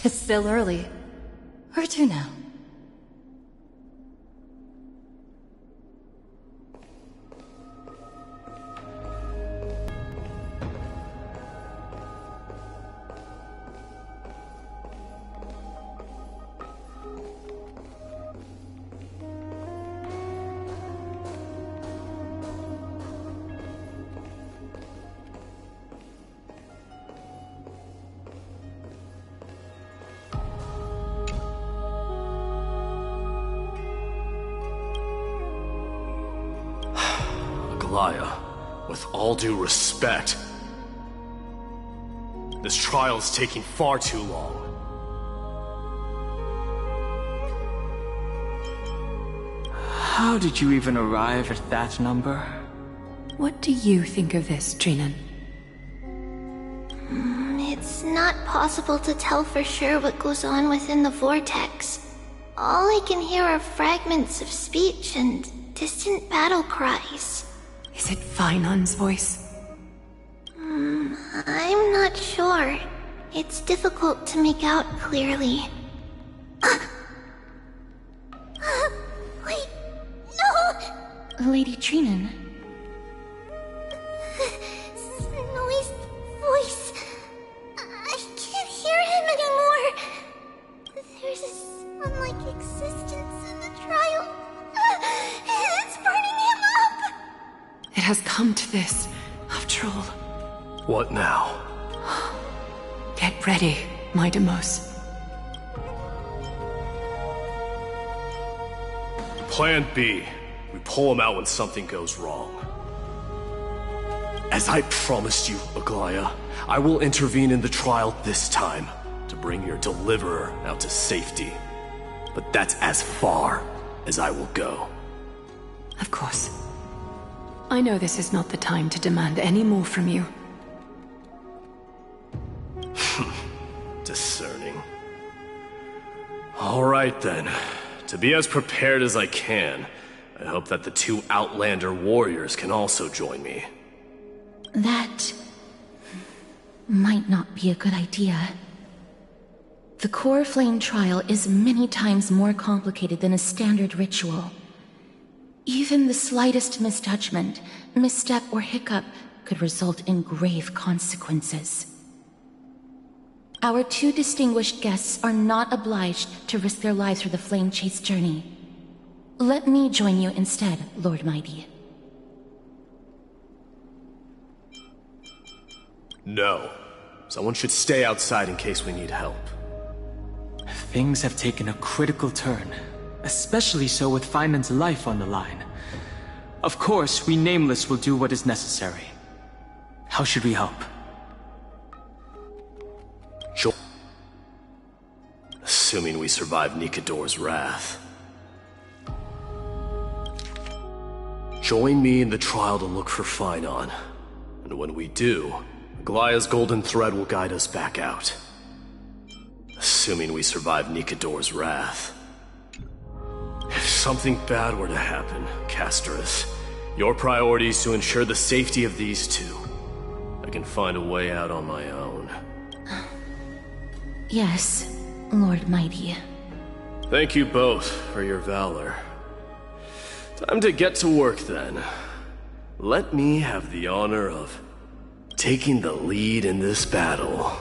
It's still early. Where to now? With all due respect, this trial is taking far too long. How did you even arrive at that number? What do you think of this, Trinan? It's not possible to tell for sure what goes on within the vortex. All I can hear are fragments of speech and distant battle cries. Is it Finon's voice? I'm not sure. It's difficult to make out clearly. Wait, no! Lady Trinan. Snowy's voice. I can't hear him anymore. There's a sun-like existence in the trial. It's burning him up! It has come to this, after all. What now? Get ready, my Demos. Plan B. We pull him out when something goes wrong. As I promised you, Aglaya, I will intervene in the trial this time to bring your deliverer out to safety. But that's as far as I will go. Of course. I know this is not the time to demand any more from you. Discerning. All right then. To be as prepared as I can, I hope that the two Outlander warriors can also join me. That might not be a good idea. The core flame trial is many times more complicated than a standard ritual. Even the slightest misjudgment, misstep, or hiccup could result in grave consequences. Our two distinguished guests are not obliged to risk their lives for the flame chase journey. Let me join you instead, Lord Mighty. No. Someone should stay outside in case we need help. Things have taken a critical turn, especially so with Finan's life on the line. Of course, we Nameless will do what is necessary. How should we help? Assuming we survive Nikador's wrath. Join me in the trial to look for Finon. And when we do, Aglaya's golden thread will guide us back out. Assuming we survive Nikador's wrath. If something bad were to happen, Casterus, your priority is to ensure the safety of these two. I can find a way out on my own. Yes, Lord Mighty. Thank you both for your valor. Time to get to work then. Let me have the honor of taking the lead in this battle.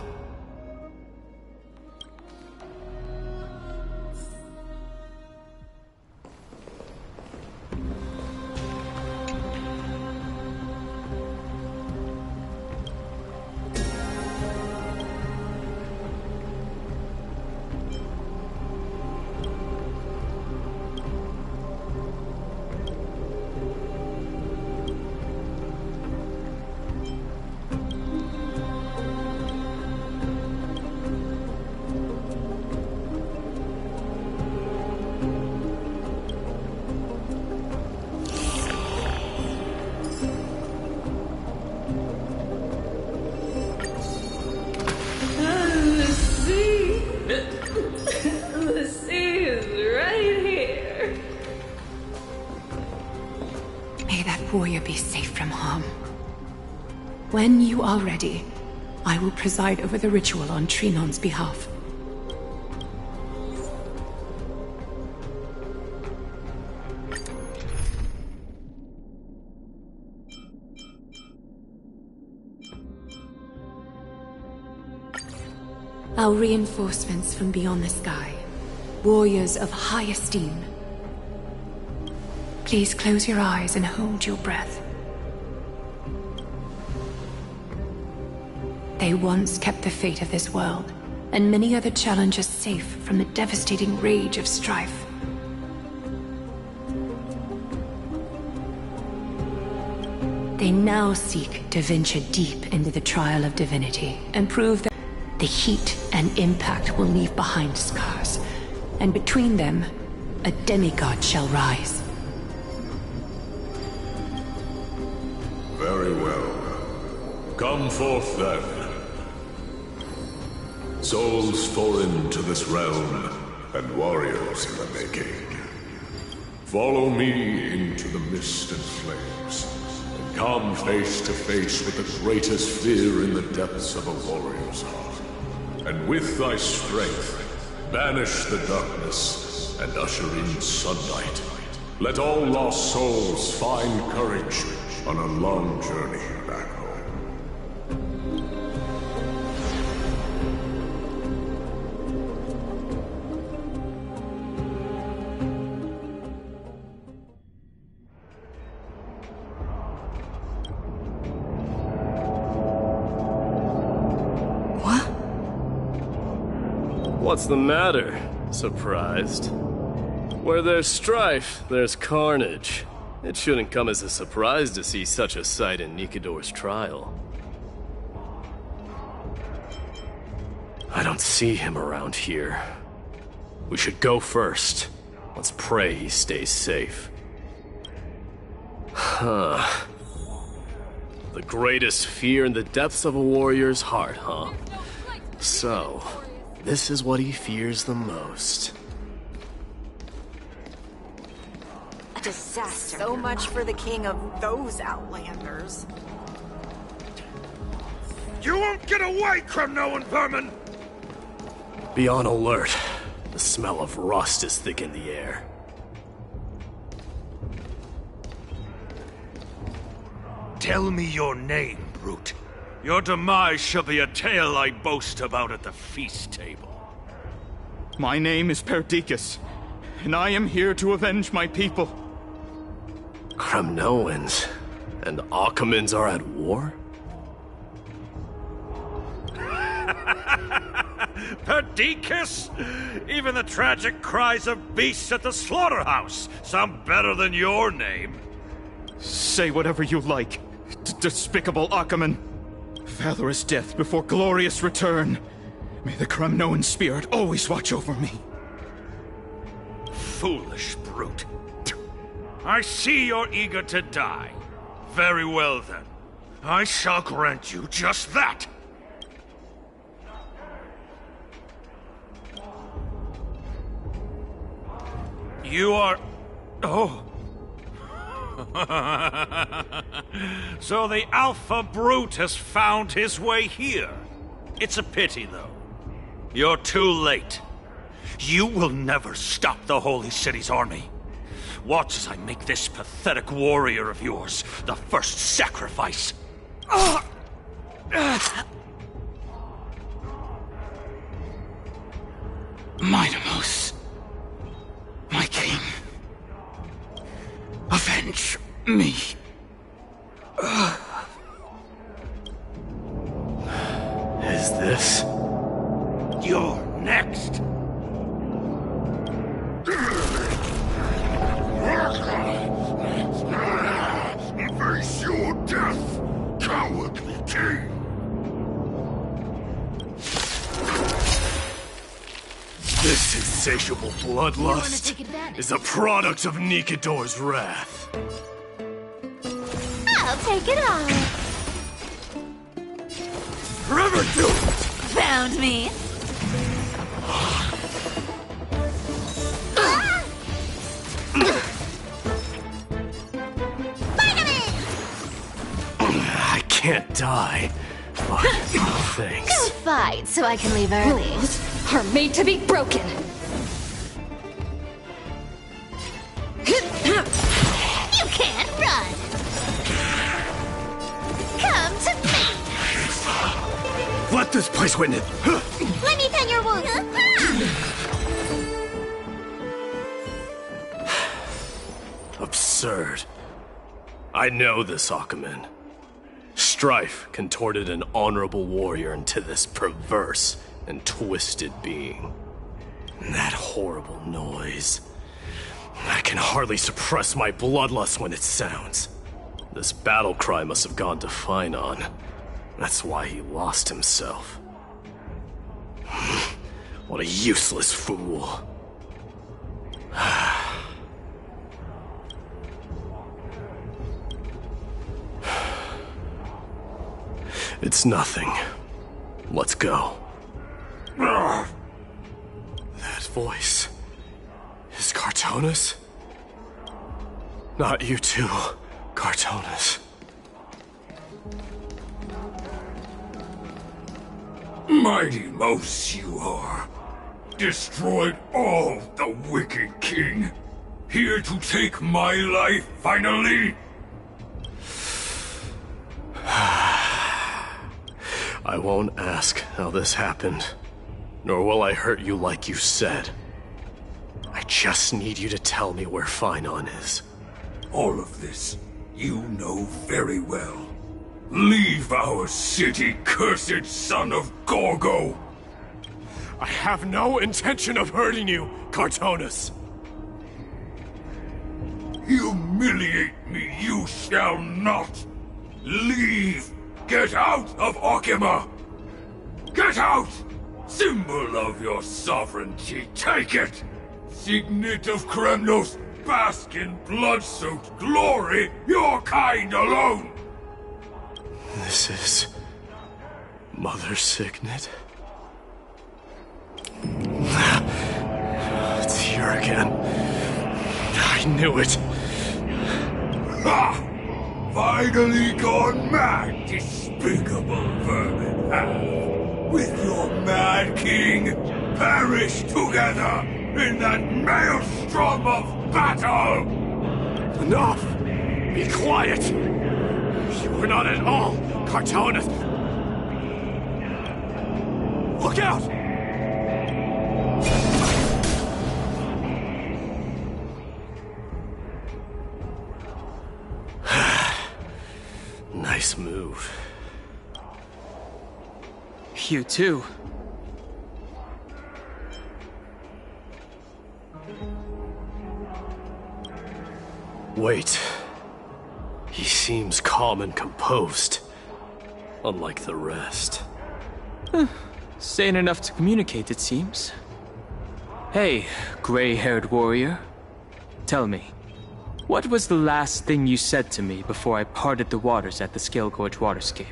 Warrior be safe from harm. When you are ready, I will preside over the ritual on Trinon's behalf. Our reinforcements from beyond the sky. Warriors of high esteem. Please close your eyes and hold your breath. They once kept the fate of this world, and many other challenges safe from the devastating rage of strife. They now seek to venture deep into the trial of divinity and prove that the heat and impact will leave behind scars, and between them, a demigod shall rise. Very well. Come forth then. Souls foreign to this realm, and warriors in the making. Follow me into the mist and flames, and come face to face with the greatest fear in the depths of a warrior's heart. And with thy strength, banish the darkness, and usher in sunlight. Let all lost souls find courage on a long journey back home. What's the matter? Surprised? Where there's strife, there's carnage. It shouldn't come as a surprise to see such a sight in Nikidor's trial. I don't see him around here. We should go first. Let's pray he stays safe. Huh. The greatest fear in the depths of a warrior's heart, huh? So, this is what he fears the most. A disaster. So much for the king of those outlanders. You won't get away, Crumnoan vermin! Be on alert. The smell of rust is thick in the air. Tell me your name, brute. Your demise shall be a tale I boast about at the feast table. My name is Perdiccas, and I am here to avenge my people. Crumnoans and Akamans are at war? Perdiccas? Even the tragic cries of beasts at the slaughterhouse sound better than your name. Say whatever you like, despicable Akaman. Valorous death before glorious return. May the Crumnoan spirit always watch over me. Foolish brute. I see you're eager to die. Very well then. I shall grant you just that. You are... Oh. So the Alpha Brute has found his way here. It's a pity, though. You're too late. You will never stop the Holy City's army. Watch as I make this pathetic warrior of yours the first sacrifice. Mightimos, my king, avenge me. Is this? You're next. Face your death, cowardly king! This insatiable bloodlust is a product of Nikidor's wrath. I'll take it on. Forever doomed! Found me. I can't die, but thanks. Fight so I can leave early. Rules are made to be broken. You can't run. Come to me. Let This place witness. Let me tend your wounds. Absurd. I know this Akumen. Strife contorted an honorable warrior into this perverse and twisted being. And that horrible noise. I can hardly suppress my bloodlust when it sounds. This battle cry must have gone to Finon. That's why he lost himself. What a useless fool. It's nothing. Let's go. That voice is Cartonis? Not you too, Cartonis. Mighty Mouse you are. Destroyed all the wicked king. Here to take my life finally. I won't ask how this happened, nor will I hurt you like you said. I just need you to tell me where Finon is. All of this you know very well. Leave our city, cursed son of Gorgo! I have no intention of hurting you, Cartonis. Humiliate me you shall not! Leave! Get out of Okima! Get out! Symbol of your sovereignty, take it! Signet of Kremnos, bask in blood-soaked glory, your kind alone! This is... Mother Signet? It's here again. I knew it. Ha! Finally gone mad, despicable vermin have. With your mad king, perish together in that maelstrom of battle! Enough! Be quiet! You are not at all Cartonis! Look out! Nice move. You too. Wait. He seems calm and composed. Unlike the rest. Sane enough to communicate, it seems. Hey, gray-haired warrior. Tell me, what was the last thing you said to me before I parted the waters at the Scale Gorge waterscape?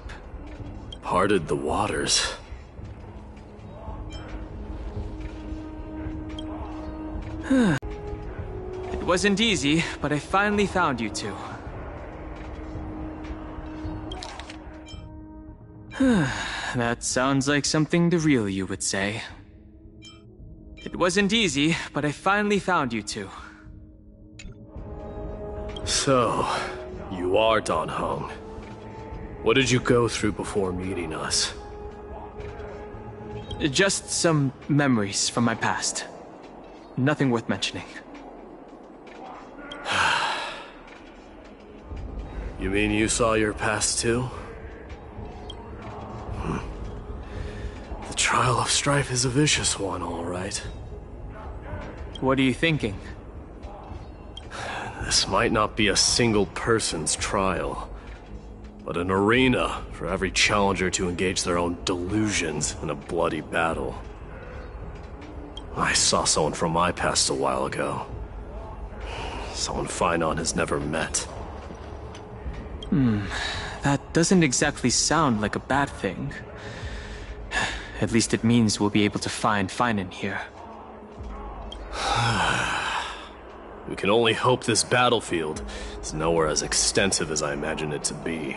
Parted the waters? It wasn't easy, but I finally found you two. That sounds like something the real you would say. It wasn't easy, but I finally found you two. So, you are Dan Heng. What did you go through before meeting us? Just some memories from my past. Nothing worth mentioning. You mean you saw your past too? The trial of strife is a vicious one, all right. What are you thinking? This might not be a single person's trial, but an arena for every challenger to engage their own delusions in a bloody battle. I saw someone from my past a while ago. Someone Finon has never met. That doesn't exactly sound like a bad thing. At least it means we'll be able to find Finon here. We can only hope this battlefield is nowhere as extensive as I imagine it to be.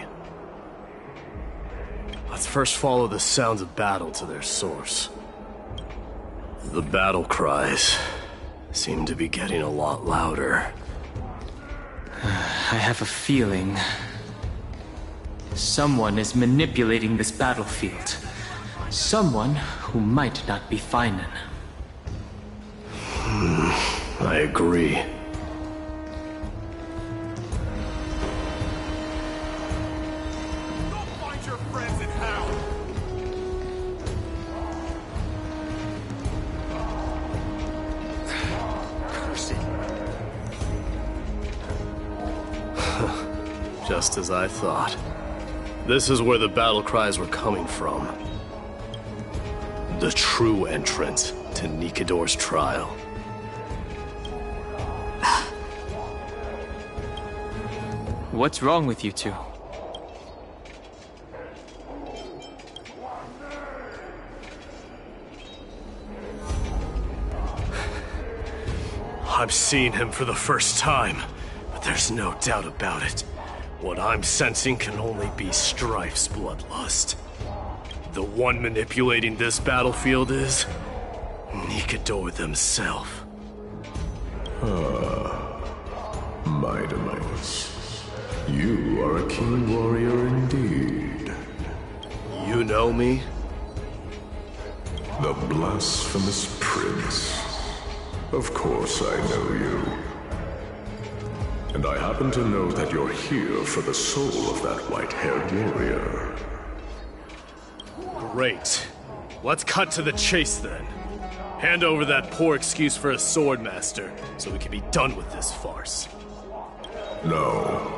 Let's first follow the sounds of battle to their source. The battle cries seem to be getting a lot louder. I have a feeling someone is manipulating this battlefield Someone who might not be Finan. I agree. Go find your friends in hell! Curse it. Just as I thought. This is where the battle cries were coming from. The true entrance to Nikador's trial. What's wrong with you two? I'm seeing him for the first time, but there's no doubt about it. What I'm sensing can only be Strife's bloodlust. The one manipulating this battlefield is Nikador themselves. Mightimus, you are a king warrior indeed. You know me? The blasphemous prince. Of course I know you. And I happen to know that you're here for the soul of that white-haired warrior. Great. Let's cut to the chase then. Hand over that poor excuse for a swordmaster, so we can be done with this farce. No.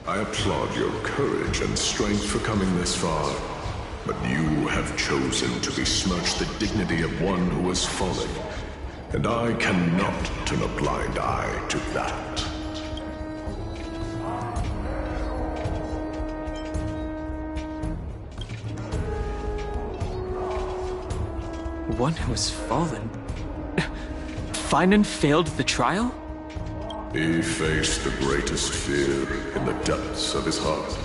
I applaud your courage and strength for coming this far, but you have chosen to besmirch the dignity of one who has fallen, and I cannot turn a blind eye to that. One who has fallen? Finan failed the trial? He faced the greatest fear in the depths of his heart,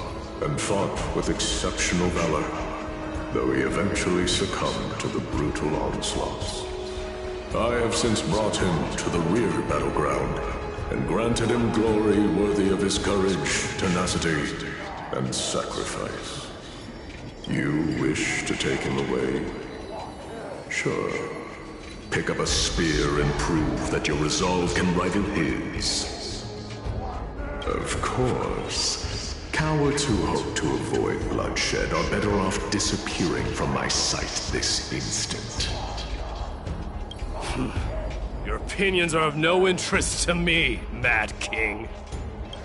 and fought with exceptional valor, though he eventually succumbed to the brutal onslaughts. I have since brought him to the rear battleground, and granted him glory worthy of his courage, tenacity, and sacrifice. You wish to take him away? Sure. Pick up a spear and prove that your resolve can rival his. Of course. Cowards who hope to avoid bloodshed are better off disappearing from my sight this instant. Your opinions are of no interest to me, Mad King.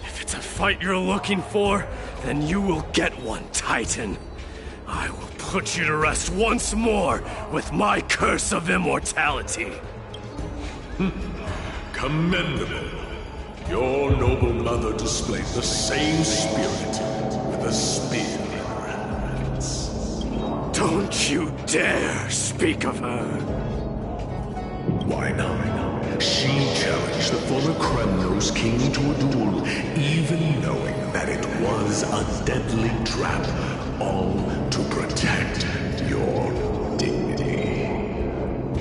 If it's a fight you're looking for, then you will get one, Titan. I will put you to rest once more with my curse of immortality. Commendable. Your noble mother displayed the same spirit with a spear in her hands. Don't you dare speak of her. Why not? She challenged the former Kremnos king to a duel, even knowing that it was a deadly trap, all to protect your dignity.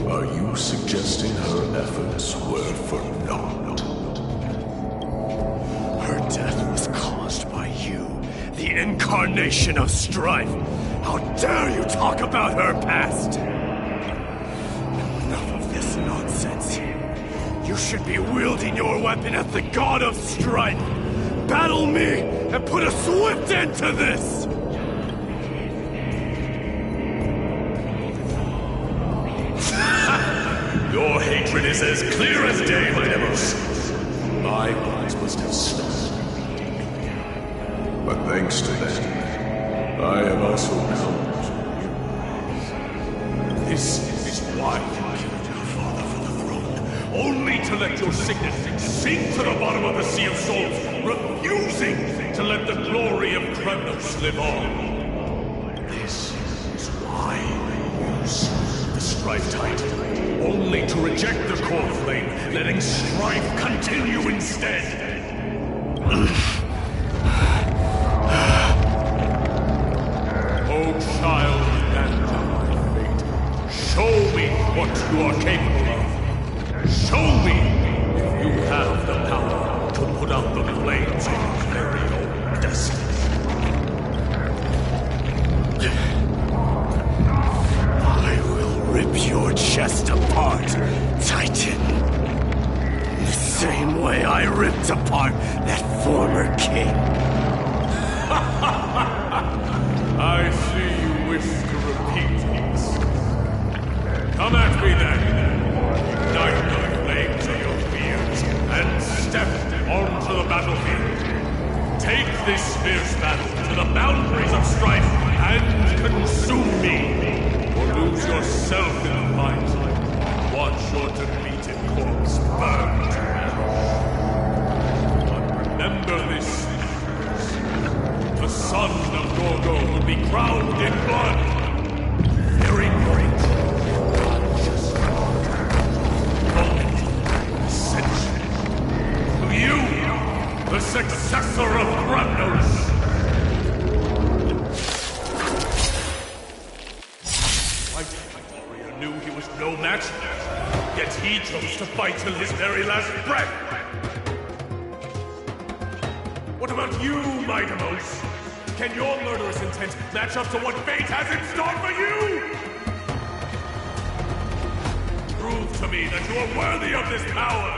Are you suggesting her efforts were for naught? Her death was caused by you, the incarnation of strife. How dare you talk about her past? Enough of this nonsense. You should be wielding your weapon at the god of strife. Battle me and put a swift end to this! Your hatred is as clear as day, my Demos. My eyes must have stopped. But thanks to them, I have also come to realize this is why you killed your father for the throne, only to let your signet sink to the bottom of the Sea of Souls, refusing to let the glory of Kremnos live on. This is why you use the Strife Titan, only to reject the core flame, letting strife continue instead. Oh, child and my fate, show me what you are capable of. Show me if you have the power to put chest apart, Titan. The same way I ripped apart that former king. I see you wish to repeat this. Come at me then. Ignite the flames of your fears and step onto the battlefield. Take this fierce battle to the boundaries of strife and consume me. Or lose yourself in the fight. Watch your defeated corpse burn to ash. But remember this. The son of Gorgo will be crowned in blood. Very great. Conscious moment. Ascension. To you, the successor of Kremnos. Warrior knew he was no match, yet he chose to fight till his very last breath. What about you, Mightimos? Can your murderous intent match up to what fate has in store for you? Prove to me that you are worthy of this power!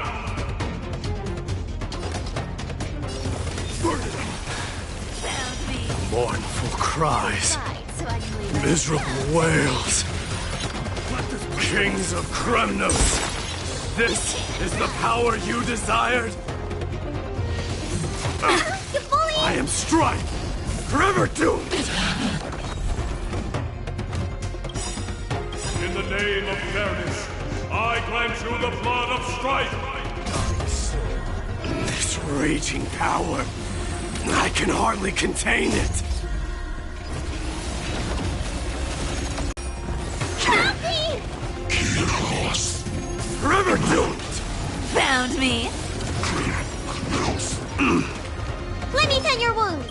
Mournful cries. Miserable wails. Kings of Kremnos. This is the power you desired? I am Strife, forever doomed! In the name of fairness, I grant you the blood of Strife! This raging power, I can hardly contain it. Forever doomed! Found me. Let me tend your wound.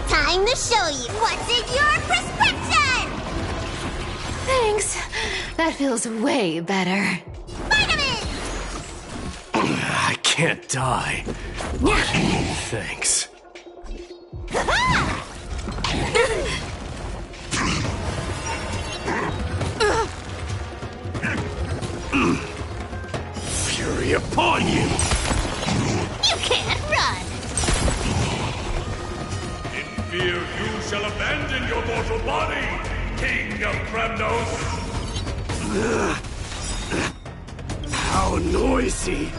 Time to show you what's in your prescription! Thanks. That feels way better. Vitamin! I can't die. Thanks. Fury upon you! You can't run! In fear, you shall abandon your mortal body, King of Kremnos! How noisy!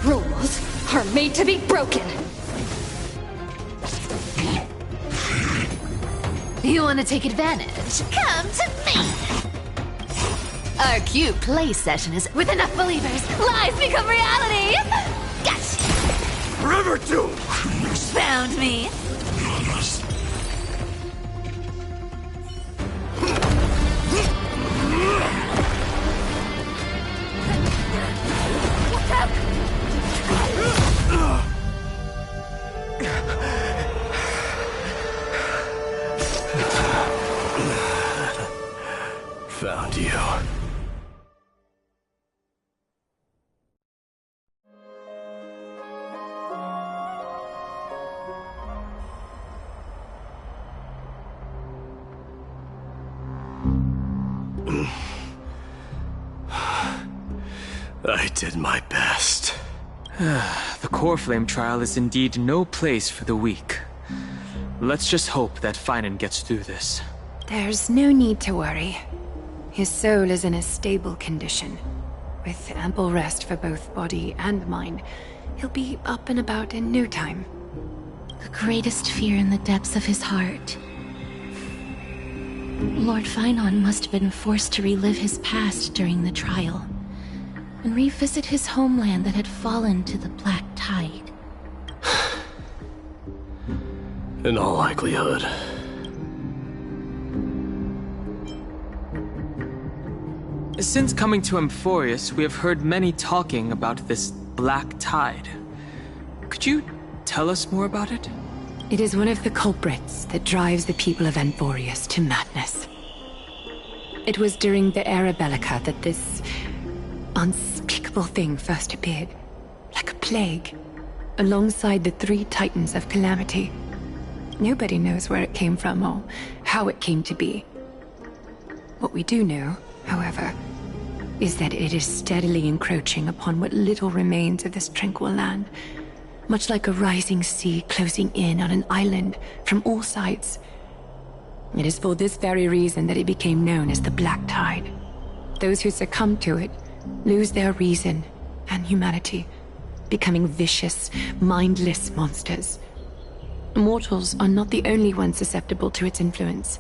Rules are made to be broken. You want to take advantage? Come to me! Our cute play session is with enough believers. Lies become reality! Gotcha! Forever doomed! Found me! Found you. I did my best. The core flame trial is indeed no place for the weak. Let's just hope that Finan gets through this. There's no need to worry. His soul is in a stable condition. With ample rest for both body and mind, he'll be up and about in no time. The greatest fear in the depths of his heart. Lord Finan must have been forced to relive his past during the trial, and revisit his homeland that had fallen to the black tide. In all likelihood. Since coming to Amphorius, we have heard many talking about this black tide. Could you tell us more about it? It is one of the culprits that drives the people of Amphorius to madness. It was during the Era Bellica that this unspeakable thing first appeared, like a plague, alongside the three titans of calamity. Nobody knows where it came from or how it came to be. What we do know, however, is that it is steadily encroaching upon what little remains of this tranquil land, much like a rising sea closing in on an island from all sides. It is for this very reason that it became known as the Black Tide. Those who succumb to it lose their reason and humanity, becoming vicious, mindless monsters. Mortals are not the only ones susceptible to its influence.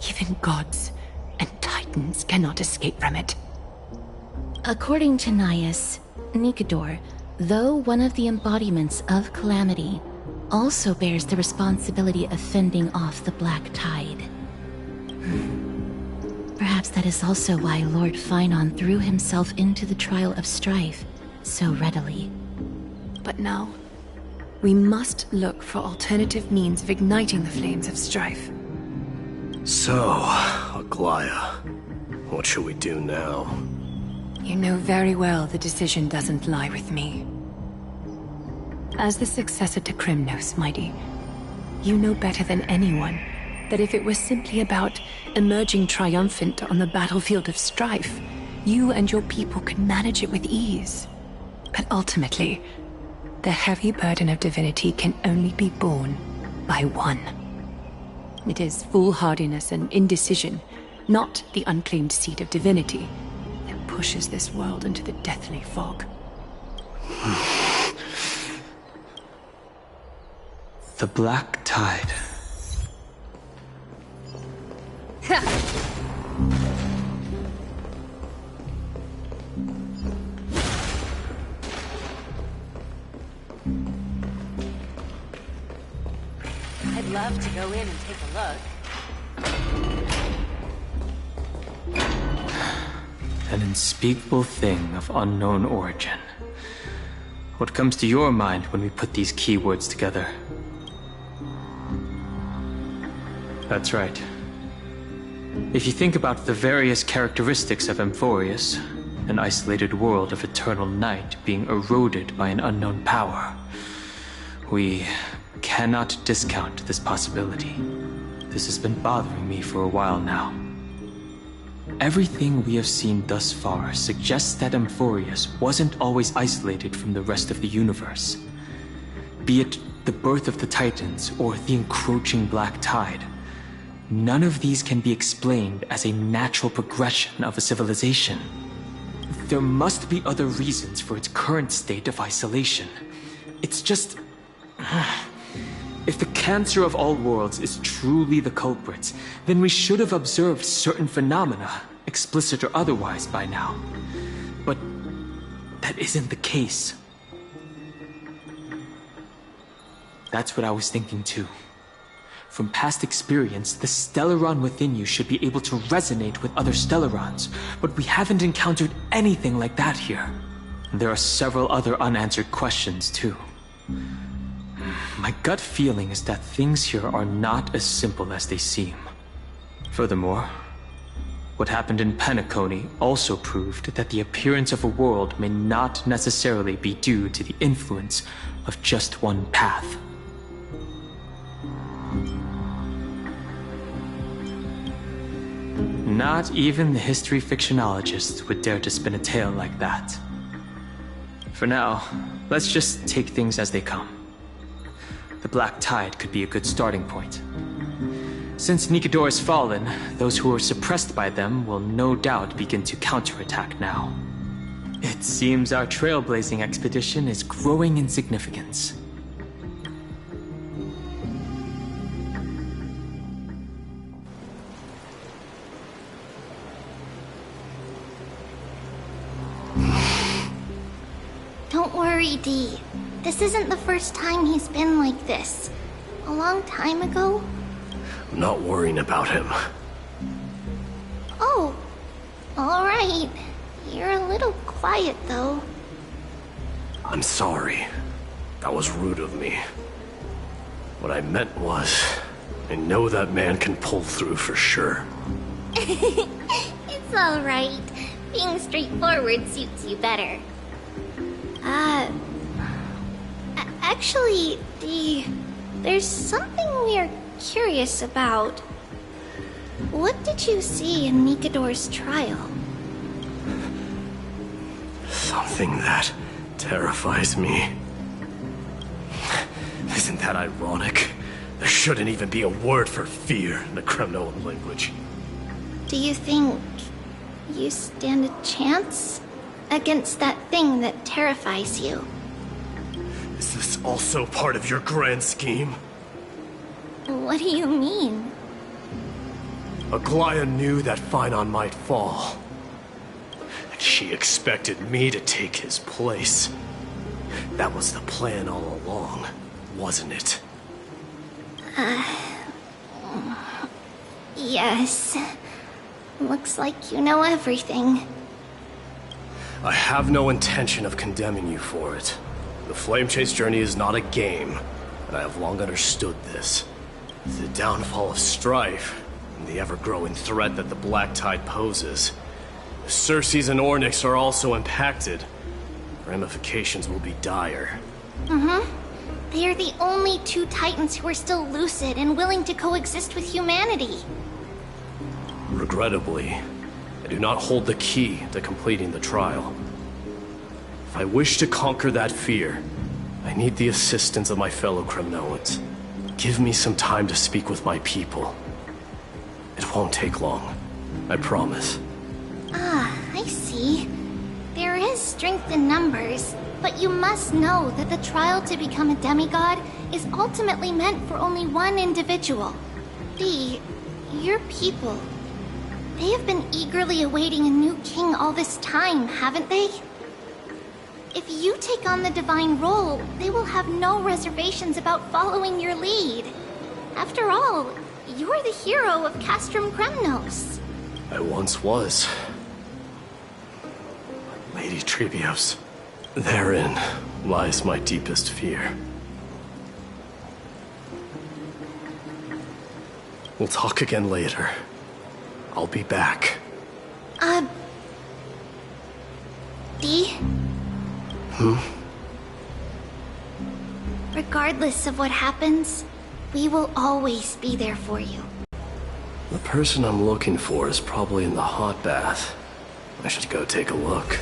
Even gods and titans cannot escape from it. According to Naias, Nikador, though one of the embodiments of Calamity, also bears the responsibility of fending off the Black Tide. Perhaps that is also why Lord Finon threw himself into the trial of strife so readily. But now, we must look for alternative means of igniting the flames of strife. So, Aglaya, what should we do now? You know very well the decision doesn't lie with me. As the successor to Krymnos, Mighty, you know better than anyone that if it was simply about emerging triumphant on the battlefield of strife, you and your people could manage it with ease. But ultimately, the heavy burden of divinity can only be borne by one. It is foolhardiness and indecision, not the unclaimed seat of divinity, that pushes this world into the deathly fog. The Black Tide. I'd love to go in and take a look. An unspeakable thing of unknown origin. What comes to your mind when we put these keywords together? That's right. If you think about the various characteristics of Amphorius, an isolated world of eternal night being eroded by an unknown power, we cannot discount this possibility. This has been bothering me for a while now. Everything we have seen thus far suggests that Amphorius wasn't always isolated from the rest of the universe. Be it the birth of the Titans or the encroaching Black Tide, none of these can be explained as a natural progression of a civilization. There must be other reasons for its current state of isolation. It's just... If the cancer of all worlds is truly the culprit, then we should have observed certain phenomena, explicit or otherwise, by now. But that isn't the case. That's what I was thinking too. From past experience, the Stellaron within you should be able to resonate with other Stellarons, but we haven't encountered anything like that here. There are several other unanswered questions too. My gut feeling is that things here are not as simple as they seem. Furthermore, what happened in Penacony also proved that the appearance of a world may not necessarily be due to the influence of just one path. Not even the history fictionologists would dare to spin a tale like that. For now, let's just take things as they come. The Black Tide could be a good starting point. Since Nikador has fallen, those who were suppressed by them will no doubt begin to counterattack now. It seems our trailblazing expedition is growing in significance. Don't worry, Dee. This isn't the first time he's been like this. A long time ago. I'm not worrying about him. Oh, alright. You're a little quiet, though. I'm sorry. That was rude of me. What I meant was, I know that man can pull through for sure. It's alright. Being straightforward suits you better. Actually, there's something we're curious about. What did you see in Nikador's trial? Something that terrifies me. Isn't that ironic? There shouldn't even be a word for fear in the Kremnoan language. Do you think you stand a chance against that thing that terrifies you? Is this also part of your grand scheme? What do you mean? Aglaya knew that Phainon might fall. And she expected me to take his place. That was the plan all along, wasn't it? Yes. Looks like you know everything. I have no intention of condemning you for it. The Flame Chase journey is not a game, and I have long understood this. The downfall of Strife, and the ever-growing threat that the Black Tide poses. If Circes and Ornyx are also impacted, ramifications will be dire. They are the only two Titans who are still lucid and willing to coexist with humanity. Regrettably, I do not hold the key to completing the trial. If I wish to conquer that fear, I need the assistance of my fellow Kremnoans. Give me some time to speak with my people. It won't take long, I promise. I see. There is strength in numbers, but you must know that the trial to become a demigod is ultimately meant for only one individual. Your people. They have been eagerly awaiting a new king all this time, haven't they? If you take on the divine role, they will have no reservations about following your lead. After all, you're the hero of Castrum Kremnos. I once was. Lady Trebios. Therein lies my deepest fear. We'll talk again later. I'll be back. Dee? Regardless of what happens, we will always be there for you. The person I'm looking for is probably in the hot bath. I should go take a look.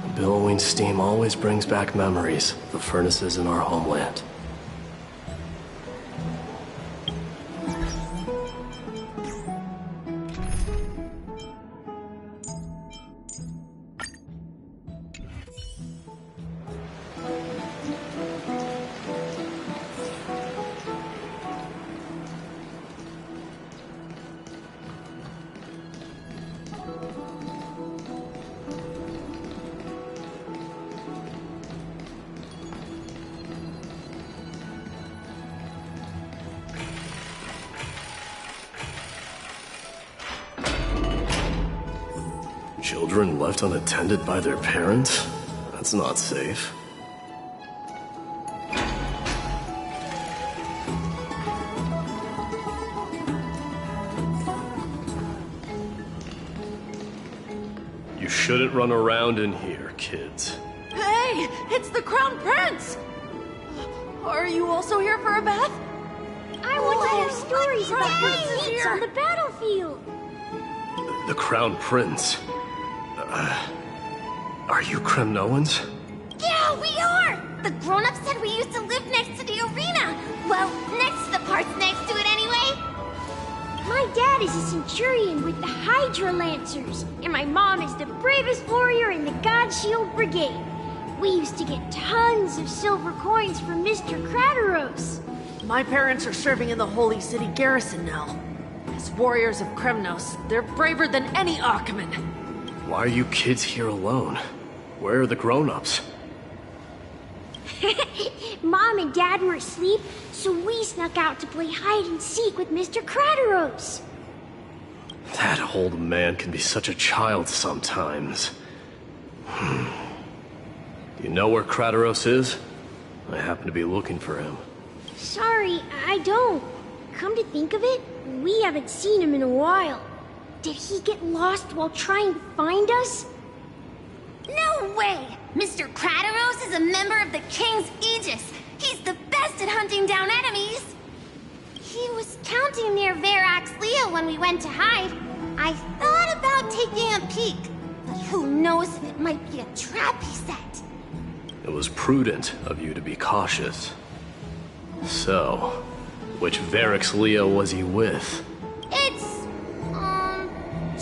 The billowing steam always brings back memories of the furnaces in our homeland. Children left unattended by their parents? That's not safe. You shouldn't run around in here, kids. Hey, it's the Crown Prince! Are you also here for a bath? I want to hear stories about princes on the battlefield. The Crown Prince? Are you Kremnoans? Yeah, we are! The grown-ups said we used to live next to the arena. Well, next to the parts next to it anyway. My dad is a centurion with the Hydra Lancers, and my mom is the bravest warrior in the God Shield Brigade. We used to get tons of silver coins from Mr. Krateros. My parents are serving in the Holy City garrison now. As warriors of Kremnos, they're braver than any Achaemen. Why are you kids here alone? Where are the grown-ups? Mom and Dad were asleep, so we snuck out to play hide and seek with Mr. Krateros. That old man can be such a child sometimes. Do you know where Krateros is? I happen to be looking for him. Sorry, I don't. Come to think of it, we haven't seen him in a while. Did he get lost while trying to find us? No way! Mr. Krateros is a member of the King's Aegis. He's the best at hunting down enemies. He was counting near Verax Leo when we went to hide. I thought about taking a peek, but who knows if it might be a trap he set. It was prudent of you to be cautious. So, which Verax Leo was he with? It's,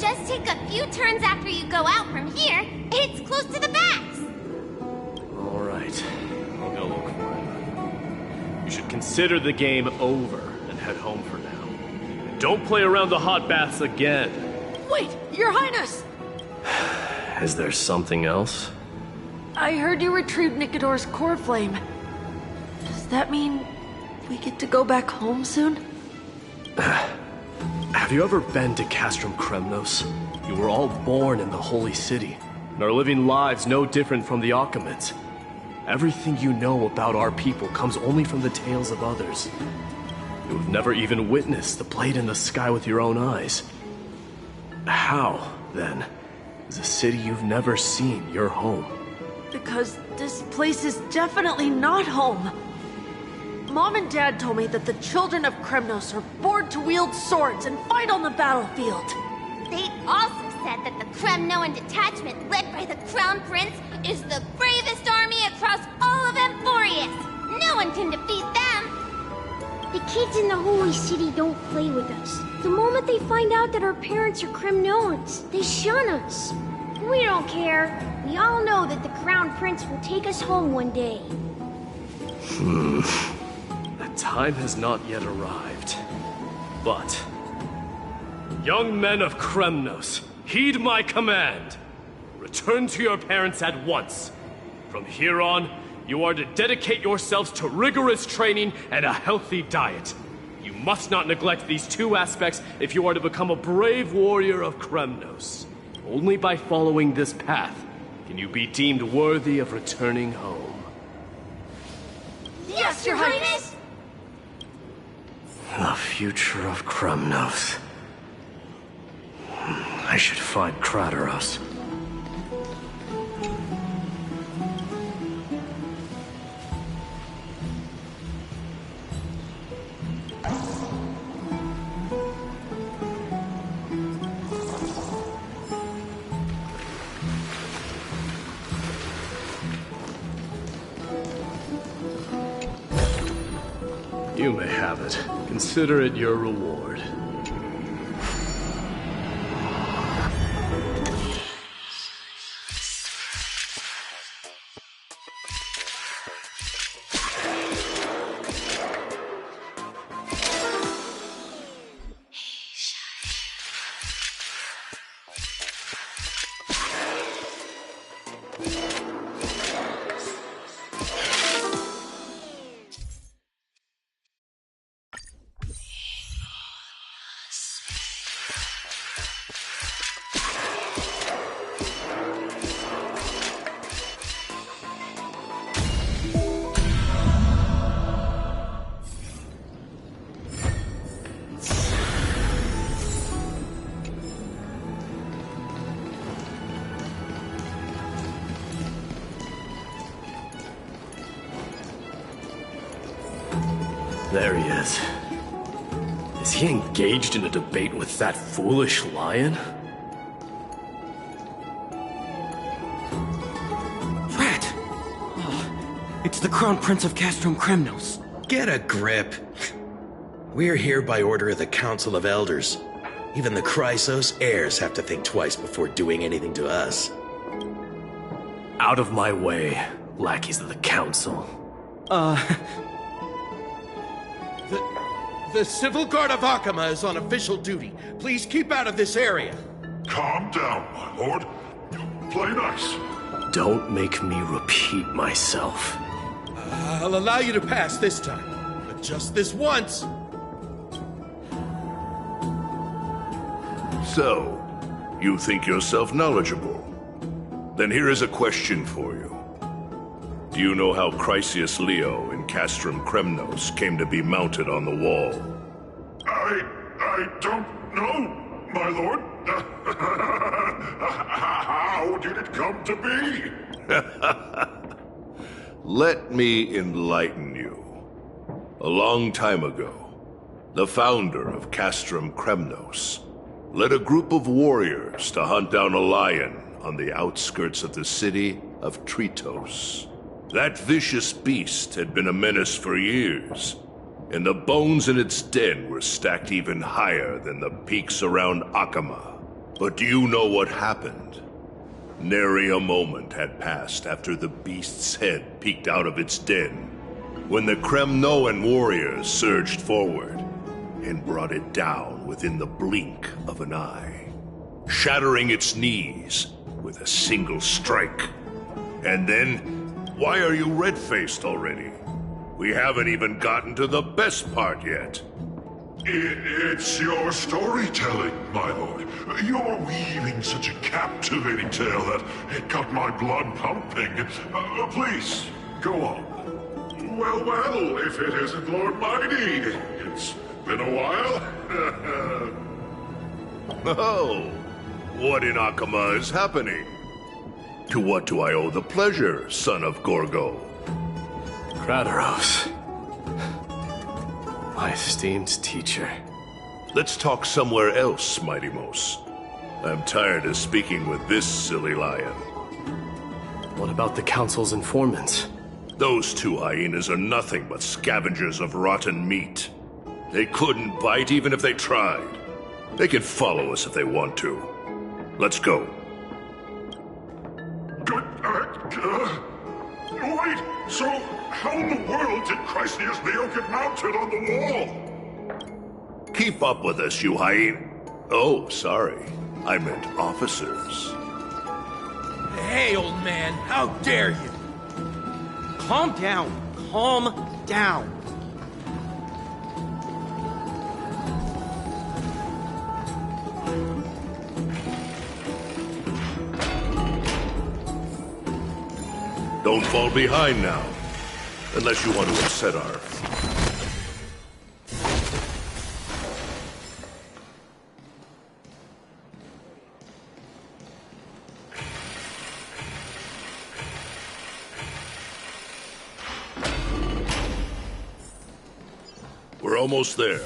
just take a few turns after you go out from here. It's close to the bats. Alright, I'll go look for him. You should consider the game over and head home for now. And don't play around the hot baths again. Wait, Your Highness! Is there something else? I heard you retrieved Nicodor's core flame. Does that mean we get to go back home soon? Have you ever been to Castrum Kremnos? You were all born in the Holy City, and are living lives no different from the Achaemenids. Everything you know about our people comes only from the tales of others. You have never even witnessed the blade in the sky with your own eyes. How, then, is a city you've never seen your home? Because this place is definitely not home. Mom and Dad told me that the children of Kremnos are born to wield swords and fight on the battlefield. They also said that the Kremnoan detachment led by the Crown Prince is the bravest army across all of Emphorius. No one can defeat them. The kids in the Holy City don't play with us. The moment they find out that our parents are Kremnoans, they shun us. We don't care. We all know that the Crown Prince will take us home one day. That time has not yet arrived. But, young men of Kremnos, heed my command. Return to your parents at once. From here on, you are to dedicate yourselves to rigorous training and a healthy diet. You must not neglect these two aspects if you are to become a brave warrior of Kremnos. Only by following this path can you be deemed worthy of returning home. Yes, Your Highness! The future of Kremnos. I should find Krateros. You may have it. Consider it your reward. There he is. Is he engaged in a debate with that foolish lion? Rat! Oh, it's the Crown Prince of Castrum Kremnos. Get a grip. We're here by order of the Council of Elders. Even the Chrysos heirs have to think twice before doing anything to us. Out of my way, lackeys of the Council. The Civil Guard of Akama is on official duty. Please keep out of this area. Calm down, my lord. Play nice. Don't make me repeat myself. I'll allow you to pass this time, but just this once. So, you think yourself knowledgeable? Then here is a question for you. Do you know how Chrysius Leo in Castrum Kremnos came to be mounted on the wall? I don't know, my lord. How did it come to be? Let me enlighten you. A long time ago, the founder of Castrum Kremnos led a group of warriors to hunt down a lion on the outskirts of the city of Tritos. That vicious beast had been a menace for years, and the bones in its den were stacked even higher than the peaks around Akama. But do you know what happened? Nary a moment had passed after the beast's head peeked out of its den, when the Kremnoan warriors surged forward and brought it down within the blink of an eye, shattering its knees with a single strike. And then, why are you red-faced already? We haven't even gotten to the best part yet. It's your storytelling, my lord. You're weaving such a captivating tale that it got my blood pumping. Please, go on. Well, if it isn't Lord Mighty. It's been a while. Oh, what in Akama is happening? To what do I owe the pleasure, son of Gorgo? Kradaros. My esteemed teacher. Let's talk somewhere else, Mighty Mos. I'm tired of speaking with this silly lion. What about the Council's informants? Those two hyenas are nothing but scavengers of rotten meat. They couldn't bite even if they tried. They can follow us if they want to. Let's go. Wait, so how in the world did Chrysia's Leo get mounted on the wall? Keep up with us, you hyena. Oh, sorry. I meant officers. Hey, old man, how dare you? Calm down. Calm down. Don't fall behind now. Unless you want to upset our... We're almost there.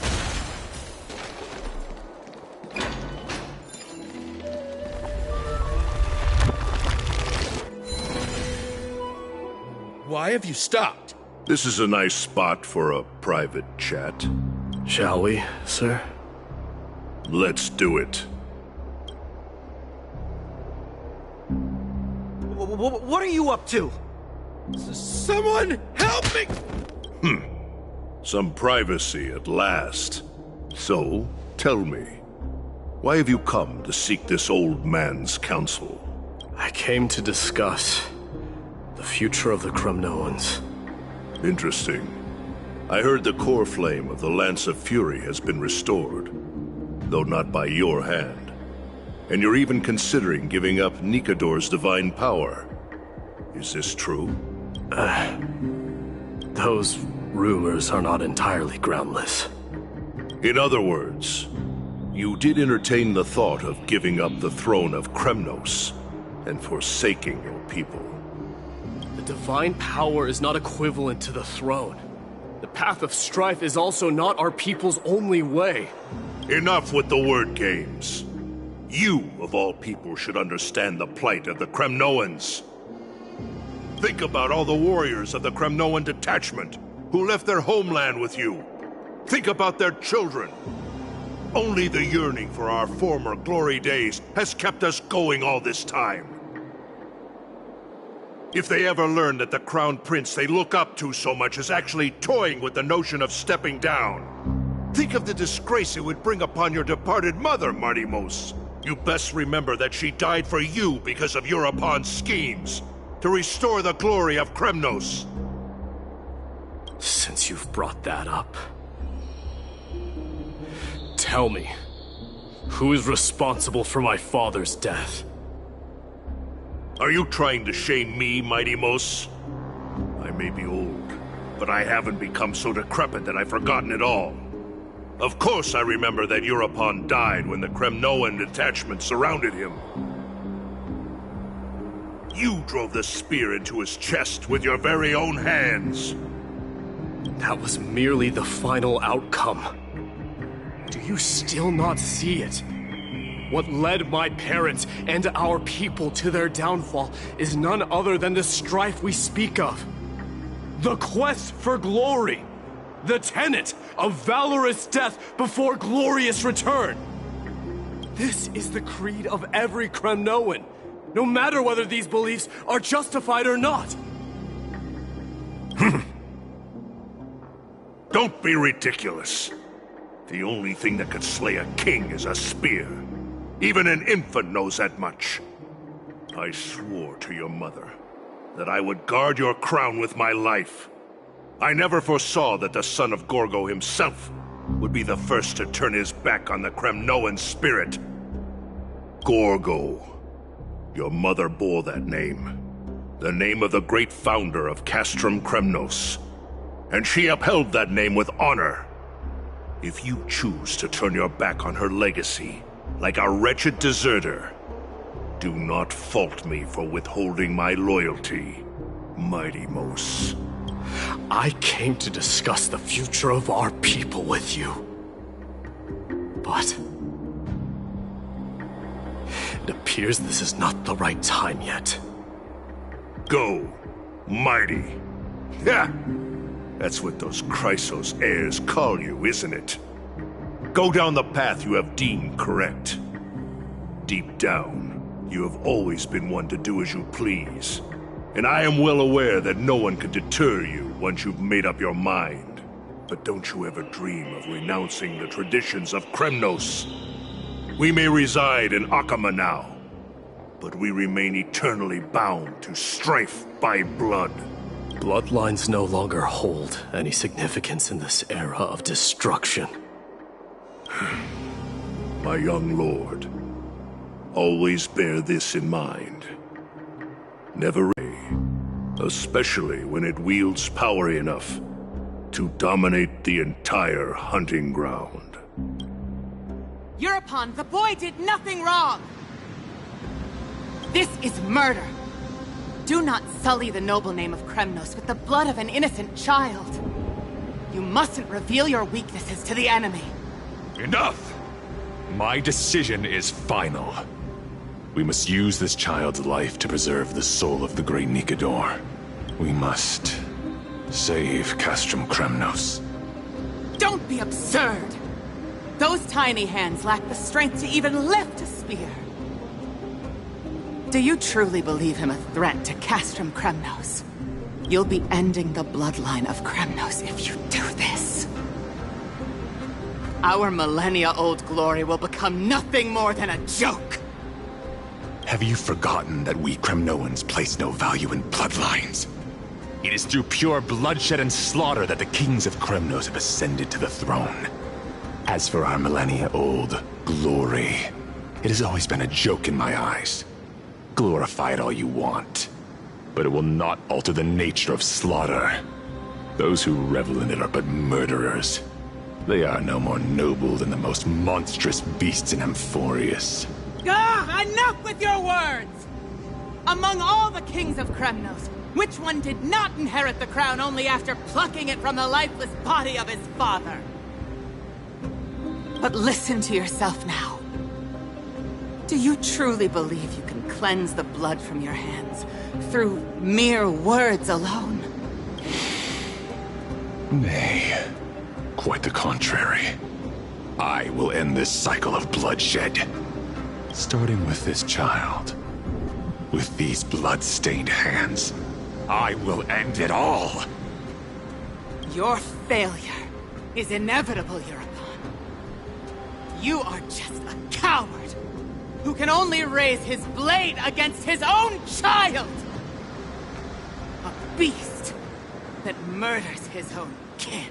Why have you stopped? This is a nice spot for a private chat. Shall we, sir? Let's do it. What are you up to? Someone help me! Some privacy at last. So, tell me, why have you come to seek this old man's counsel? I came to discuss the future of the Kremnoans. Interesting. I heard the core flame of the Lance of Fury has been restored, though not by your hand. And you're even considering giving up Nikador's divine power. Is this true? Those rumors are not entirely groundless. In other words, you did entertain the thought of giving up the throne of Kremnos and forsaking your people. The divine power is not equivalent to the throne. The path of strife is also not our people's only way. Enough with the word games. You, of all people, should understand the plight of the Kremnoans. Think about all the warriors of the Kremnoan detachment who left their homeland with you. Think about their children. Only the yearning for our former glory days has kept us going all this time. If they ever learn that the Crown Prince they look up to so much is actually toying with the notion of stepping down, think of the disgrace it would bring upon your departed mother, Marty Mos. You best remember that she died for you because of Europon's schemes to restore the glory of Kremnos. Since you've brought that up, tell me, who is responsible for my father's death? Are you trying to shame me, Mighty Mos? I may be old, but I haven't become so decrepit that I've forgotten it all. Of course I remember that Europon died when the Kremnoan detachment surrounded him. You drove the spear into his chest with your very own hands. That was merely the final outcome. Do you still not see it? What led my parents and our people to their downfall is none other than the strife we speak of. The quest for glory. The tenet of valorous death before glorious return. This is the creed of every Kremnoan, no matter whether these beliefs are justified or not. Don't be ridiculous. The only thing that could slay a king is a spear. Even an infant knows that much. I swore to your mother that I would guard your crown with my life. I never foresaw that the son of Gorgo himself would be the first to turn his back on the Kremnoan spirit. Gorgo. Your mother bore that name. The name of the great founder of Castrum Kremnos. And she upheld that name with honor. If you choose to turn your back on her legacy, like a wretched deserter, do not fault me for withholding my loyalty, Mighty Mos. I came to discuss the future of our people with you. But it appears this is not the right time yet. Go, Mighty. Yeah, that's what those Chrysos heirs call you, isn't it? Go down the path you have deemed correct. Deep down, you have always been one to do as you please. And I am well aware that no one can deter you once you've made up your mind. But don't you ever dream of renouncing the traditions of Kremnos. We may reside in Akama now, but we remain eternally bound to strife by blood. Bloodlines no longer hold any significance in this era of destruction. My young lord, always bear this in mind. Never, especially when it wields power enough to dominate the entire hunting ground. Euripon, the boy did nothing wrong! This is murder! Do not sully the noble name of Kremnos with the blood of an innocent child. You mustn't reveal your weaknesses to the enemy. Enough! My decision is final. We must use this child's life to preserve the soul of the great Nikador. We must save Castrum Kremnos. Don't be absurd! Those tiny hands lack the strength to even lift a spear. Do you truly believe him a threat to Castrum Kremnos? You'll be ending the bloodline of Kremnos if you do this. Our millennia-old glory will become nothing more than a joke. Have you forgotten that we Kremnoans place no value in bloodlines? It is through pure bloodshed and slaughter that the kings of Kremnos have ascended to the throne. As for our millennia-old glory, it has always been a joke in my eyes. Glorify it all you want, but it will not alter the nature of slaughter. Those who revel in it are but murderers. They are no more noble than the most monstrous beasts in Amphorius. Enough with your words! Among all the kings of Kremnos, which one did not inherit the crown only after plucking it from the lifeless body of his father? But listen to yourself now. Do you truly believe you can cleanse the blood from your hands through mere words alone? Nay, quite the contrary. I will end this cycle of bloodshed. Starting with this child. With these blood-stained hands, I will end it all! Your failure is inevitable, Euripon. You are just a coward who can only raise his blade against his own child! A beast that murders his own kin.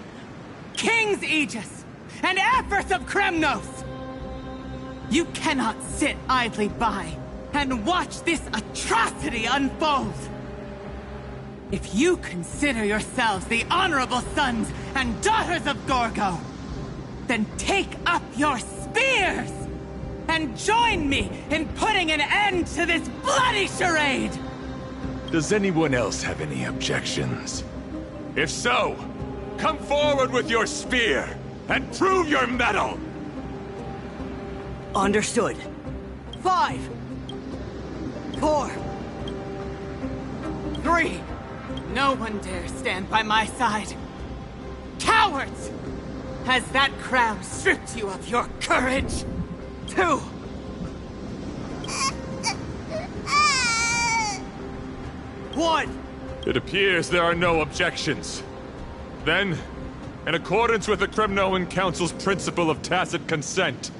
King's Aegis and Empress of Kremnos! You cannot sit idly by and watch this atrocity unfold! If you consider yourselves the honorable sons and daughters of Gorgo, then take up your spears and join me in putting an end to this bloody charade! Does anyone else have any objections? If so, come forward with your spear and prove your mettle! Understood. 5, 4, 3. No one dares stand by my side. Cowards! Has that crown stripped you of your courage? 2. What? It appears there are no objections. Then, in accordance with the Kremnoan Council's principle of tacit consent,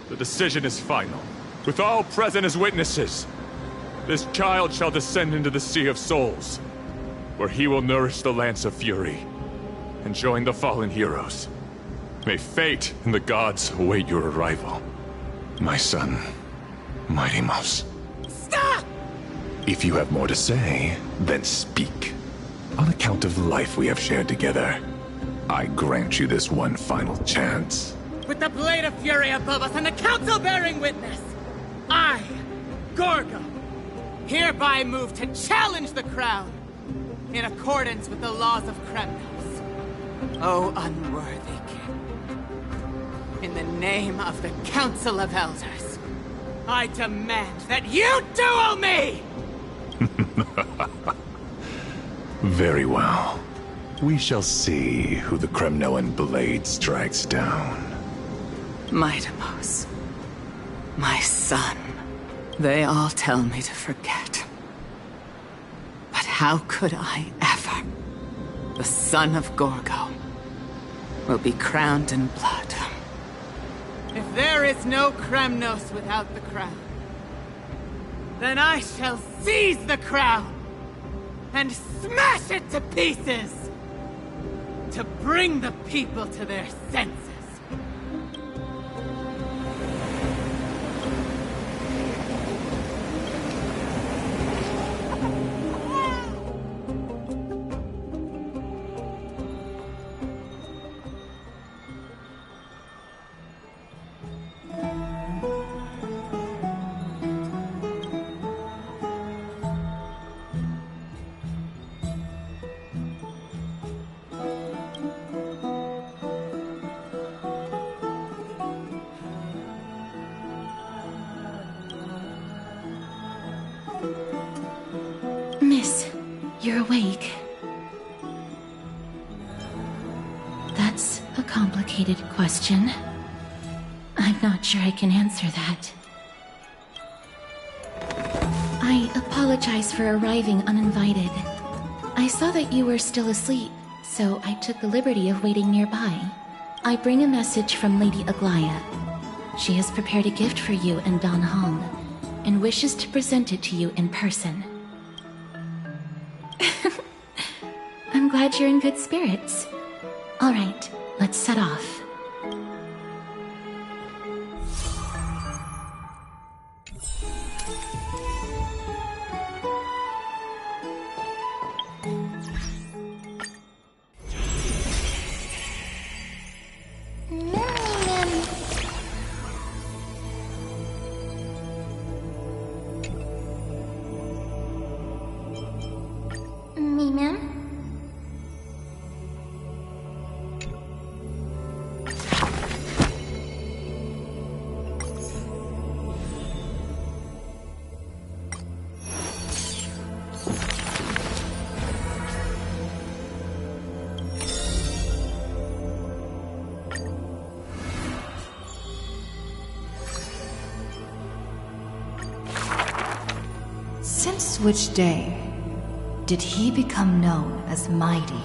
the decision is final. With all present as witnesses, this child shall descend into the Sea of Souls, where he will nourish the Lance of Fury and join the fallen heroes. May fate and the gods await your arrival, my son, Mighty Mouse. Stop! If you have more to say, then speak. On account of the life we have shared together, I grant you this one final chance. With the Blade of Fury above us and the Council bearing witness, I, Gorgo, hereby move to challenge the crown in accordance with the laws of Kremnos. O unworthy king, in the name of the Council of Elders, I demand that you duel me! Very well. We shall see who the Kremnoan blade strikes down. Mightimos, my son, they all tell me to forget. But how could I ever? The son of Gorgo will be crowned in blood. If there is no Kremnos without the crown, then I shall seize the crown and smash it to pieces to bring the people to their senses. Miss, you're awake. That's a complicated question. I'm not sure I can answer that. I apologize for arriving uninvited. I saw that you were still asleep, so I took the liberty of waiting nearby. I bring a message from Lady Aglaya. She has prepared a gift for you and Don Hong, and wishes to present it to you in person. I'm glad you're in good spirits. All right, let's set off. Since which day did he become known as mighty?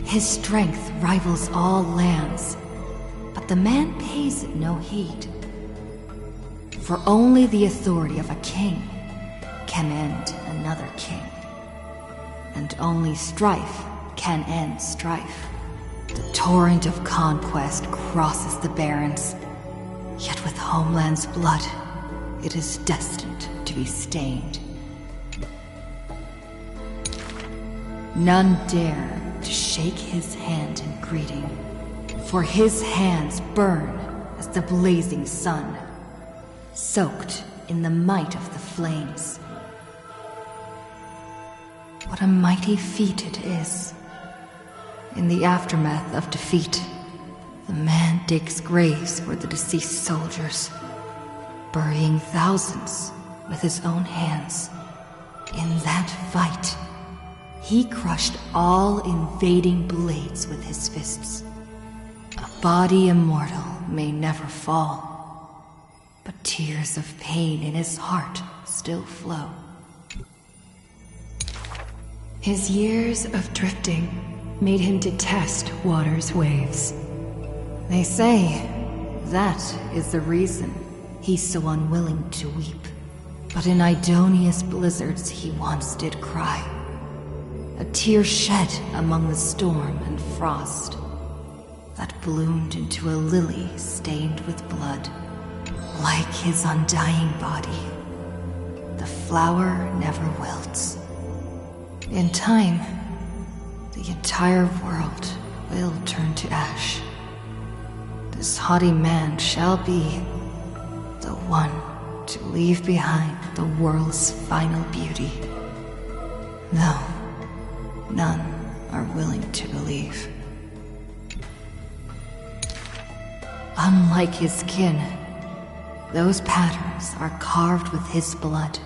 His strength rivals all lands, but the man pays it no heed. For only the authority of a king can end another king. And only strife can end strife. The torrent of conquest crosses the barrens, yet with homeland's blood, it is destined to be stained. None dare to shake his hand in greeting, for his hands burn as the blazing sun, soaked in the might of the flames. What a mighty feat it is. In the aftermath of defeat, the man digs graves for the deceased soldiers, burying thousands with his own hands. In that fight, he crushed all invading blades with his fists. A body immortal may never fall, but tears of pain in his heart still flow. His years of drifting made him detest water's waves. They say that is the reason he's so unwilling to weep. But in Idonia's blizzards he once did cry. A tear shed among the storm and frost that bloomed into a lily stained with blood. Like his undying body, the flower never wilts. In time, the entire world will turn to ash. This haughty man shall be the one to leave behind the world's final beauty. Though none are willing to believe. Unlike his kin, those patterns are carved with his blood.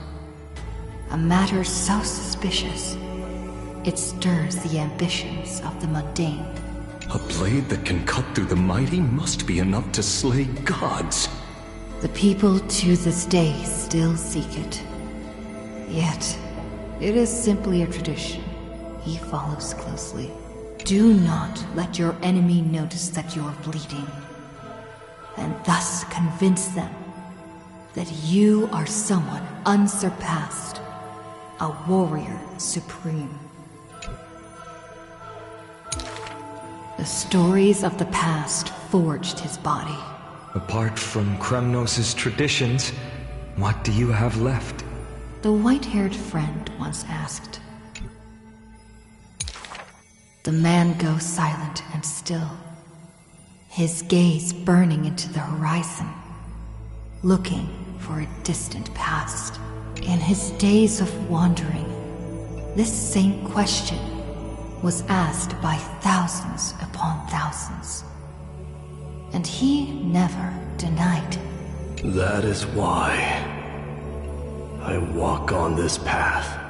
A matter so suspicious, it stirs the ambitions of the mundane. A blade that can cut through the mighty must be enough to slay gods. The people to this day still seek it. Yet, it is simply a tradition he follows closely. Do not let your enemy notice that you're bleeding, and thus convince them that you are someone unsurpassed, a warrior supreme. The stories of the past forged his body. Apart from Kremnos' traditions, what do you have left? The white-haired friend once asked. The man goes silent and still, his gaze burning into the horizon, looking for a distant past. In his days of wandering, this same question was asked by thousands upon thousands, and he never denied. That is why I walk on this path.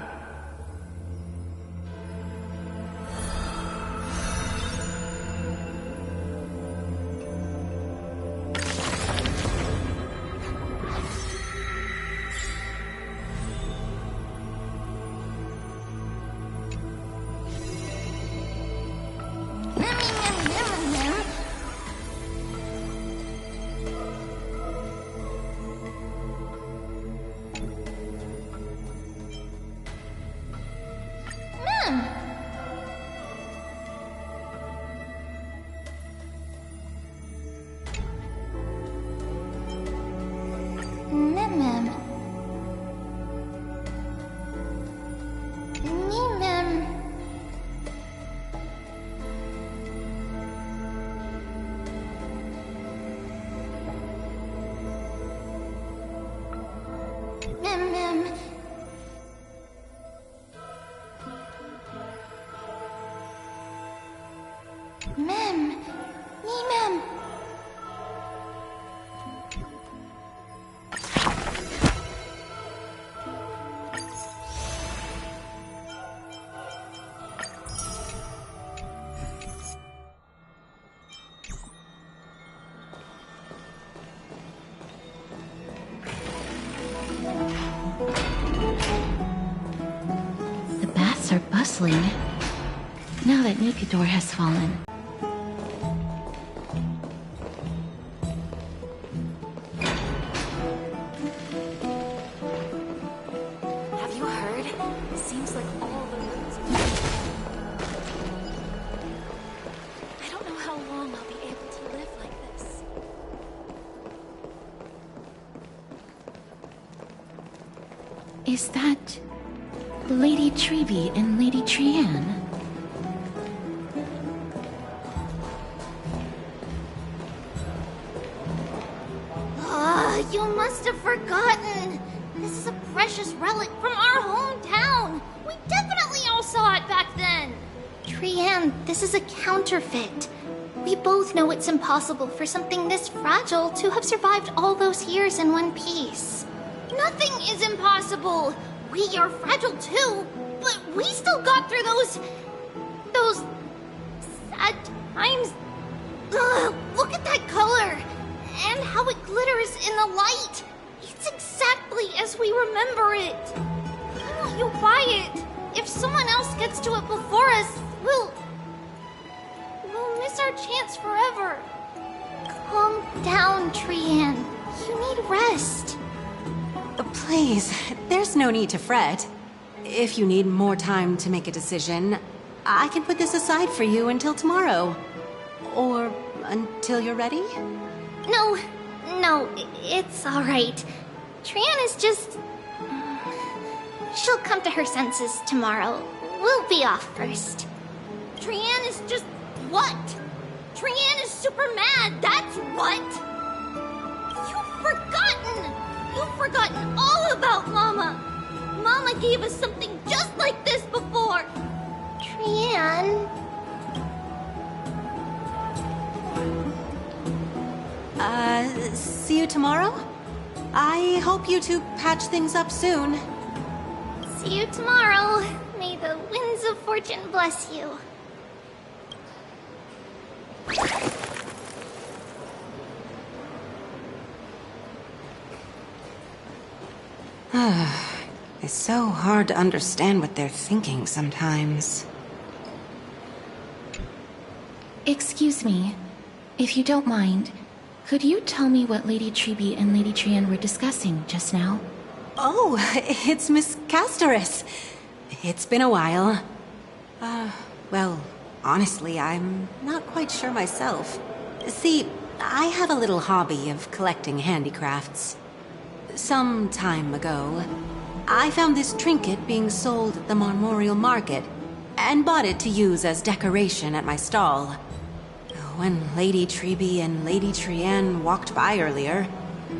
The baths are bustling now that Nikador has fallen. Have you heard? It seems like all the rooms. I don't know how long I'll be able to live like this. Is that Lady Trevi and Lady Trianne? You must have forgotten. This is a precious relic from our hometown. We definitely all Trian, this is a counterfeit. We both know it's impossible for something this fragile to have survived all those years in one piece. Nothing is impossible! We are fragile too, but we still got through those sad times. Ugh, look at that color! And how it glitters in the light! It's exactly as we remember it! I want you buy it! If someone else gets to it before us, we'll miss our chance forever. Calm down, Trian. You need rest. Please, there's no need to fret. If you need more time to make a decision, I can put this aside for you until tomorrow. Or until you're ready? No, it's alright. Trian is just... She'll come to her senses tomorrow. We'll be off first. Trian is just what? Trian is super mad, that's what! You've forgotten all about Mama! Mama gave us something just like this before! Trian... See you tomorrow? I hope you two patch things up soon. See you tomorrow. May the winds of fortune bless you. It's so hard to understand what they're thinking sometimes. Excuse me. If you don't mind, could you tell me what Lady Treby and Lady Trian were discussing just now? Oh, it's Miss Castoris. It's been a while. Well, honestly, I'm not quite sure myself. See, I have a little hobby of collecting handicrafts. Some time ago, I found this trinket being sold at the Memorial Market, and bought it to use as decoration at my stall. When Lady Treby and Lady Trian walked by earlier,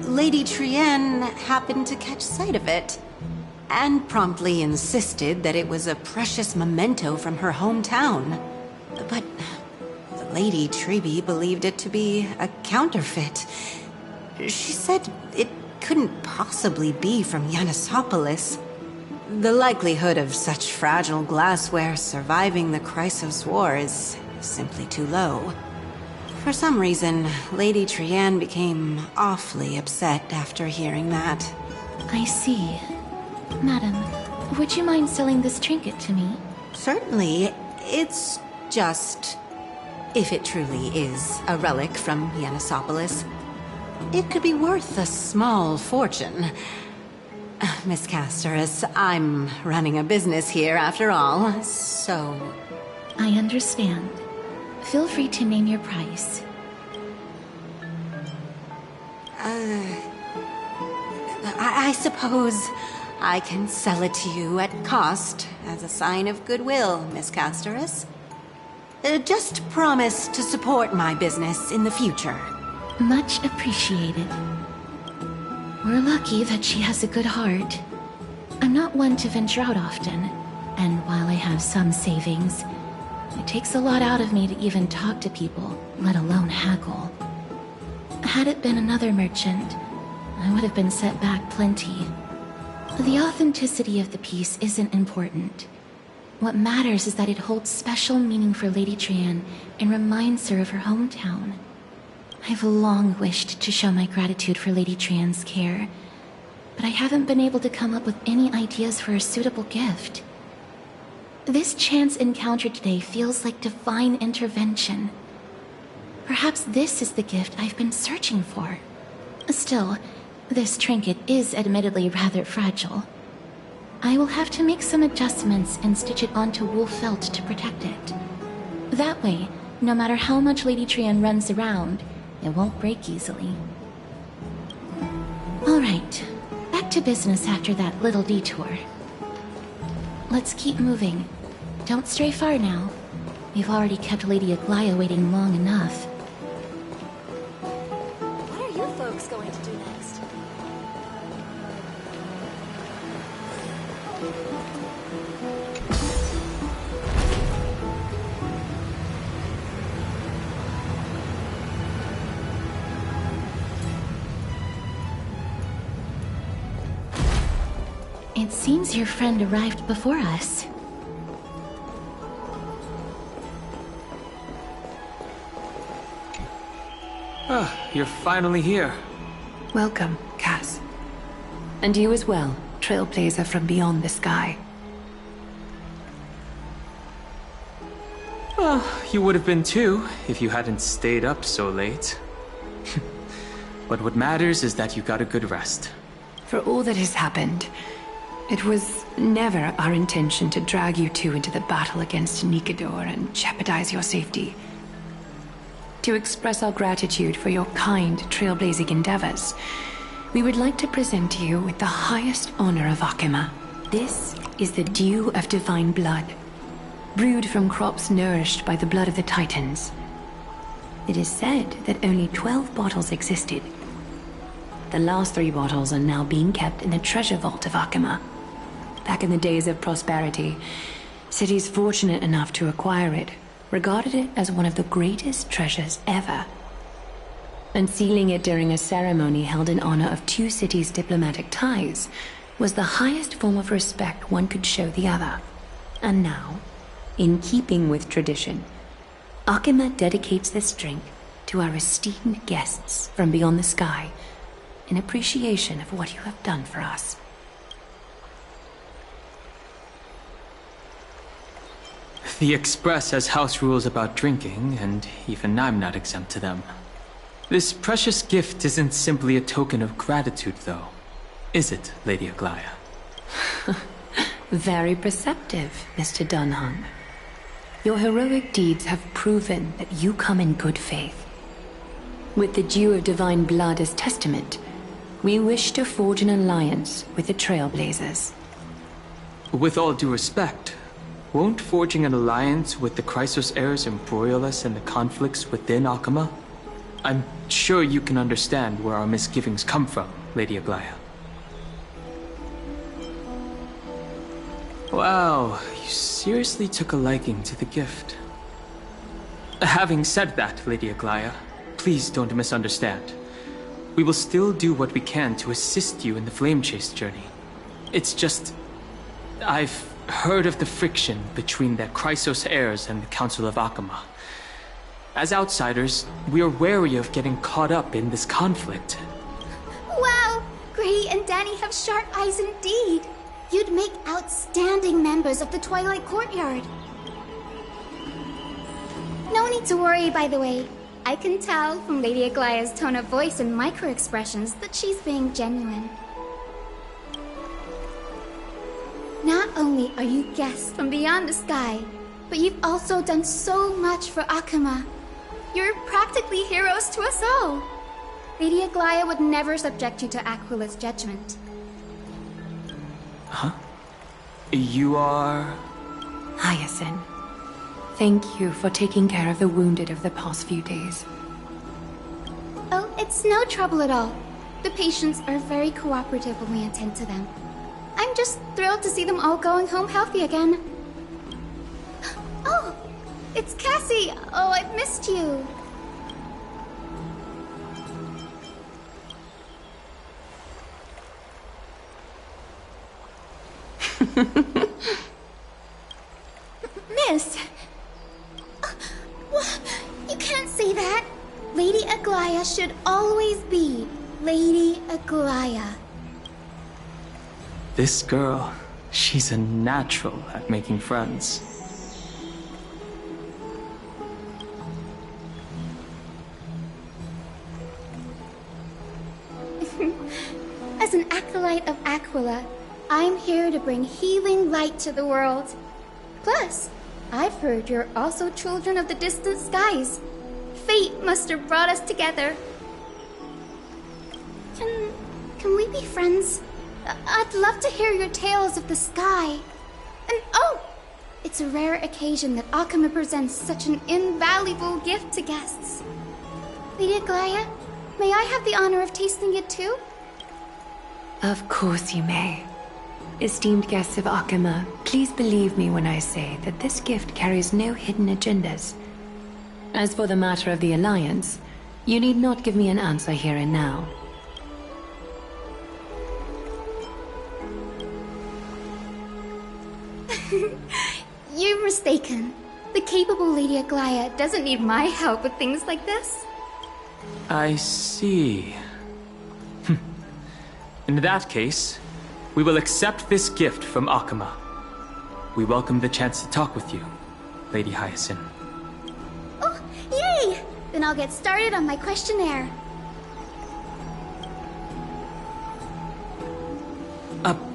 Lady Trian happened to catch sight of it, and promptly insisted that it was a precious memento from her hometown. But Lady Treby believed it to be a counterfeit. She said it couldn't possibly be from Yanisopolis. The likelihood of such fragile glassware surviving the Chrysos War is simply too low. For some reason, Lady Trian became awfully upset after hearing that. I see. Madam, would you mind selling this trinket to me? Certainly. It's just... if it truly is a relic from Yanisopolis, it could be worth a small fortune. Miss Castoris, I'm running a business here after all, so... I understand. Feel free to name your price. I suppose I can sell it to you at cost as a sign of goodwill, Miss Castoris. Just promise to support my business in the future. Much appreciated. We're lucky that she has a good heart. I'm not one to venture out often, and while I have some savings, it takes a lot out of me to even talk to people, let alone haggle. Had it been another merchant, I would have been set back plenty. The authenticity of the piece isn't important. What matters is that it holds special meaning for Lady Trian and reminds her of her hometown. I've long wished to show my gratitude for Lady Trian's care, but I haven't been able to come up with any ideas for a suitable gift. This chance encounter today feels like divine intervention. Perhaps this is the gift I've been searching for. Still, this trinket is admittedly rather fragile. I will have to make some adjustments and stitch it onto wool felt to protect it. That way, no matter how much Lady Trian runs around, it won't break easily. Alright, back to business after that little detour. Let's keep moving. Don't stray far now. We've already kept Lady Aglaia waiting long enough. What are you folks going to do next? It seems your friend arrived before us. Ah, you're finally here. Welcome, Cass. And you as well, trailblazer from beyond the sky. Well, you would have been too, if you hadn't stayed up so late. But what matters is that you got a good rest. For all that has happened, it was never our intention to drag you two into the battle against Nikador and jeopardize your safety. To express our gratitude for your kind trailblazing endeavors, we would like to present you with the highest honor of Akima. This is the Dew of Divine Blood, brewed from crops nourished by the blood of the Titans. It is said that only 12 bottles existed. The last 3 bottles are now being kept in the treasure vault of Akima. Back in the days of prosperity, cities fortunate enough to acquire it regarded it as one of the greatest treasures ever. Unsealing it during a ceremony held in honor of 2 cities' diplomatic ties was the highest form of respect one could show the other. And now, in keeping with tradition, Akima dedicates this drink to our esteemed guests from beyond the sky in appreciation of what you have done for us. The Express has house rules about drinking, and even I'm not exempt to them. This precious gift isn't simply a token of gratitude, though. Is it, Lady Aglaya? Very perceptive, Mr. Dunham. Your heroic deeds have proven that you come in good faith. With the Dew of Divine Blood as testament, we wish to forge an alliance with the Trailblazers. With all due respect, won't forging an alliance with the Chrysos heirs embroil us in the conflicts within Akima? I'm sure you can understand where our misgivings come from, Lady Aglaya. Wow, you seriously took a liking to the gift. Having said that, Lady Aglaya, please don't misunderstand. We will still do what we can to assist you in the Flame Chase journey. It's just... I've heard of the friction between the Chrysos heirs and the Council of Akima. As outsiders, we are wary of getting caught up in this conflict. Wow! Gray and Danny have sharp eyes indeed. You'd make outstanding members of the Twilight Courtyard. No need to worry, by the way. I can tell from Lady Aglaya's tone of voice and micro-expressions that she's being genuine. Not only are you guests from beyond the sky, but you've also done so much for Akima. You're practically heroes to us all. Lady Aglaya would never subject you to Aquila's judgment. Huh? You are... Hyacinth. Thank you for taking care of the wounded of the past few days. Oh, it's no trouble at all. The patients are very cooperative when we attend to them. I'm just thrilled to see them all going home healthy again. Oh, it's Cassie! Oh, I've missed you. Miss! You can't say that. Lady Aglaya should always be Lady Aglaya. This girl, she's a natural at making friends. As an acolyte of Aquila, I'm here to bring healing light to the world. Plus, I've heard you're also children of the distant skies. Fate must have brought us together. Can we be friends? I'd love to hear your tales of the sky. And oh! It's a rare occasion that Akima presents such an invaluable gift to guests. Lady Aglaya, may I have the honor of tasting it too? Of course you may. Esteemed guests of Akima, please believe me when I say that this gift carries no hidden agendas. As for the matter of the Alliance, you need not give me an answer here and now. You're mistaken. The capable Lady Aglaia doesn't need my help with things like this. I see. In that case, we will accept this gift from Akama. We welcome the chance to talk with you, Lady Hyacinth. Oh, yay! Then I'll get started on my questionnaire.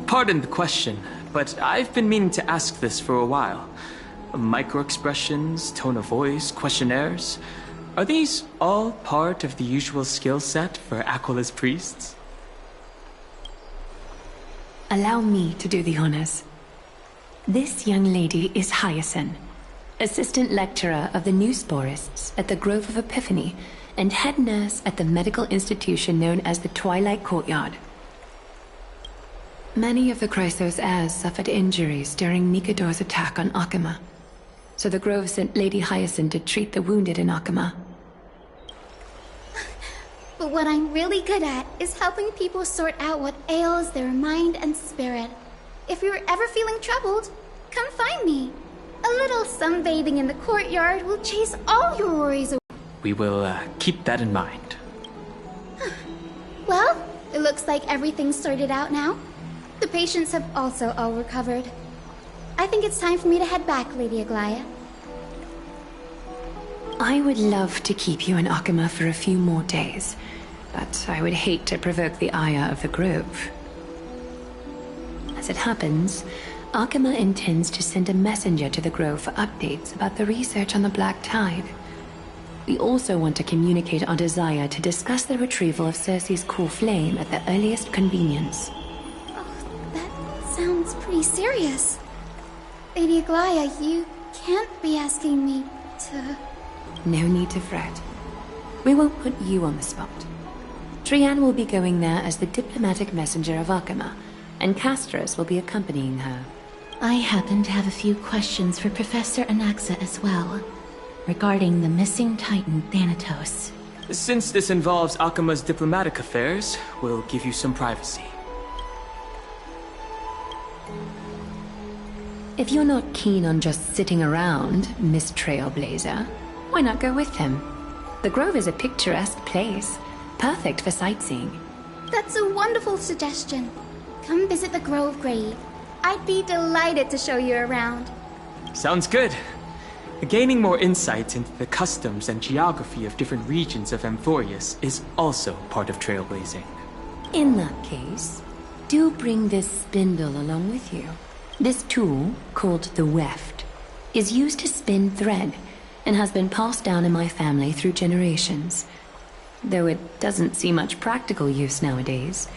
Pardon the question, but I've been meaning to ask this for a while. Micro-expressions, tone of voice, questionnaires, are these all part of the usual skill set for Aquila's priests? Allow me to do the honors. This young lady is Hyacinth, assistant lecturer of the new sporists at the Grove of Epiphany and head nurse at the medical institution known as the Twilight Courtyard. Many of the Chrysos heirs suffered injuries during Mikador's attack on Akama, so the Grove sent Lady Hyacinth to treat the wounded in Akama. But what I'm really good at is helping people sort out what ails their mind and spirit. If you're ever feeling troubled, come find me. A little sunbathing in the courtyard will chase all your worries away. We will keep that in mind. Well, it looks like everything's sorted out now. The patients have also all recovered. I think it's time for me to head back, Lady Aglaia. I would love to keep you in Akama for a few more days, but I would hate to provoke the ire of the Grove. As it happens, Akama intends to send a messenger to the Grove for updates about the research on the Black Tide. We also want to communicate our desire to discuss the retrieval of Circe's core flame at the earliest convenience. Sounds pretty serious. Lady Aglaia, you can't be asking me to... No need to fret. We won't put you on the spot. Trianne will be going there as the diplomatic messenger of Akama, and Castros will be accompanying her. I happen to have a few questions for Professor Anaxa as well, regarding the missing Titan Thanatos. Since this involves Akama's diplomatic affairs, we'll give you some privacy. If you're not keen on just sitting around, Miss Trailblazer, why not go with him? The Grove is a picturesque place, perfect for sightseeing. That's a wonderful suggestion. Come visit the Grove Grave. I'd be delighted to show you around. Sounds good. Gaining more insight into the customs and geography of different regions of Amphorius is also part of trailblazing. In that case, do bring this spindle along with you. This tool, called the weft, is used to spin thread and has been passed down in my family through generations. Though it doesn't see much practical use nowadays,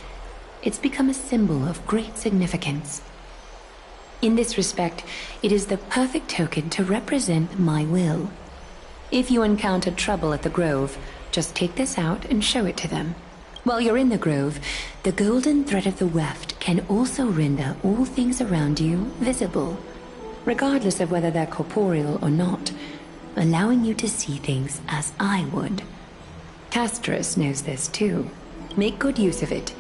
it's become a symbol of great significance. In this respect, it is the perfect token to represent my will. If you encounter trouble at the Grove, just take this out and show it to them. While you're in the Grove, the golden thread of the weft can also render all things around you visible, regardless of whether they're corporeal or not, allowing you to see things as I would. Castros knows this too. Make good use of it.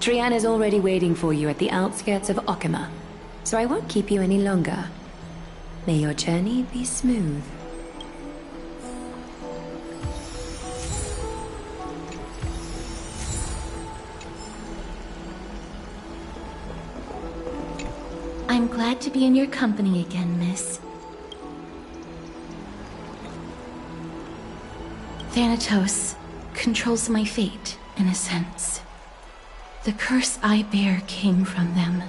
Trianne is already waiting for you at the outskirts of Akama, so I won't keep you any longer. May your journey be smooth. I'm glad to be in your company again, miss. Thanatos controls my fate, in a sense. The curse I bear came from them,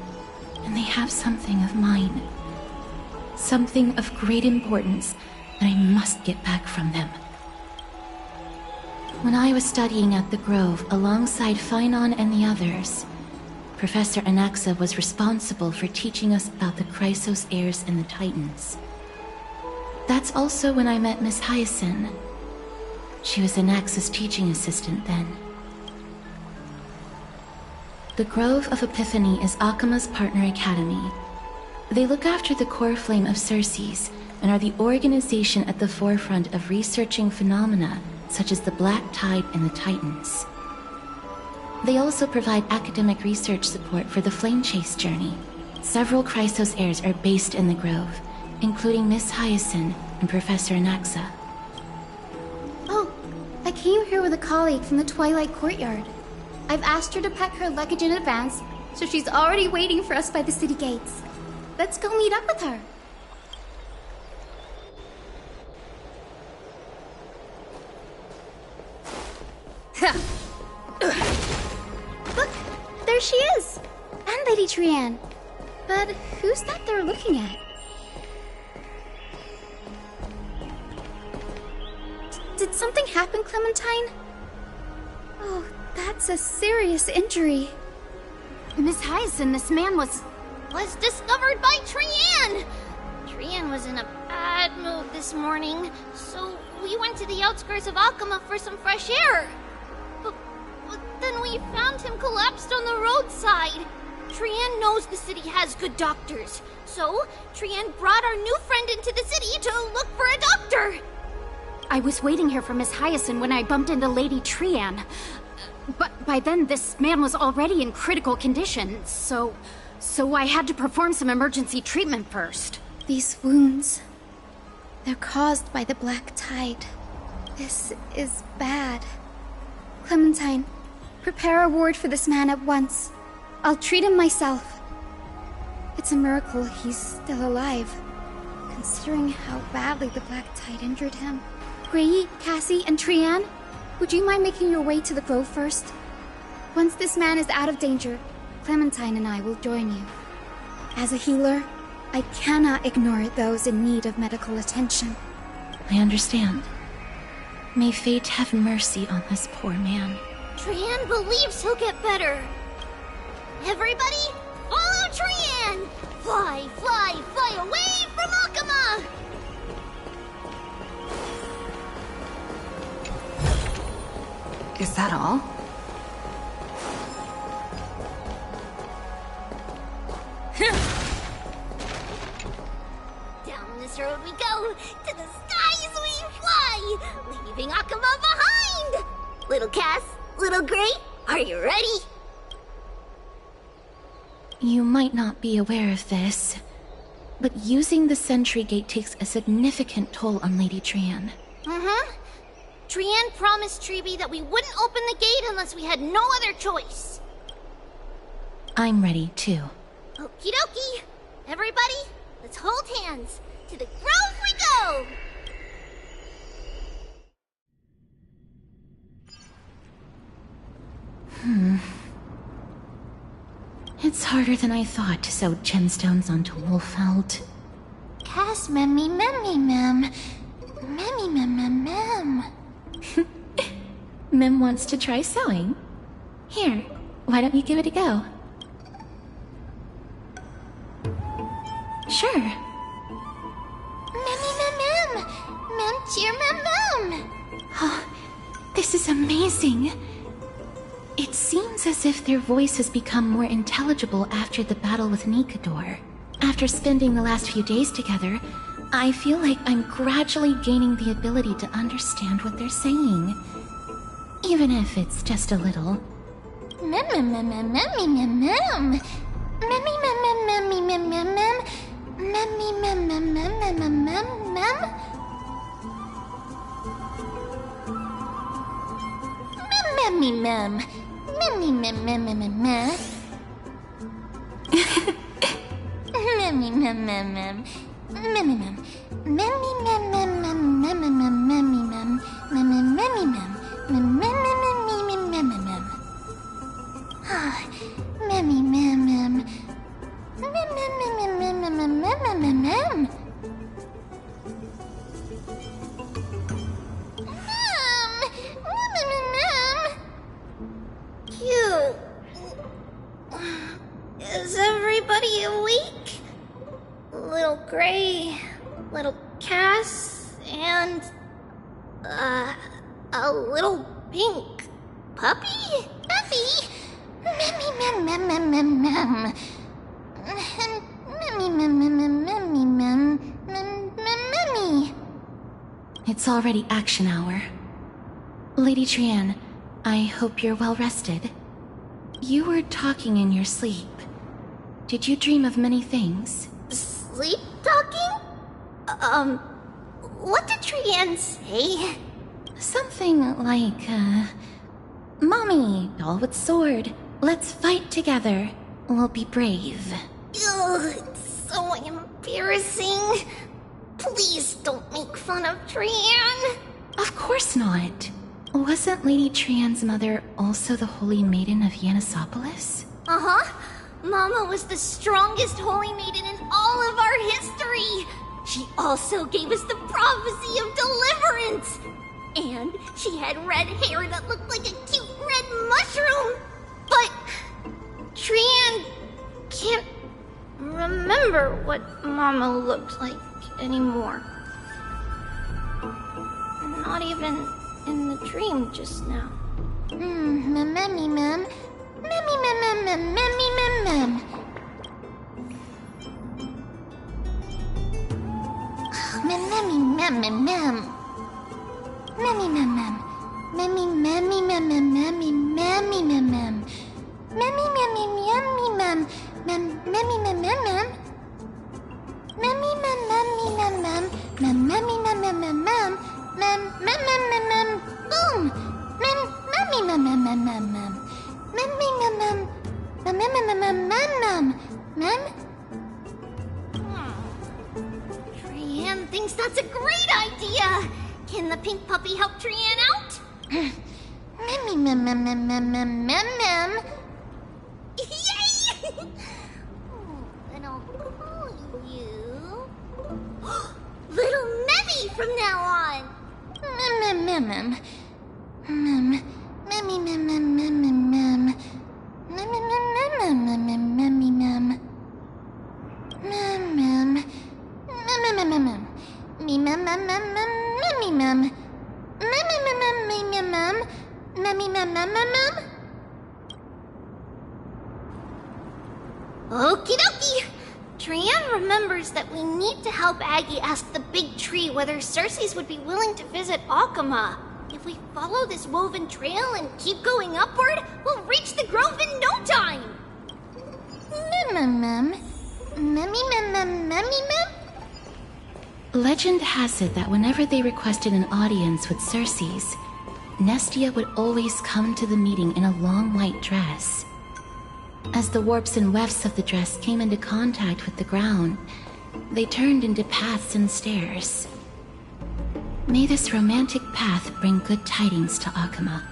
and they have something of mine. Something of great importance that I must get back from them. When I was studying at the Grove alongside Phynon and the others, Professor Anaxa was responsible for teaching us about the Chrysos heirs and the Titans. That's also when I met Miss Hyacinth. She was Anaxa's teaching assistant then. The Grove of Epiphany is Akama's partner academy. They look after the core flame of Circe's and are the organization at the forefront of researching phenomena such as the Black Tide and the Titans. They also provide academic research support for the Flame Chase journey. Several Chrysos heirs are based in the Grove, including Miss Hyacinth and Professor Anaxa. Oh, I came here with a colleague from the Twilight Courtyard. I've asked her to pack her luggage in advance, so she's already waiting for us by the city gates. Let's go meet up with her. Look, there she is! And Lady Trianne. But who's that they're looking at? Did something happen, Clementine? Oh, that's a serious injury. Miss Hyacinth, this man was discovered by Trianne! Trianne was in a bad mood this morning, so we went to the outskirts of Akama for some fresh air. But then we found him collapsed on the roadside. Trianne knows the city has good doctors, so Trianne brought our new friend into the city to look for a doctor. I was waiting here for Miss Hyacinth when I bumped into Lady Trianne. But by then, this man was already in critical condition, so I had to perform some emergency treatment first. These wounds, they're caused by the black tide. This is bad. Clementine, prepare a ward for this man at once. I'll treat him myself. It's a miracle he's still alive, considering how badly the black tide injured him. Grey, Cassie, and Trianne, would you mind making your way to the Grove first? Once this man is out of danger, Clementine and I will join you. As a healer, I cannot ignore those in need of medical attention. I understand. May fate have mercy on this poor man. Trianne believes he'll get better. Everybody, follow Trianne! Fly, fly, fly away from Akama! Is that all? Down this road we go, to the skies we fly, leaving Akama behind! Little Cass, little Grey, are you ready? You might not be aware of this, but using the sentry gate takes a significant toll on Lady Trianne. Mm-hmm. Trianne promised Treeby that we wouldn't open the gate unless we had no other choice. I'm ready, too. Okie dokie. Everybody, let's hold hands. To the Grove we go! It's harder than I thought to sew gemstones onto Wolfeld. Cass memmy memmy mem. Memmy mem mem mem. Mem wants to try sewing. Here, why don't you give it a go? Sure. Memmy mem mem. Mem cheer mem mem. Oh, this is amazing. It seems as if their voice has become more intelligible after the battle with Nikador. After spending the last few days together, I feel like I'm gradually gaining the ability to understand what they're saying. Even if it's just a little. Mem mem mem mem memmy mem mem. Memmy mem mem memmy mem mem mem. Memmy mem mem mem mem mem mem mem. Memmy mem. Memmy mem mem mem mem mem. Memmy mem mem mem. Memmy mem. Memmy mem mem mem mem mem memmy mem. Memmy memmy mem. Mem mem mem mem mem mem mem. Ah, memmy mem mem. Mem mem mem mem mem mem mem mem mem mem. Cute. Is everybody awake? Little Grey, little Cass, and a little pink puppy? Puppy? Memmy mem mem mem mem mem. Memmy mem mem mem memmy mem mem mem memmy. It's already action hour. Lady Trianne, I hope you're well rested. You were talking in your sleep. Did you dream of many things? Sleep talking? What did Trianne say? Something like, Mommy, doll with sword, let's fight together. We'll be brave. Ugh, it's so embarrassing. Please don't make fun of Trianne. Of course not. Wasn't Lady Trianne's mother also the Holy Maiden of Yanisopolis? Uh-huh. Mama was the strongest holy maiden in all of our history. She also gave us the prophecy of deliverance. And she had red hair that looked like a cute red mushroom. But Trianne can't remember what Mama looked like anymore. Not even in the dream just now. Memmy mem. Memmy mem mem mem memmy mem mem. Memmy mem mem mem. Memmy mem mem. Memmy memmy mem mem memmy memmy mem mem. Memmy memmy memmy mem. Memmy mem mem mem. Memmy mem memmy mem mem. Memmy mem mem mem mem. Mem mem mem mem mem. Boom. Memmy mem mem mem mem mem. Memmy mem mem. Mem mem mem mem mem mem. Trianne thinks that's a great idea. Can the pink puppy help Trianne out? Memmy mem mem mem mem mem mem mem. Yay! Then I'll call you Little Memmy from now on. Mem mem mem mem. Memmy mem mem mem mem mem. Mem mem mem mem mem memmy mem. Mem mem. Mem mem mem mem. Me mem mem mem mem memmy mem. Mem mem mem mem mem mem. Memmy mem mem mem mem. Okie dokie. Trianne remembers that we need to help Aggie ask the big tree whether Cersei's would be willing to visit Akama. If we follow this woven trail and keep going upward, we'll reach the grove in no time. Mem mem. Memmy mem mem memmy mem. Legend has it that whenever they requested an audience with Cersei's, Nestia would always come to the meeting in a long white dress. As the warps and wefts of the dress came into contact with the ground, they turned into paths and stairs. May this romantic path bring good tidings to Akama.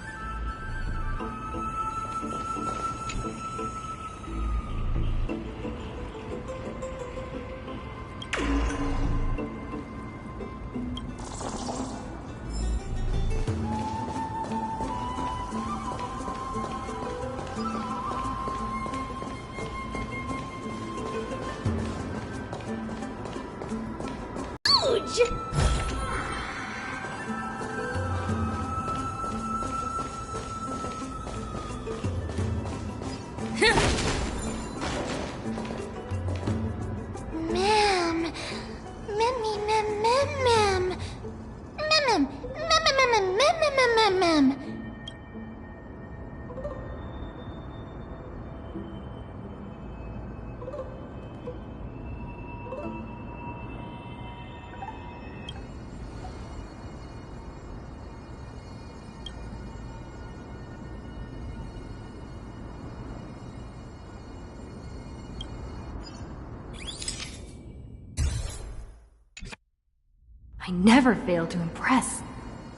I never fail to impress.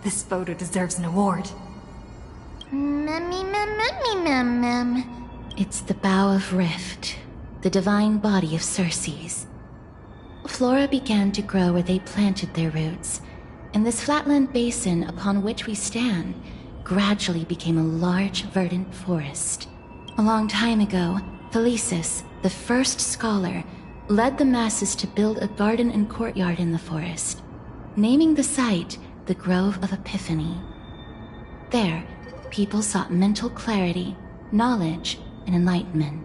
This photo deserves an award. Memmy mem memmy mem mem. It's the Bough of Rift, the divine body of Cersei's. Flora began to grow where they planted their roots, and this flatland basin upon which we stand gradually became a large verdant forest. A long time ago, Thelesis, the first scholar, led the masses to build a garden and courtyard in the forest, naming the site the Grove of Epiphany. There, people sought mental clarity, knowledge, and enlightenment.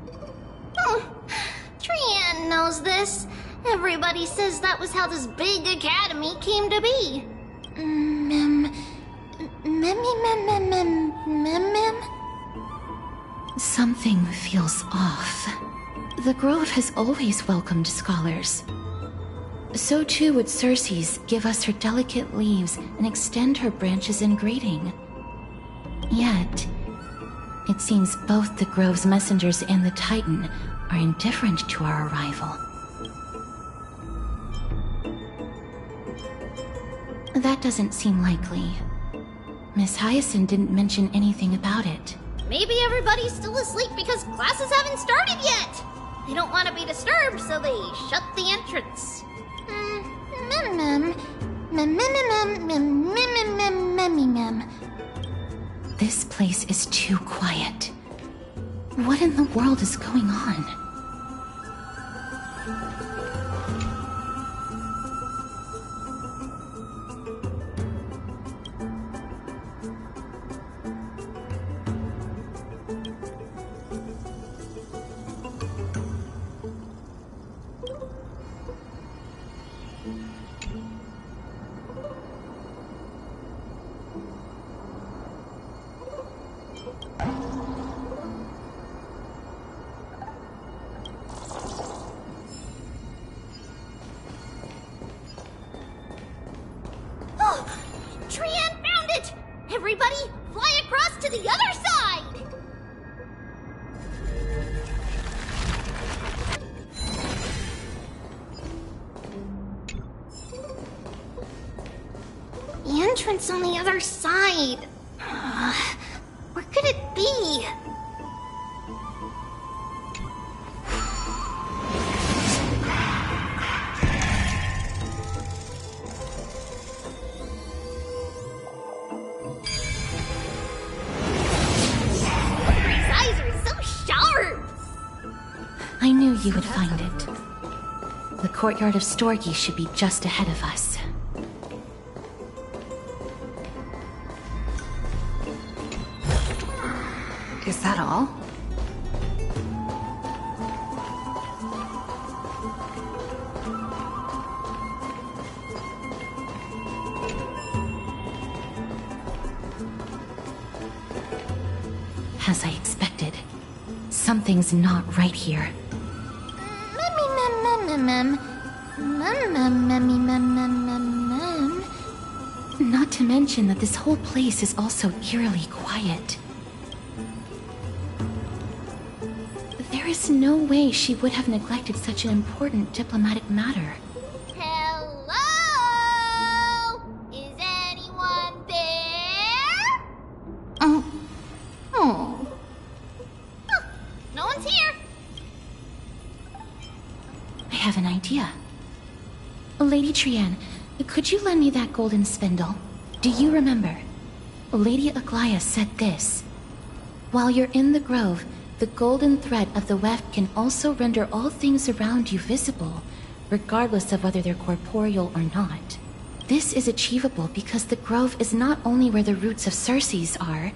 Trianne knows this. Everybody says that was how this big academy came to be. Something feels off. The Grove has always welcomed scholars. So too would Circe's give us her delicate leaves and extend her branches in greeting. Yet, it seems both the Grove's messengers and the Titan are indifferent to our arrival. That doesn't seem likely. Miss Hyacinth didn't mention anything about it. Maybe everybody's still asleep because classes haven't started yet. They don't want to be disturbed, so they shut the entrance. This place is too quiet. What in the world is going on? Trian found it! Everybody, fly across to the other side! The entrance on the other side. Where could it be? I knew you would find it. The courtyard of Storgi should be just ahead of us. Is that all? As I expected, something's not right here. Not to mention that this whole place is also eerily quiet. There is no way she would have neglected such an important diplomatic matter. Hello? Is anyone there? No one's here. I have an idea. Lady Trian, could you lend me that golden spindle? Do you remember? Lady Aglaia said this. While you're in the grove, the golden thread of the weft can also render all things around you visible, regardless of whether they're corporeal or not. This is achievable because the grove is not only where the roots of Circe's are,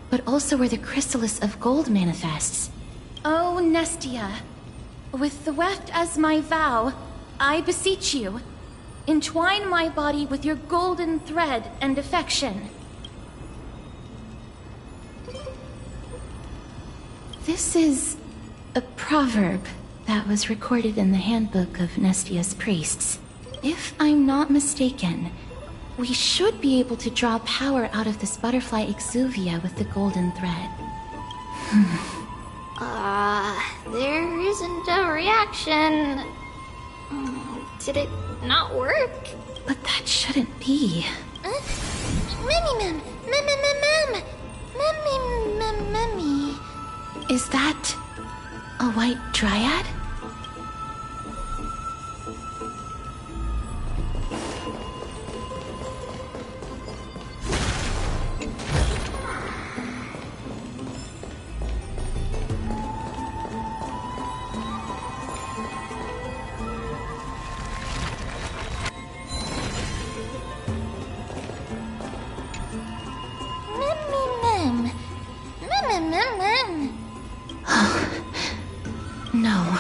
but also where the chrysalis of gold manifests. Oh, Nestia, with the weft as my vow, I beseech you, entwine my body with your golden thread and affection. This is a proverb that was recorded in the handbook of Nestia's priests. If I'm not mistaken, we should be able to draw power out of this butterfly exuvia with the golden thread. There isn't a reaction. Did it not work? But that shouldn't be. Is that a white dryad? No,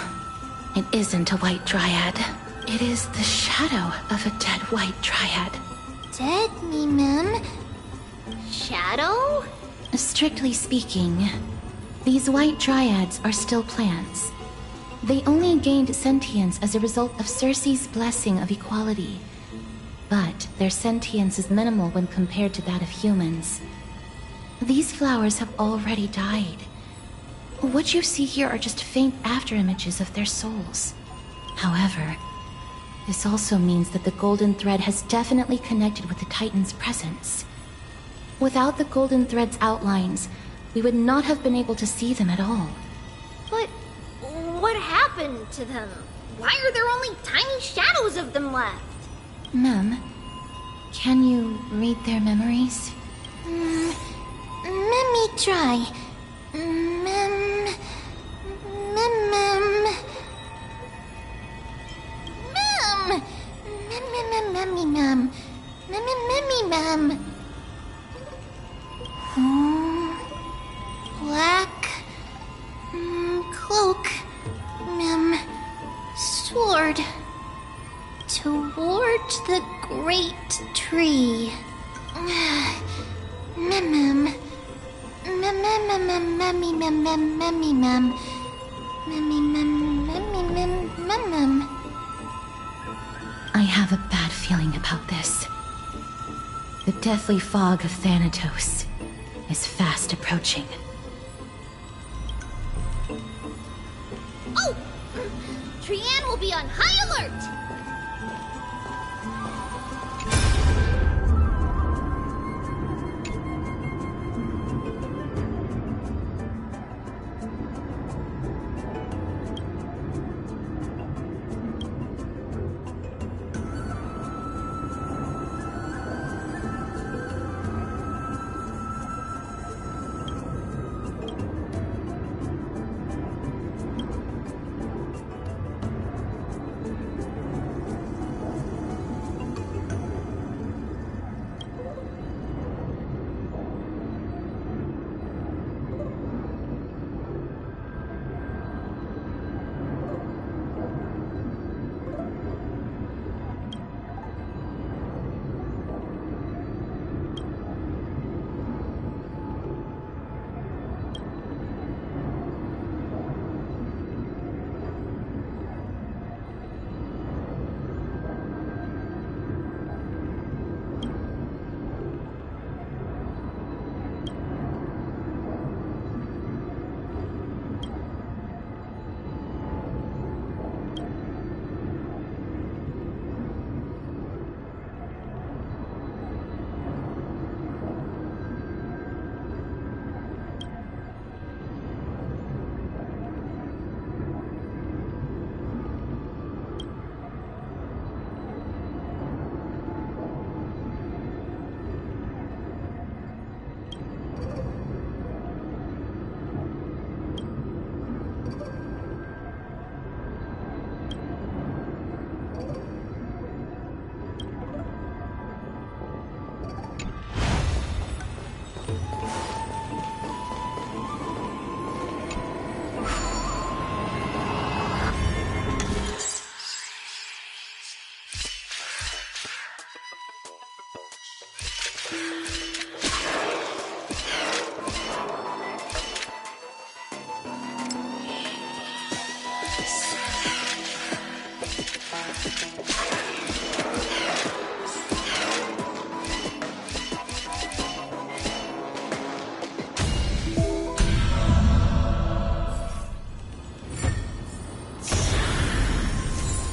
it isn't a white dryad. It is the shadow of a dead white dryad. Dead, Mim? Shadow? Strictly speaking, these white dryads are still plants. They only gained sentience as a result of Circe's blessing of equality. But their sentience is minimal when compared to that of humans. These flowers have already died. What you see here are just faint afterimages of their souls. However, this also means that the golden thread has definitely connected with the Titan's presence. Without the golden thread's outlines, we would not have been able to see them at all. But what happened to them? Why are there only tiny shadows of them left? Mem, can you read their memories? Let me try. Mem. Black cloak, mem. Sword towards the great tree. Mem. I have a bad feeling about this. The deathly fog of Thanatos is fast approaching. Oh! Trianne will be on high alert!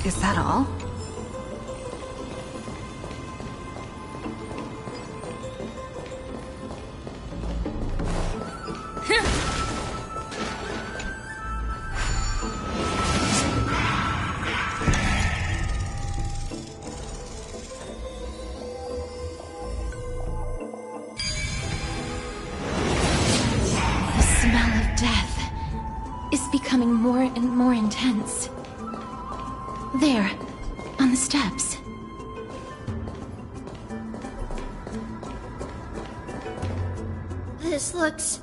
Is that all? The smell of death is becoming more and more intense. There, on the steps. This looks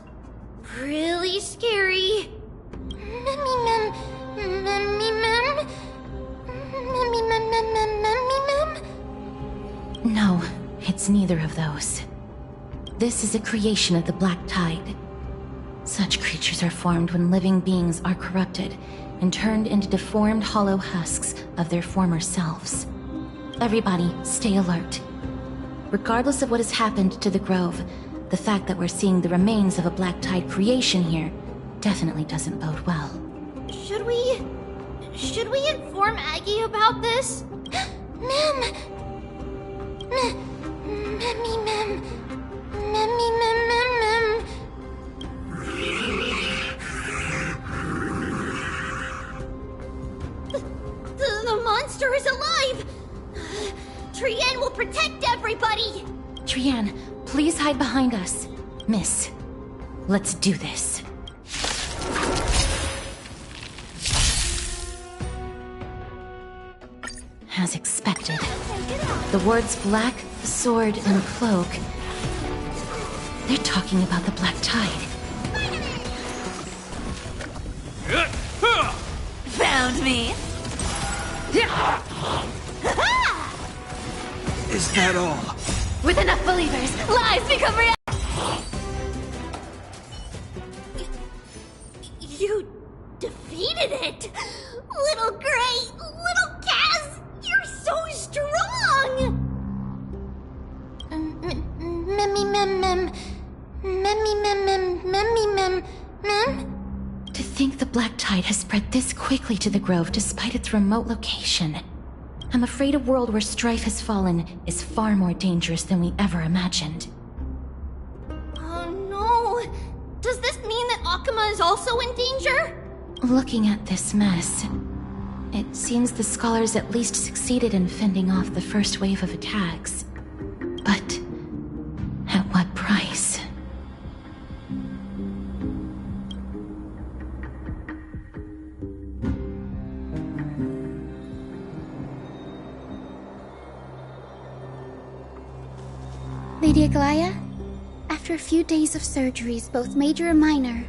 really scary. No, it's neither of those. This is a creation of the Black Tide. Such creatures are formed when living beings are corrupted, and turned into deformed hollow husks of their former selves. Everybody, stay alert. Regardless of what has happened to the Grove, the fact that we're seeing the remains of a Black Tide creation here definitely doesn't bode well. Should we inform Aggie about this? Mem! Memmy Mem! Memmy Mem Mem Mem! The monster is alive! Trienne will protect everybody! Trienne, please hide behind us. Miss, let's do this. As expected, the words black, sword, and cloak, they're talking about the Black Tide. Found me. Is that all? With enough believers, lies become reality. You defeated it! Little Gray! Little Kaz! You're so strong! Memmy Mem Mem. Memmy Mem Mem. Memmy Mem Mem. To think the Black Tide has spread this quickly to the Grove despite its remote location. I'm afraid a world where strife has fallen is far more dangerous than we ever imagined. Oh no! Does this mean that Akuma is also in danger? Looking at this mess, it seems the scholars at least succeeded in fending off the first wave of attacks. But at what price? Lady Aglaya, after a few days of surgeries, both major and minor,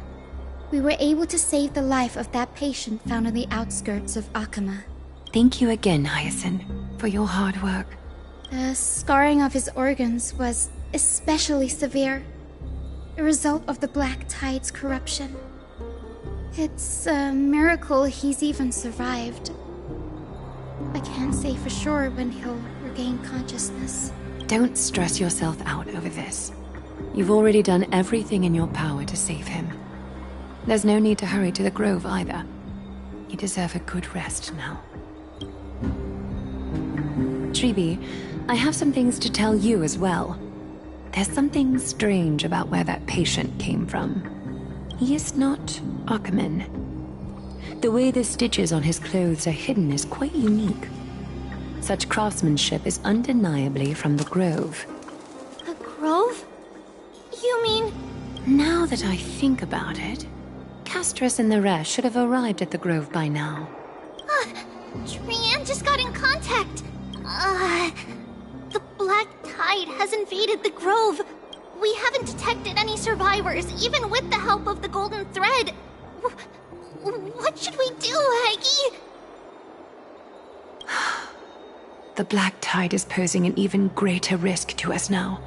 we were able to save the life of that patient found on the outskirts of Akuma. Thank you again, Hyacinth, for your hard work. The scarring of his organs was especially severe, a result of the Black Tide's corruption. It's a miracle he's even survived. I can't say for sure when he'll regain consciousness. Don't stress yourself out over this. You've already done everything in your power to save him. There's no need to hurry to the Grove either. You deserve a good rest now. Tribi, I have some things to tell you as well. There's something strange about where that patient came from. He is not Akuman. The way the stitches on his clothes are hidden is quite unique. Such craftsmanship is undeniably from the Grove. The Grove? You mean... Now that I think about it, Castrus and the rest should have arrived at the Grove by now. Trienne just got in contact. The Black Tide has invaded the Grove. We haven't detected any survivors, even with the help of the Golden Thread. What should we do, Aggie? The Black Tide is posing an even greater risk to us now.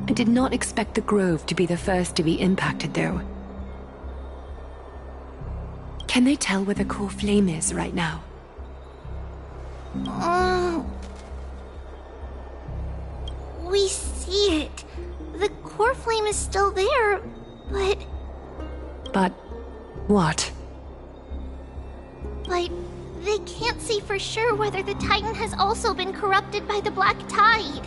I did not expect the Grove to be the first to be impacted, though. Can they tell where the core flame is right now? We see it. The core flame is still there, but... But... what? But they can't say for sure whether the Titan has also been corrupted by the Black Tide.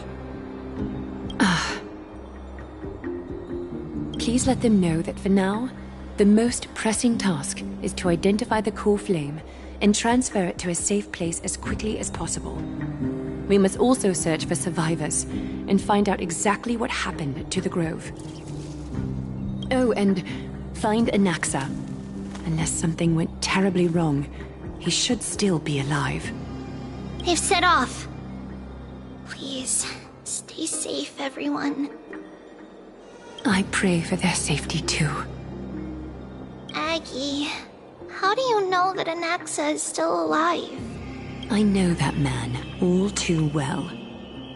Please let them know that for now, the most pressing task is to identify the core flame and transfer it to a safe place as quickly as possible. We must also search for survivors and find out exactly what happened to the Grove. Oh, and find Anaxa. Unless something went terribly wrong, he should still be alive. They've set off. Please, stay safe, everyone. I pray for their safety too. Aggie, how do you know that Anaxa is still alive? I know that man all too well.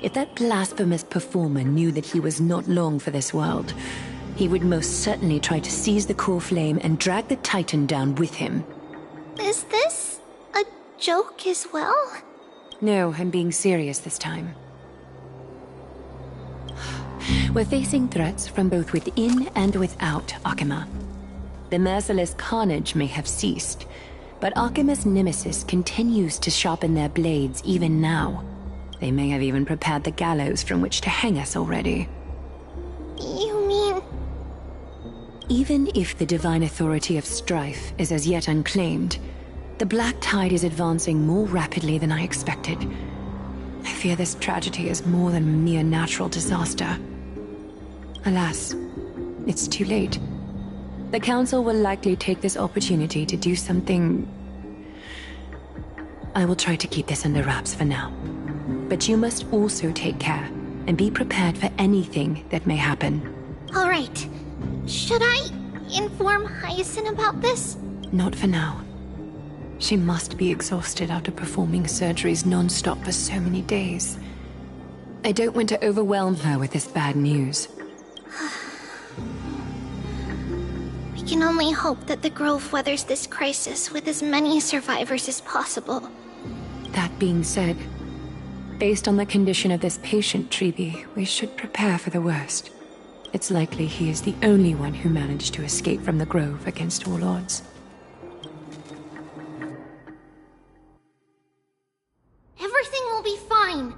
If that blasphemous performer knew that he was not long for this world, he would most certainly try to seize the core flame and drag the Titan down with him. Is this a joke as well? No, I'm being serious this time. We're facing threats from both within and without Akima. The merciless carnage may have ceased, but Akima's nemesis continues to sharpen their blades even now. They may have even prepared the gallows from which to hang us already. You mean... Even if the divine authority of strife is as yet unclaimed, the Black Tide is advancing more rapidly than I expected. I fear this tragedy is more than a mere natural disaster. Alas, it's too late. The Council will likely take this opportunity to do something... I will try to keep this under wraps for now. But you must also take care, and be prepared for anything that may happen. All right. Should I inform Hyacinth about this? Not for now. She must be exhausted after performing surgeries non-stop for so many days. I don't want to overwhelm her with this bad news. We can only hope that the Grove weathers this crisis with as many survivors as possible. That being said, based on the condition of this patient, Tribi, we should prepare for the worst. It's likely he is the only one who managed to escape from the Grove against all odds. Everything will be fine.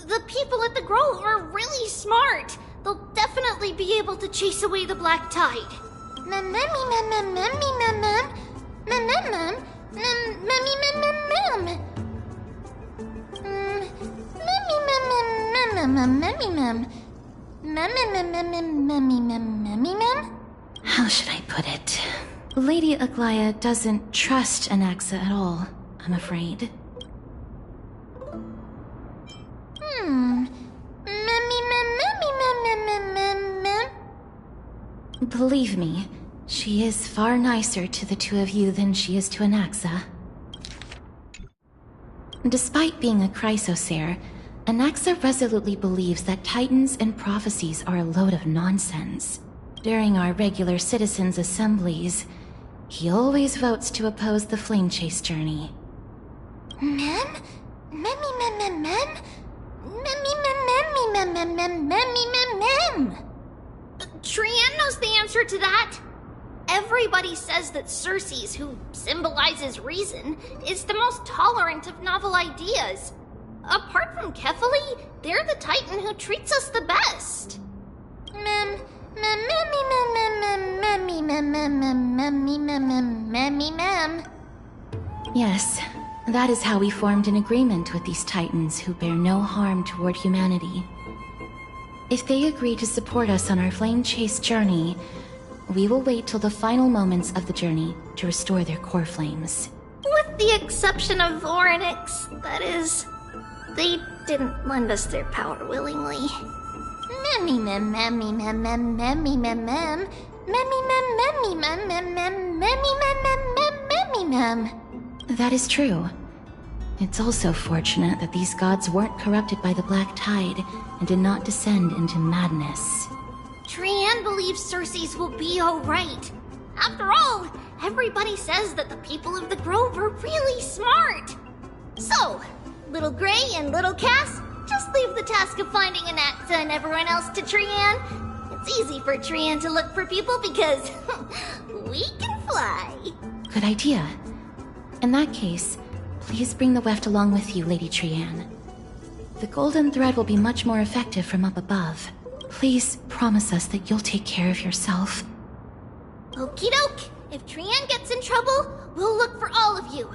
The people at the Grove are really smart. They'll definitely be able to chase away the Black Tide. How should I put it? Lady Aglaya doesn't trust Anaxa at all, I'm afraid. Believe me, she is far nicer to the two of you than she is to Anaxa. Despite being a Chrysosaur, Anaxa resolutely believes that Titans and prophecies are a load of nonsense. During our regular citizens' assemblies, he always votes to oppose the Flame Chase journey. Trian knows the answer to that. Everybody says that Circes, who symbolizes reason, is the most tolerant of novel ideas. Apart from Kefali, they're the Titan who treats us the best. Yes, that is how we formed an agreement with these Titans who bear no harm toward humanity. If they agree to support us on our Flame Chase journey, we will wait till the final moments of the journey to restore their core flames. With the exception of Orynyx, that is. They didn't lend us their power willingly. That is true. It's also fortunate that these gods weren't corrupted by the Black Tide and did not descend into madness. Trian believes Circes will be alright. After all, everybody says that the people of the Grove are really smart. So, Little Gray and Little Cass, just leave the task of finding Anaxa and everyone else to Trian. It's easy for Trian to look for people because we can fly. Good idea. In that case, please bring the weft along with you, Lady Trian. The golden thread will be much more effective from up above. Please promise us that you'll take care of yourself. Okie doke. If Trian gets in trouble, we'll look for all of you.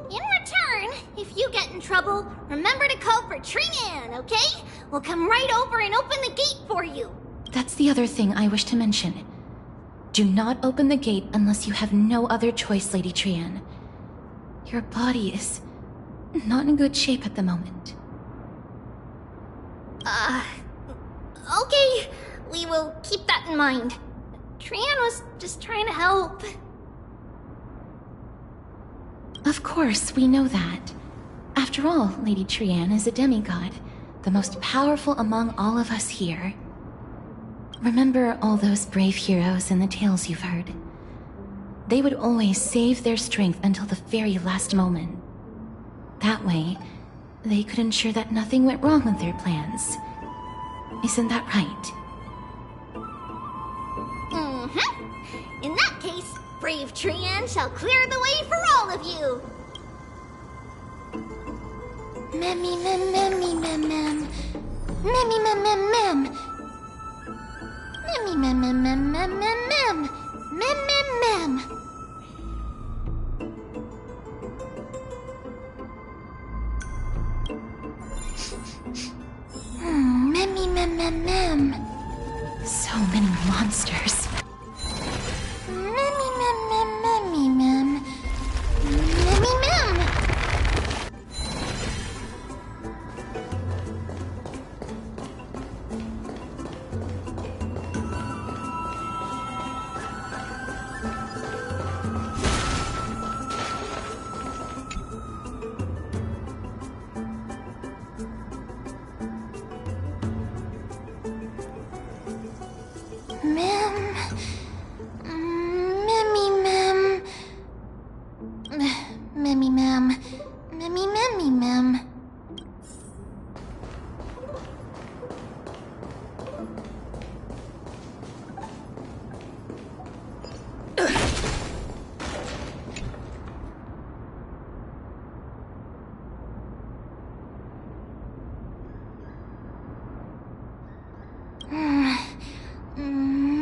In return, if you get in trouble, remember to call for Trian, okay? We'll come right over and open the gate for you. That's the other thing I wish to mention. Do not open the gate unless you have no other choice, Lady Trian. Your body is not in good shape at the moment. Okay. We will keep that in mind. Trian was just trying to help. Of course, we know that. After all, Lady Trian is a demigod, the most powerful among all of us here. Remember all those brave heroes and the tales you've heard. they would always save their strength until the very last moment. That way, they could ensure that nothing went wrong with their plans. Isn't that right? Mm-hmm. In that case, brave Trian shall clear the way for all of you. Memmy mem memmy mem mem. Memmy mem mem mem. Memmy mem mem mem mem mem mem. Mem mem mem. Memmy mem mem mem. So many monsters. Memmy mem mem memmy mem. Memmy mem. Mem. Memmy mem. Memmy mem. Memmy memmy mem.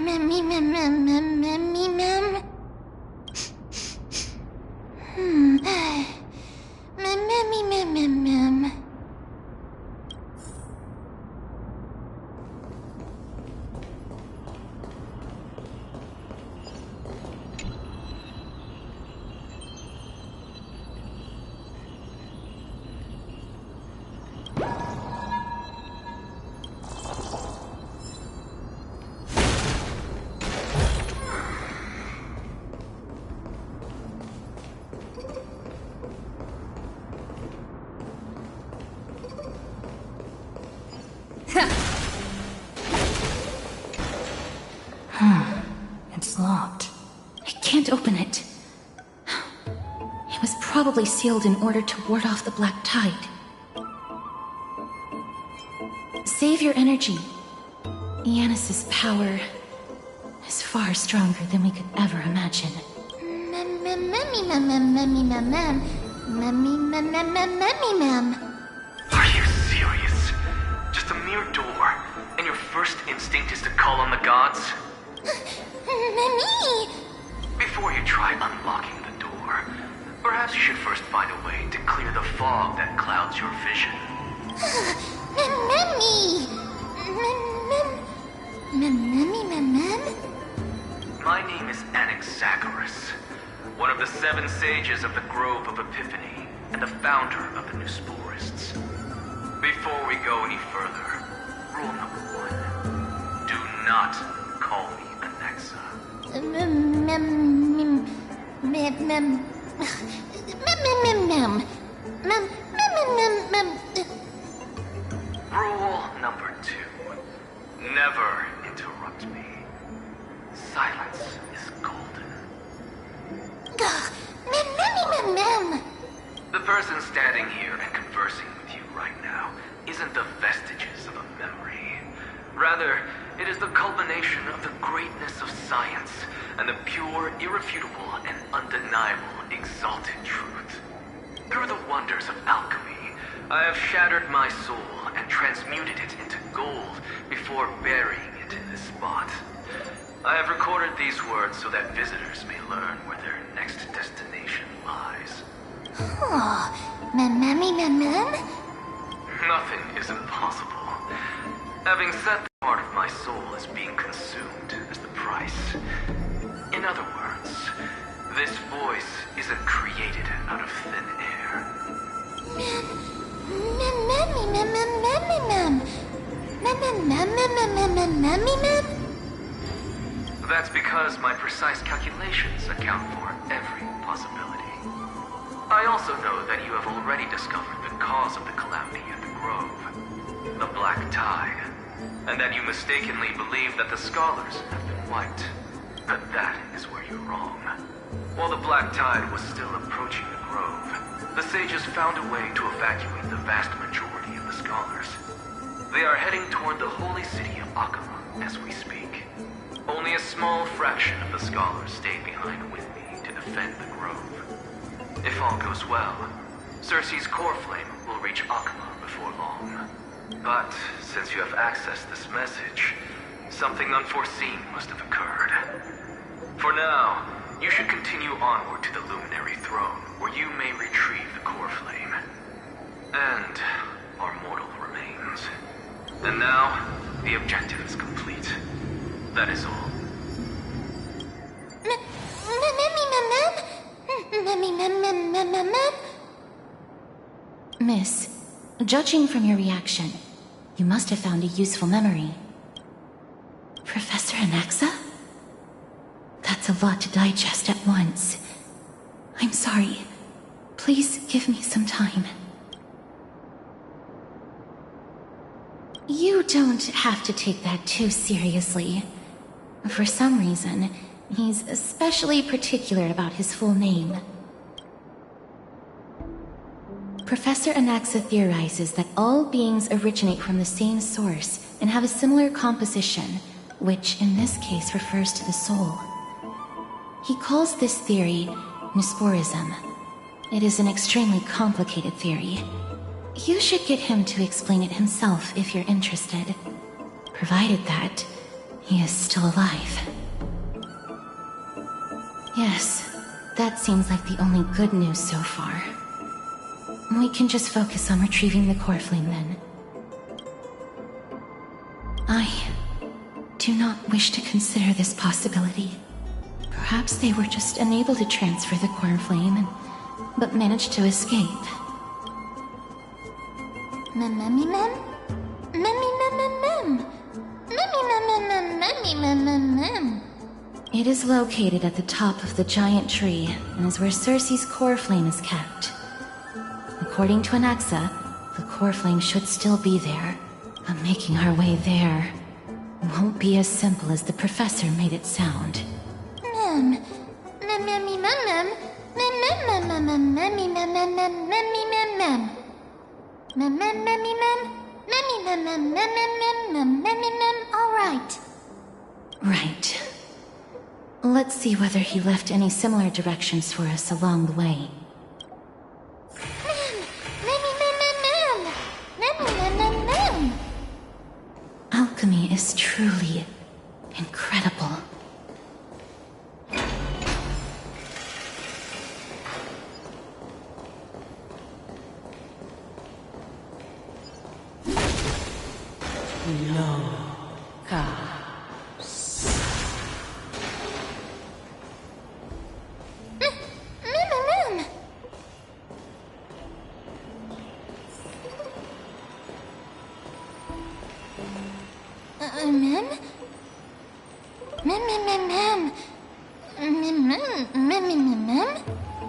Memmy mem mem mem memmy mem. Memmy mem mem mem. It's locked. I can't open it. It was probably sealed in order to ward off the black tide. Save your energy. Yanis's power is far stronger than we could ever imagine. Memmy mem mem memmy mem mem. Memmy mem mem mem memmy mem. Are you serious? Just a mere door, and your first instinct is to call on the gods? Memmy! Before you try unlocking the door, perhaps you should first find a way to clear the fog that clouds your vision. Memmy! Memmy mem mem? My name is Anaxagoras, one of the 7 sages of the Grove of Epiphany, and the founder of the New Sporists. Before we go any further, rule number 1. Do not call me Anaxa. Mem mem mem mem Rule number 2. Never interrupt me. Silence is golden. Mem. The person standing here and conversing with you right now isn't the vestiges of a memory. Rather, it is the culmination of the greatness of science and the pure, irrefutable, and undeniable exalted truth. Through the wonders of alchemy, I have shattered my soul and transmuted it into gold before burying it in this spot. I have recorded these words so that visitors may learn where their next destination lies. Memmy mem. Nothing is impossible. Having said that part of my soul is being consumed as the price. In other words, this voice isn't created out of thin air. That's because my precise calculations account for every possibility. I also know that you have already discovered the cause of the calamity at the Grove, the Black Tide, and that you mistakenly believe that the scholars have been wiped. But that is where you're wrong. While the Black Tide was still approaching the grove, the sages found a way to evacuate the vast majority of the scholars. They are heading toward the holy city of Akama as we speak. Only a small fraction of the scholars stayed behind with me to defend the grove. If all goes well, Cersei's core flame will reach Akama before long. But since you have accessed this message, something unforeseen must have occurred. For now, you should continue onward to the Luminary Throne, where you may retrieve the core flame. And our mortal remains. And now, the objective is complete. That is all. Miss, judging from your reaction, you must have found a useful memory. Professor Anaxa? That's a lot to digest at once. I'm sorry. Please give me some time. You don't have to take that too seriously. For some reason, he's especially particular about his full name. Professor Anaxa theorizes that all beings originate from the same source and have a similar composition, which in this case refers to the soul. He calls this theory Nesporism. It is an extremely complicated theory. You should get him to explain it himself if you're interested, provided that he is still alive. Yes, that seems like the only good news so far. We can just focus on retrieving the core flame then. I do not wish to consider this possibility. Perhaps they were just unable to transfer the core flame, but managed to escape. It is located at the top of the giant tree, and is where Cersei's core flame is kept. According to Anaxa, the core flame should still be there, but making our way there won't be as simple as the professor made it sound. All right. Right. Let's see whether he left any similar directions for us along the way. Alchemy is truly incredible.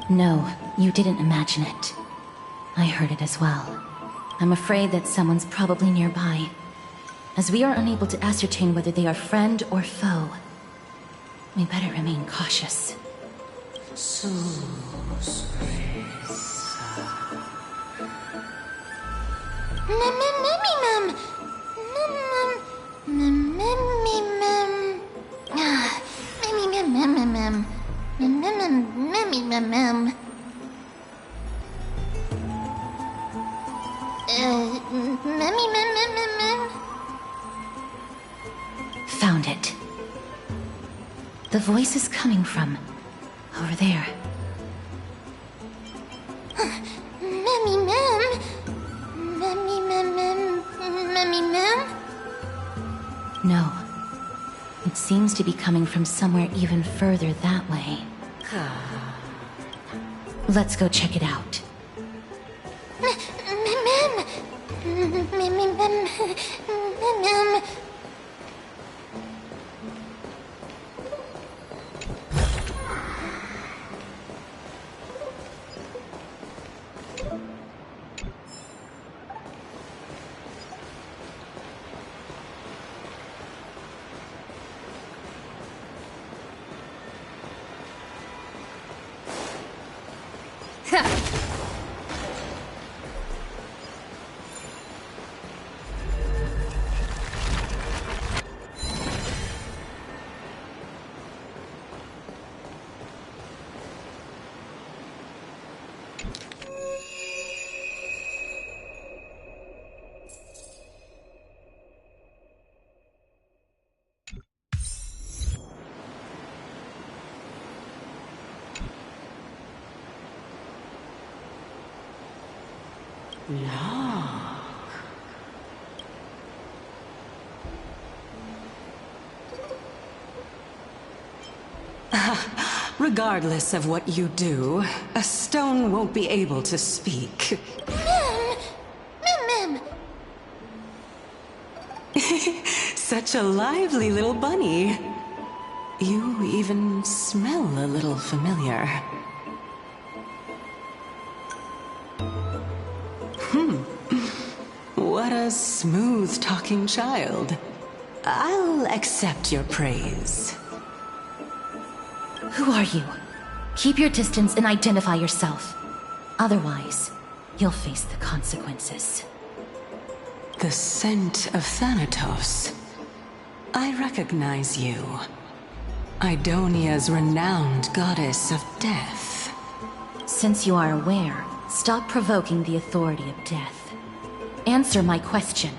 No, you didn't imagine it. I heard it as well. I'm afraid that someone's probably nearby. As we are unable to ascertain whether they are friend or foe, we better remain cautious. Found it. The voice is coming from over there. No. It seems to be coming from somewhere even further that way. Let's go check it out. No. Regardless of what you do, a stone won't be able to speak. Mim! Such a lively little bunny. You even smell a little familiar. What a smooth-talking child. I'll accept your praise. Who are you? Keep your distance and identify yourself. Otherwise, you'll face the consequences. The scent of Thanatos. I recognize you. Idonia's renowned goddess of death. Since you are aware, stop provoking the authority of death. Answer my question.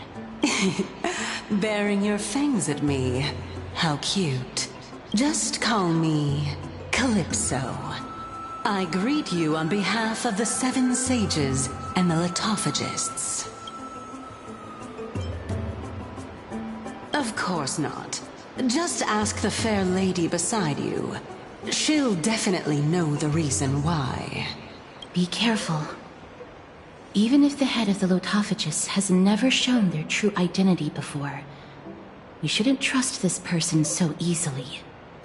Baring your fangs at me. How cute. Just call me Calypso. I greet you on behalf of the Seven Sages and the Litophagists. Of course not. Just ask the fair lady beside you. She'll definitely know the reason why. Be careful. Even if the head of the Litophagists has never shown their true identity before, we shouldn't trust this person so easily.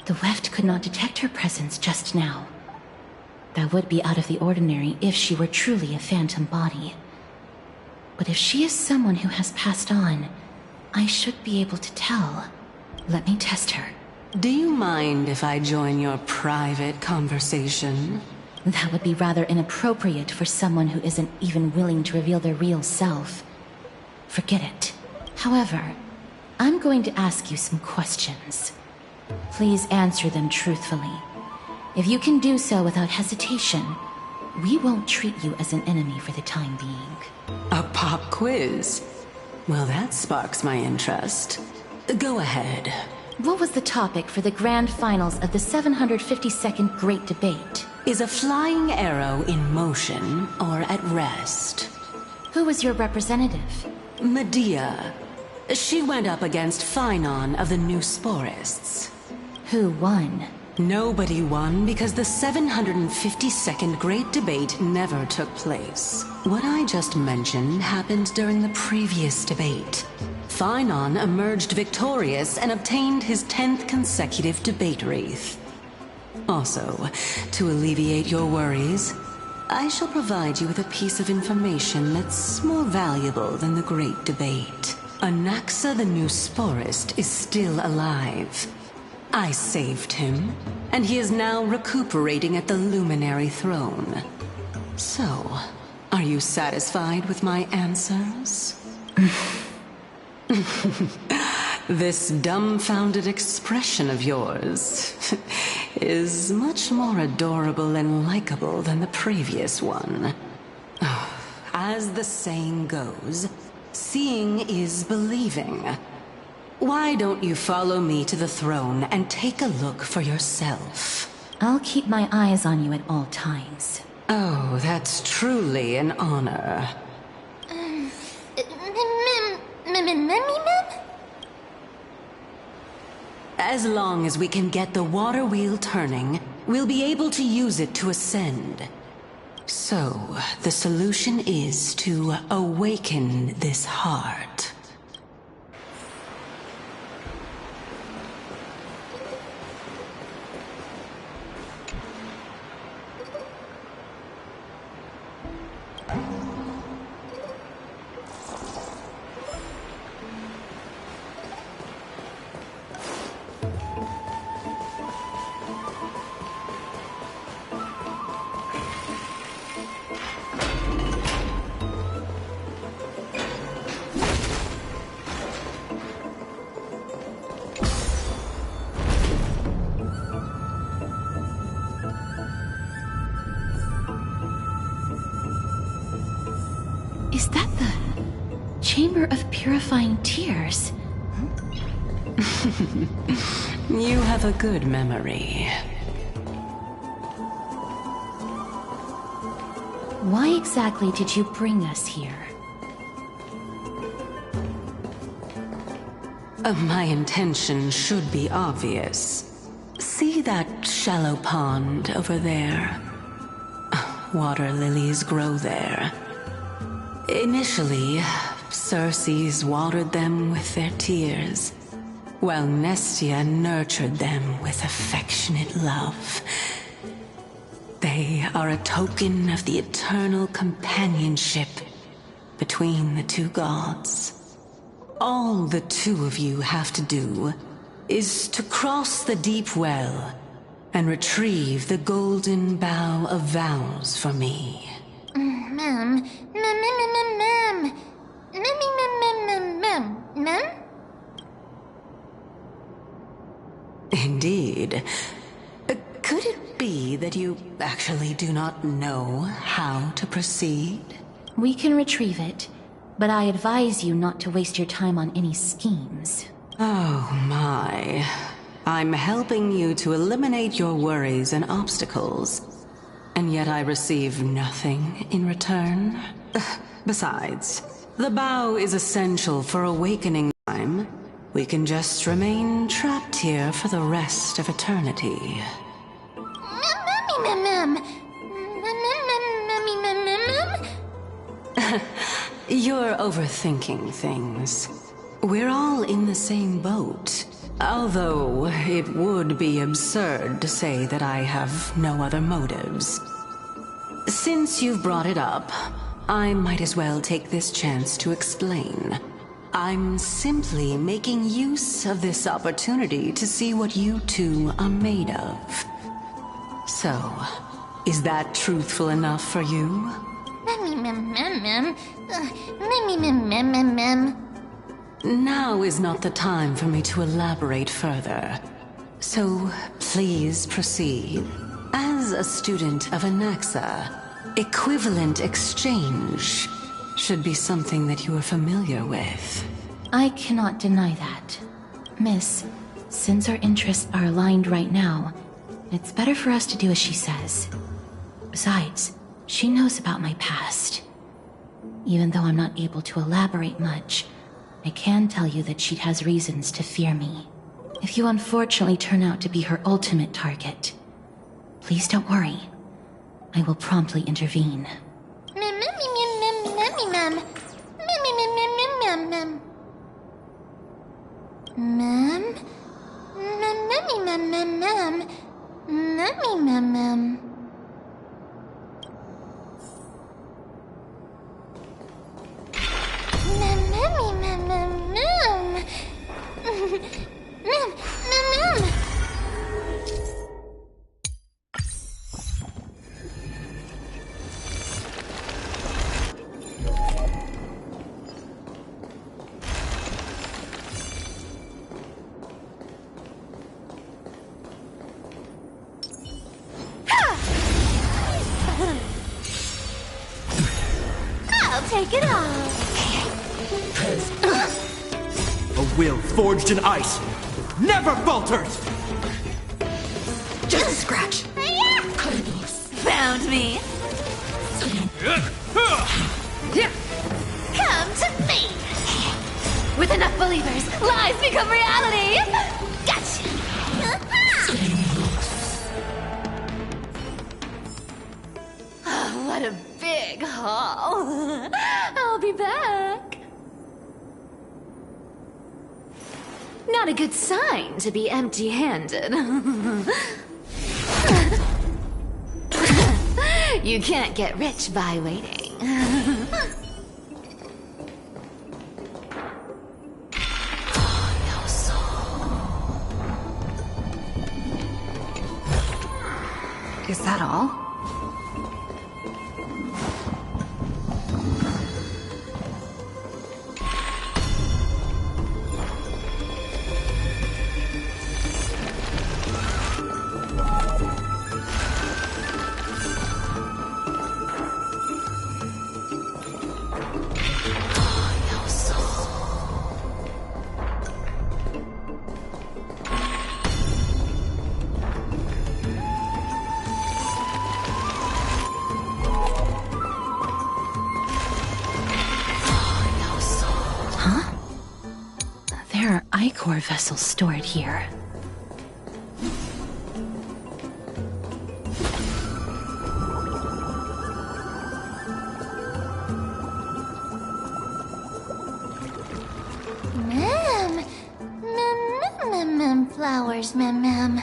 The Weft could not detect her presence just now. That would be out of the ordinary if she were truly a phantom body. But if she is someone who has passed on, I should be able to tell. Let me test her. Do you mind if I join your private conversation? That would be rather inappropriate for someone who isn't even willing to reveal their real self. Forget it. However, I'm going to ask you some questions. Please answer them truthfully. If you can do so without hesitation, we won't treat you as an enemy for the time being. A pop quiz? Well, that sparks my interest. Go ahead. What was the topic for the grand finals of the 752nd Great Debate? Is a flying arrow in motion or at rest? Who was your representative? Medea. She went up against Phynon of the New Sporists. Who won? Nobody won because the 752nd Great Debate never took place. What I just mentioned happened during the previous debate. Phynon emerged victorious and obtained his 10th consecutive debate wreath. Also, to alleviate your worries, I shall provide you with a piece of information that's more valuable than the Great Debate. Anaxa the New Sporist is still alive. I saved him, and he is now recuperating at the Luminary Throne. So, are you satisfied with my answers? This dumbfounded expression of yours is much more adorable and likable than the previous one. As the saying goes, seeing is believing. Why don't you follow me to the throne and take a look for yourself? I'll keep my eyes on you at all times. Oh, that's truly an honor. As long as we can get the water wheel turning, we'll be able to use it to ascend. So, the solution is to awaken this heart. Is that the Chamber of Purifying Tears? You have a good memory. Why exactly did you bring us here? My intention should be obvious. See that shallow pond over there? Water lilies grow there. Initially, Circes watered them with their tears, while Nestia nurtured them with affectionate love. They are a token of the eternal companionship between the two gods. All the two of you have to do is to cross the deep well and retrieve the golden bough of vows for me. Mem. Indeed. Could it be that you actually do not know how to proceed? We can retrieve it, but I advise you not to waste your time on any schemes. Oh my. I'm helping you to eliminate your worries and obstacles, and yet I receive nothing in return. Besides, the bow is essential for awakening time. We can just remain trapped here for the rest of eternity. You're overthinking things. We're all in the same boat. Although, it would be absurd to say that I have no other motives. Since you've brought it up, I might as well take this chance to explain. I'm simply making use of this opportunity to see what you two are made of. So, is that truthful enough for you? Now is not the time for me to elaborate further. So, please proceed. As a student of Anaxa, equivalent exchange should be something that you are familiar with. I cannot deny that. Miss, since our interests are aligned right now, it's better for us to do as she says. Besides, she knows about my past. Even though I'm not able to elaborate much, I can tell you that she has reasons to fear me. If you unfortunately turn out to be her ultimate target, please don't worry. I will promptly intervene. Take it off. A will forged in ice never falters! Just a scratch. Found me. Come to me. With enough believers, lies become reality. Gotcha. Oh, what a big haul. I'll be back. Not a good sign to be empty-handed. You can't get rich by waiting. Is that all? Huh? There are Ichor vessels stored here. Flowers, ma'am.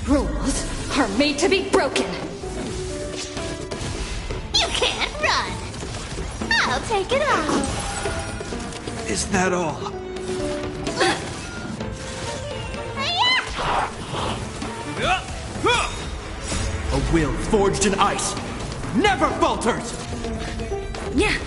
Rules are made to be broken. You can't run. I'll take it off. Is that all? A will forged in ice never falters! Yeah.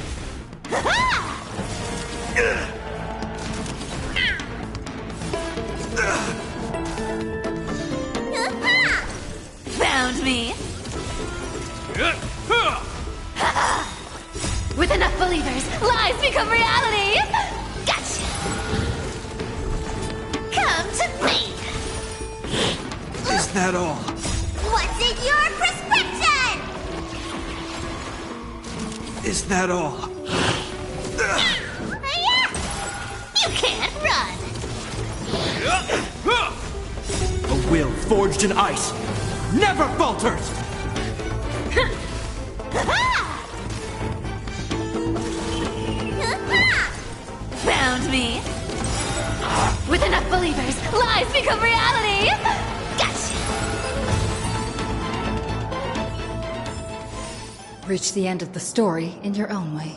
Found me. With enough believers, lies become reality! Gotcha! Come to me! Is that all? What's in your prescription? Is that all? You can't run! A will forged in ice never falters! Found me. With enough believers, lies become reality! Gotcha! Reach the end of the story in your own way.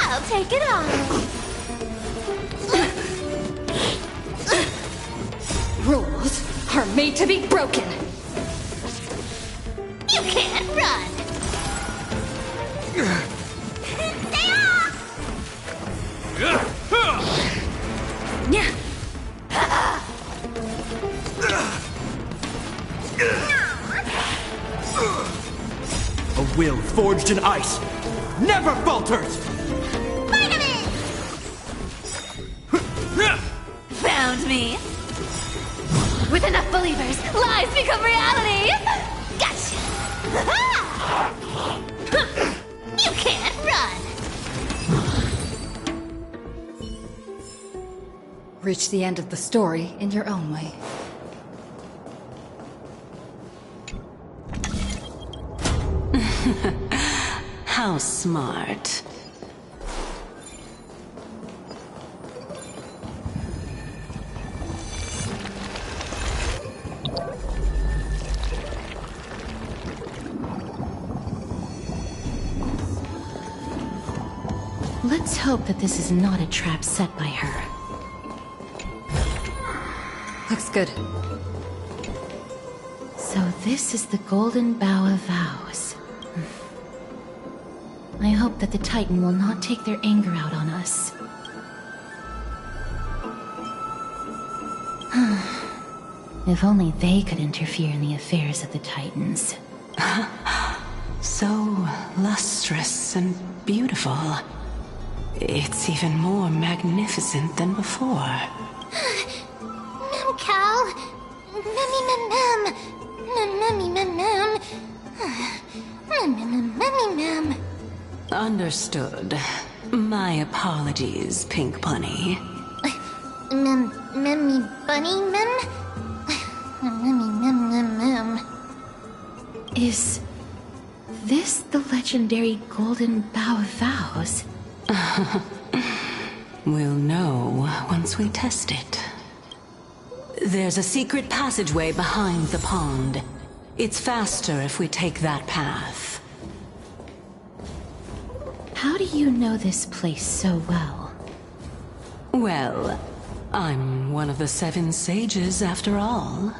I'll take it off. Rules are made to be broken. You can't run. Stay off! Yeah. A will forged in ice never falters! Found me. With enough believers, lies become reality! Gotcha! You can't run. Reach the end of the story in your own way. How smart. Let's hope that this is not a trap set by her. Looks good. So this is the Golden Bough of Vows. I hope that the Titan will not take their anger out on us. If only they could interfere in the affairs of the Titans. So lustrous and beautiful. It's even more magnificent than before. Mem Cal. Mem. Mem. Understood. My apologies, Pink Bunny. Memmy Bunny, Mem? Memmy. Is this the legendary Golden Bough of Vows? We'll know once we test it. There's a secret passageway behind the pond. It's faster if we take that path. How do you know this place so well? Well, I'm one of the 7 sages after all.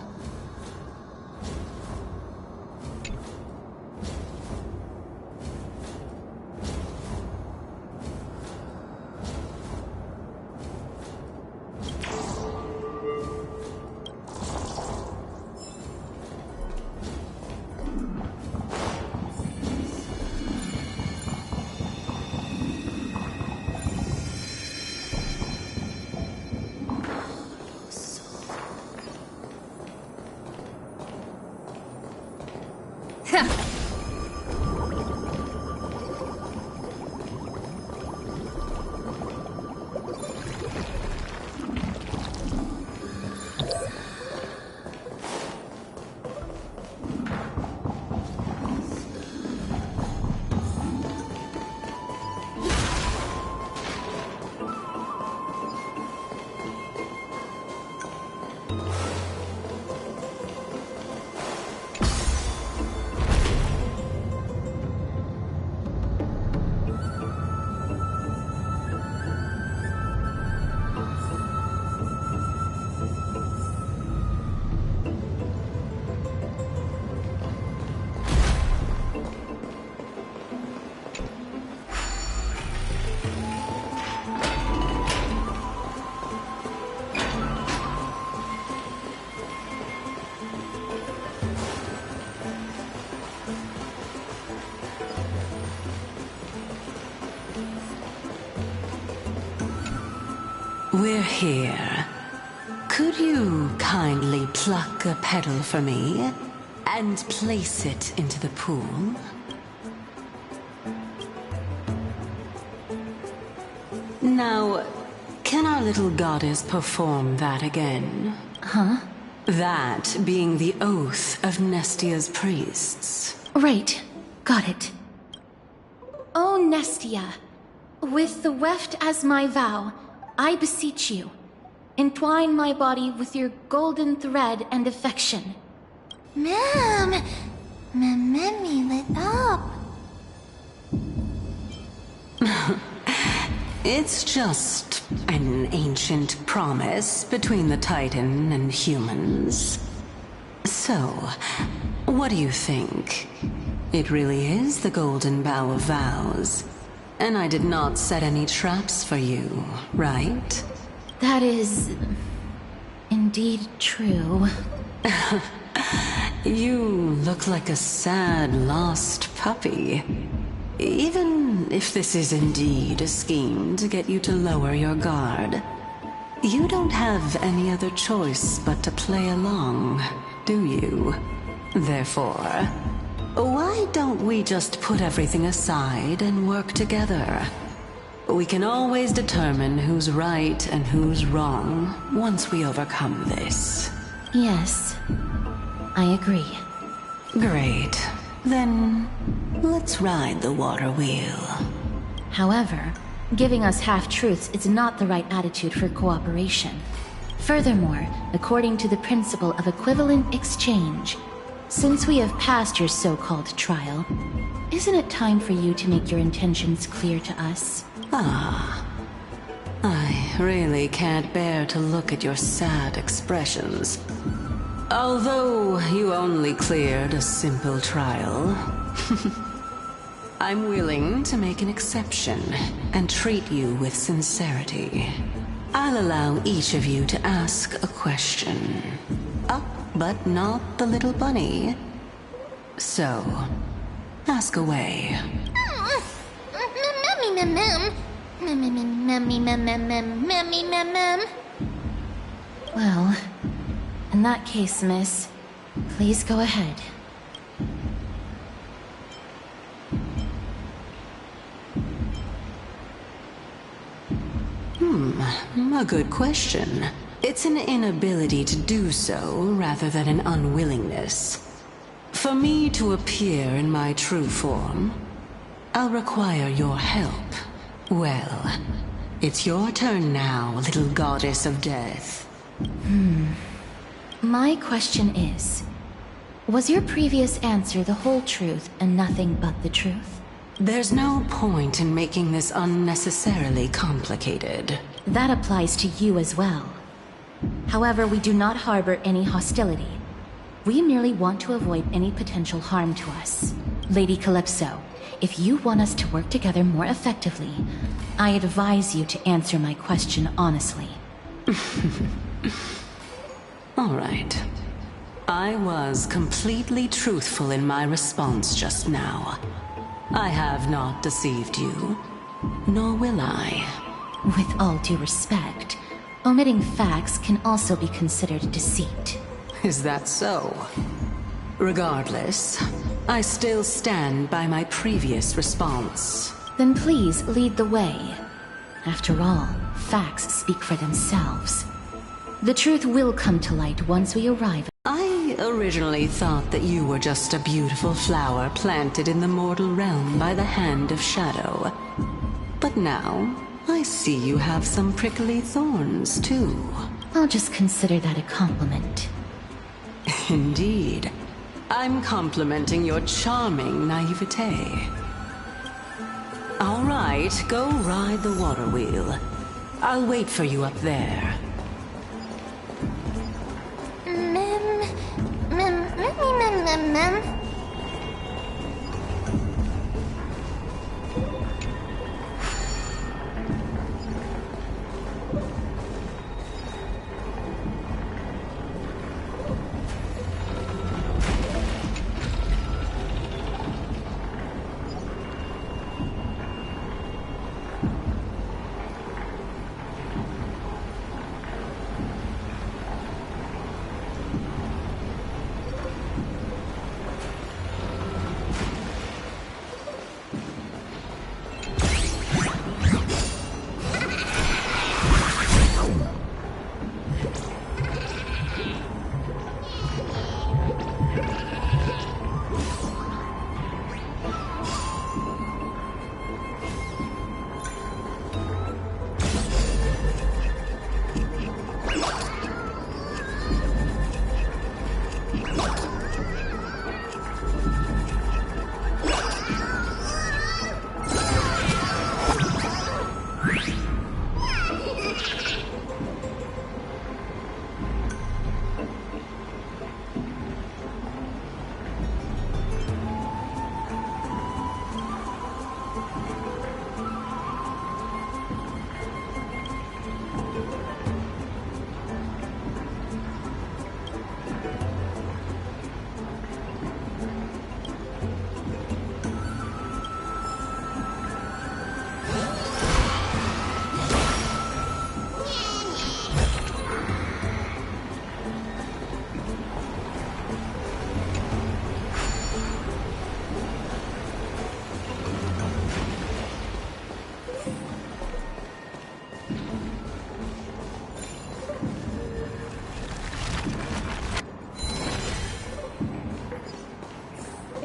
We're here. Could you kindly pluck a petal for me and place it into the pool? Now, can our little goddess perform that again? Huh? That being the oath of Nestia's priests. Right. Got it. O Nestia, with the weft as my vow, I beseech you, entwine my body with your golden thread and affection. Ma'am! Mammy lit up. It's just an ancient promise between the Titan and humans. So, what do you think? It really is the Golden Bough of Vows. And I did not set any traps for you, right? That is indeed true. You look like a sad, lost puppy. Even if this is indeed a scheme to get you to lower your guard, you don't have any other choice but to play along, do you? Therefore, why don't we just put everything aside and work together? We can always determine who's right and who's wrong once we overcome this. Yes, I agree. Great. Then, let's ride the water wheel. However, giving us half-truths is not the right attitude for cooperation. Furthermore, according to the principle of equivalent exchange, since we have passed your so-called trial, isn't it time for you to make your intentions clear to us? Ah. I really can't bear to look at your sad expressions. Although you only cleared a simple trial, I'm willing to make an exception and treat you with sincerity. I'll allow each of you to ask a question. Up, but not the little bunny. So, ask away. Well, in that case, miss, please go ahead. A good question. It's an inability to do so rather than an unwillingness. For me to appear in my true form, I'll require your help. Well, it's your turn now, little goddess of death. My question is, was your previous answer the whole truth and nothing but the truth? There's no point in making this unnecessarily complicated. That applies to you as well. However, we do not harbor any hostility. We merely want to avoid any potential harm to us. Lady Calypso, if you want us to work together more effectively, I advise you to answer my question honestly. All right. I was completely truthful in my response just now. I have not deceived you, nor will I. With all due respect, omitting facts can also be considered deceit. Is that so? Regardless, I still stand by my previous response. Then please lead the way. After all, facts speak for themselves. The truth will come to light once we arrive. I originally thought that you were just a beautiful flower planted in the mortal realm by the hand of Shadow. But now, I see you have some prickly thorns, too. I'll just consider that a compliment. Indeed. I'm complimenting your charming naivete. All right, go ride the water wheel. I'll wait for you up there. Mem.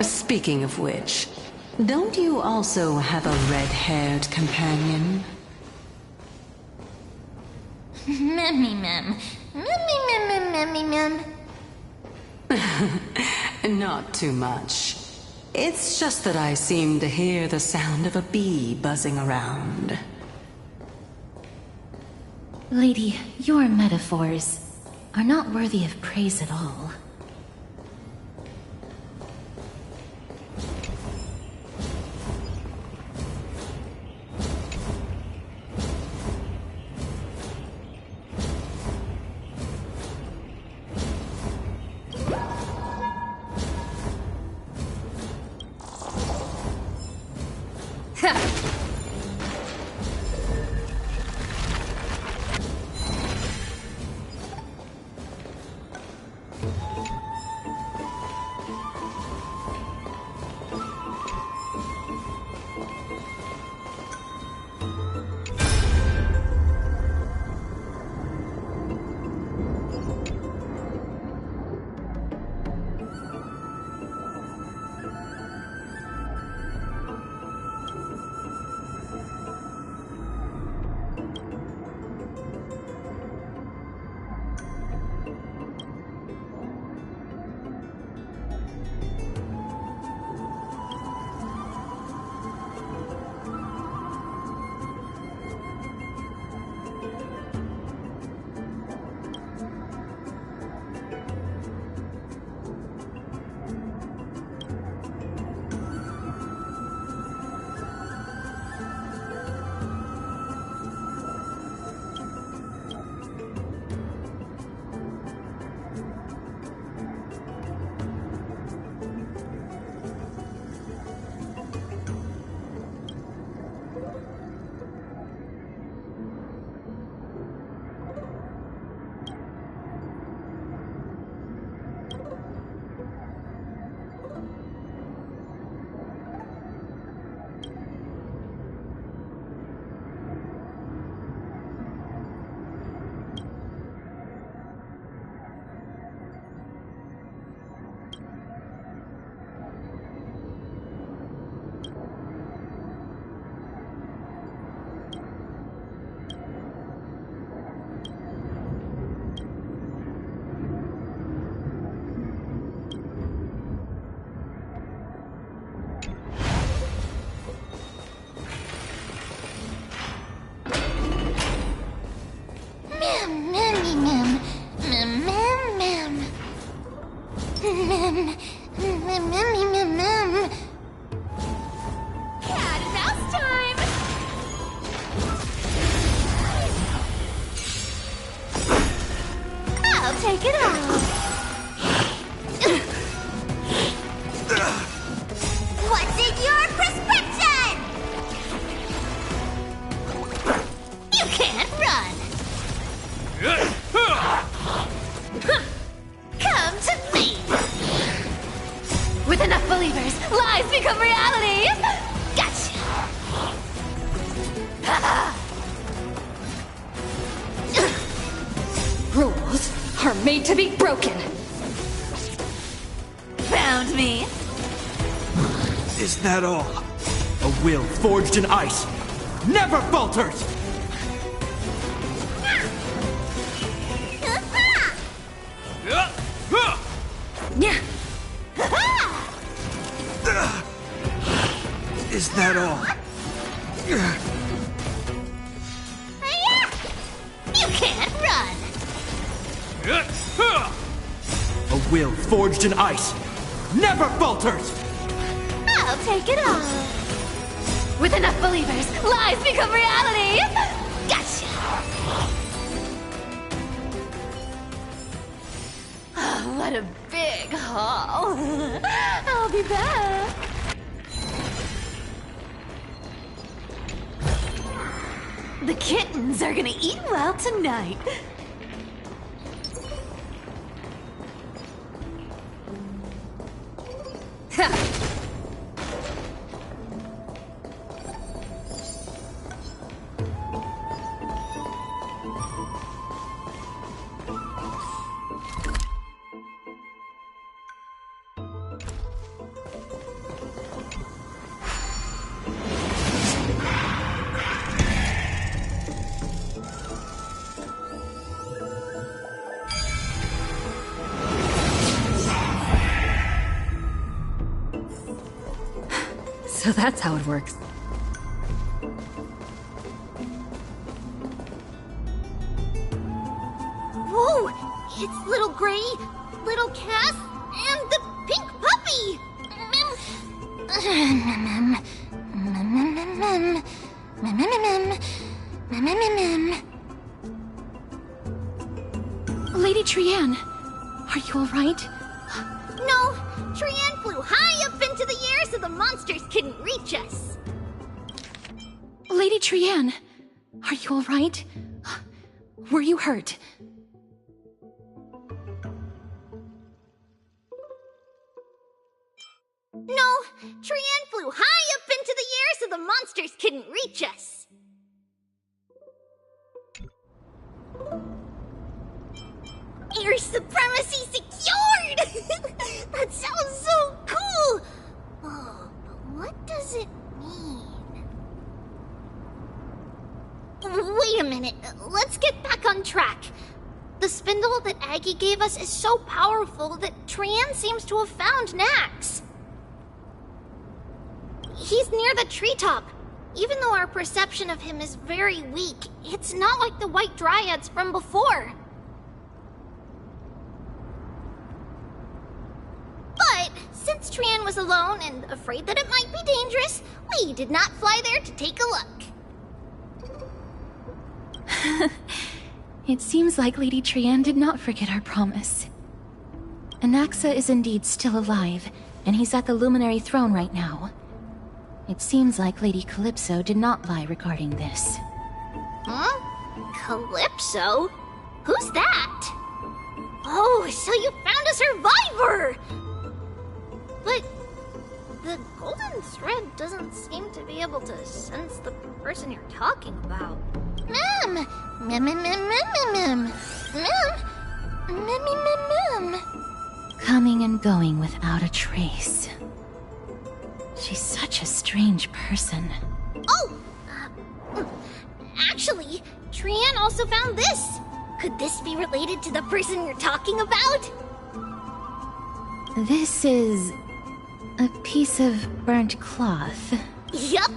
Speaking of which, don't you also have a red-haired companion? Mem. Not too much. It's just that I seem to hear the sound of a bee buzzing around. Lady, your metaphors are not worthy of praise at all. Cat and mouse time! I'll take it off. What's in your prescription? You can't run. Come to me. With enough believers, lies become reality! Gotcha. Rules are made to be broken. Found me. Is that all? A will forged in ice never falters! Is that all? You can't run. A will forged in ice never falters! I'll take it off. With enough believers, lies become reality! Gotcha. Oh, what a big haul. I'll be back. The kittens are gonna eat well tonight. So that's how it works. Whoa! It's little Gray, little Cass, and the pink puppy! Lady Trianne, are you alright? No, Trianne flew high up into the air so the monsters couldn't reach us. Lady Trianne, are you alright? Were you hurt? No, Trianne flew high up into the air so the monsters couldn't reach us. Air supremacy secured! That sounds so cool! Oh, but what does it mean? Wait a minute, let's get back on track. The spindle that Aggie gave us is so powerful that Trianne seems to have found Nax. He's near the treetop. Even though our perception of him is very weak, it's not like the White Dryads from before. But since Trianne was alone and afraid that it might be dangerous, we did not fly there to take a look. It seems like Lady Trianne did not forget our promise. Anaxa is indeed still alive, and he's at the Luminary Throne right now. It seems like Lady Calypso did not lie regarding this. Huh? Calypso? Who's that? Oh, so you found a survivor! But the golden thread doesn't seem to be able to sense the person you're talking about. Mem! Mem, mem, mem, mem, mem, mem. Mem, mem, mem. Coming and going without a trace. She's such a strange person. Oh! Actually, Trianne also found this. Could this be related to the person you're talking about? This is a piece of burnt cloth. Yup!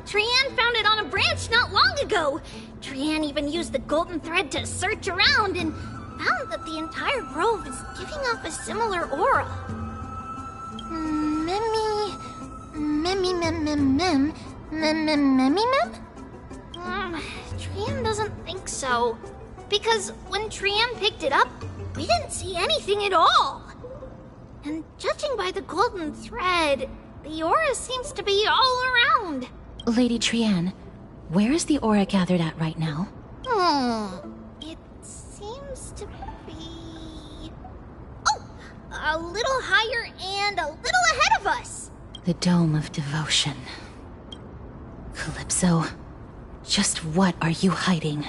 Trianne found it on a branch not long ago. Trianne even used the golden thread to search around and found that the entire grove is giving off a similar aura. Trian doesn't think so. Because when Trian picked it up, we didn't see anything at all. And judging by the golden thread, the aura seems to be all around. Lady Trian, where is the aura gathered at right now? It seems to be... Oh! A little higher and a little ahead of us! The Dome of Devotion. Calypso, just what are you hiding?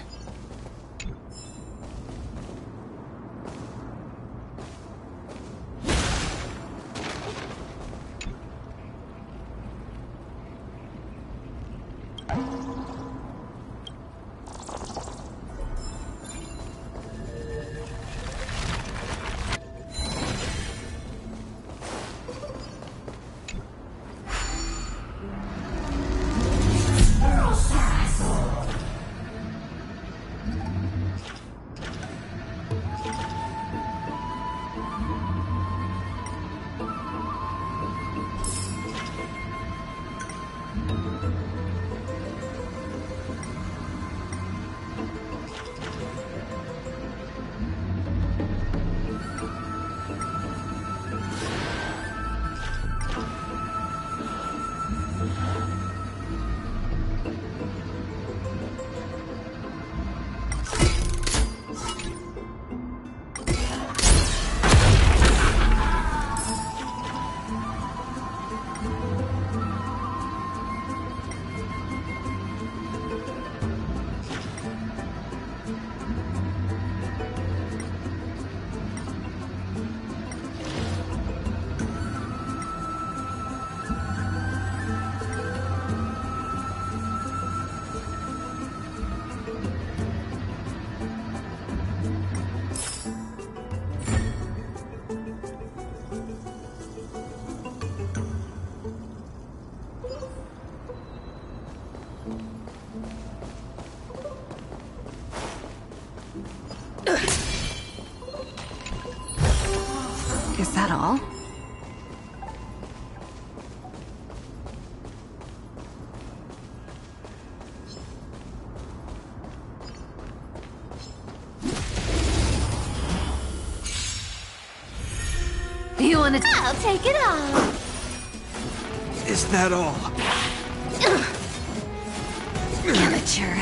Is that all? You wanna... I'll take it off. Is that all? Amateur.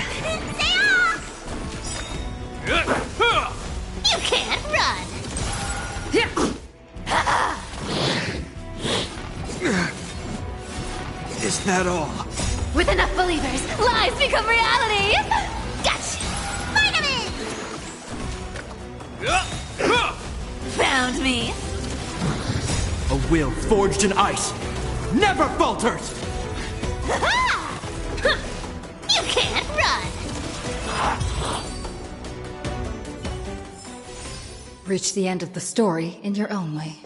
You can't run. Is that all? With enough believers, lies become reality. Gotcha. Vitamin. Found me. A will forged in ice never falters! You can't run. Reach the end of the story in your own way.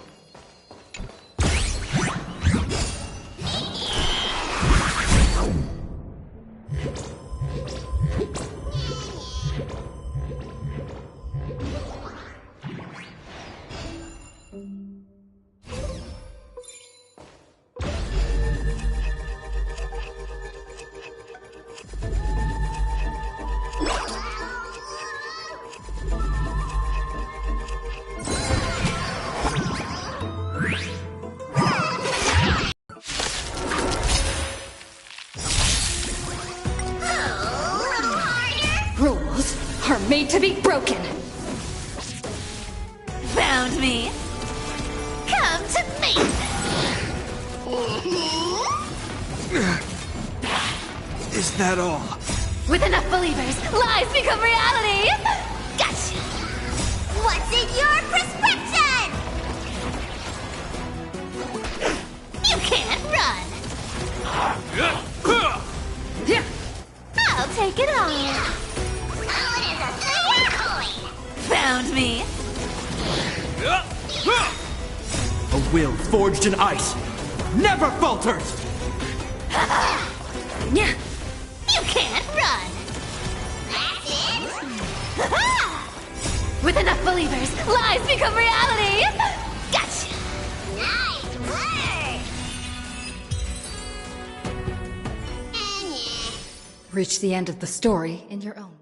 Rules are made to be broken. Found me. Come to me. Is that all? With enough believers, lies become reality. Gotcha. What's in your prescription? You can't run. I'll take it off. Found me. A will forged in ice never falters! You can't run. That's it. With enough believers, lies become reality. Gotcha. Nice work. Reach the end of the story in your own.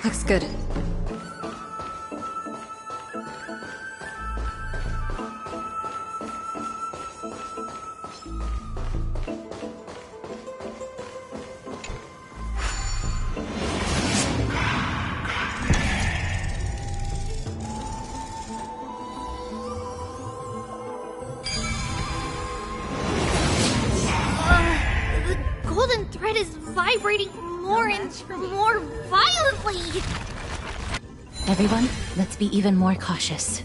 Looks good. The golden thread is vibrating more and more violently! Everyone, let's be even more cautious.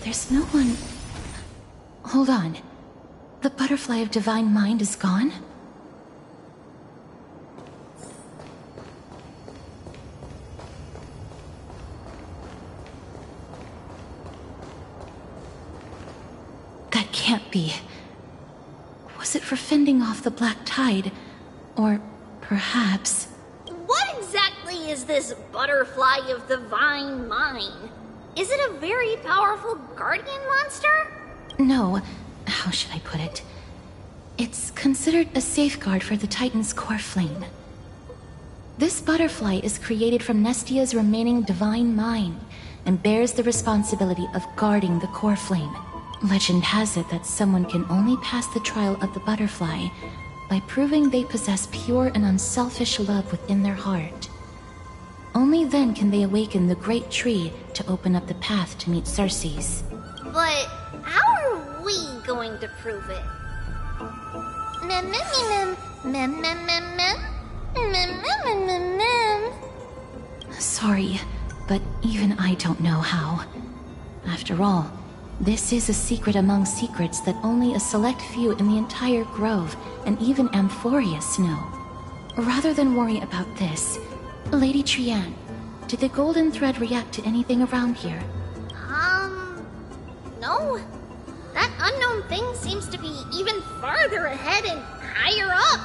There's no one... Hold on. The butterfly of divine mind is gone? That can't be. Was it for fending off the black tide? Or perhaps... What exactly is this butterfly of divine mind? Is it a very powerful guardian monster? No. How should I put it? It's considered a safeguard for the Titan's core flame. This butterfly is created from Nestia's remaining divine mind and bears the responsibility of guarding the core flame. Legend has it that someone can only pass the trial of the butterfly by proving they possess pure and unselfish love within their heart. Only then can they awaken the great tree to open up the path to meet Circes. But how are we going to prove it? Mem mem mem mem mem mem mem mem mem mem mem. Sorry, but even I don't know how. After all, this is a secret among secrets that only a select few in the entire grove and even Amphorius know. Rather than worry about this, Lady Trianne, did the golden thread react to anything around here? No. That unknown thing seems to be even farther ahead and higher up.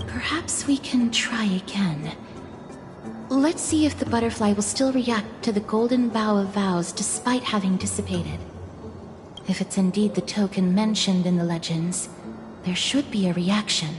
Perhaps we can try again. Let's see if the butterfly will still react to the golden vow of vows despite having dissipated. If it's indeed the token mentioned in the legends, there should be a reaction.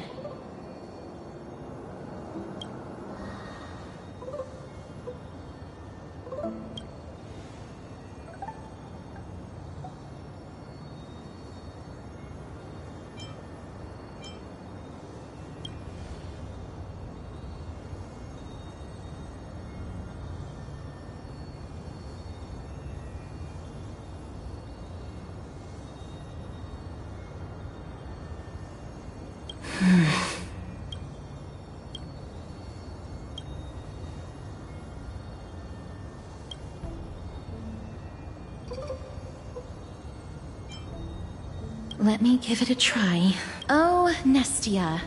Let me give it a try. Oh, Nestia.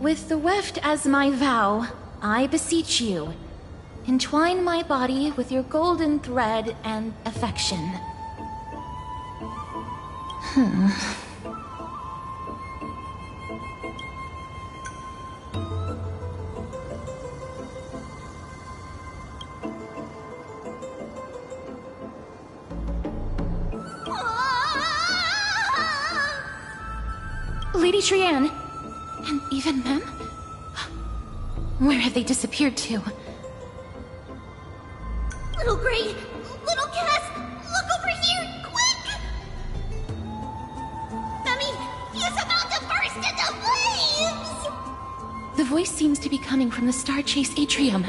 With the weft as my vow, I beseech you, entwine my body with your golden thread and affection. Lady Trianne. And even Mem? Where have they disappeared to? Little Gray! Little Cass! Look over here! Quick! Mummy! He is about to burst into flames! The voice seems to be coming from the Star Chase atrium.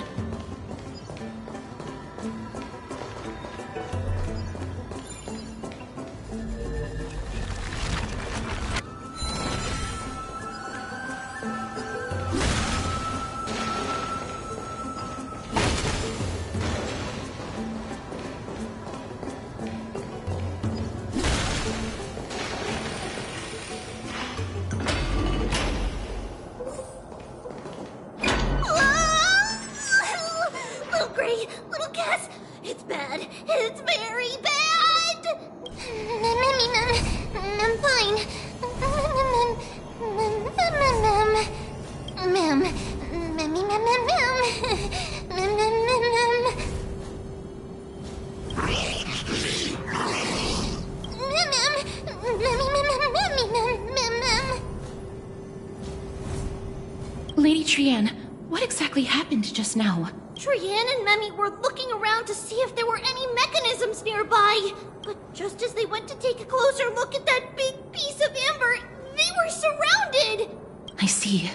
Lady Trianne, what exactly happened just now? Trianne and Memmy were looking around to see if there were any mechanisms nearby. But just as they went to take a closer look at that big piece of amber, they were surrounded! I see.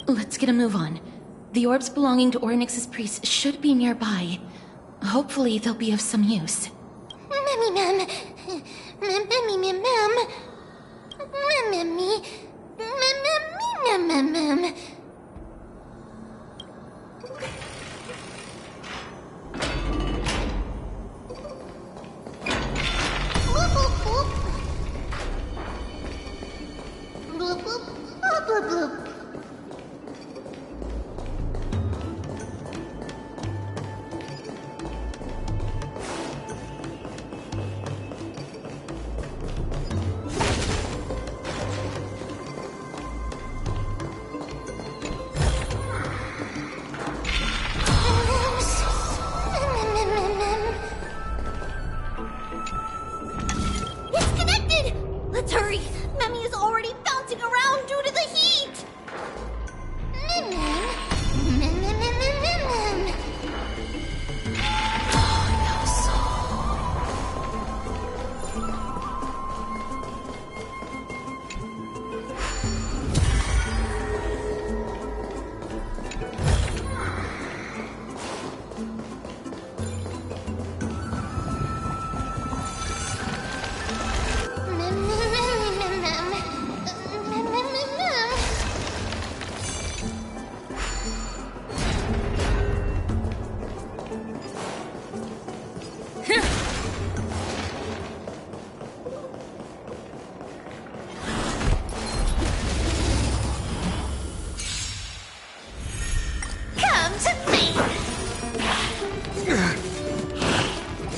Let's get a move on. The orbs belonging to Ornyx's priests should be nearby. Hopefully they'll be of some use. Memmy Mem. Memmy Mem Mem. Memmy. Memmy Mem Mem.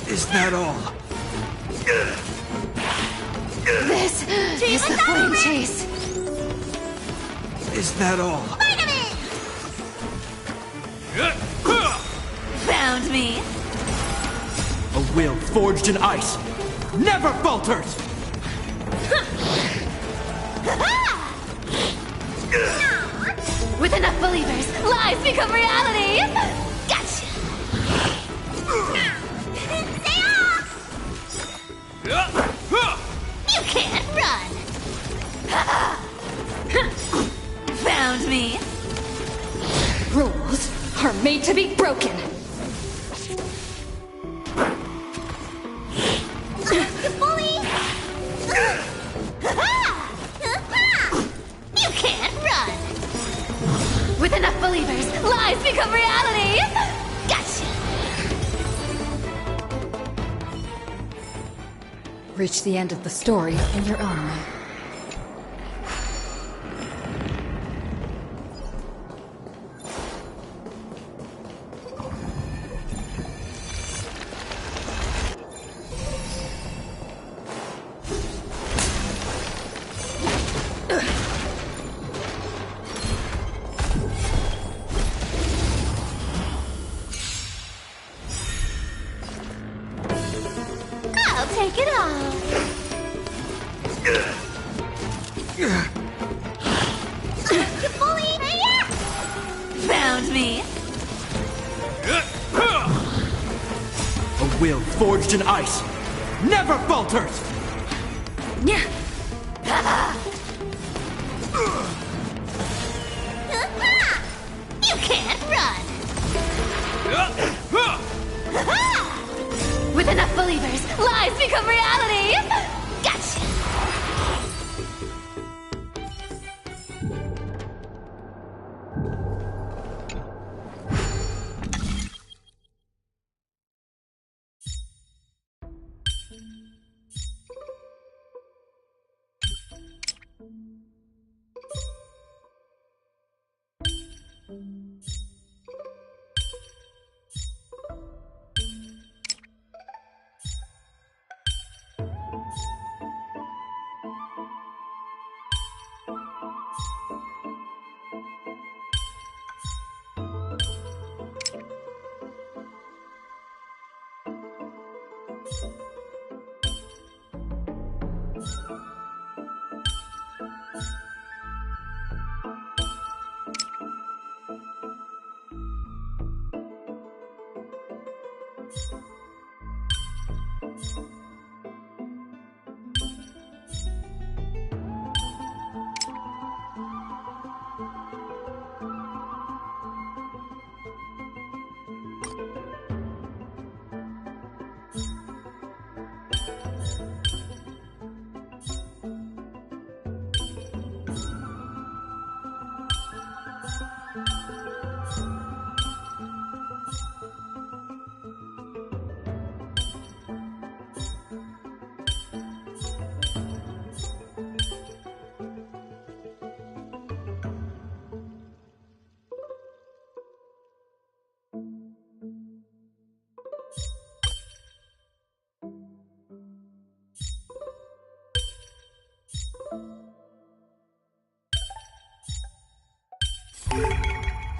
Is that all? This is the flame chase. Is that all? Found me. A will forged in ice never falters! With enough believers, lies become reality! Gotcha! You can't run! Found me! Rules are made to be broken! You can't run! With enough believers, lies become reality! Gotcha! Reach the end of the story in your own way. I'll take it off. Found me. A will forged in ice never falters! You can't run! With enough believers, lies become reality! Gotcha!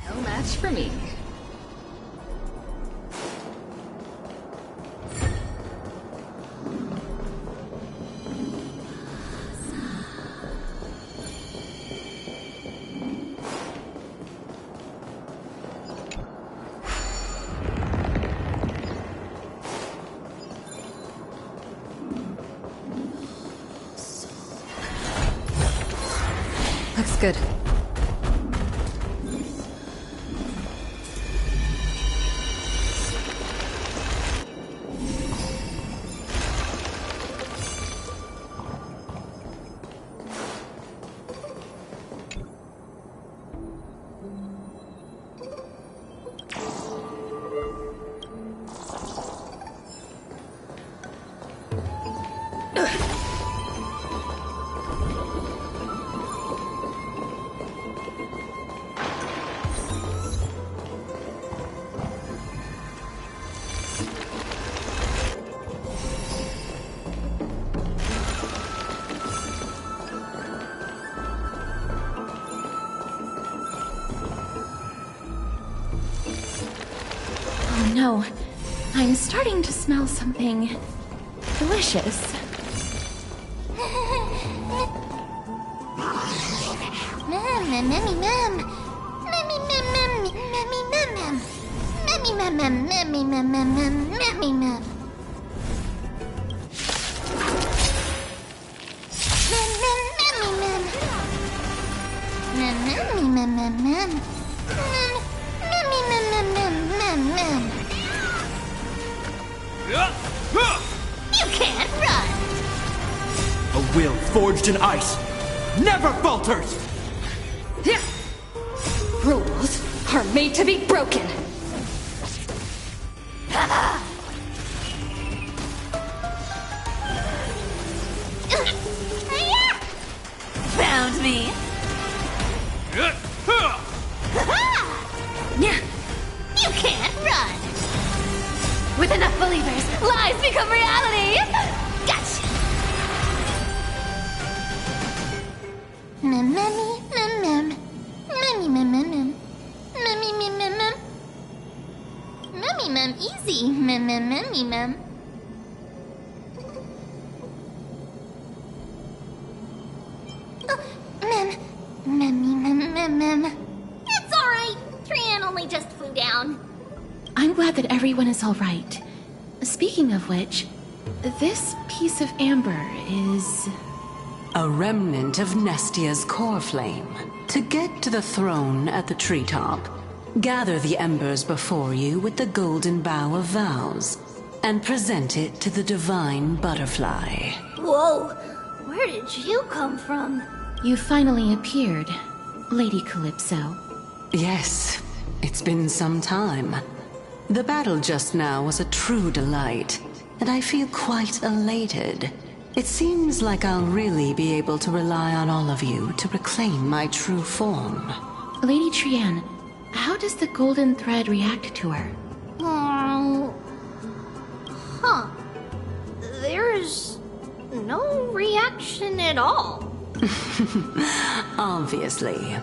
No match for me. Looks good. Oh no, I'm starting to smell something delicious. You can't run! A will forged in ice never falters! Rules are made to be broken. Found me. You can't run! With enough believers, lies become reality! Gotcha! Mem, memmy, mem, mem. Memmy, mem, mem, mem. Memmy, mem, mem, mem. Memmy, mem, easy. Mem, mem, memmy, mem. Oh, mem. Memmy, mem, mem, mem. It's alright. Trian will I'm glad that everyone is all right. Speaking of which, this piece of amber is... a remnant of Nestia's core flame. To get to the throne at the treetop, gather the embers before you with the golden bough of vows, and present it to the divine butterfly. Whoa! Where did you come from? You finally appeared, Lady Calypso. Yes, it's been some time. The battle just now was a true delight, and I feel quite elated. It seems like I'll really be able to rely on all of you to reclaim my true form. Lady Trian, how does the golden thread react to her? Huh. There's no reaction at all. Obviously.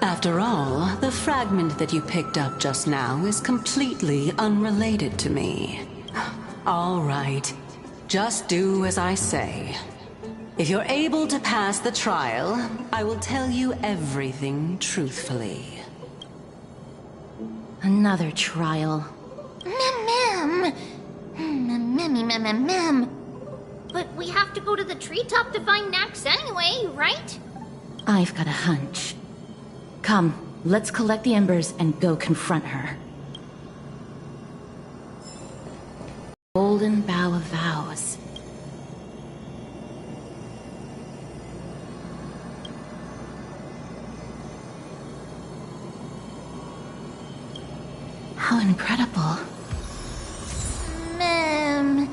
After all, the fragment that you picked up just now is completely unrelated to me. All right. Just do as I say. If you're able to pass the trial, I will tell you everything truthfully. Another trial. Mem. But we have to go to the treetop to find Nax anyway, right? I've got a hunch. Come, let's collect the embers and go confront her. Golden bough of vows. How incredible. Mem?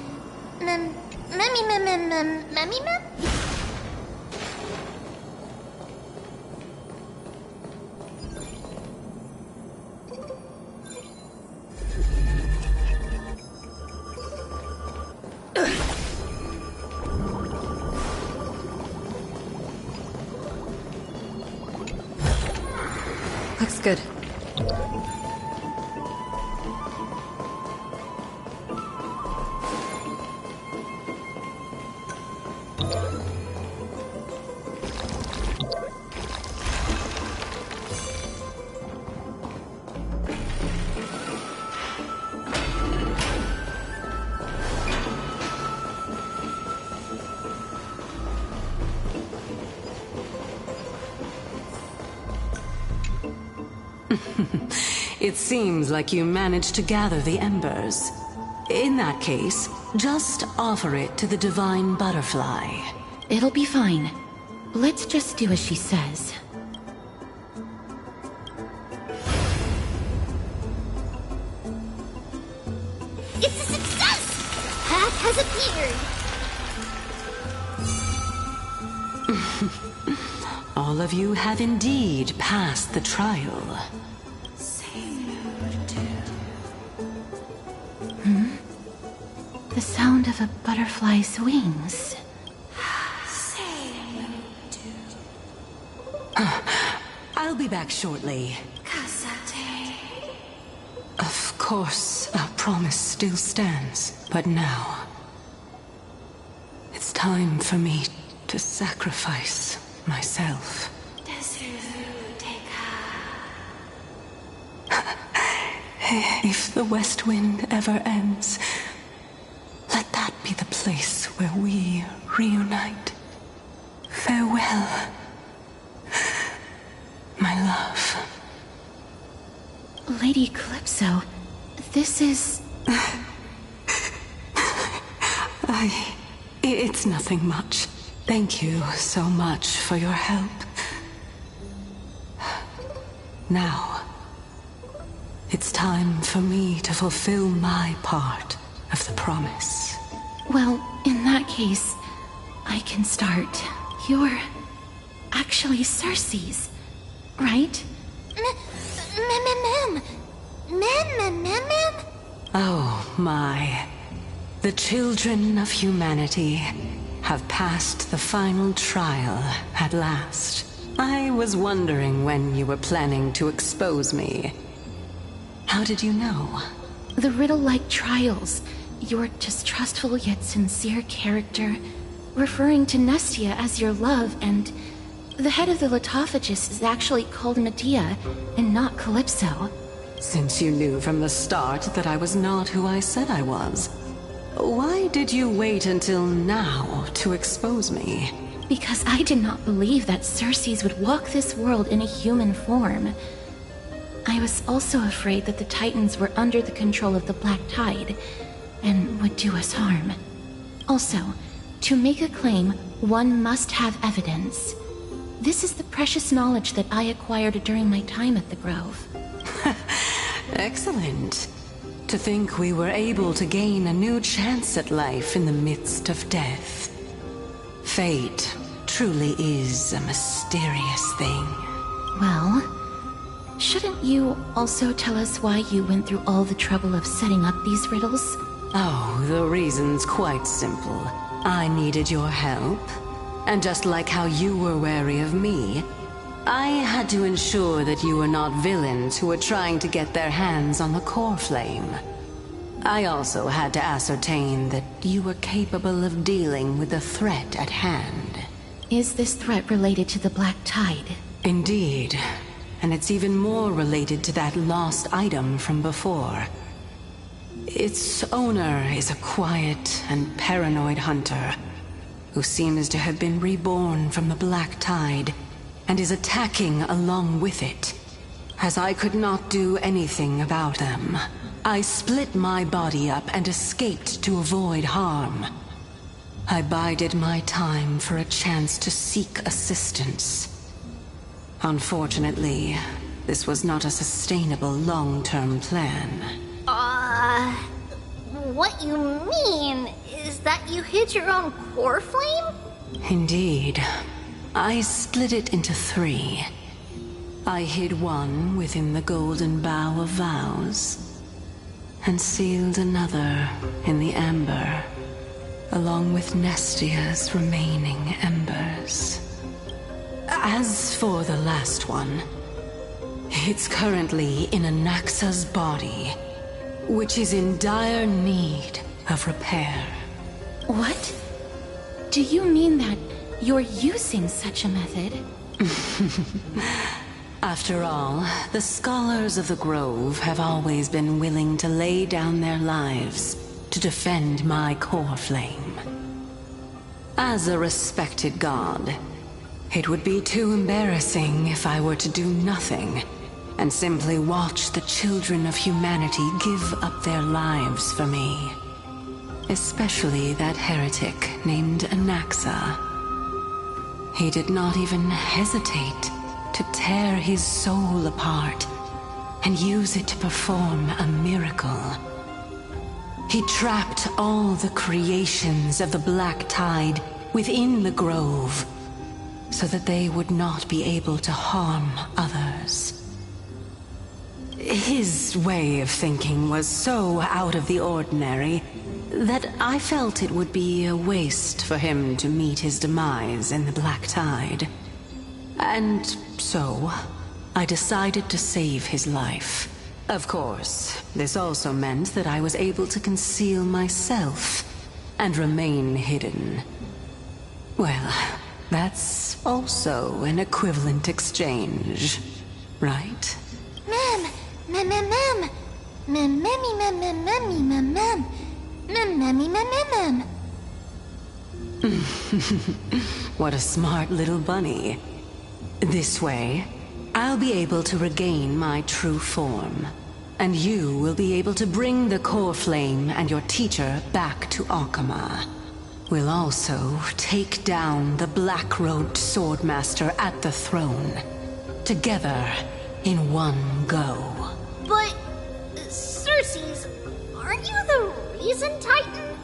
Looks good. It seems like you managed to gather the embers. In that case, just offer it to the divine butterfly. It'll be fine. Let's just do as she says. It's a success! Path has appeared! All of you have indeed passed the trial. The sound of a butterfly's wings. I'll be back shortly. Of course, our promise still stands. But now, it's time for me to sacrifice myself. If the West Wind ever ends, let that be the place where we reunite. Farewell, my love. Lady Calypso, this is... It's nothing much. Thank you so much for your help. Now, it's time for me to fulfill my part of the promise. Well, in that case, I can start. You're actually Cersei's, right? Mem? Oh my. The children of humanity have passed the final trial at last. I was wondering when you were planning to expose me. How did you know? The riddle-like trials. Your distrustful yet sincere character, referring to Nestia as your love, and the head of the Litophagus is actually called Medea and not Calypso. Since you knew from the start that I was not who I said I was, why did you wait until now to expose me? Because I did not believe that Circes would walk this world in a human form. I was also afraid that the Titans were under the control of the Black Tide and would do us harm. Also, to make a claim, one must have evidence. This is the precious knowledge that I acquired during my time at the Grove. Excellent. To think we were able to gain a new chance at life in the midst of death. Fate truly is a mysterious thing. Well, shouldn't you also tell us why you went through all the trouble of setting up these riddles? Oh, the reason's quite simple. I needed your help. And just like how you were wary of me, I had to ensure that you were not villains who were trying to get their hands on the core flame. I also had to ascertain that you were capable of dealing with the threat at hand. Is this threat related to the Black Tide? Indeed. And it's even more related to that lost item from before. Its owner is a quiet and paranoid hunter who seems to have been reborn from the Black Tide and is attacking along with it. As I could not do anything about them, I split my body up and escaped to avoid harm. I bided my time for a chance to seek assistance. Unfortunately, this was not a sustainable long-term plan. What you mean is that you hid your own core flame? Indeed. I split it into 3. I hid one within the Golden Bough of Vows, and sealed another in the Amber, along with Nestia's remaining embers. As for the last one, it's currently in Anaxa's body, which is in dire need of repair. What? Do you mean that you're using such a method? After all, the scholars of the Grove have always been willing to lay down their lives to defend my core flame. As a respected god, it would be too embarrassing if I were to do nothing and simply watch the children of humanity give up their lives for me. Especially that heretic named Anaxa. He did not even hesitate to tear his soul apart and use it to perform a miracle. He trapped all the creations of the Black Tide within the Grove so that they would not be able to harm others. His way of thinking was so out of the ordinary that I felt it would be a waste for him to meet his demise in the Black Tide. And so, I decided to save his life. Of course, this also meant that I was able to conceal myself and remain hidden. Well, that's also an equivalent exchange, right? What a smart little bunny. This way, I'll be able to regain my true form. And you will be able to bring the core flame and your teacher back to Akama. We'll also take down the black-robed swordmaster at the throne. Together, in one go. But, Circes, aren't you the reason Titan?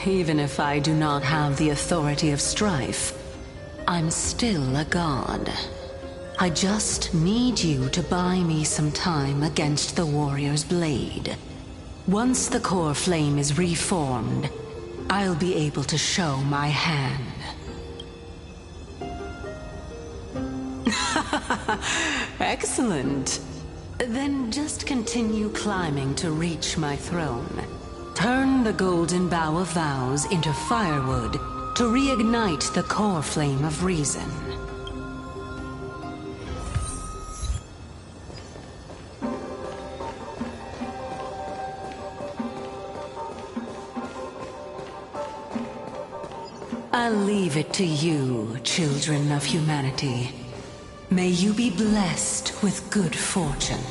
Even if I do not have the authority of strife, I'm still a god. I just need you to buy me some time against the warrior's blade. Once the core flame is reformed, I'll be able to show my hand. Excellent. Then just continue climbing to reach my throne. Turn the Golden Bough of Vows into firewood to reignite the core flame of reason. I'll leave it to you, children of humanity. May you be blessed with good fortune.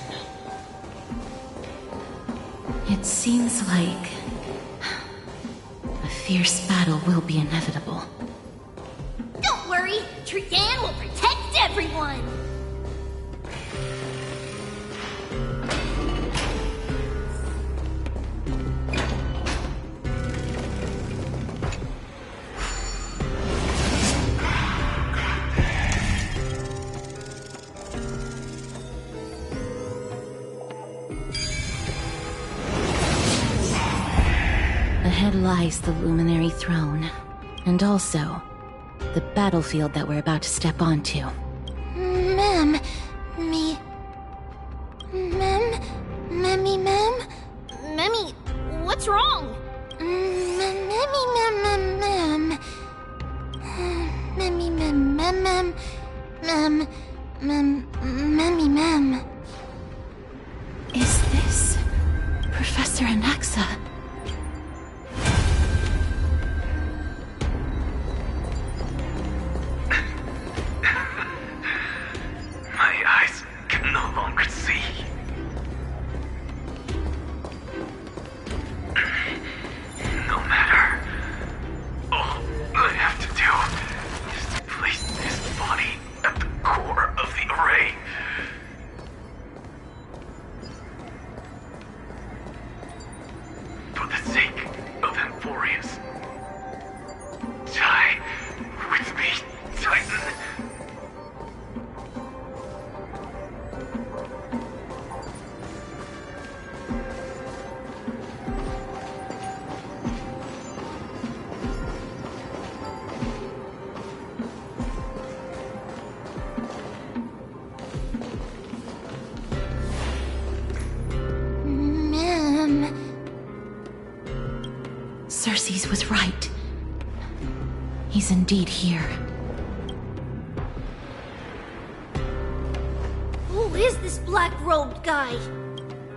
It seems like a fierce battle will be inevitable. Don't worry, Trian will protect everyone! Ahead lies the Luminary Throne, and also the battlefield that we're about to step onto. Ma'am, Memmy, what's wrong? Mem. Is this Professor Anaxa? My eyes can no longer see. No matter. All I have to do is to place this body at the core of the array. For the sake of Amphorius. Die with me, Titan. Ma'am. Cersei's was right. He's indeed here. Who is this black-robed guy?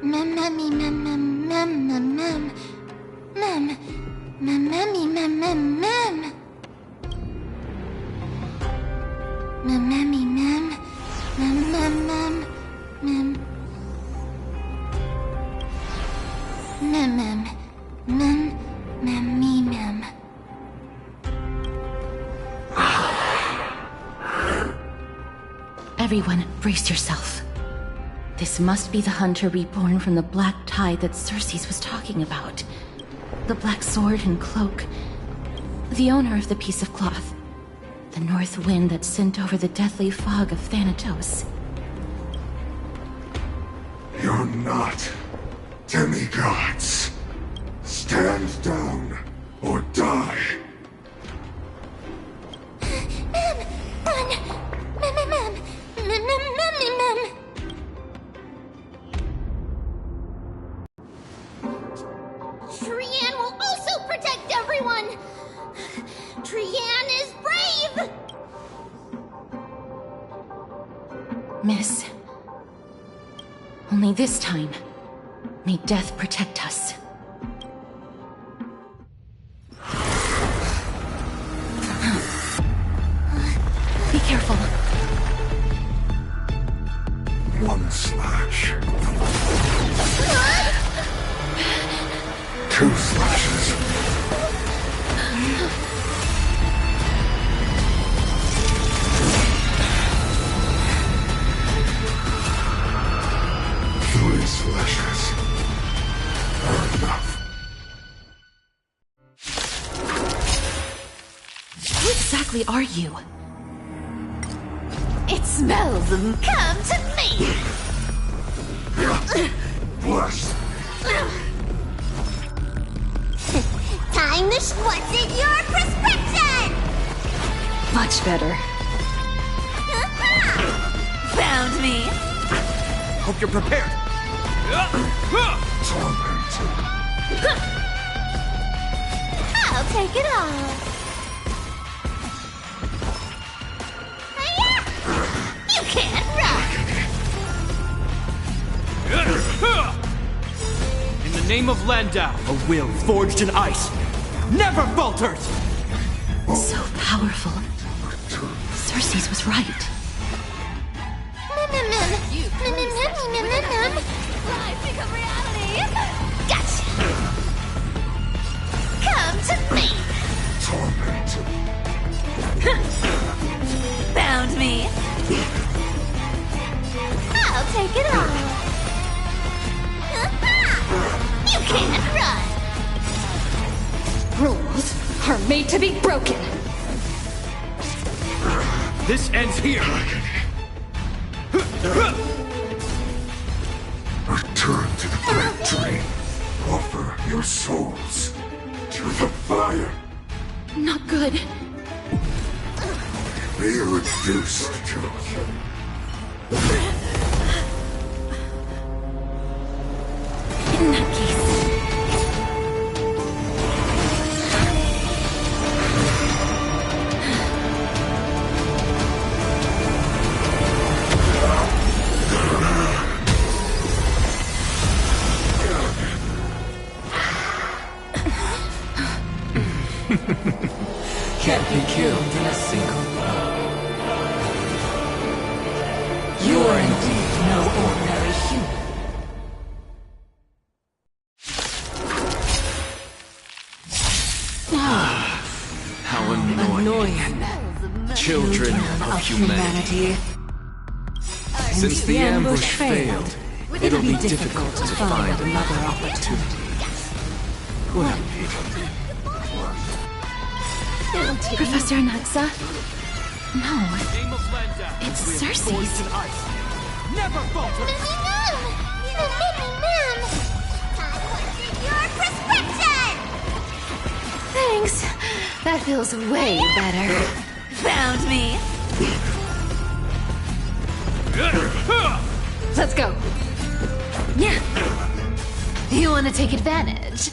Mem. Everyone, brace yourself. This must be the hunter reborn from the black tide that Cersei's was talking about. The black sword and cloak. The owner of the piece of cloth. The north wind that sent over the deathly fog of Thanatos. You're not demigods. Stand down or die. Trian will also protect everyone! Trian is brave! Miss. Only this time, may death protect us. Be careful. One slash. 2 slashes. 3 slashes are enough. Who exactly are you? It smells and come to me! Bless. Time to what's in your prescription! Much better. Found me! Hope you're prepared. I'll take it off. You can't run! In the name of Landau, a will forged in ice never falters! So powerful. Cersei's was right. Lies become reality! Gotcha! Come to me! Found me! I'll take it all! You can't run! Rules are made to be broken. This ends here. Return to the great tree. Offer your souls to the fire. Not good. Be reduced to In that case... Can't be killed in a single blow. You are indeed no ordinary human. How annoying. Children of humanity. Since the ambush failed, it'll be difficult to find another opportunity. What a pity. Professor Anaxa? No. It's Cersei's. Never falter! Your prescription! Thanks. That feels way better. Found me! Let's go. Yeah. You want to take advantage?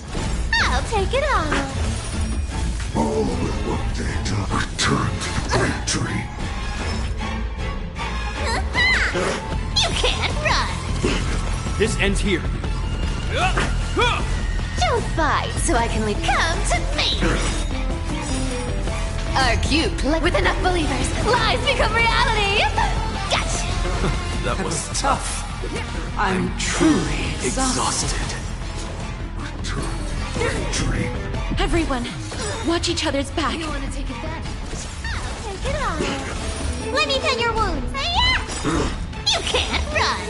I'll take it all! all with one day to return to the great tree. You can't run! This ends here. Don't fight so I can leave. Come to me! Are cute, like with enough believers. Lies become reality! Gotcha! That was tough. I'm truly exhausted. Everyone, watch each other's back. You want to take advantage? I'll take it all. Let me tend your wounds. You can't run!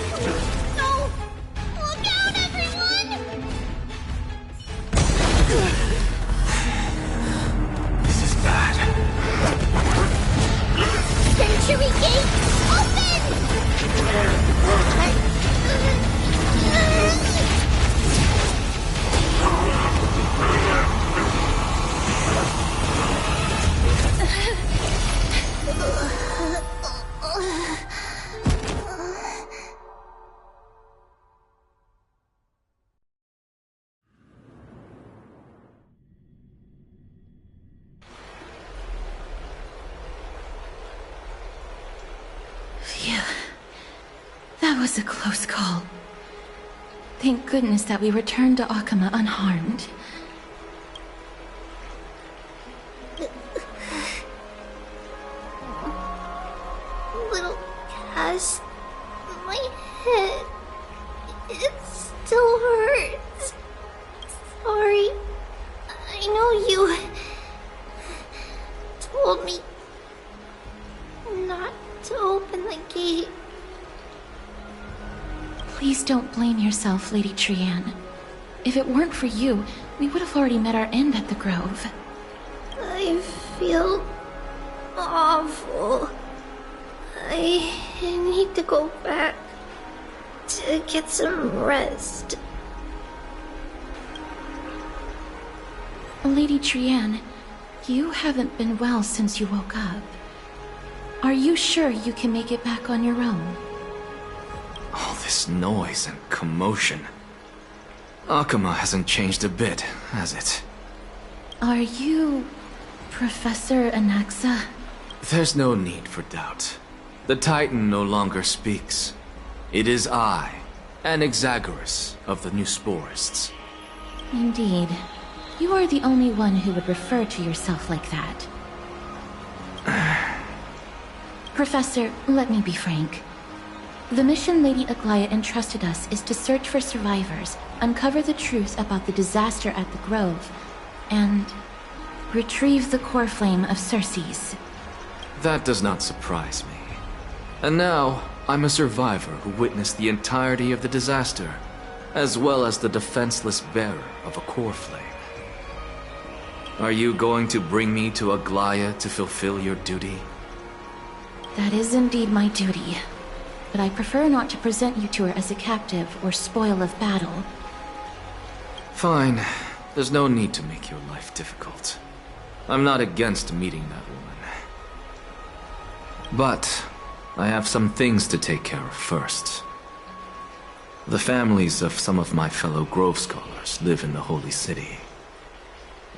No! Look out, everyone! This is bad. Century gates, open! Phew. That was a close call. Thank goodness that we returned to Akama unharmed. Little Cass, my head, it still hurts. Sorry, I know you told me not to open the gate. Please don't blame yourself, Lady Trianne. If it weren't for you, we would have already met our end at the Grove. I feel awful. I need to go back to get some rest. Lady Trianne, you haven't been well since you woke up. Are you sure you can make it back on your own? All this noise and commotion. Akama hasn't changed a bit, has it? Are you... Professor Anaxa? There's no need for doubt. The Titan no longer speaks. It is I, Anaxagoras of the New Sporists. Indeed. You are the only one who would refer to yourself like that. Professor, let me be frank. The mission Lady Aglaya entrusted us is to search for survivors, uncover the truth about the disaster at the Grove, and retrieve the core flame of Circe's. That does not surprise me. And now, I'm a survivor who witnessed the entirety of the disaster, as well as the defenseless bearer of a core flame. Are you going to bring me to Aglaya to fulfill your duty? That is indeed my duty, but I prefer not to present you to her as a captive or spoil of battle. Fine. There's no need to make your life difficult. I'm not against meeting that woman. But I have some things to take care of first. The families of some of my fellow Grove scholars live in the Holy City.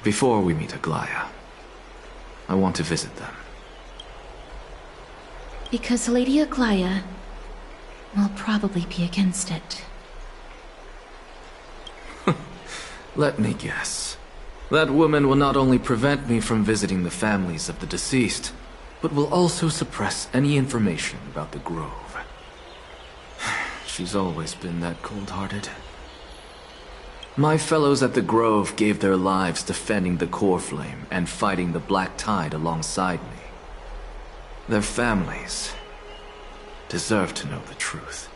Before we meet Aglaya, I want to visit them. Because Lady Aglaya will probably be against it. Let me guess. That woman will not only prevent me from visiting the families of the deceased, but will also suppress any information about the Grove. She's always been that cold-hearted. My fellows at the Grove gave their lives defending the core flame and fighting the Black Tide alongside me. Their families deserve to know the truth.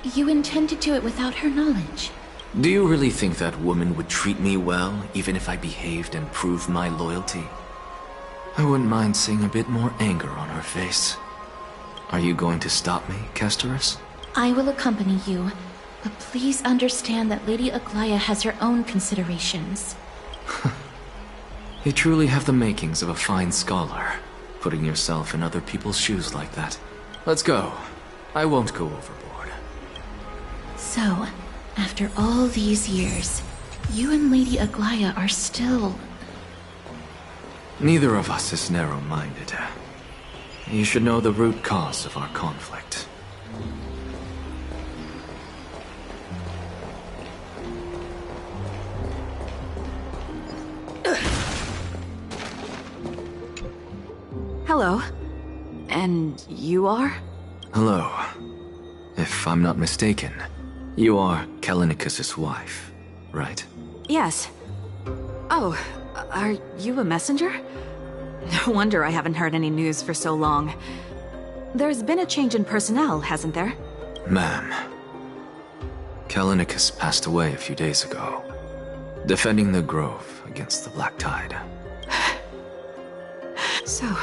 You intend to do it without her knowledge? Do you really think that woman would treat me well, even if I behaved and proved my loyalty? I wouldn't mind seeing a bit more anger on her face. Are you going to stop me, Castorus? I will accompany you, but please understand that Lady Aglaya has her own considerations. You truly have the makings of a fine scholar, putting yourself in other people's shoes like that. Let's go. I won't go overboard. So, after all these years, you and Lady Aglaya are still... Neither of us is narrow-minded. You should know the root cause of our conflict. Hello. And you are? Hello. If I'm not mistaken, you are Kallinicus' wife, right? Yes. Oh, are you a messenger? No wonder I haven't heard any news for so long. There's been a change in personnel, hasn't there? Ma'am. Kallinicus passed away a few days ago, defending the Grove against the Black Tide. So...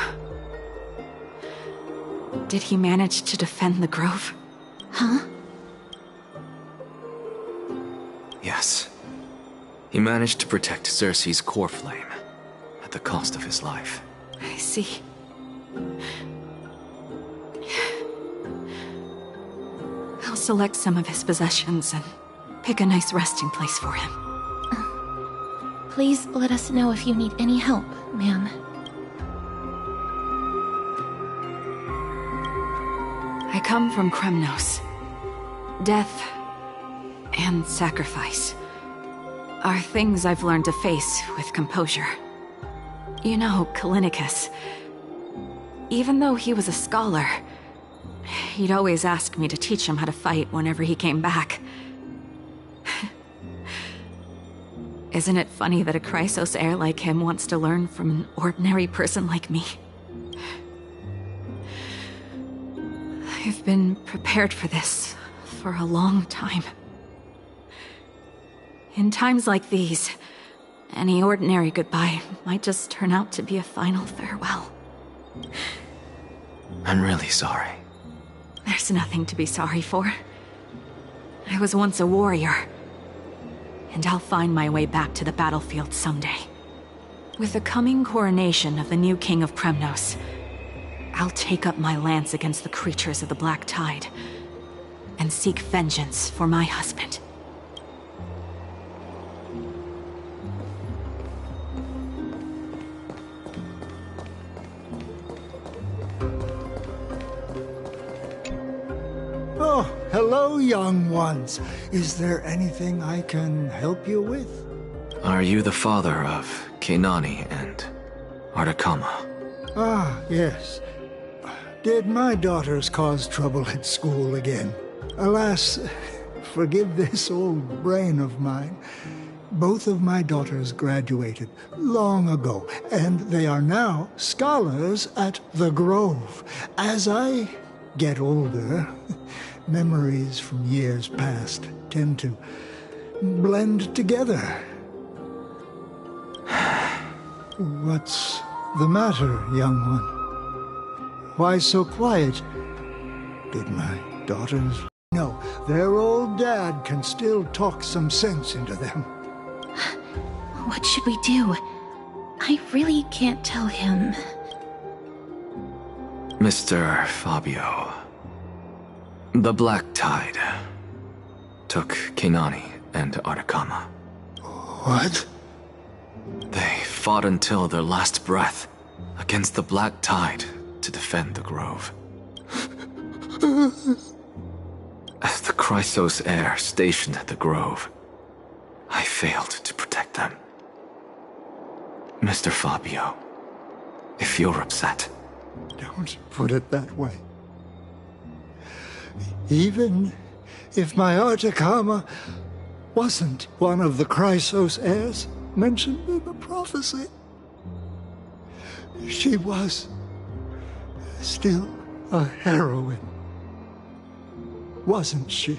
did he manage to defend the Grove? Huh? Yes. He managed to protect Circe's core flame, at the cost of his life. I see. I'll select some of his possessions and pick a nice resting place for him. Please let us know if you need any help, ma'am. I come from Kremnos. Death and sacrifice are things I've learned to face with composure. You know, Kallinicus, even though he was a scholar, he'd always ask me to teach him how to fight whenever he came back. Isn't it funny that a Chrysos heir like him wants to learn from an ordinary person like me? I've been prepared for this for a long time. In times like these, any ordinary goodbye might just turn out to be a final farewell. I'm really sorry. There's nothing to be sorry for. I was once a warrior, and I'll find my way back to the battlefield someday. With the coming coronation of the new king of Kremnos, I'll take up my lance against the creatures of the Black Tide, and seek vengeance for my husband. Oh, hello, young ones. Is there anything I can help you with? Are you the father of Keinani and Artakama? Ah, yes. Did my daughters cause trouble at school again? Alas, forgive this old brain of mine. Both of my daughters graduated long ago, and they are now scholars at the Grove. As I get older, memories from years past tend to blend together. What's the matter, young one? Why so quiet? Did my daughters... No, their old dad can still talk some sense into them. What should we do? I really can't tell him. Mr. Fabio. The Black Tide took King Ani and Artakama. What? They fought until their last breath against the Black Tide to defend the Grove. As the Chrysos heir stationed at the Grove, I failed to protect them. Mr. Fabio, if you're upset... Don't put it that way. Even if my Artakama wasn't one of the Chrysos heirs mentioned in the prophecy, she was still a heroine, wasn't she?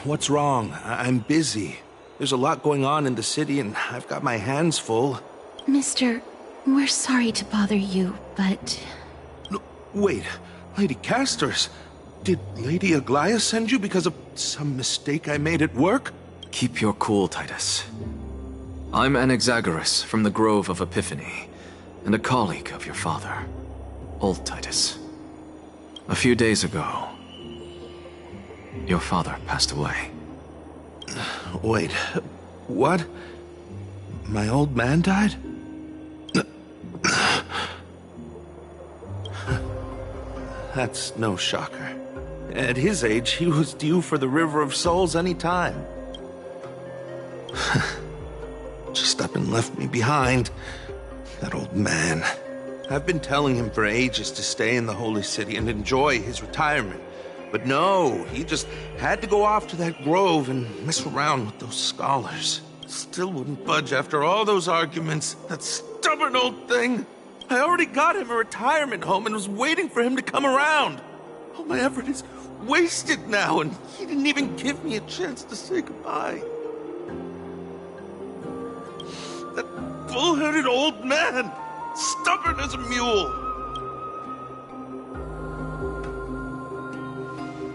What's wrong? I'm busy. There's a lot going on in the city, and I've got my hands full. Mister, we're sorry to bother you, but... No, wait, Lady Castors, did Lady Aglaia send you because of some mistake I made at work? Keep your cool, Titus. I'm Anaxagoras from the Grove of Epiphany, and a colleague of your father, Old Titus. A few days ago, your father passed away. Wait, what? My old man died? That's no shocker. At his age, he was due for the River of Souls any time. Just up and left me behind. That old man. I've been telling him for ages to stay in the Holy City and enjoy his retirement. But no, he just had to go off to that grove and mess around with those scholars. Still wouldn't budge after all those arguments. That stubborn old thing. I already got him a retirement home and was waiting for him to come around. All my effort is wasted now, and he didn't even give me a chance to say goodbye. That bull-headed old man, stubborn as a mule.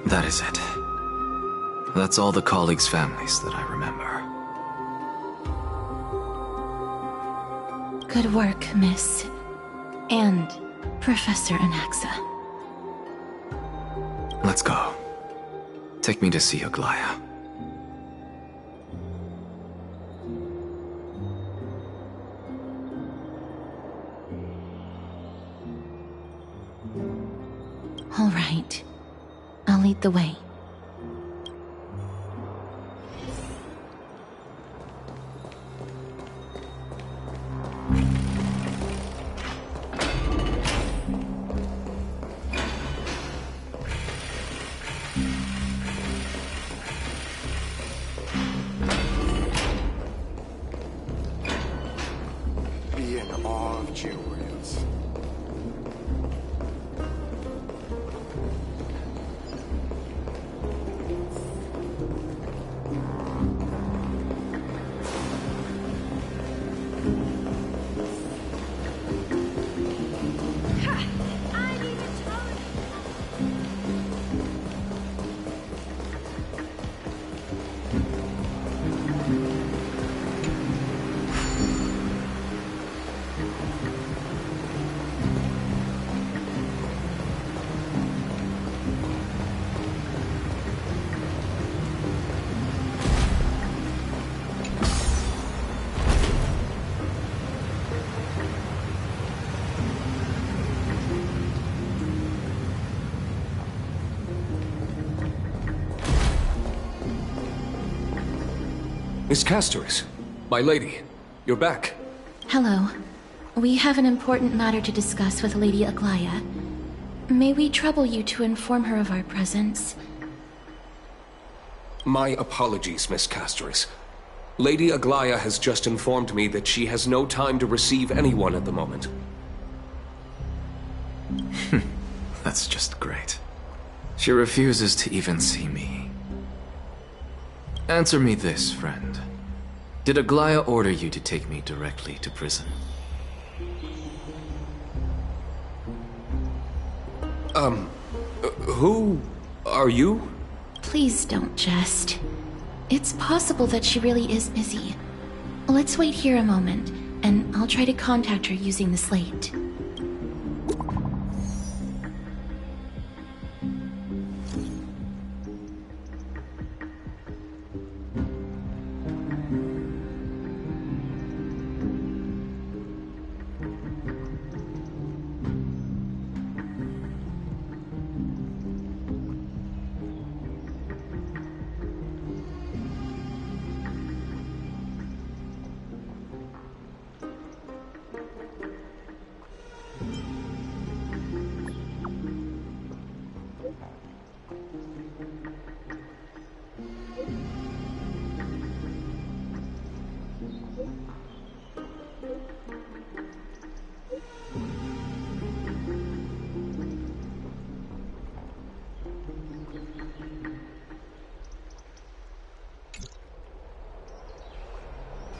That is it. That's all the colleagues' families that I remember. Good work, Miss. And Professor Anaxa. Let's go. Take me to see Aglaia. I'll lead the way. Be in awe of Geowarriors. Miss Castoris, my lady, you're back. Hello. We have an important matter to discuss with Lady Aglaya. May we trouble you to inform her of our presence? My apologies, Miss Castoris. Lady Aglaya has just informed me that she has no time to receive anyone at the moment. That's just great. She refuses to even see me. Answer me this, friend. Did Aglaya order you to take me directly to prison? Who are you? Please don't jest. It's possible that she really is busy. Let's wait here a moment, and I'll try to contact her using the slate.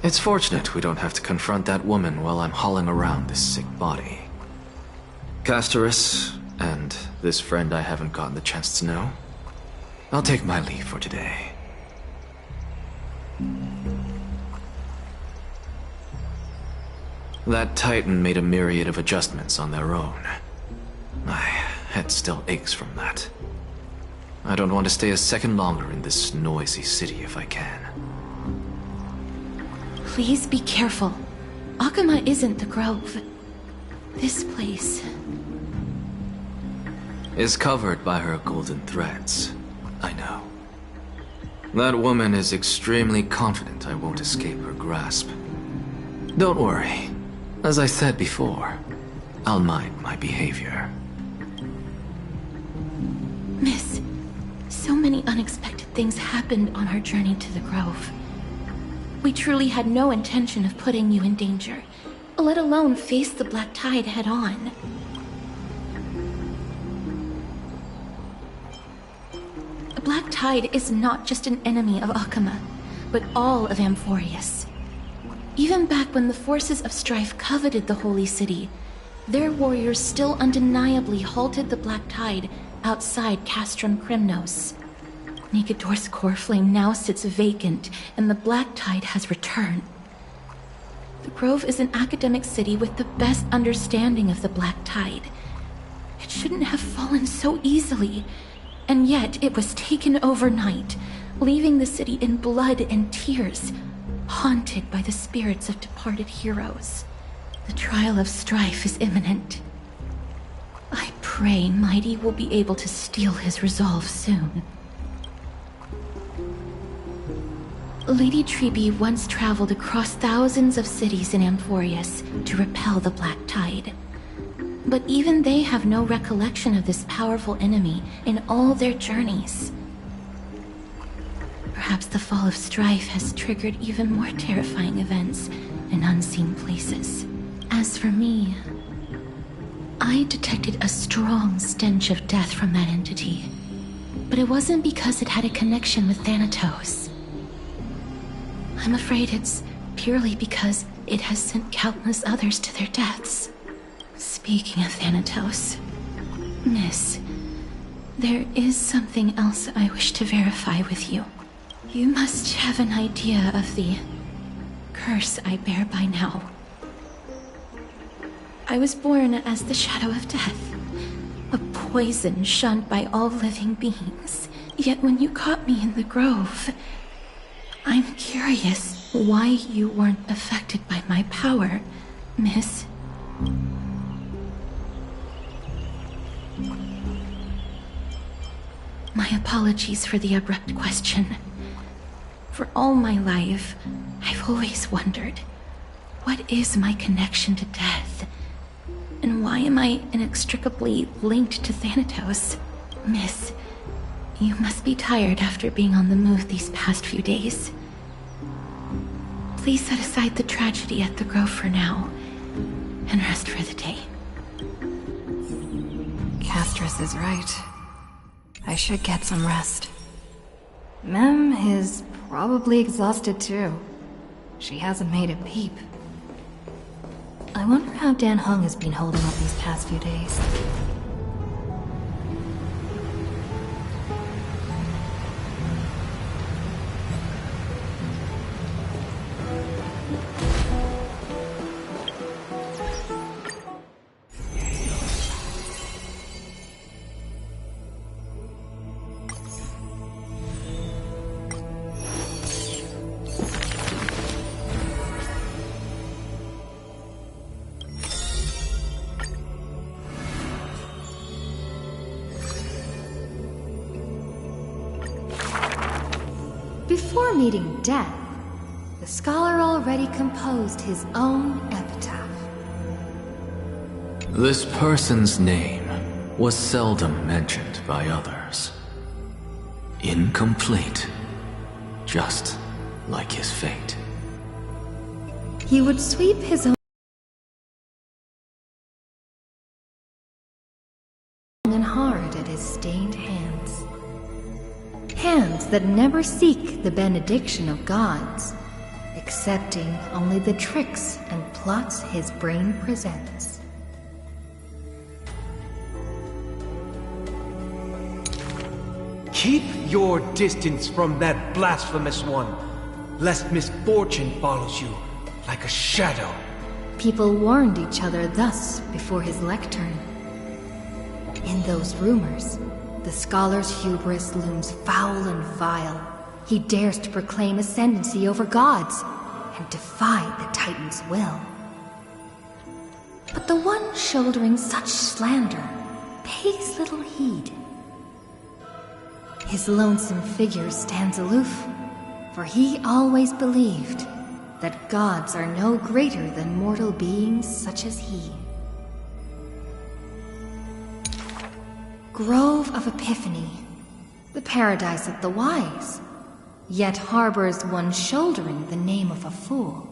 It's fortunate we don't have to confront that woman while I'm hauling around this sick body. Castoris, and this friend I haven't gotten the chance to know, I'll take my leave for today. That Titan made a myriad of adjustments on their own. My head still aches from that. I don't want to stay a second longer in this noisy city if I can. Please be careful. Akama isn't the Grove. This place is covered by her golden threads. I know. That woman is extremely confident I won't escape her grasp. Don't worry. As I said before, I'll mind my behavior. Miss, so many unexpected things happened on our journey to the Grove. We truly had no intention of putting you in danger, let alone face the Black Tide head-on. The Black Tide is not just an enemy of Akama, but all of Amphorius. Even back when the forces of strife coveted the Holy City, their warriors still undeniably halted the Black Tide outside Castrum Krymnos. Nikedor's core flame now sits vacant, and the Black Tide has returned. The Grove is an academic city with the best understanding of the Black Tide. It shouldn't have fallen so easily, and yet it was taken overnight, leaving the city in blood and tears, haunted by the spirits of departed heroes. The trial of strife is imminent. I pray pray Mighty will be able to steel his resolve soon. Lady Trebe once traveled across thousands of cities in Amphorius to repel the Black Tide. But even they have no recollection of this powerful enemy in all their journeys. Perhaps the fall of Strife has triggered even more terrifying events in unseen places. As for me, I detected a strong stench of death from that entity. But it wasn't because it had a connection with Thanatos. I'm afraid it's purely because it has sent countless others to their deaths. Speaking of Thanatos, Miss, there is something else I wish to verify with you. You must have an idea of the curse I bear by now. I was born as the shadow of death, a poison shunned by all living beings. Yet when you caught me in the grove, I'm curious why you weren't affected by my power, Miss. My apologies for the abrupt question. For all my life, I've always wondered, what is my connection to death? And why am I inextricably linked to Thanatos? Miss, you must be tired after being on the move these past few days. Please set aside the tragedy at the Grove for now, and rest for the day. Castris is right. I should get some rest. Mem is probably exhausted too. She hasn't made a peep. I wonder how Dan Heng has been holding up these past few days. Before meeting death, the scholar already composed his own epitaph. This person's name was seldom mentioned by others. Incomplete, just like his fate. He would sweep his own and hard at his stained hands. Hands that never seek the benediction of gods, accepting only the tricks and plots his brain presents. Keep your distance from that blasphemous one, lest misfortune follows you like a shadow. People warned each other thus before his lectern. In those rumors, the scholar's hubris looms foul and vile. He dares to proclaim ascendancy over gods and defy the Titan's will. But the one shouldering such slander pays little heed. His lonesome figure stands aloof, for he always believed that gods are no greater than mortal beings such as he. Grove of Epiphany, the paradise of the wise, yet harbors one shouldering the name of a fool.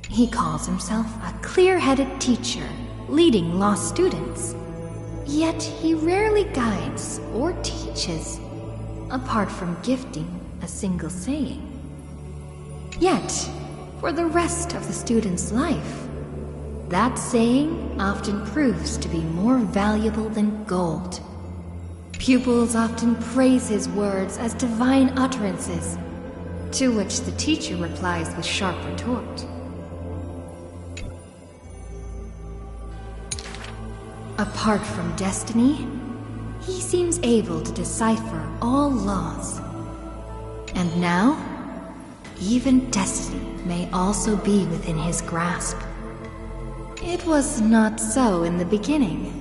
He calls himself a clear-headed teacher, leading lost students. Yet he rarely guides or teaches, apart from gifting a single saying. Yet, for the rest of the student's life, that saying often proves to be more valuable than gold. Pupils often praise his words as divine utterances, to which the teacher replies with sharp retort. Apart from destiny, he seems able to decipher all laws. And now, even destiny may also be within his grasp. It was not so in the beginning.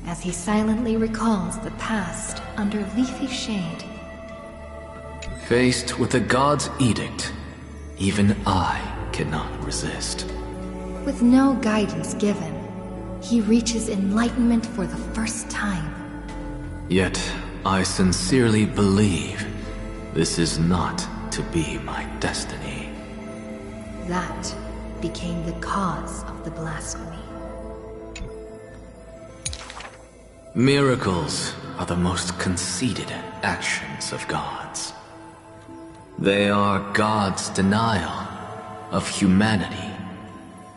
as he silently recalls the past under leafy shade. Faced with the god's edict, even I cannot resist. With no guidance given, he reaches enlightenment for the first time. Yet, I sincerely believe this is not to be my destiny. That became the cause of the blasphemy. Miracles are the most conceited actions of gods. They are God's denial of humanity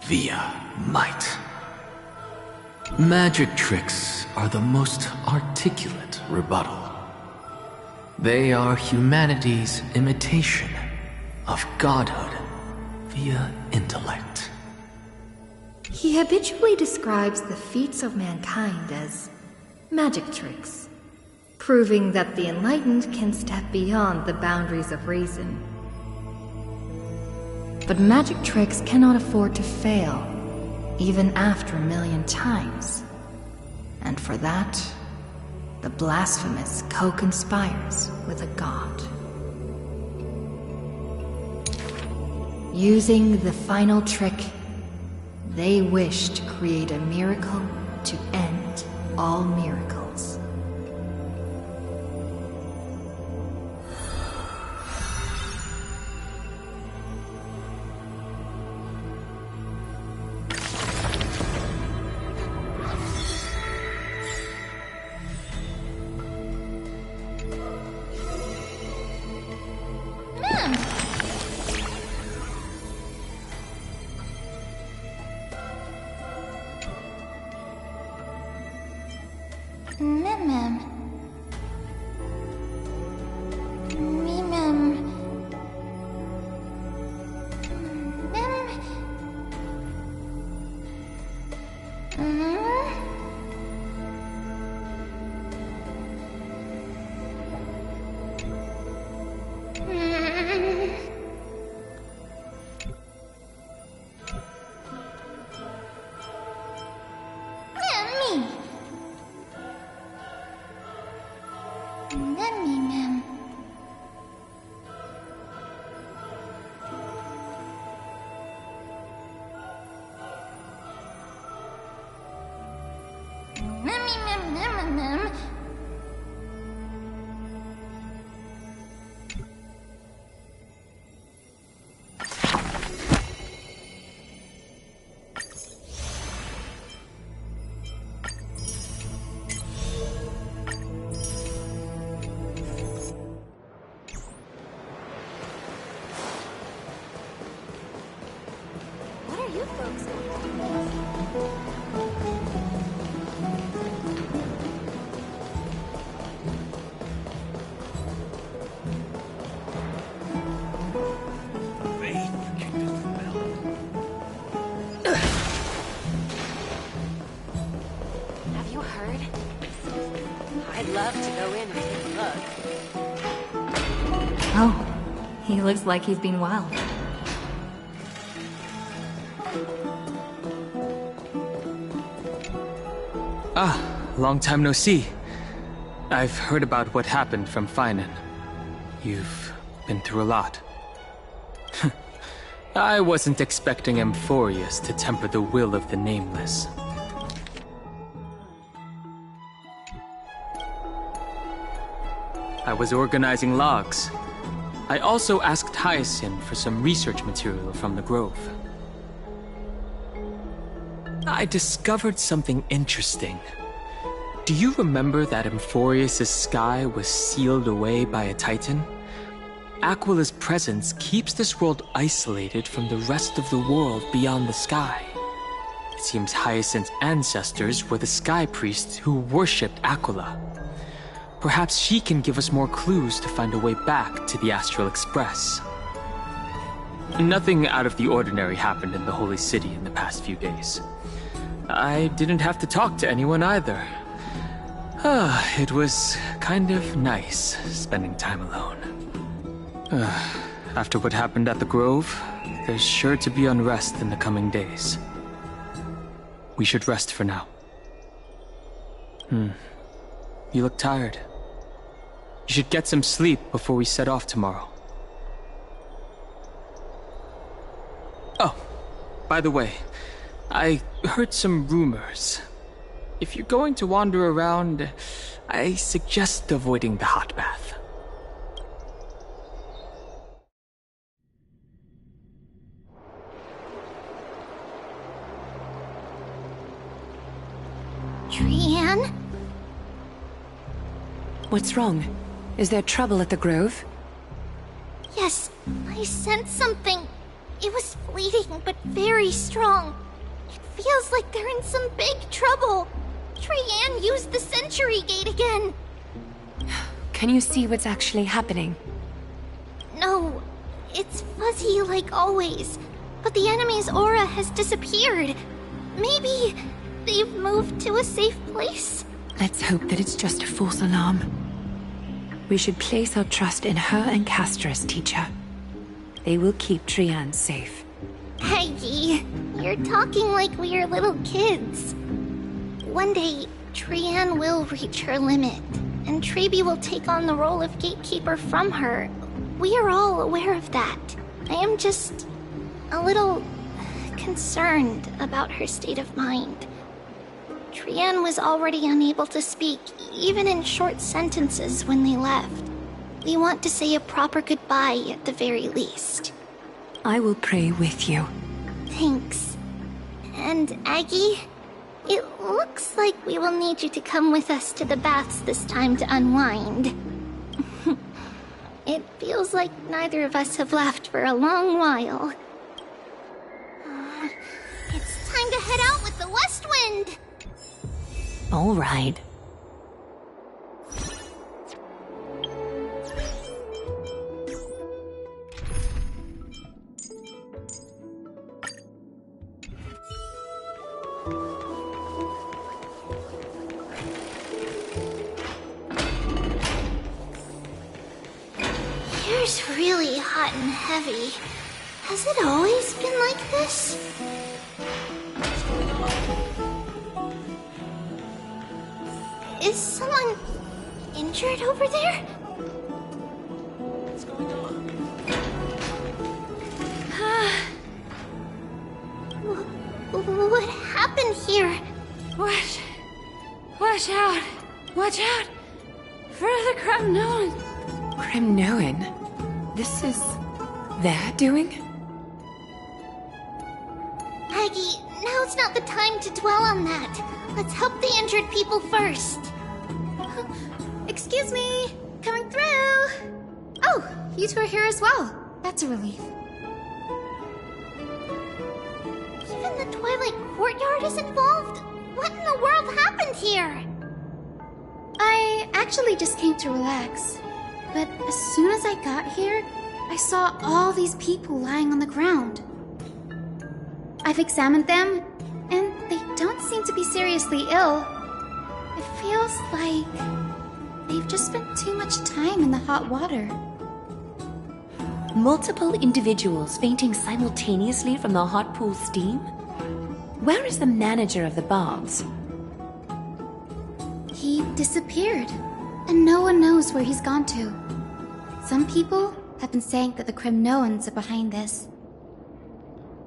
via might. Magic tricks are the most articulate rebuttal. They are humanity's imitation of godhood via intellect. He habitually describes the feats of mankind as magic tricks, proving that the enlightened can step beyond the boundaries of reason. But magic tricks cannot afford to fail, even after 1,000,000 times. And for that, the blasphemous co-conspires with a god. Using the final trick, they wish to create a miracle to end all miracles. Have you heard? I'd love to go in and take a look. Oh, he looks like he's been wild. Ah, long time no see. I've heard about what happened from Finan. You've been through a lot. I wasn't expecting Amphorius to temper the will of the Nameless. I was organizing logs. I also asked Hyacinth for some research material from the Grove. I discovered something interesting. Do you remember that Amphorius' sky was sealed away by a Titan? Aquila's presence keeps this world isolated from the rest of the world beyond the sky. It seems Hyacinth's ancestors were the Sky Priests who worshipped Aquila. Perhaps she can give us more clues to find a way back to the Astral Express. Nothing out of the ordinary happened in the Holy City in the past few days. I didn't have to talk to anyone either. It was kind of nice spending time alone. After what happened at the Grove, there's sure to be unrest in the coming days. We should rest for now. You look tired. You should get some sleep before we set off tomorrow. Oh, by the way, I heard some rumors. If you're going to wander around, I suggest avoiding the hot bath. Trian? What's wrong? Is there trouble at the Grove? Yes, I sensed something. It was fleeting, but very strong. It feels like they're in some big trouble. Trian used the Century Gate again. Can you see what's actually happening? No, it's fuzzy like always. But the enemy's aura has disappeared. Maybe they've moved to a safe place? Let's hope that it's just a false alarm. We should place our trust in her and Castor's teacher. They will keep Trian safe. Peggy, you're talking like we are little kids. One day, Trian will reach her limit, and Trebi will take on the role of gatekeeper from her. We are all aware of that. I am just a little concerned about her state of mind. Trian was already unable to speak, even in short sentences when they left. We want to say a proper goodbye at the very least. I will pray with you. Thanks. And Aggie, it looks like we will need you to come with us to the baths this time to unwind. It feels like neither of us have laughed for a long while. It's time to head out with the West Wind! All right. Here's really hot and heavy. Has it always been like this? Is someone injured over there? What's going on? What happened here? Watch out! Watch out! For the Kremnoan! Kremnoan? This is their doing? Aggie, now's not the time to dwell on that. Let's help the injured people first. Excuse me! Coming through! Oh, you two are here as well. That's a relief. Even the Twilight Courtyard is involved? What in the world happened here? I actually just came to relax. But as soon as I got here, I saw all these people lying on the ground. I've examined them, and they don't seem to be seriously ill. It feels like they've just spent too much time in the hot water. Multiple individuals fainting simultaneously from the hot pool steam? Where is the manager of the baths? He disappeared, and no one knows where he's gone to. Some people have been saying that the Kremnoans are behind this.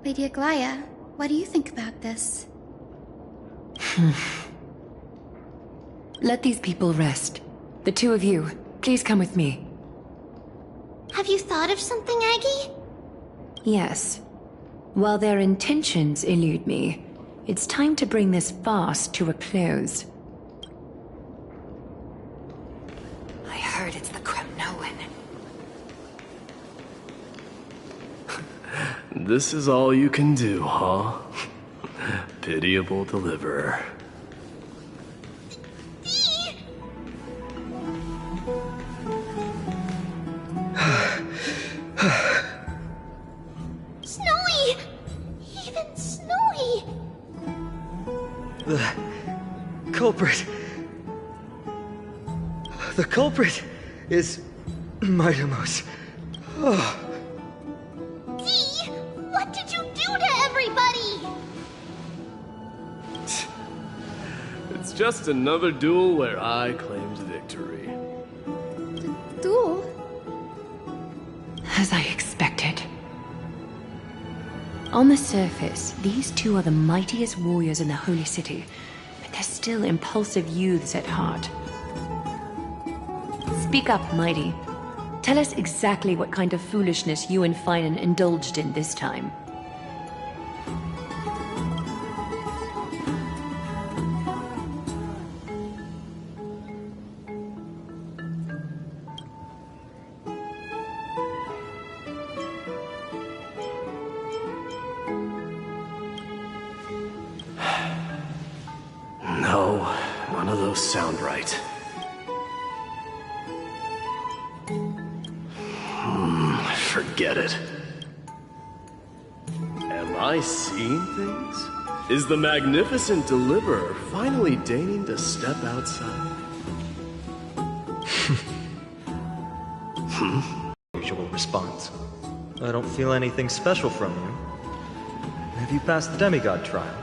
Lady Aglaya, what do you think about this? Let these people rest. The two of you, please come with me. Have you thought of something, Aggie? Yes. While their intentions elude me, it's time to bring this farce to a close. I heard it's the Kremnoan. This is all you can do, huh? Pitiable deliverer. Snowy! Even Snowy! The culprit. The culprit is Mightimos. Oh. Dee! What did you do to everybody? just another duel where I claimed victory. Duel? As I expected. On the surface, these two are the mightiest warriors in the Holy City, but they're still impulsive youths at heart. Speak up, Mighty. Tell us exactly what kind of foolishness you and Finan indulged in this time. No, none of those sound right. Forget it. Am I seeing things? Is the magnificent deliverer finally deigning to step outside? Usual response. I don't feel anything special from you. Have you passed the demigod trial?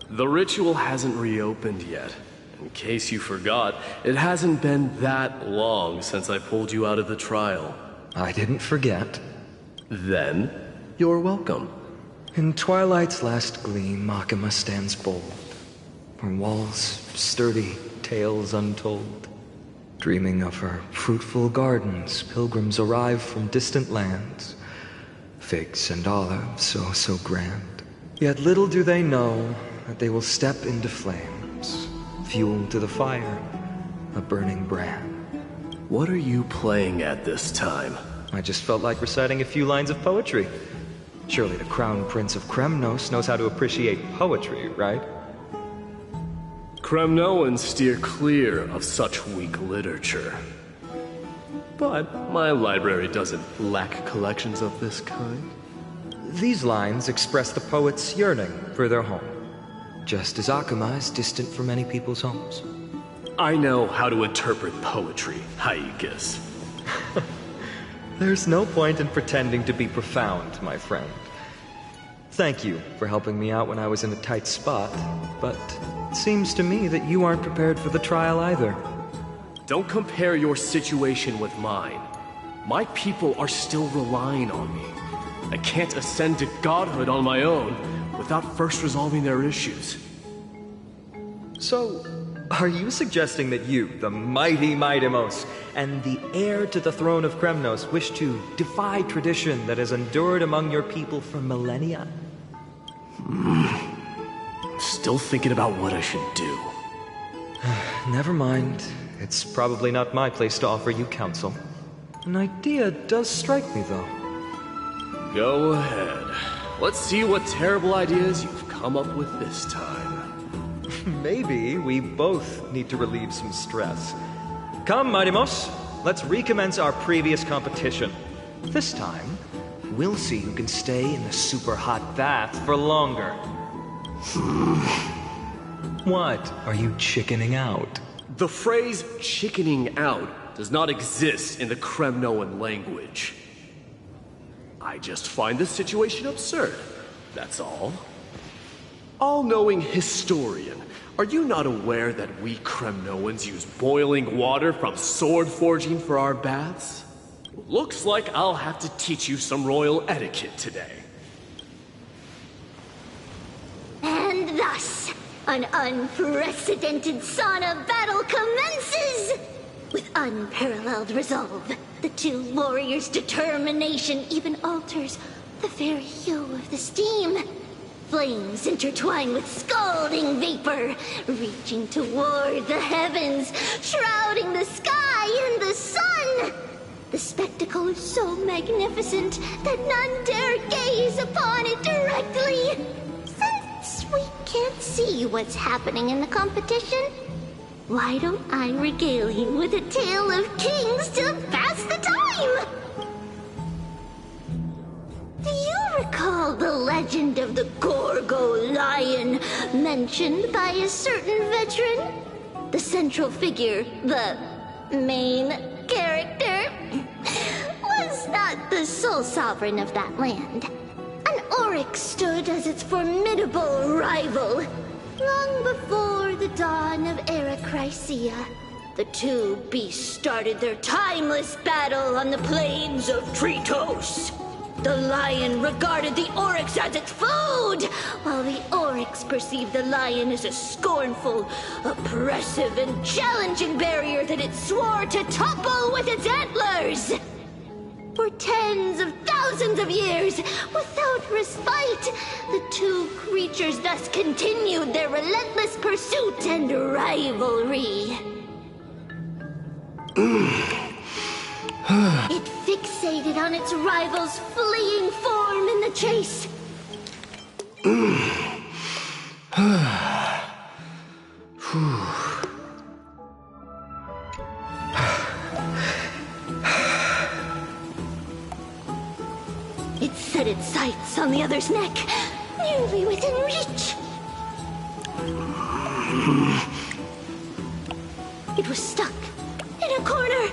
The ritual hasn't reopened yet. In case you forgot, it hasn't been that long since I pulled you out of the trial. I didn't forget. Then, you're welcome. In twilight's last gleam, Makima stands bold. Her walls sturdy, tales untold. Dreaming of her fruitful gardens, pilgrims arrive from distant lands. Figs and olives, so grand. Yet little do they know that they will step into flames, fuel to the fire, a burning brand. What are you playing at this time? I just felt like reciting a few lines of poetry. Surely the Crown Prince of Kremnos knows how to appreciate poetry, right? Kremnoans steer clear of such weak literature. But my library doesn't lack collections of this kind. These lines express the poet's yearning for their home, just as Akama is distant from many people's homes. I know how to interpret poetry, Hyugas. There's no point in pretending to be profound, my friend. Thank you for helping me out when I was in a tight spot, but it seems to me that you aren't prepared for the trial either. Don't compare your situation with mine. My people are still relying on me. I can't ascend to godhood on my own without first resolving their issues. So, are you suggesting that you, the mighty Mightimos, and the heir to the throne of Kremnos, wish to defy tradition that has endured among your people for millennia? Still thinking about what I should do. Never mind. It's probably not my place to offer you counsel. An idea does strike me, though. Go ahead. Let's see what terrible ideas you've come up with this time. Maybe we both need to relieve some stress. Come, Mightimos, let's recommence our previous competition. This time, we'll see who can stay in the super hot bath for longer. What? Are you chickening out? The phrase chickening out does not exist in the Kremnoan language. I just find this situation absurd, that's all. All-knowing historian, are you not aware that we Kremnoans use boiling water from sword forging for our baths? Looks like I'll have to teach you some royal etiquette today. And thus, an unprecedented sauna battle commences! With unparalleled resolve, the two warriors' determination even alters the very hue of the steam. Flames intertwine with scalding vapor, reaching toward the heavens, shrouding the sky and the sun. The spectacle is so magnificent that none dare gaze upon it directly. Since we can't see what's happening in the competition, why don't I regale you with a tale of kings to pass the time? Do you recall the legend of the Gorgo lion mentioned by a certain veteran? The central figure, the main character, was not the sole sovereign of that. that land. An oryx stood as its formidable rival. Long before the dawn of Era Chrysia, the two beasts started their timeless battle on the plains of Tritos. The lion regarded the oryx as its food, while the oryx perceived the lion as a scornful, oppressive, and challenging barrier that it swore to topple with its antlers. For tens of thousands of years, without respite, the two creatures thus continued their relentless pursuit and rivalry. It fixated on its rival's fleeing form in the chase. It set its sights on the other's neck, nearly within reach. It was stuck in a corner.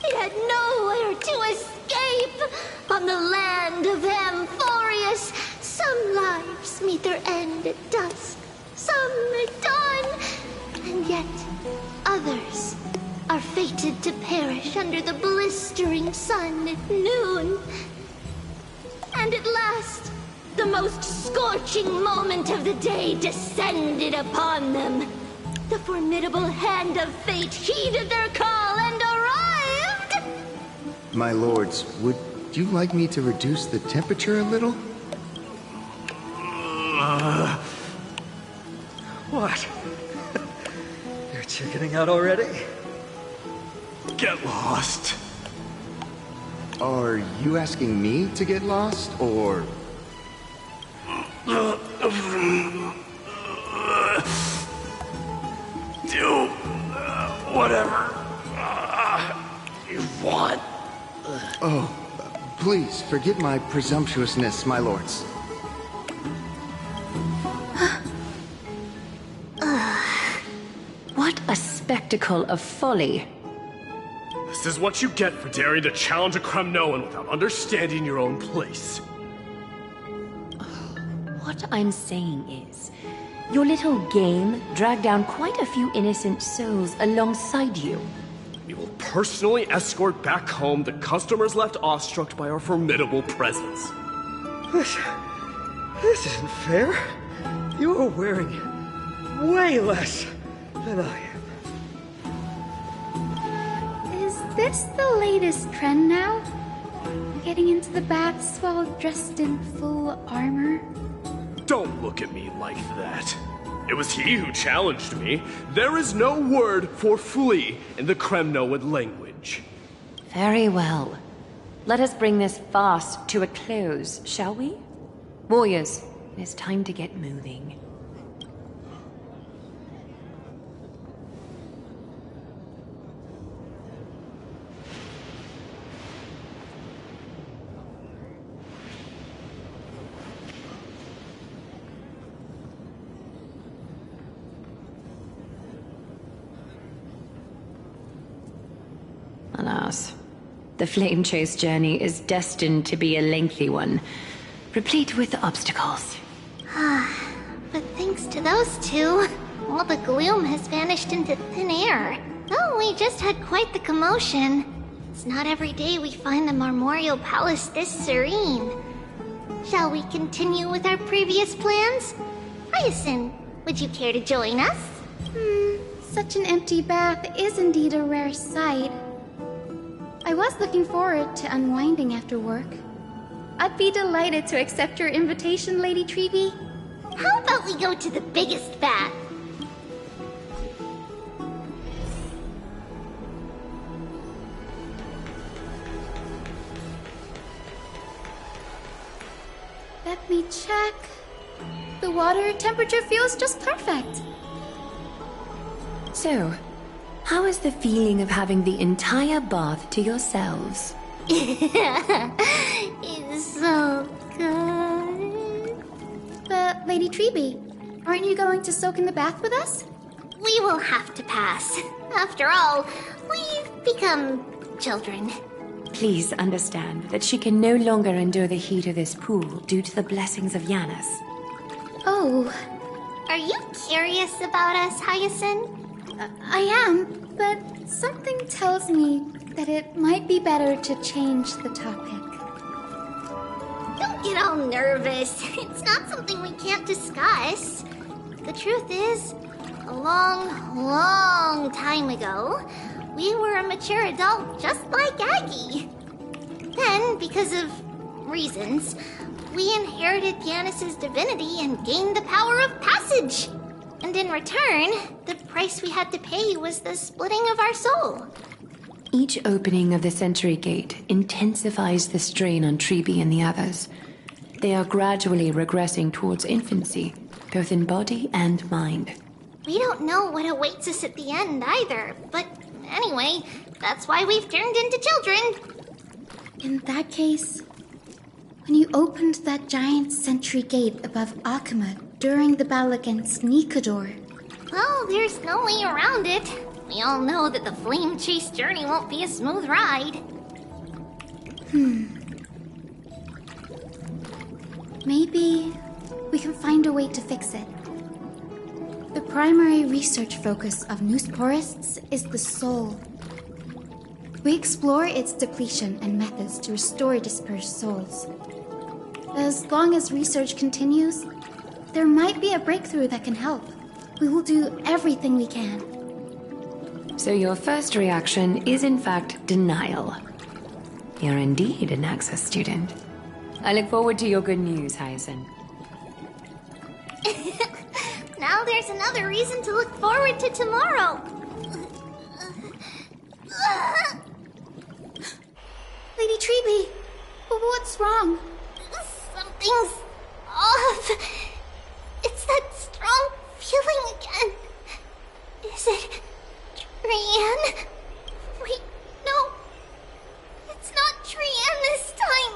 It had nowhere to escape. On the land of Amphorius, some lives meet their end at dusk, some at dawn, and yet others are fated to perish under the blistering sun at noon. And at last, the most scorching moment of the day descended upon them. The formidable hand of fate heeded their call and arrived! My lords, would you like me to reduce the temperature a little? What? You're chickening out already? Get lost. Are you asking me to get lost, or... Do whatever you want. Oh, please, forgive my presumptuousness, my lords. What a spectacle of folly. This is what you get for daring to challenge a Kremnoan without understanding your own place. What I'm saying is, your little game dragged down quite a few innocent souls alongside you. We will personally escort back home the customers left awestruck by our formidable presence. This isn't fair. You are wearing way less than I am. Is this the latest trend now? Getting into the baths while dressed in full armor? Don't look at me like that. It was he who challenged me. There is no word for flee in the Kremnoan language. Very well. Let us bring this farce to a close, shall we? Warriors, it's time to get moving. Alas, the Flame Chase journey is destined to be a lengthy one, replete with obstacles. But thanks to those two, all the gloom has vanished into thin air. Oh, we just had quite the commotion. It's not every day we find the Marmoreal Palace this serene. Shall we continue with our previous plans? Hyacinth, would you care to join us? Such an empty bath is indeed a rare sight. I was looking forward to unwinding after work. I'd be delighted to accept your invitation, Lady Treeby. How about we go to the biggest bath? Let me check. The water temperature feels just perfect. So, how is the feeling of having the entire bath to yourselves? It's so good. But, Lady Treeby, aren't you going to soak in the bath with us? We will have to pass. After all, we've become children. Please understand that she can no longer endure the heat of this pool due to the blessings of Yanis. Oh. Are you curious about us, Hyacinth? I am, but something tells me that it might be better to change the topic. Don't get all nervous. It's not something we can't discuss. The truth is, a long time ago, we were a mature adult just like Aggie. Then, because of reasons, we inherited Yanis's divinity and gained the power of passage. And in return, the price we had to pay was the splitting of our soul. Each opening of the Century Gate intensifies the strain on Treeby and the others. They are gradually regressing towards infancy, both in body and mind. We don't know what awaits us at the end either, but anyway, that's why we've turned into children. In that case, when you opened that giant sentry gate above Akuma during the battle against Nikador... Well, there's no way around it. We all know that the flame chase journey won't be a smooth ride. Maybe we can find a way to fix it. The primary research focus of Noosporists is the soul. We explore its depletion and methods to restore dispersed souls. As long as research continues, there might be a breakthrough that can help. We will do everything we can. So your first reaction is in fact denial. You're indeed an Access student. I look forward to your good news, Hyacinth. Now there's another reason to look forward to tomorrow. Lady Treeby, what's wrong? Something's off. It's that strong feeling again. Is it Trian? Wait, no. It's not Trian this time.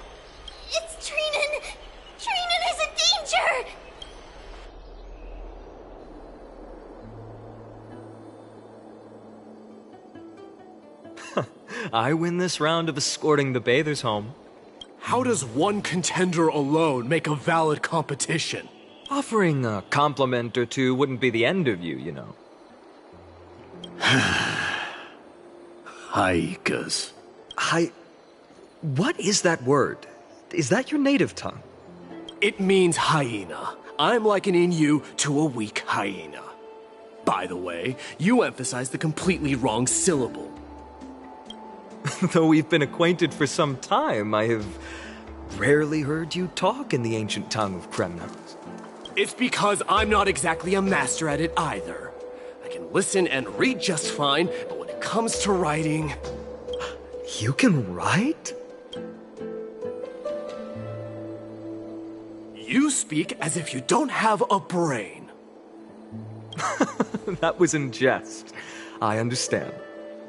It's Trinan. Trinan is a danger. I win this round of escorting the bathers home. How does one contender alone make a valid competition? Offering a compliment or two wouldn't be the end of you, you know. Haikas. What is that word? Is that your native tongue? It means hyena. I'm likening you to a weak hyena. By the way, you emphasize the completely wrong syllable. Though we've been acquainted for some time, I have rarely heard you talk in the ancient tongue of Kremnos. It's because I'm not exactly a master at it either. I can listen and read just fine, but when it comes to writing... You can write? You speak as if you don't have a brain. That was in jest. I understand.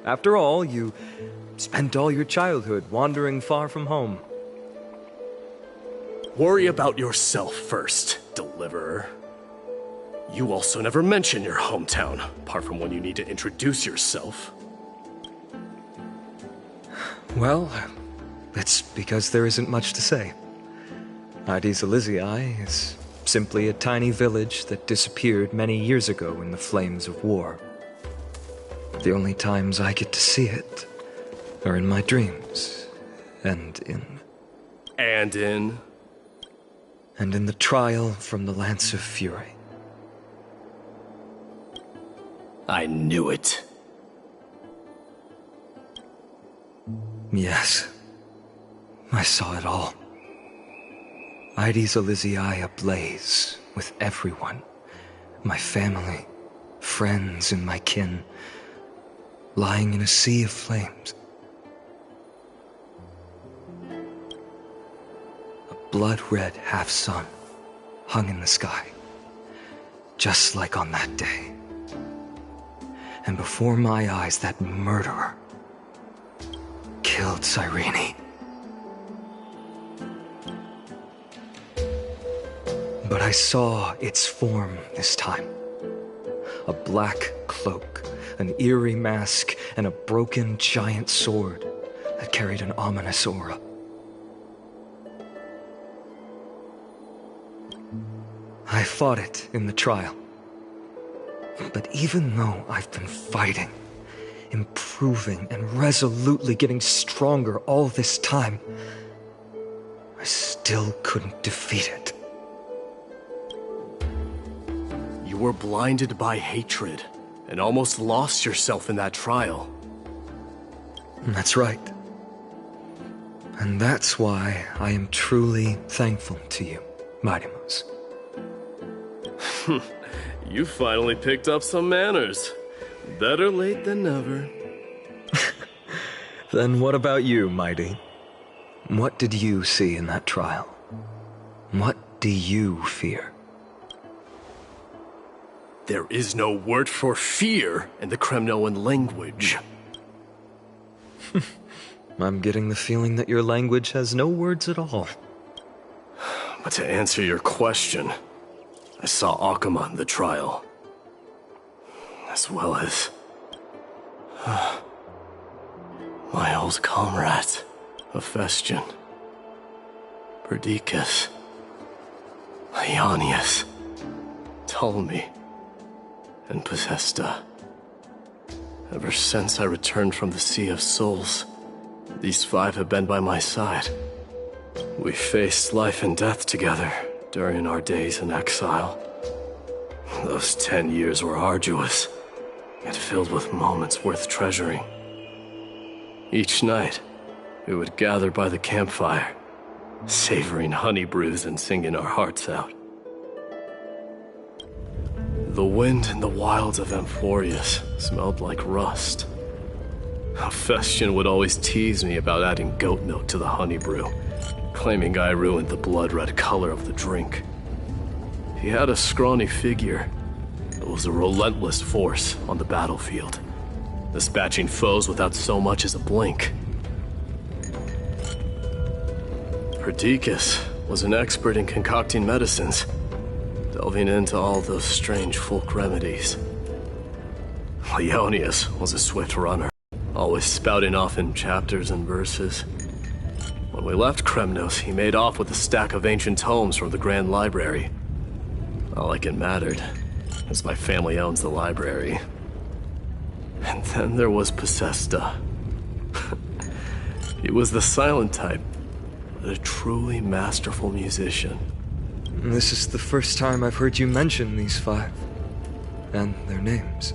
After all, you spent all your childhood wandering far from home. Worry about yourself first, Deliverer. You also never mention your hometown, apart from when you need to introduce yourself. Well, it's because there isn't much to say. Ides Elysiae is simply a tiny village that disappeared many years ago in the flames of war. The only times I get to see it are in my dreams, and in the trial from the Lance of Fury. I knew it. Yes, I saw it all. Ides Elysiae ablaze with everyone. My family, friends, and my kin, lying in a sea of flames. A blood-red half-sun hung in the sky, just like on that day. And before my eyes, that murderer killed Cyrene. But I saw its form this time. A black cloak, an eerie mask, and a broken giant sword. that carried an ominous aura. I fought it in the trial. But even though I've been fighting, improving, and resolutely getting stronger all this time, I still couldn't defeat it. You were blinded by hatred and almost lost yourself in that trial. That's right. And that's why I am truly thankful to you, Mighty Mouse. You finally picked up some manners. Better late than never. Then what about you, Mighty? What did you see in that trial? What do you fear? There is no word for fear in the Kremnoan language. I'm getting the feeling that your language has no words at all. But to answer your question, I saw Akuma in the trial. As well as... my old comrade, Hephaestion, Perdiccas, Ionius, Ptolemy, and Possesta. Ever since I returned from the Sea of Souls, these 5 have been by my side. We faced life and death together during our days in exile. Those 10 years were arduous, yet filled with moments worth treasuring. Each night, we would gather by the campfire, savoring honey brews and singing our hearts out. The wind in the wilds of Amphorius smelled like rust. Hephaestion would always tease me about adding goat milk to the honey brew, claiming I ruined the blood-red color of the drink. He had a scrawny figure, but was a relentless force on the battlefield, dispatching foes without so much as a blink. Perdiccas was an expert in concocting medicines, delving into all those strange folk remedies. Ionius was a swift runner, always spouting off in chapters and verses. When we left Kremnos, he made off with a stack of ancient tomes from the Grand Library. Not like it mattered, as my family owns the library. And then there was Possesta. He was the silent type, but a truly masterful musician. This is the first time I've heard you mention these 5, and their names.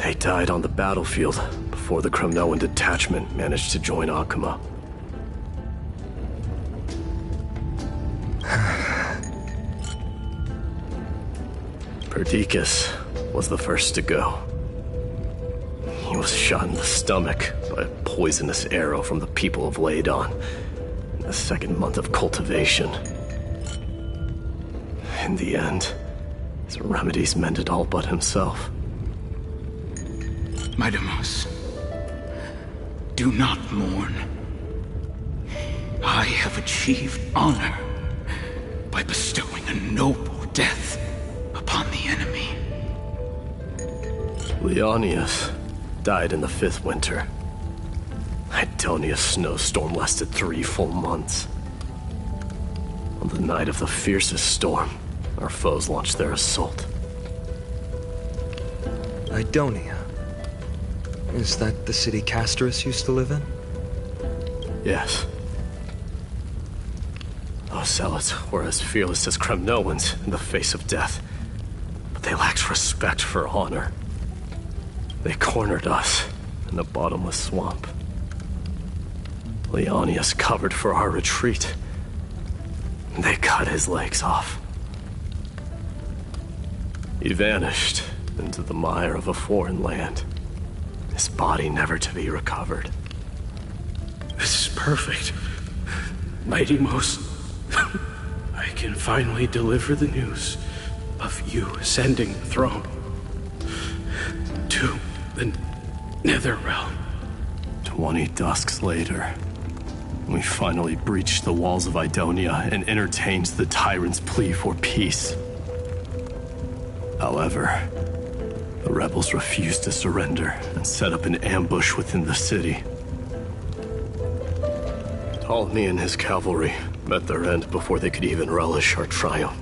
They died on the battlefield before the Kremnoan detachment managed to join Akuma. Perdiccas was the first to go. He was shot in the stomach by a poisonous arrow from the people of Laodon in the 2nd month of cultivation. In the end, his remedies mended all but himself. Mighty Mouse, do not mourn. I have achieved honor by bestowing a noble death upon the enemy. Leonius died in the 5th winter. Idonia's snowstorm lasted 3 full months. On the night of the fiercest storm, our foes launched their assault. Idonia? Is that the city Castorus used to live in? Yes. Those zealots were as fearless as Kremnoans in the face of death, but they lacked respect for honor. They cornered us in a bottomless swamp. Leonius covered for our retreat. They cut his legs off. He vanished into the mire of a foreign land, his body never to be recovered. This is perfect. Mighty Mouse, I can finally deliver the news of you ascending the throne to the Nether Realm. 20 dusks later, we finally breached the walls of Idonia and entertained the tyrant's plea for peace. However, the rebels refused to surrender and set up an ambush within the city. Ptolemy and his cavalry met their end before they could even relish our triumph.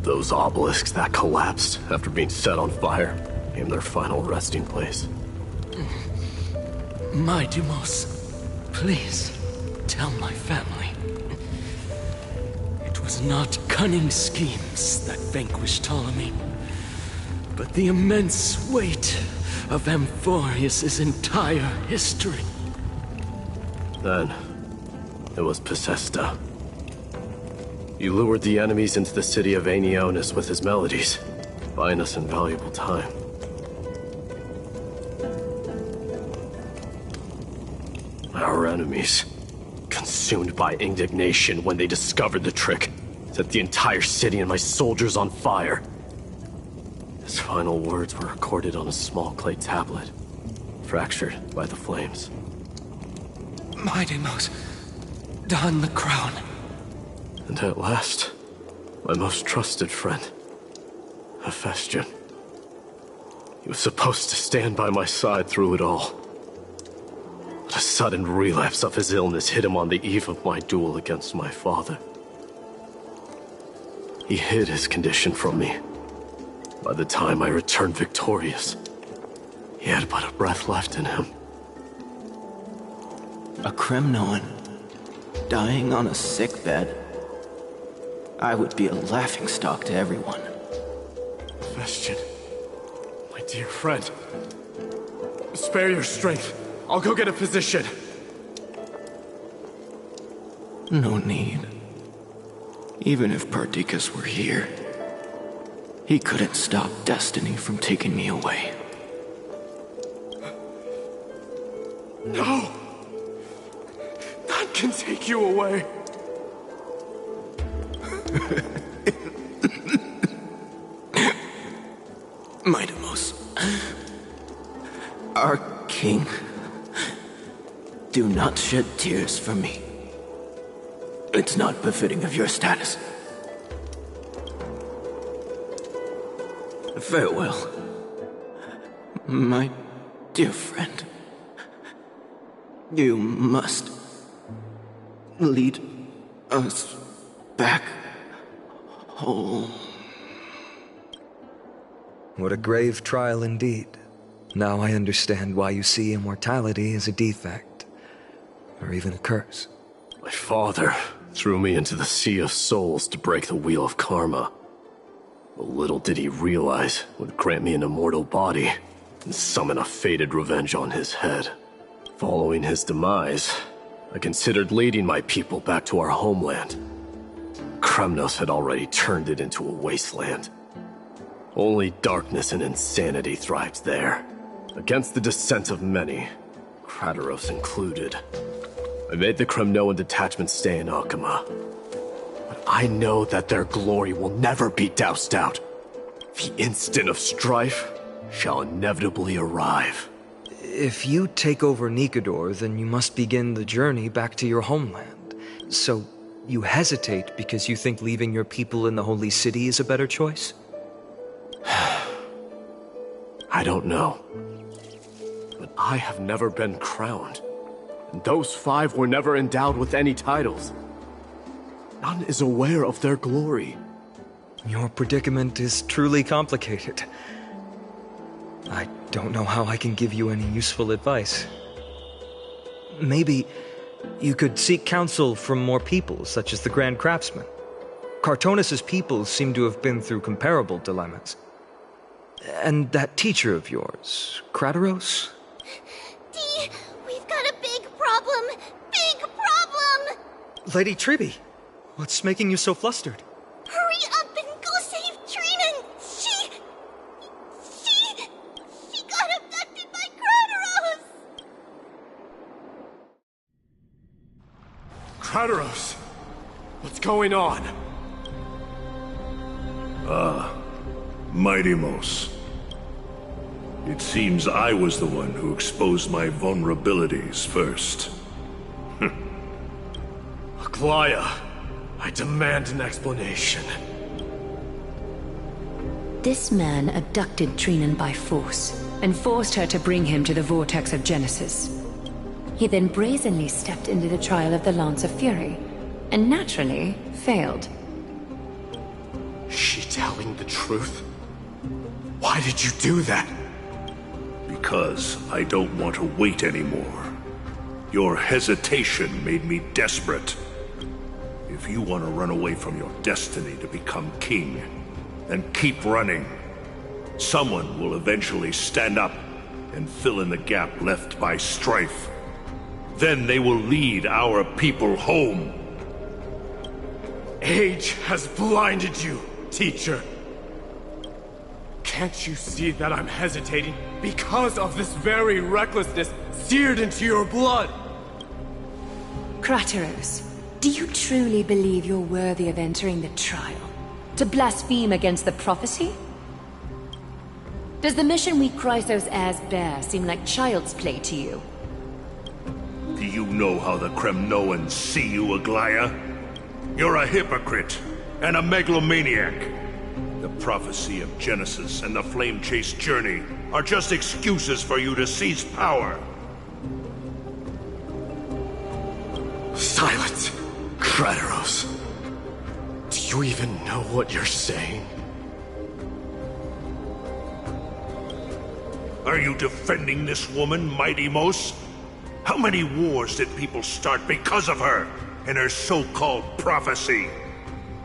Those obelisks that collapsed after being set on fire became their final resting place. My Deimos, please tell my family. It was not cunning schemes that vanquished Ptolemy, but the immense weight of Amphorius' entire history. Then, it was Pacesta. He lured the enemies into the city of Aeneonis with his melodies, buying us invaluable time. Our enemies, consumed by indignation when they discovered the trick, set the entire city and my soldiers on fire. His final words were recorded on a small clay tablet, fractured by the flames. My Deimos, don the crown. And at last, my most trusted friend, Hephaestion. He was supposed to stand by my side through it all. But a sudden relapse of his illness hit him on the eve of my duel against my father. He hid his condition from me. By the time I returned victorious, he had but a breath left in him. A Kremnoan, dying on a sickbed. I would be a laughingstock to everyone. Hephaestion, my dear friend, spare your strength. I'll go get a physician. No need. Even if Perdiccas were here, he couldn't stop destiny from taking me away. No! None can take you away. My Deimos, our king, do not shed tears for me. It's not befitting of your status. Farewell, my dear friend. You must lead us back home. What a grave trial indeed. Now I understand why you see immortality as a defect, or even a curse. My father threw me into the sea of souls to break the wheel of karma. But little did he realize it would grant me an immortal body and summon a fated revenge on his head. Following his demise, I considered leading my people back to our homeland. Kremnos had already turned it into a wasteland. Only darkness and insanity thrived there, against the dissent of many, Crateros included. I made the Kremnoan detachment stay in Akama. But I know that their glory will never be doused out. The instant of strife shall inevitably arrive. If you take over Nikodor, then you must begin the journey back to your homeland. So, you hesitate because you think leaving your people in the Holy City is a better choice? I don't know. But I have never been crowned. And those 5 were never endowed with any titles. None is aware of their glory. Your predicament is truly complicated. I don't know how I can give you any useful advice. Maybe you could seek counsel from more people, such as the Grand Craftsman. Cartonis' people seem to have been through comparable dilemmas. And that teacher of yours, Crateros? Dee, we've got a big problem! Big problem! Lady Triby, what's making you so flustered? Hurry up and go save Trinan! She got abducted by Crateros! Crateros! What's going on? My Deimos. It seems I was the one who exposed my vulnerabilities first. Aglaia, I demand an explanation. This man abducted Trinan by force, and forced her to bring him to the Vortex of Genesis. He then brazenly stepped into the trial of the Lance of Fury, and naturally failed. She telling the truth? Why did you do that? Because I don't want to wait anymore. Your hesitation made me desperate. If you want to run away from your destiny to become king, then keep running. Someone will eventually stand up and fill in the gap left by strife. Then they will lead our people home. Age has blinded you, teacher. Can't you see that I'm hesitating because of this very recklessness seared into your blood? Krateros, do you truly believe you're worthy of entering the trial? To blaspheme against the prophecy? Does the mission we Chrysos heirs bear seem like child's play to you? Do you know how the Kremnoans see you, Aglaya? You're a hypocrite and a megalomaniac. The prophecy of Genesis and the Flame Chase journey are just excuses for you to seize power. Silence! Krateros! Do you even know what you're saying? Are you defending this woman, Mighty Mos? How many wars did people start because of her and her so-called prophecy?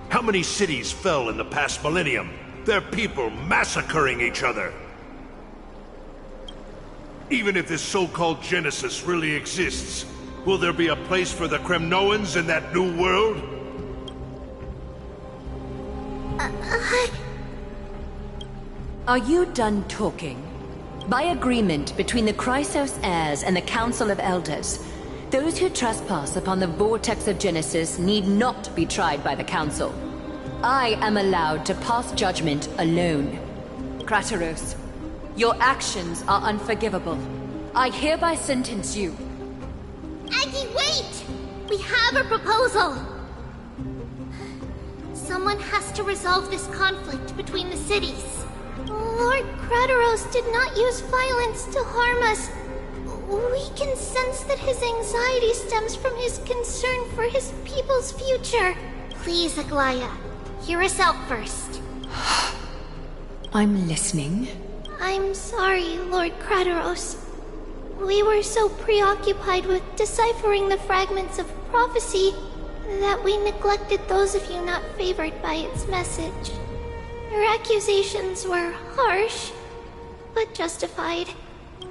How many cities fell in the past millennium? Their people massacring each other. Even if this so-called Genesis really exists, will there be a place for the Kremnoans in that new world? Are you done talking? By agreement between the Chrysos heirs and the Council of Elders, those who trespass upon the Vortex of Genesis need not be tried by the Council. I am allowed to pass judgment alone. Krateros, your actions are unforgivable. I hereby sentence you. Aggie, wait! We have a proposal! Someone has to resolve this conflict between the cities. Lord Krateros did not use violence to harm us. We can sense that his anxiety stems from his concern for his people's future. Please, Aglaya, hear us out first. I'm listening. I'm sorry, Lord Krateros. We were so preoccupied with deciphering the fragments of prophecy that we neglected those of you not favored by its message. Your accusations were harsh, but justified.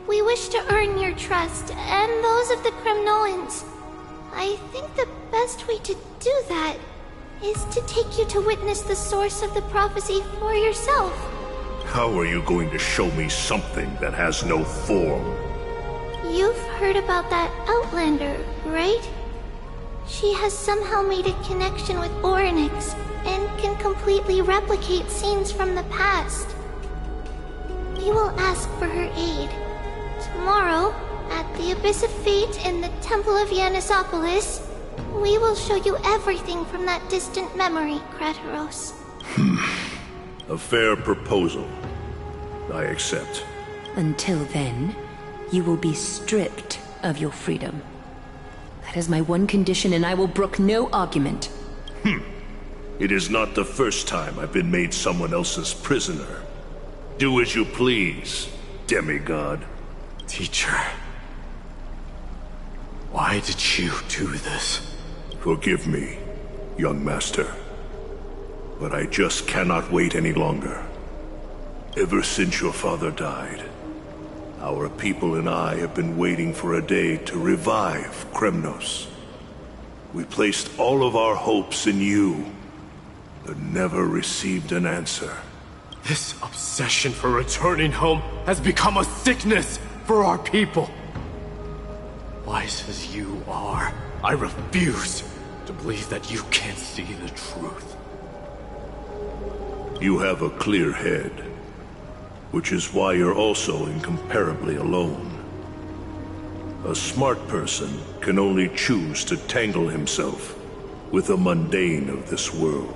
We wish to earn your trust, and those of the Kremnoans. I think the best way to do that is to take you to witness the source of the prophecy for yourself. How are you going to show me something that has no form? You've heard about that Outlander, right? She has somehow made a connection with Orynyx and can completely replicate scenes from the past. We will ask for her aid. Tomorrow, at the Abyss of Fate in the Temple of Yanisopolis, we will show you everything from that distant memory, Krateros. A fair proposal. I accept. Until then, you will be stripped of your freedom. That is my one condition, and I will brook no argument. It is not the first time I've been made someone else's prisoner. Do as you please, demigod. Teacher, why did you do this? Forgive me, young master. But I just cannot wait any longer. Ever since your father died, our people and I have been waiting for a day to revive Kremnos. We placed all of our hopes in you, but never received an answer. This obsession for returning home has become a sickness for our people. Wise as you are, I refuse to believe that you can't see the truth. You have a clear head, which is why you're also incomparably alone. A smart person can only choose to tangle himself with the mundane of this world.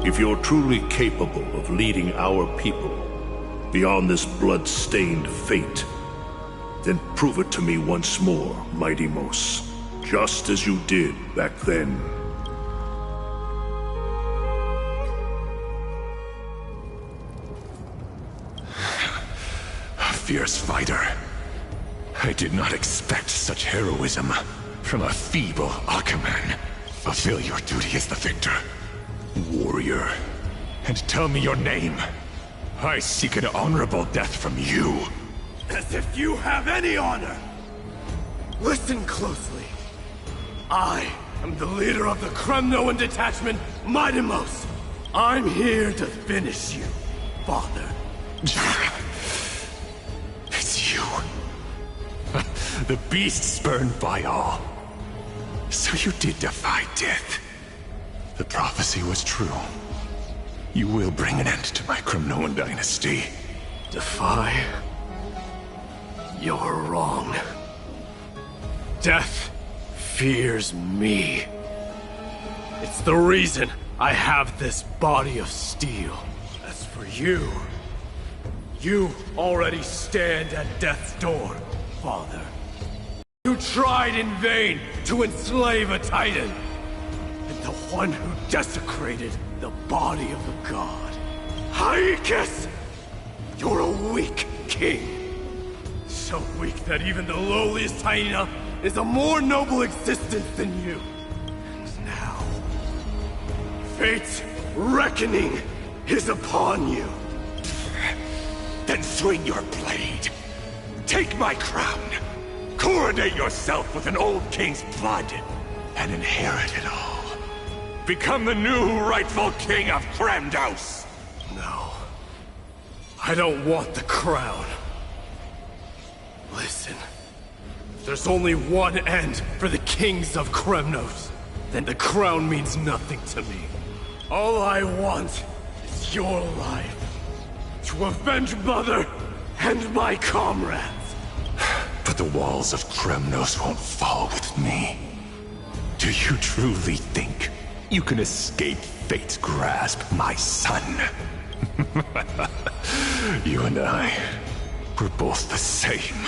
If you're truly capable of leading our people beyond this blood-stained fate, Then prove it to me once more, Mighty Mos. Just as you did back then. A fierce fighter. I did not expect such heroism from a feeble Akaman. Fulfill your duty as the victor, warrior, and tell me your name. I seek an honorable death from you. As if you have any honor! Listen closely. I am the leader of the Kremnoan detachment, Mighty Mos. I'm here to finish you, father. It's you. The beast spurned by all. So you did defy death. The prophecy was true. You will bring an end to my Kremnoan dynasty. Defy? You're wrong. Death fears me. It's the reason I have this body of steel. As for you, you already stand at death's door, father. You tried in vain to enslave a titan, and the one who desecrated the body of the god. Haikis! You're a weak king. So weak that even the lowliest hyena is a more noble existence than you. And now, fate's reckoning is upon you. Then swing your blade. Take my crown. Coronate yourself with an old king's blood, and inherit it all. Become the new rightful king of Kremnos. No. I don't want the crown. Listen. If there's only one end for the kings of Kremnos, then the crown means nothing to me. All I want is your life. To avenge Mother and my comrades. But the walls of Kremnos won't fall with me. Do you truly think you can escape fate's grasp, my son? You and I, we're both the same.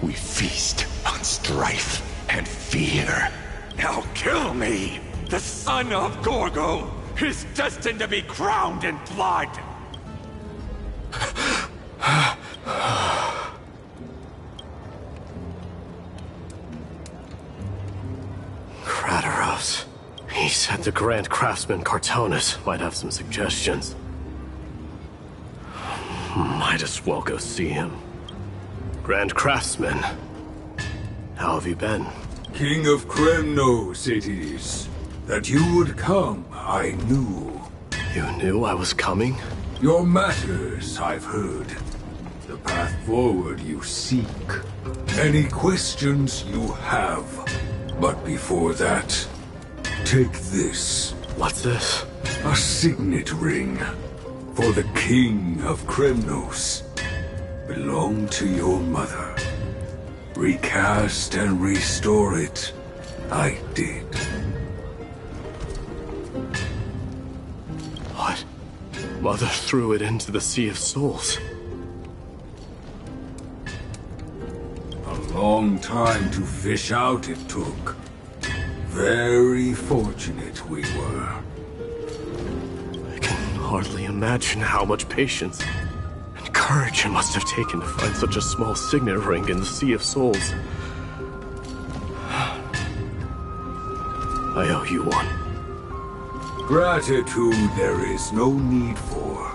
We feast on strife and fear. Now kill me! The son of Gorgo is destined to be crowned in blood! Kratoros. He said the Grand Craftsman Cartonus might have some suggestions. Might as well go see him. Grand Craftsman, how have you been? King of Kremnos it is. That you would come, I knew. You knew I was coming? Your matters, I've heard. The path forward you seek. Any questions you have. But before that, take this. What's this? A signet ring. For the King of Kremnos. Belonged to your mother. Recast and restore it. I did. What? Mother threw it into the Sea of Souls. A long time to fish out it took. Very fortunate we were. I can hardly imagine how much patience and courage it must have taken to find such a small signet ring in the Sea of Souls. I owe you one. Gratitude there is no need for.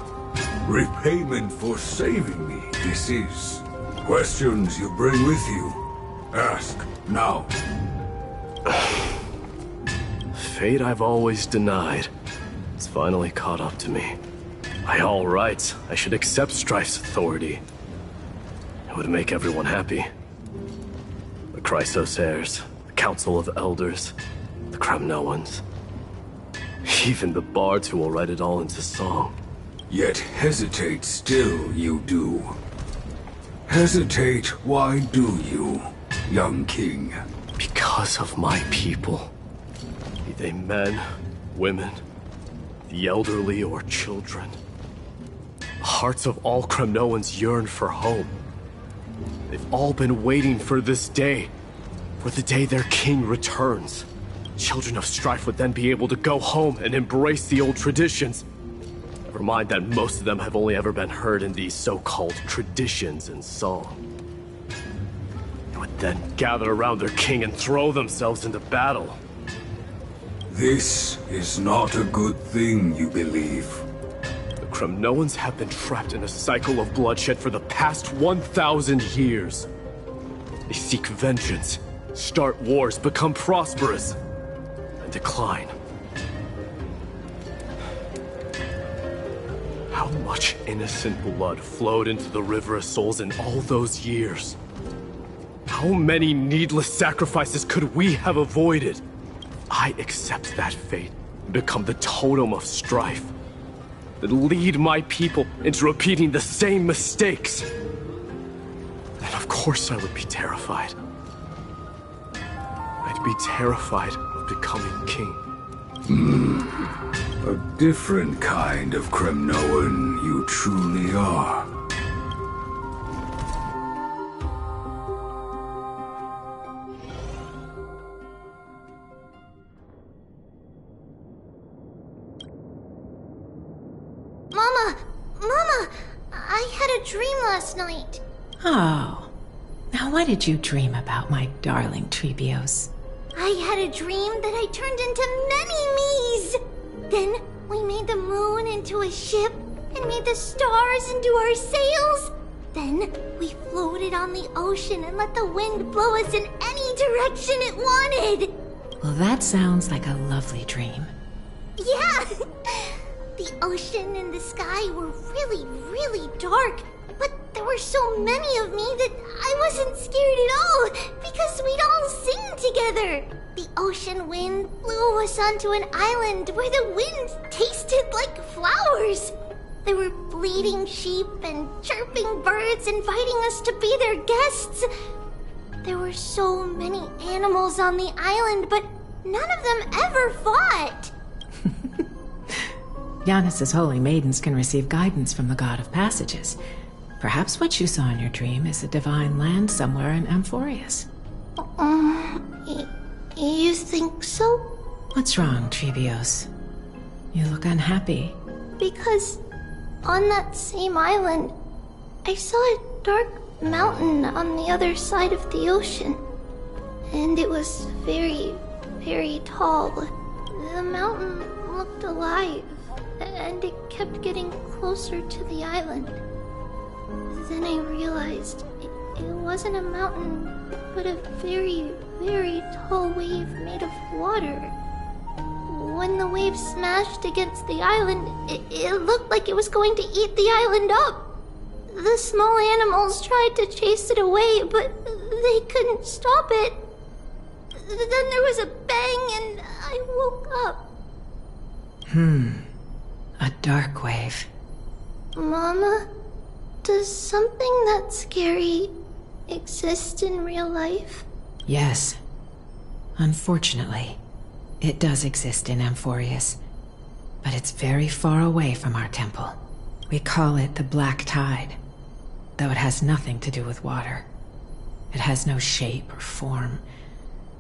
Repayment for saving me, this is. Questions you bring with you? Ask, now. Fate I've always denied. It's finally caught up to me. By all rights, I should accept Strife's authority. It would make everyone happy. The Chrysos heirs, the Council of Elders, the Kremnoans. Even the bards who will write it all into song. Yet hesitate still you do. Hesitate, why do you, young king? Because of my people. Be they men, women, the elderly or children. The hearts of all Kremnoans yearn for home. They've all been waiting for this day. For the day their king returns. Children of Strife would then be able to go home and embrace the old traditions. Never mind that most of them have only ever been heard in these so-called traditions and song. They would then gather around their king and throw themselves into battle. This is not a good thing, you believe. The Kremnoans have been trapped in a cycle of bloodshed for the past 1,000 years. They seek vengeance, start wars, become prosperous, and decline. How much innocent blood flowed into the River of Souls in all those years? How many needless sacrifices could we have avoided? I accept that fate and become the totem of strife that lead my people into repeating the same mistakes. Then of course I would be terrified. I'd be terrified of becoming king. A different kind of Kremnoan you truly are. Mama, I had a dream last night. Oh. Now what did you dream about, my darling Trebios? I had a dream that I turned into many me's. Then we made the moon into a ship and made the stars into our sails. Then we floated on the ocean and let the wind blow us in any direction it wanted. Well, that sounds like a lovely dream. Yeah! The ocean and the sky were really, really dark. But there were so many of me that I wasn't scared at all, because we'd all sing together. The ocean wind blew us onto an island where the wind tasted like flowers. There were bleating sheep and chirping birds inviting us to be their guests. There were so many animals on the island, but none of them ever fought. Yanis's holy maidens can receive guidance from the God of Passages. Perhaps what you saw in your dream is a divine land somewhere in Amphorius. You think so? What's wrong, Trebios? You look unhappy. Because on that same island, I saw a dark mountain on the other side of the ocean. And it was very, very tall. The mountain looked alive, and it kept getting closer to the island. Then I realized it wasn't a mountain, but a very, very tall wave made of water. When the wave smashed against the island, it looked like it was going to eat the island up. The small animals tried to chase it away, but they couldn't stop it. Then there was a bang and I woke up. A dark wave. Mama, does something that scary exist in real life? Yes. Unfortunately, it does exist in Amphorius, but it's very far away from our temple. We call it the Black Tide, though it has nothing to do with water. It has no shape or form,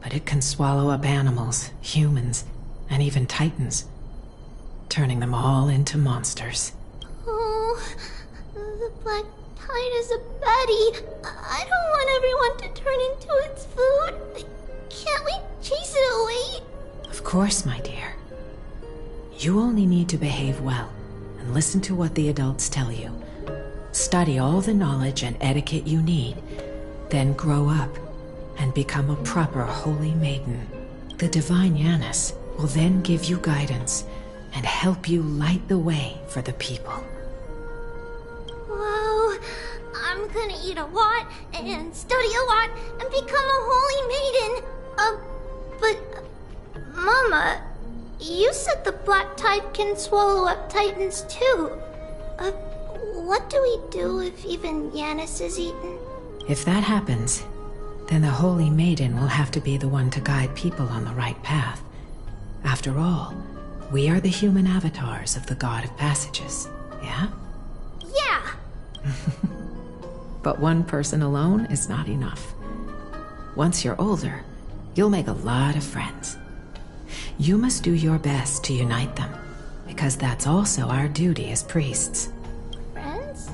but it can swallow up animals, humans, and even titans, turning them all into monsters. Oh, the Black Tide is a baddie. I don't want everyone to turn into its food. Can't we chase it away? Of course, my dear. You only need to behave well and listen to what the adults tell you. Study all the knowledge and etiquette you need, then grow up and become a proper holy maiden. The divine Yanis will then give you guidance and help you light the way for the people. Wow, I'm gonna eat a lot and study a lot and become a holy maiden. But Mama, you said the Black Tide can swallow up titans too. What do we do if even Yanis is eaten? If that happens, then the Holy Maiden will have to be the one to guide people on the right path. After all, we are the human avatars of the God of Passages, yeah? Yeah! But one person alone is not enough. Once you're older, you'll make a lot of friends. You must do your best to unite them, because that's also our duty as priests. Friends?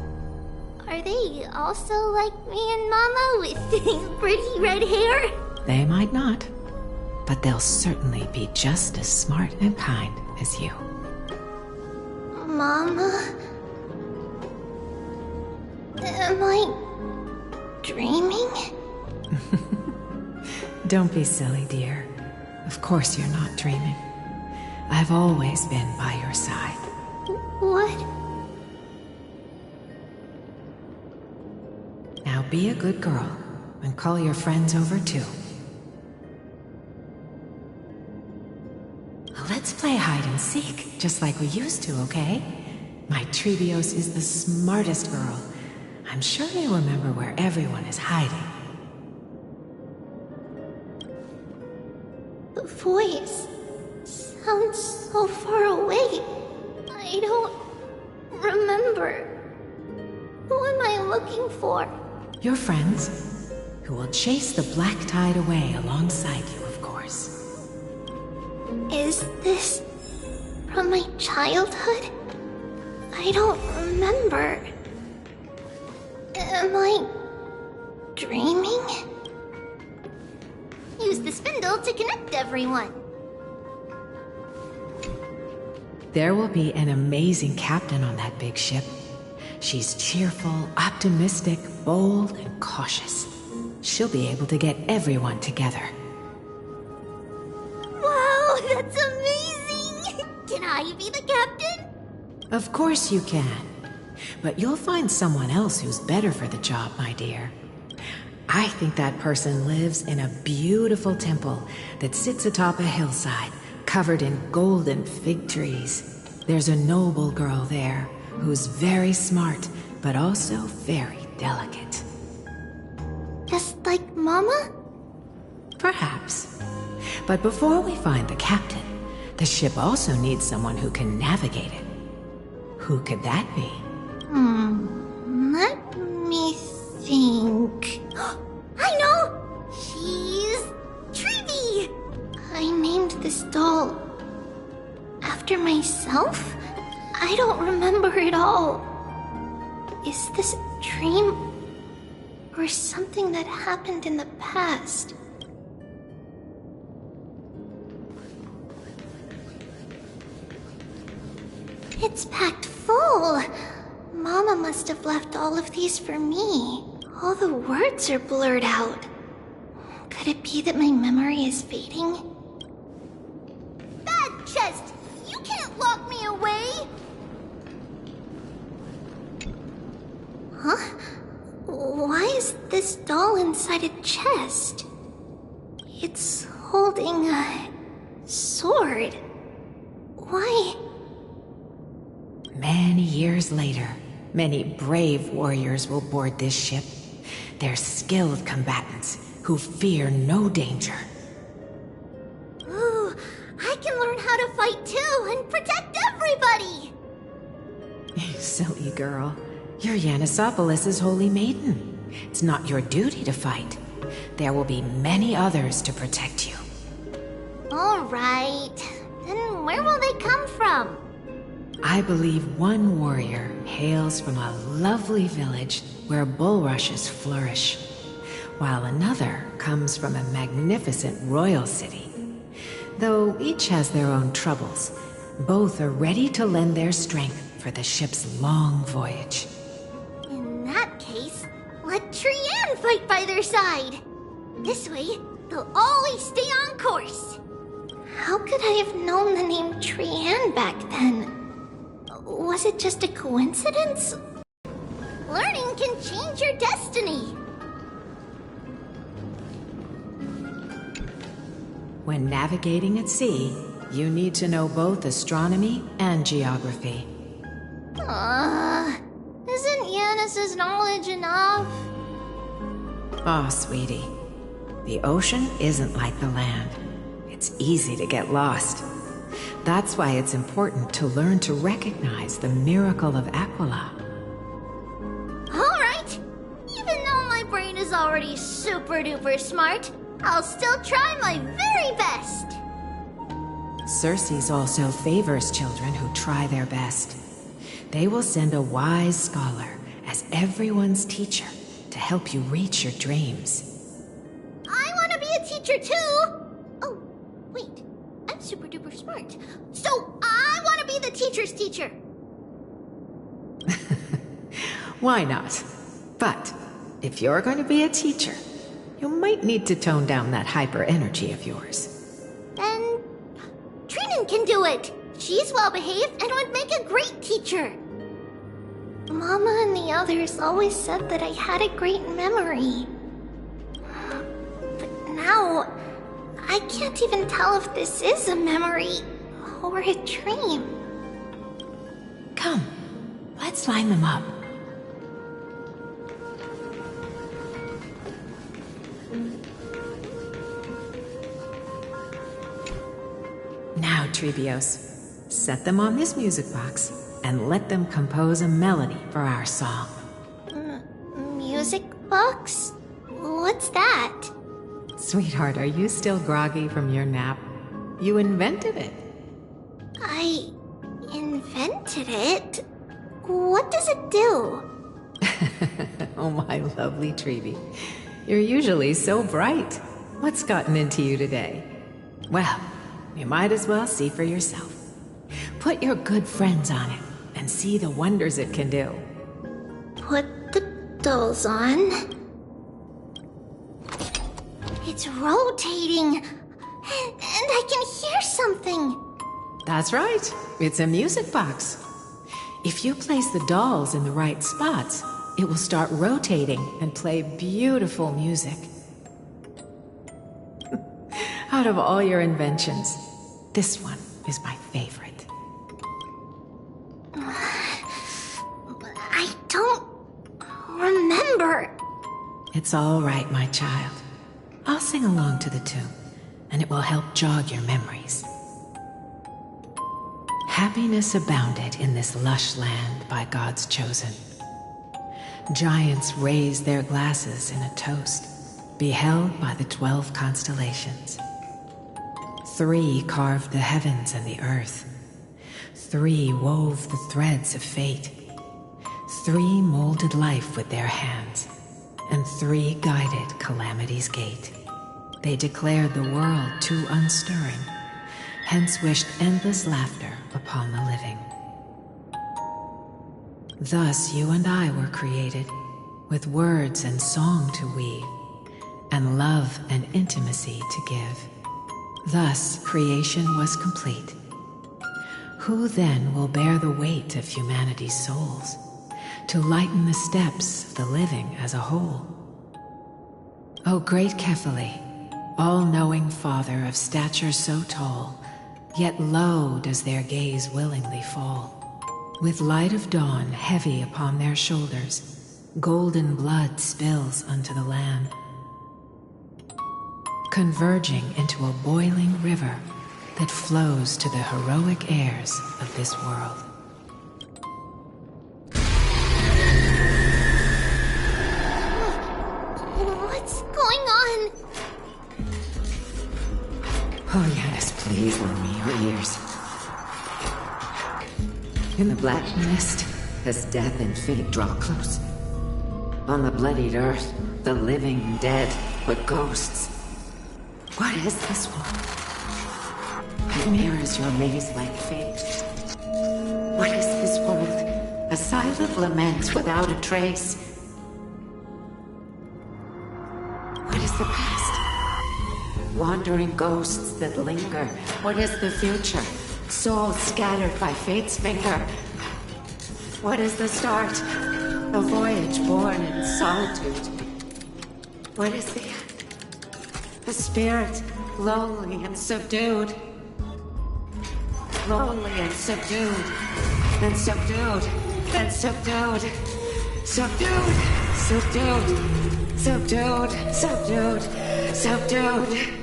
Are they also like me and Mama with pretty red hair? They might not, but they'll certainly be just as smart and kind as you. Mama? Am I dreaming? Don't be silly, dear. Of course you're not dreaming. I've always been by your side. What? Now be a good girl and call your friends over too. Let's play hide and seek, just like we used to, okay? My Trebios is the smartest girl. I'm sure you'll remember where everyone is hiding. The voice sounds so far away. I don't remember. Who am I looking for? Your friends, who will chase the black tide away alongside you, of course. Is this from my childhood? I don't remember. Am I dreaming? Use the spindle to connect everyone. There will be an amazing captain on that big ship. She's cheerful, optimistic, bold, and cautious. She'll be able to get everyone together. Wow, that's amazing! Can I be the captain? Of course you can. But you'll find someone else who's better for the job, my dear. I think that person lives in a beautiful temple that sits atop a hillside, covered in golden fig trees. There's a noble girl there who's very smart, but also very delicate. Just like Mama? Perhaps. But before we find the captain, the ship also needs someone who can navigate it. Who could that be? Let me think. I know! She's Trevi! I named this doll after myself? I don't remember it all. Is this a dream or something that happened in the past? It's packed full. Mama must have left all of these for me. All the words are blurred out. Could it be that my memory is fading? Bad chest! You can't lock me away! Huh? Why is this doll inside a chest? It's holding a sword. Why? Many years later, many brave warriors will board this ship. They're skilled combatants who fear no danger. Ooh, I can learn how to fight too and protect everybody! You silly girl. You're Yanisopoulos' holy maiden. It's not your duty to fight. There will be many others to protect you. Alright. Then where will they come from? I believe one warrior hails from a lovely village where bulrushes flourish, while another comes from a magnificent royal city. Though each has their own troubles, both are ready to lend their strength for the ship's long voyage. In that case, let Trianne fight by their side. This way, they'll always stay on course. How could I have known the name Trianne back then? Was it just a coincidence? Learning can change your destiny. When navigating at sea, you need to know both astronomy and geography. Isn't Yanis's knowledge enough? Oh, sweetie. The ocean isn't like the land. It's easy to get lost. That's why it's important to learn to recognize the miracle of Aquila. Alright! Even already super duper smart, I'll still try my very best. Circes also favors children who try their best. They will send a wise scholar as everyone's teacher to help you reach your dreams. I want to be a teacher too! Oh, wait. I'm super duper smart. So I want to be the teacher's teacher! Why not? But if you're going to be a teacher, you might need to tone down that hyper energy of yours. Then Trinan can do it! She's well behaved and would make a great teacher! Mama and the others always said that I had a great memory. But now, I can't even tell if this is a memory or a dream. Come, let's line them up. Now, Trebios, set them on this music box and let them compose a melody for our song. Music box? What's that? Sweetheart, are you still groggy from your nap? You invented it. I invented it? What does it do? Oh, my lovely Trebi. You're usually so bright. What's gotten into you today? Well, you might as well see for yourself. Put your good friends on it and see the wonders it can do. Put the dolls on. It's rotating. And I can hear something. That's right. It's a music box. If you place the dolls in the right spots, it will start rotating and play beautiful music. Out of all your inventions, this one is my favorite. I don't remember. It's all right, my child. I'll sing along to the tune, and it will help jog your memories. Happiness abounded in this lush land by God's chosen. Giants raised their glasses in a toast, beheld by the 12 constellations. 3 carved the heavens and the earth. 3 wove the threads of fate. 3 molded life with their hands, and 3 guided calamity's gate. They declared the world too unstirring, hence wished endless laughter upon the living. Thus you and I were created, with words and song to weave, and love and intimacy to give. Thus creation was complete. Who then will bear the weight of humanity's souls, to lighten the steps of the living as a whole? O great Kephale, all-knowing Father of stature so tall, yet low does their gaze willingly fall. With light of dawn heavy upon their shoulders, golden blood spills unto the land, converging into a boiling river that flows to the heroic heirs of this world. What's going on? Oh yes, please lend me your ears. In the black mist, as death and fate draw close, on the bloodied earth, the living and dead, but ghosts. What is this world? It mirrors your maze-like fate. What is this world? A silent lament without a trace. What is the past? Wandering ghosts that linger. What is the future? Souls scattered by fate's finger. What is the start? A voyage born in solitude. What is the end? A spirit, lonely and subdued. Lonely and subdued. Then subdued. Then subdued. Subdued. Subdued. Subdued. Subdued. Subdued.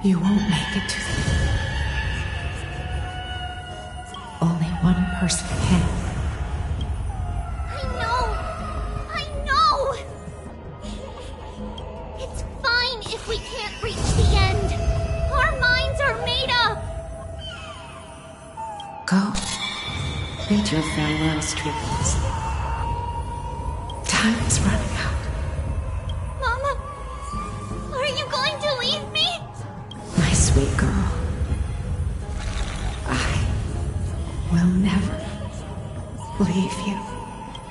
You won't make it to the... Only one person can. I know! It's fine if we can't reach the end. Our minds are made up. Go. Read your farewells, Trivials. Time is running out. Mama, are you going to leave me? My sweet girl. I will never leave you.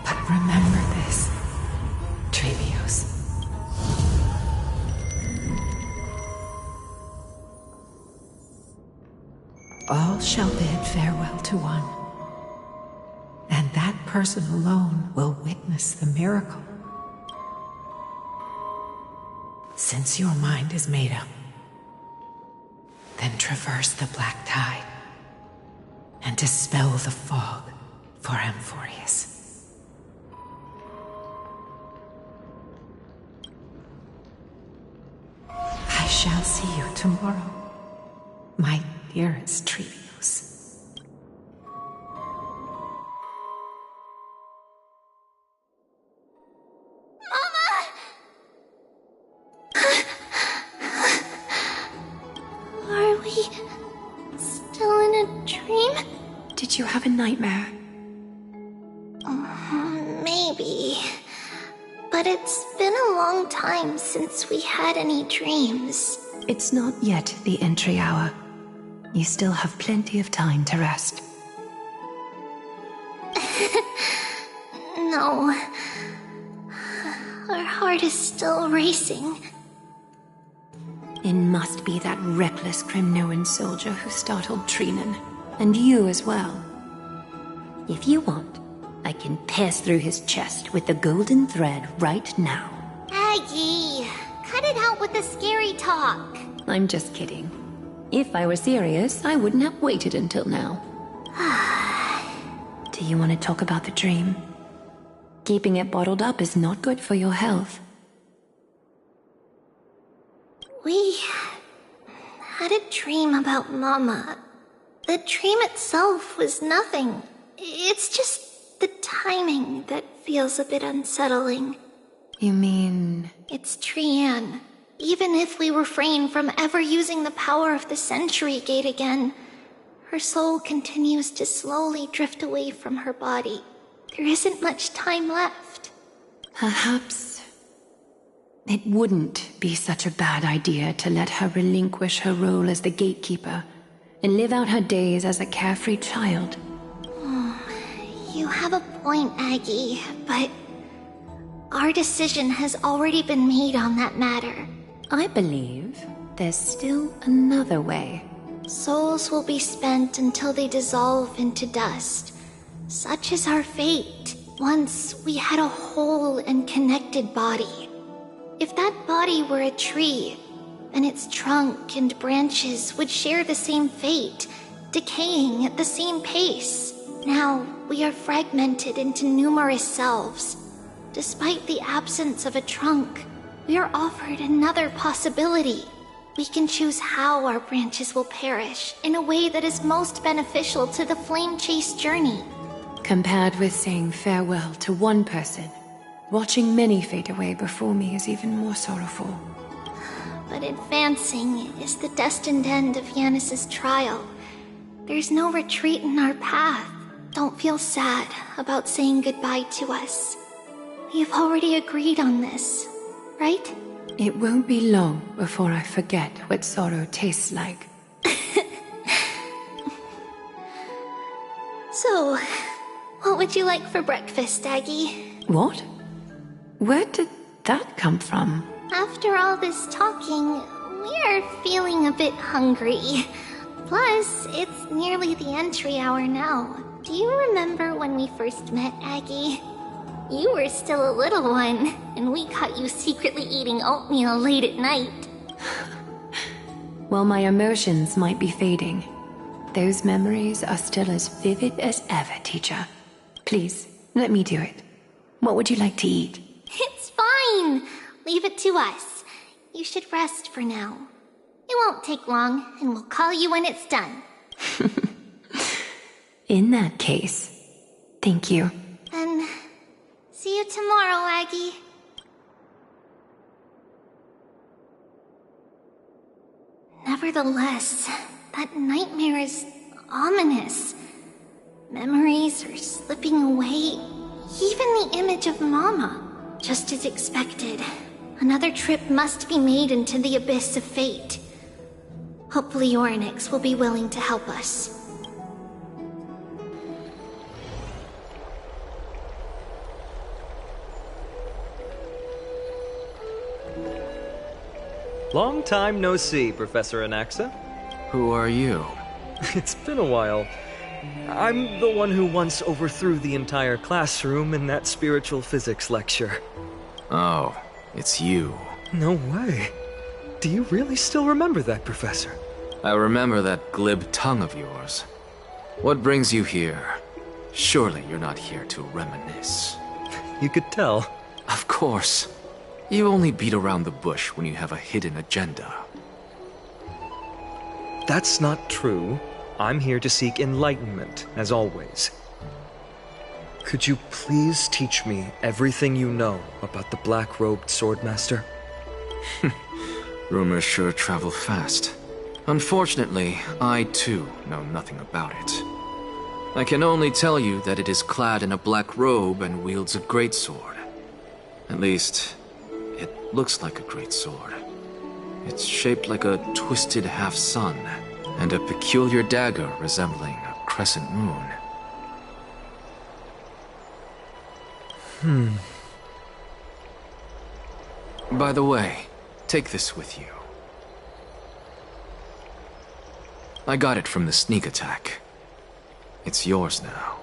But remember this, Trevios. All shall bid farewell to one. And that person alone will witness the miracle. Since your mind is made up, then traverse the black tide and dispel the fog for Amphorius. I shall see you tomorrow, my dearest Trevios. Are we still in a dream? Did you have a nightmare? Maybe. But it's been a long time since we had any dreams. It's not yet the entry hour. You still have plenty of time to rest. No. Our heart is still racing. It must be that reckless Kremnoan soldier who startled Trinan. And you as well. If you want, I can pass through his chest with the golden thread right now. Aggie, cut it out with the scary talk. I'm just kidding. If I were serious, I wouldn't have waited until now. Do you want to talk about the dream? Keeping it bottled up is not good for your health. We had a dream about Mama. The dream itself was nothing. It's just the timing that feels a bit unsettling. You mean... It's Trian. Even if we refrain from ever using the power of the Century Gate again, her soul continues to slowly drift away from her body. There isn't much time left. Perhaps it wouldn't be such a bad idea to let her relinquish her role as the gatekeeper and live out her days as a carefree child. You have a point, Aggie, but our decision has already been made on that matter. I believe there's still another way. Souls will be spent until they dissolve into dust. Such is our fate. Once we had a whole and connected body. If that body were a tree, then its trunk and branches would share the same fate, decaying at the same pace. Now, we are fragmented into numerous selves. Despite the absence of a trunk, we are offered another possibility. We can choose how our branches will perish in a way that is most beneficial to the flame chase journey. Compared with saying farewell to one person, watching many fade away before me is even more sorrowful. But advancing is the destined end of Yanis's trial. There's no retreat in our path. Don't feel sad about saying goodbye to us. We've already agreed on this, right? It won't be long before I forget what sorrow tastes like. So, what would you like for breakfast, Aggie? What? Where did that come from? After all this talking, we're feeling a bit hungry. Plus, it's nearly the entry hour now. Do you remember when we first met, Aggie? You were still a little one, and we caught you secretly eating oatmeal late at night. While my emotions might be fading, those memories are still as vivid as ever, teacher. Please, let me do it. What would you like to eat? It's fine! Leave it to us. You should rest for now. It won't take long, and we'll call you when it's done. In that case, thank you. And see you tomorrow, Aggie. Nevertheless, that nightmare is ominous. Memories are slipping away, even the image of Mama. Just as expected, another trip must be made into the abyss of fate. Hopefully Orynyx will be willing to help us. Long time no see, Professor Anaxa. Who are you? It's been a while. I'm the one who once overthrew the entire classroom in that spiritual physics lecture. Oh, it's you. No way. Do you really still remember that, Professor? I remember that glib tongue of yours. What brings you here? Surely you're not here to reminisce. You could tell. Of course. You only beat around the bush when you have a hidden agenda. That's not true. I'm here to seek enlightenment, as always. Could you please teach me everything you know about the black-robed swordmaster? Rumors sure travel fast. Unfortunately, I too know nothing about it. I can only tell you that it is clad in a black robe and wields a greatsword. At least, it looks like a greatsword. It's shaped like a twisted half-sun, and a peculiar dagger resembling a crescent moon. By the way, take this with you. I got it from the sneak attack. It's yours now.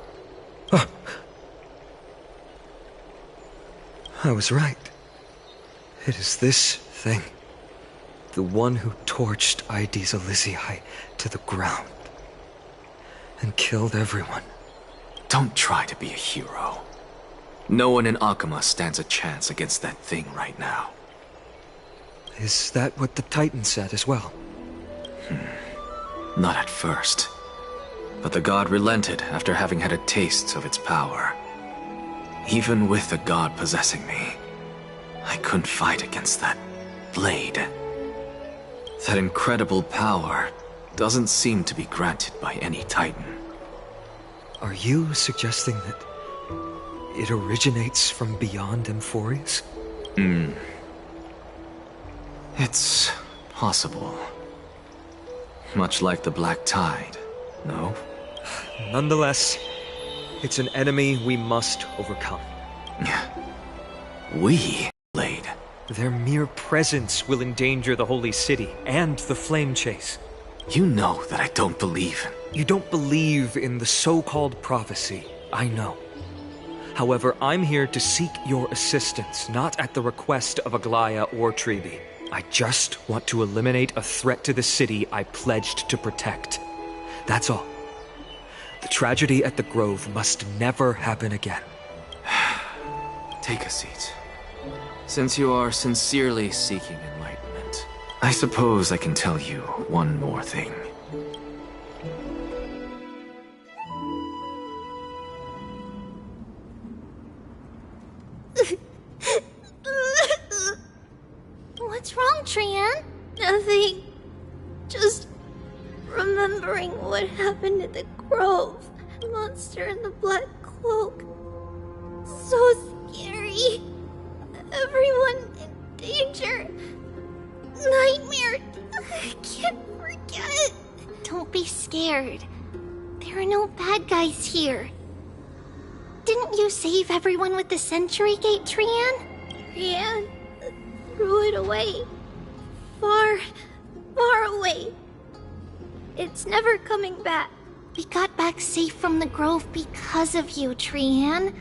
I was right. It is this thing. The one who torched Aedes Elysiae to the ground. And killed everyone. Don't try to be a hero. No one in Akama stands a chance against that thing right now. Is that what the Titan said as well? Not at first. But the god relented after having had a taste of its power. Even with the god possessing me, I couldn't fight against that blade. That incredible power doesn't seem to be granted by any Titan. Are you suggesting that it originates from beyond Amphorius? It's possible. Much like the Black Tide, no? Nonetheless, it's an enemy we must overcome. We, Blade? Their mere presence will endanger the Holy City and the Flame Chase. You know that I don't believe in... You don't believe in the so-called prophecy, I know. However, I'm here to seek your assistance, not at the request of Aglaya or Tribi. I just want to eliminate a threat to the city I pledged to protect. That's all. The tragedy at the Grove must never happen again. Take a seat. Since you are sincerely seeking enlightenment, I suppose I can tell you one more thing. What's wrong, Trian? Nothing. Just remembering what happened at the Grove. The monster in the black cloak. So scary. Everyone in danger. Nightmare. I can't forget. Don't be scared. There are no bad guys here. Didn't you save everyone with the Century Gate, Trian? Trian threw it away. Far, far away. It's never coming back. We got back safe from the Grove because of you, Trian.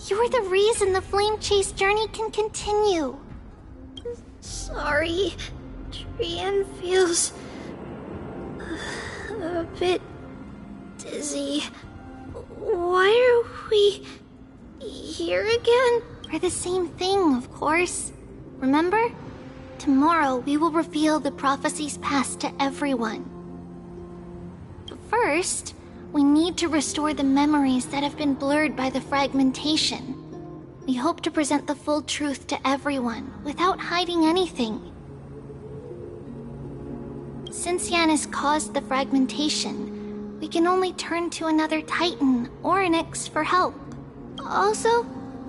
You're the reason the Flame Chase journey can continue. Sorry. Trian feels... a bit... dizzy. Why are we... here again? For the same thing, of course. Remember? Tomorrow, we will reveal the prophecies passed to everyone. But first, we need to restore the memories that have been blurred by the fragmentation. We hope to present the full truth to everyone, without hiding anything. Since Yanis caused the fragmentation, we can only turn to another Titan, Orynyx, for help. Also,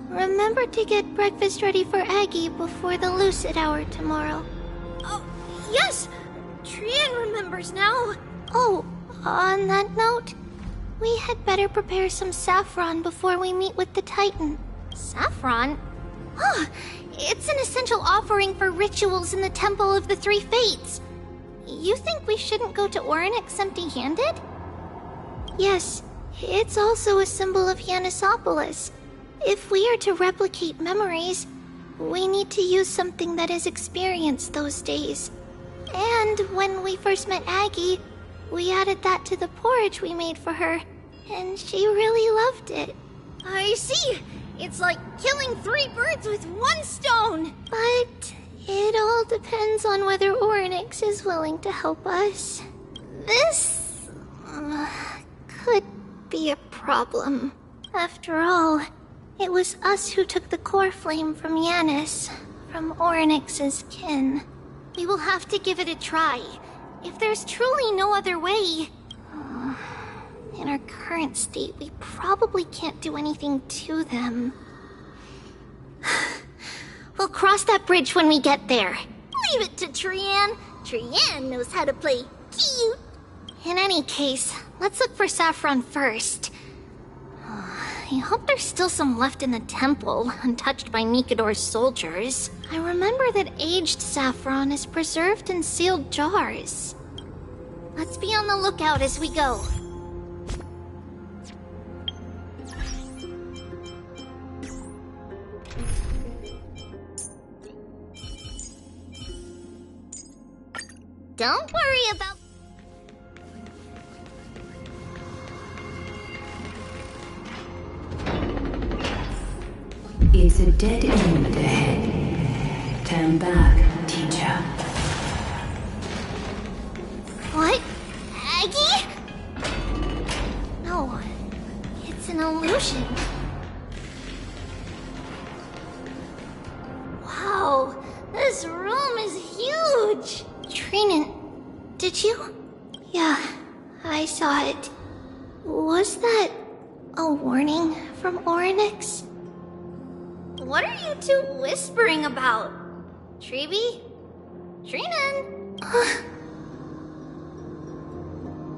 remember to get breakfast ready for Aggie before the lucid hour tomorrow. Oh, yes! Trian remembers now. Oh, on that note, we had better prepare some saffron before we meet with the Titan. Saffron? Huh, it's an essential offering for rituals in the Temple of the Three Fates. You think we shouldn't go to Orynyx empty-handed? Yes, it's also a symbol of Yanisopolis. If we are to replicate memories, we need to use something that has experienced those days. And when we first met Aggie, we added that to the porridge we made for her, and she really loved it. I see. It's like killing 3 birds with 1 stone. But it all depends on whether Orynyx is willing to help us. This could be a problem. After all, it was us who took the core flame from Yanis, from Orynyx's kin. We will have to give it a try. If there's truly no other way... In our current state, we probably can't do anything to them. We'll cross that bridge when we get there. Leave it to Trian. Trian knows how to play cute. In any case, let's look for saffron first. I hope there's still some left in the temple, untouched by Nikador's soldiers. I remember that aged saffron is preserved in sealed jars. Let's be on the lookout as we go. Don't worry about... It's a dead end ahead. Turn back, teacher. What? Aggie? No, it's an illusion. Wow, this room is huge! Trinan, did you? Yeah, I saw it. Was that a warning from Orynyx? What are you two whispering about? Treeby? Trinan?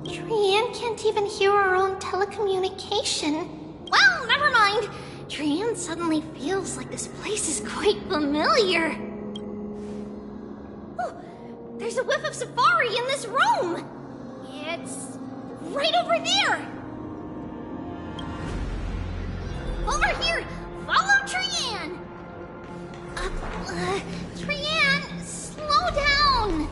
Trian can't even hear our own telecommunication. Well, never mind. Trian suddenly feels like this place is quite familiar. There's a whiff of safari in this room! It's right over there! Over here! Follow Trian! Trian, slow down!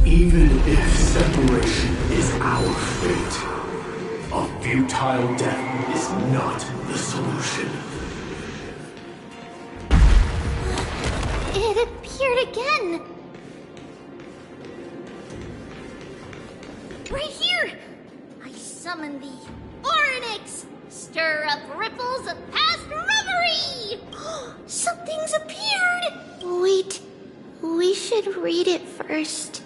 Even if separation is our fate, a futile death is not the solution. It appeared again! Right here! I summon thee, Orynyx! Stir up ripples of past reverie! Something's appeared! Wait, we should read it first.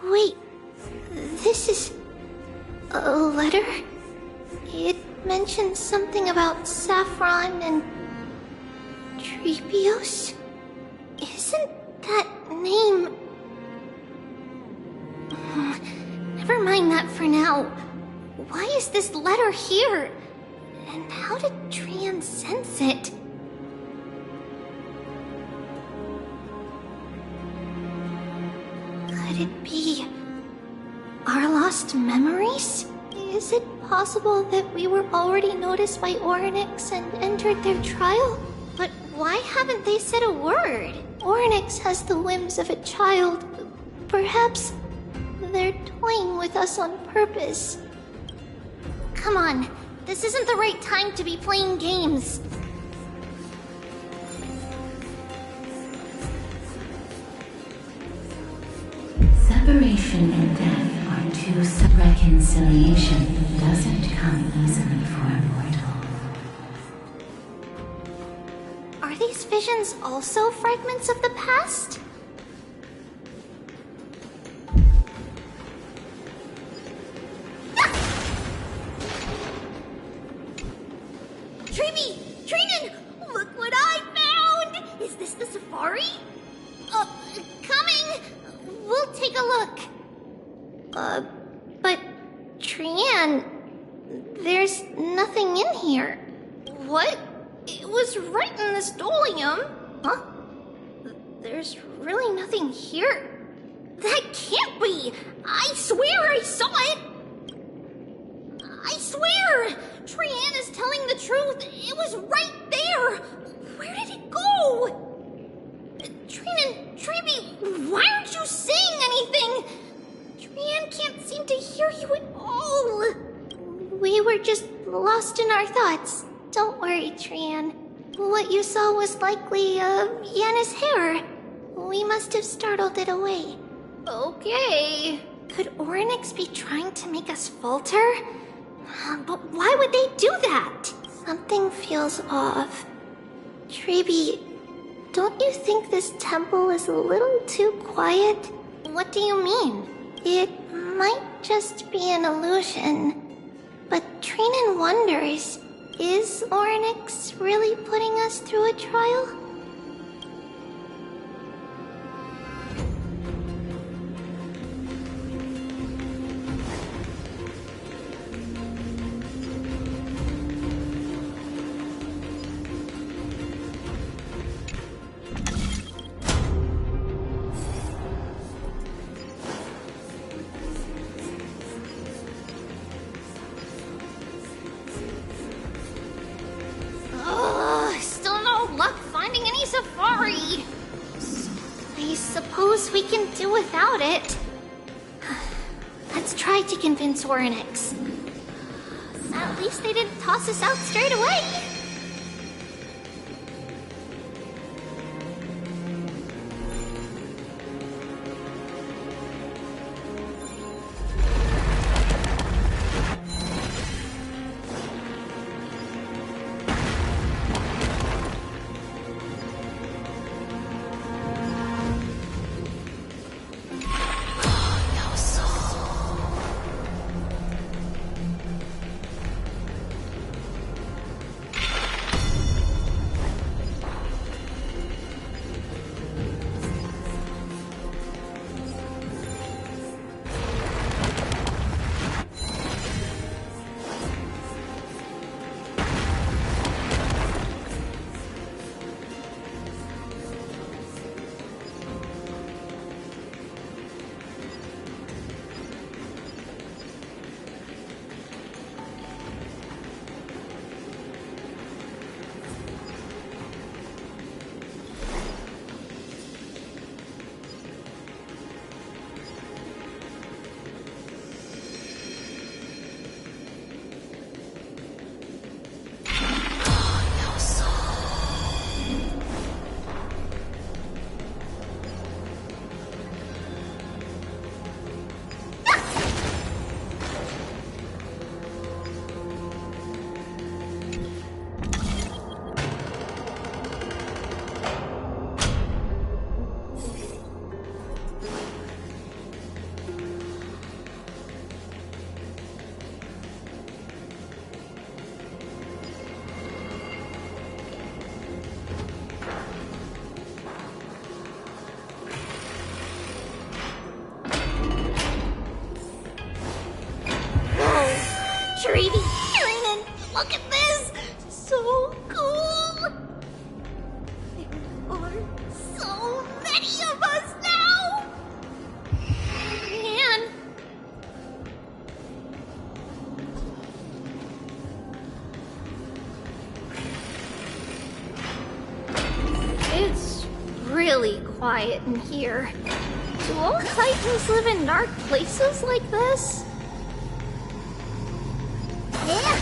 Wait, this is a letter? It mentions something about Saffron and Treebios? Isn't that name... Never mind that for now. Why is this letter here? And how did Trian sense it? Could it be our lost memories? Is it possible that we were already noticed by Orynyx and entered their trial? But why haven't they said a word? Orynyx has the whims of a child. Perhaps they're toying with us on purpose. Come on, this isn't the right time to be playing games. Separation and death are two reconciliation doesn't come easily for a mortal. Are these visions also fragments of the past? Treeby! Trinan! Look what I found! Is this the safari? Coming! We'll take a look. But Trian, there's nothing in here. What? It was right in the stolium. Huh? There's really nothing here. That can't be! I swear I saw it! I swear! Trian is telling the truth. It was right there. Where did it go? Trinan, Treeby, why aren't you saying anything? Trian can't seem to hear you at all. We were just lost in our thoughts. Don't worry, Trian. What you saw was likely, Yanna's hair. We must have startled it away. Okay. Could Orynyx be trying to make us falter? But why would they do that? Something feels off. Treeby, don't you think this temple is a little too quiet? What do you mean? It might just be an illusion. But Trinan wonders, is Orynyx really putting us through a trial? Still no luck finding any safari. I suppose we can do without it. Let's try to convince Orynyx. At least they didn't toss us out straight away. Treaty, Karenin, look at this! So cool! There are so many of us now! Man. It's really quiet in here. Do all Titans live in dark places like this? Yeah.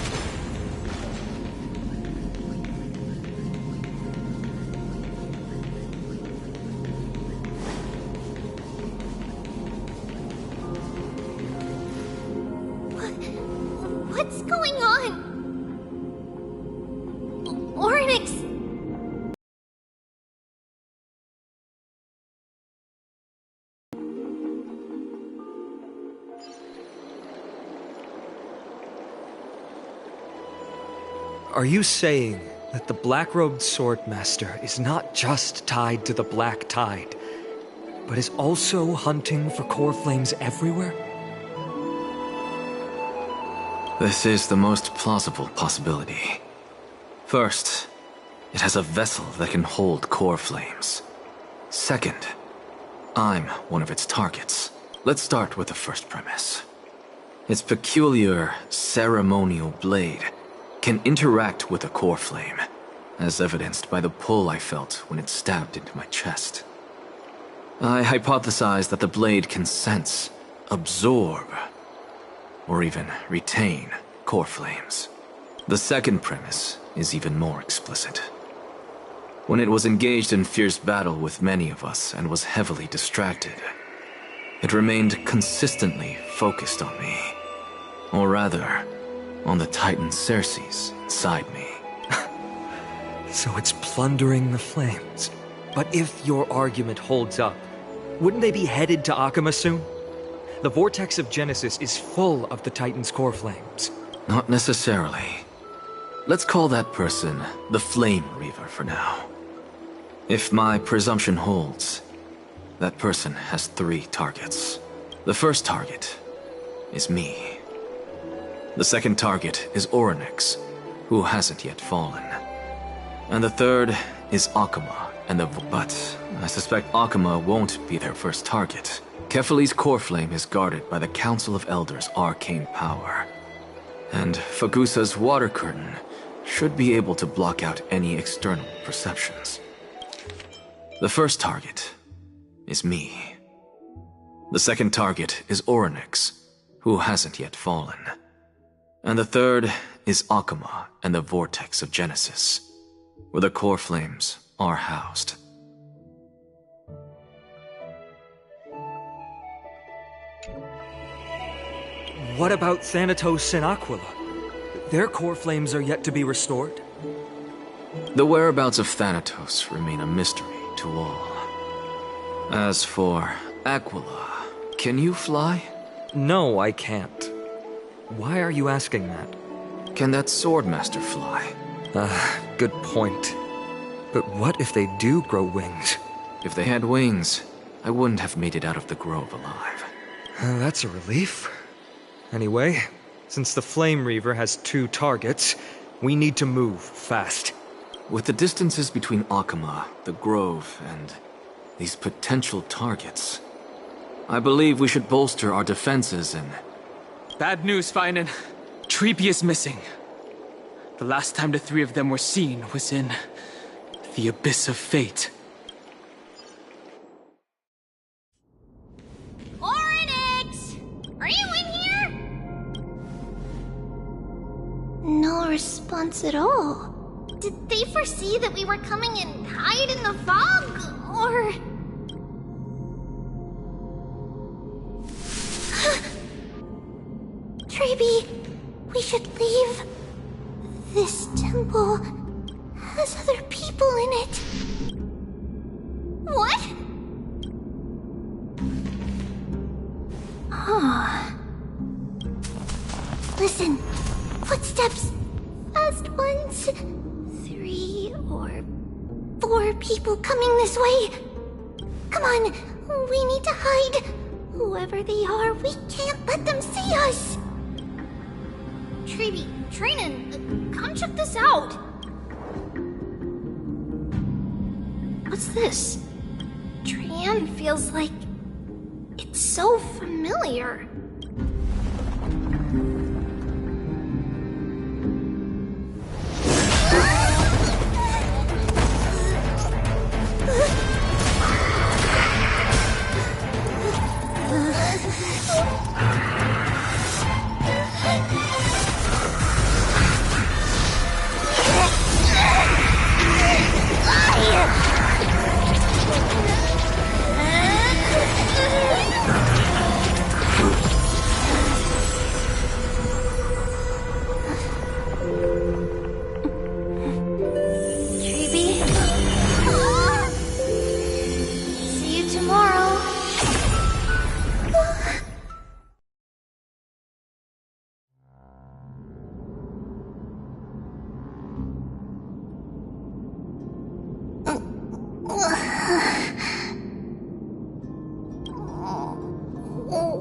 What's going on? Oryx! Are you saying that the black-robed swordmaster is not just tied to the Black Tide, but is also hunting for core flames everywhere? This is the most plausible possibility. First, it has a vessel that can hold core flames. Second, I'm one of its targets. Let's start with the first premise. Its peculiar ceremonial blade can interact with a core flame, as evidenced by the pull I felt when it stabbed into my chest. I hypothesized that the blade can sense, absorb, or even retain core flames. The second premise is even more explicit. When it was engaged in fierce battle with many of us and was heavily distracted, it remained consistently focused on me. Or rather, on the Titan Cersei's inside me. So it's plundering the flames. But if your argument holds up, wouldn't they be headed to Akama soon? The vortex of Genesis is full of the Titan's core flames. Not necessarily. Let's call that person the Flame Reaver for now. If my presumption holds, that person has 3 targets. The first target is me. The second target is Oryx, who hasn't yet fallen. And the third is Akama and the... But I suspect Akama won't be their first target. Kefali's core flame is guarded by the Council of Elders' arcane power. And Fagusa's water curtain should be able to block out any external perceptions. The first target is me. The second target is Oryx, who hasn't yet fallen. And the third is Akama and the Vortex of Genesis, where the core flames are housed. What about Thanatos and Aquila? Their core flames are yet to be restored? The whereabouts of Thanatos remain a mystery to all. As for Aquila, can you fly? No, I can't. Why are you asking that? Can that Swordmaster fly? Good point. But what if they do grow wings? If they had wings, I wouldn't have made it out of the grove alive. That's a relief. Anyway, since the Flame Reaver has 2 targets, we need to move fast. With the distances between Akama, the grove, and these potential targets, I believe we should bolster our defenses and... Bad news, Finan. Treepy is missing. The last time the 3 of them were seen was in the Abyss of Fate. Oryx! Are you in here? No response at all. Did they foresee that we were coming and hide in the fog? Or... Treeby, we should leave. This temple has other people in it. What? Oh. Listen, footsteps. Fast ones. 3 or 4 people coming this way. Come on, we need to hide. Whoever they are, we can't let them see us. Trevi, Trinan, come check this out! What's this? Trian feels like... it's so familiar.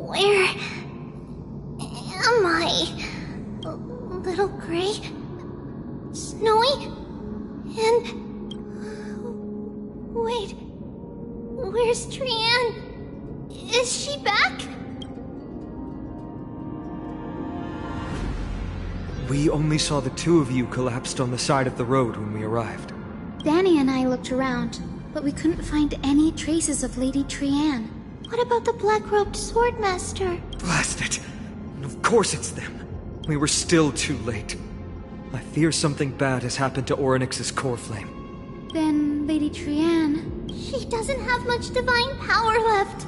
Where am I? Little Gray? Snowy? And... wait... where's Trian? Is she back? We only saw the two of you collapsed on the side of the road when we arrived. Danny and I looked around, but we couldn't find any traces of Lady Trian. What about the black-robed swordmaster? Blast it! Of course it's them. We were still too late. I fear something bad has happened to Orynyx's core flame. Then Lady Trian... She doesn't have much divine power left.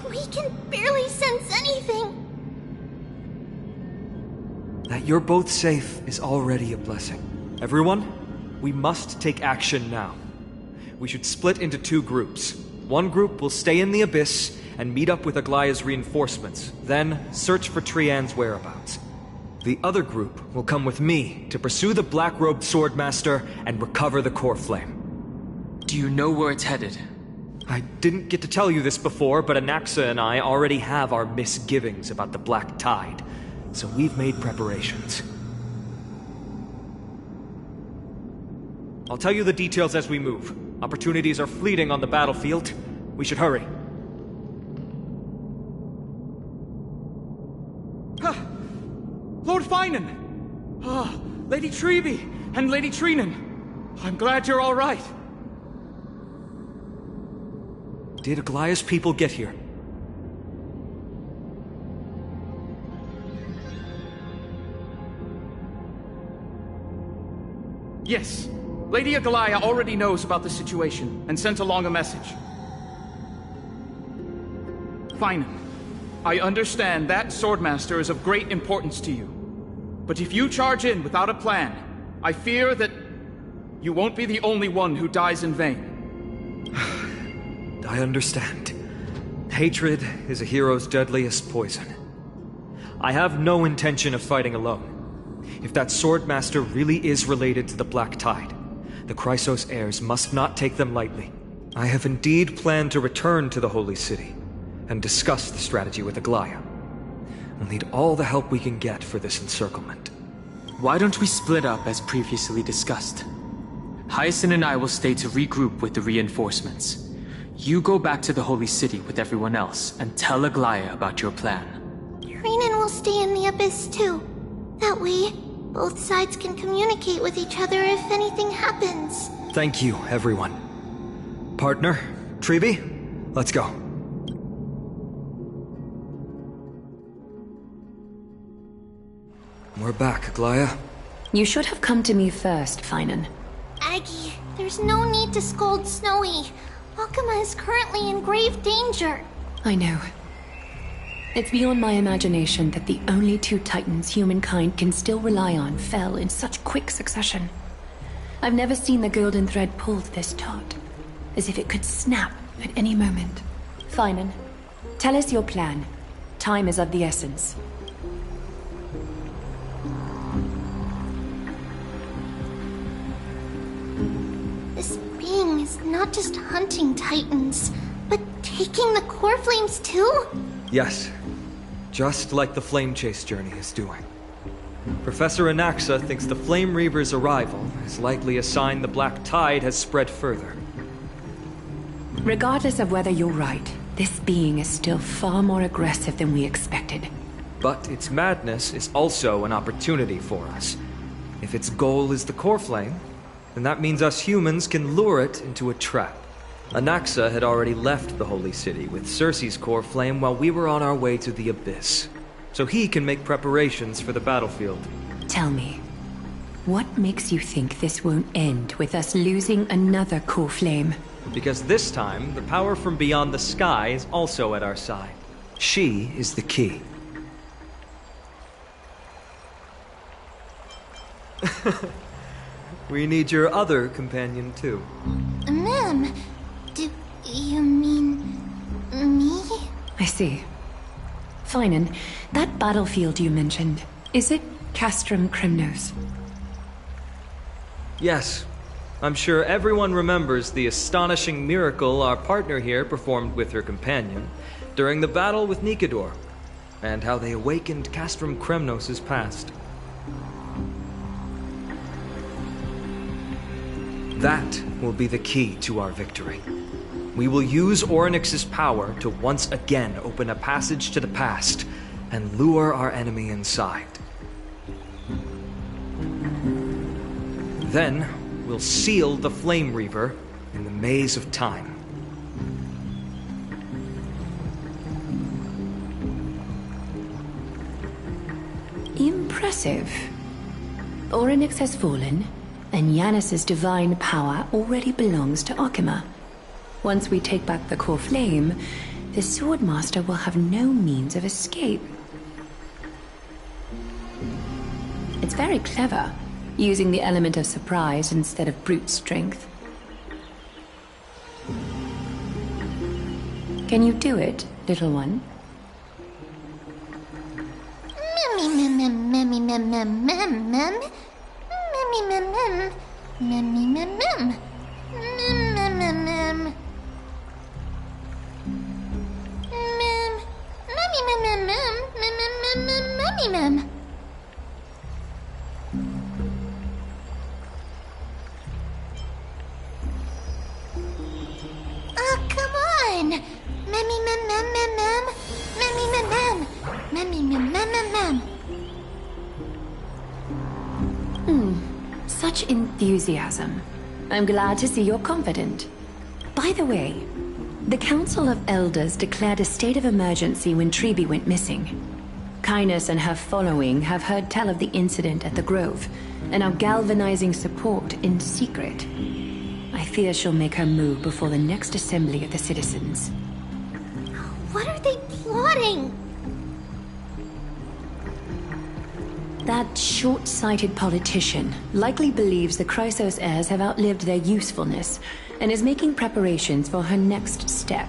We can barely sense anything. That you're both safe is already a blessing. Everyone, we must take action now. We should split into two groups. One group will stay in the Abyss and meet up with Aglaya's reinforcements, then search for Trian's whereabouts. The other group will come with me to pursue the black-robed swordmaster and recover the core flame. Do you know where it's headed? I didn't get to tell you this before, but Anaxa and I already have our misgivings about the Black Tide, so we've made preparations. I'll tell you the details as we move. Opportunities are fleeting on the battlefield. We should hurry. Lord Finan! Lady Trevi and Lady Trinan. I'm glad you're all right. Did Aglaya's people get here? Yes. Lady Aglaya already knows about the situation and sent along a message. Fine. I understand that Swordmaster is of great importance to you. But if you charge in without a plan, I fear that you won't be the only one who dies in vain. I understand. Hatred is a hero's deadliest poison. I have no intention of fighting alone. If that Swordmaster really is related to the Black Tide, the Chrysos heirs must not take them lightly. I have indeed planned to return to the Holy City and discuss the strategy with Aglaya. We'll need all the help we can get for this encirclement. Why don't we split up as previously discussed? Hyacinth and I will stay to regroup with the reinforcements. You go back to the Holy City with everyone else and tell Aglaya about your plan. Trinan will stay in the Abyss too. That way, both sides can communicate with each other if anything happens. Thank you, everyone. Partner, Trevi, let's go. We're back, Aglaya. You should have come to me first, Finan. Aggie, there's no need to scold Snowy. Akama is currently in grave danger. I know. It's beyond my imagination that the only two titans humankind can still rely on fell in such quick succession. I've never seen the golden thread pulled this taut, as if it could snap at any moment. Finan, tell us your plan. Time is of the essence. This being is not just hunting titans, but taking the core flames too? Yes. Just like the Flame Chase journey is doing. Professor Anaxa thinks the Flame Reaver's arrival is likely a sign the Black Tide has spread further. Regardless of whether you're right, this being is still far more aggressive than we expected. But its madness is also an opportunity for us. If its goal is the core flame, then that means us humans can lure it into a trap. Anaxa had already left the Holy City with Cersei's core flame while we were on our way to the Abyss. So he can make preparations for the battlefield. Tell me, what makes you think this won't end with us losing another core flame? Because this time, the power from beyond the sky is also at our side. She is the key. We need your other companion, too. Ma'am, do you mean me? I see. Finan, that battlefield you mentioned, is it Castrum Kremnos? Yes. I'm sure everyone remembers the astonishing miracle our partner here performed with her companion during the battle with Nikador, and how they awakened Castrum Kremnos' past. That will be the key to our victory. We will use Orynyx's power to once again open a passage to the past and lure our enemy inside. Then, we'll seal the Flame Reaver in the maze of time. Impressive. Orynyx has fallen, and Yanis's divine power already belongs to Akima. Once we take back the core flame, the Swordmaster will have no means of escape. It's very clever, using the element of surprise instead of brute strength. Can you do it, little one? Oh, come on! Such enthusiasm. I'm glad to see you're confident. By the way, the Council of Elders declared a state of emergency when Treeby went missing. Kynus and her following have heard tell of the incident at the Grove, and are galvanizing support in secret. I fear she'll make her move before the next assembly of the citizens. What are they plotting? That short-sighted politician likely believes the Chrysos heirs have outlived their usefulness, and is making preparations for her next step.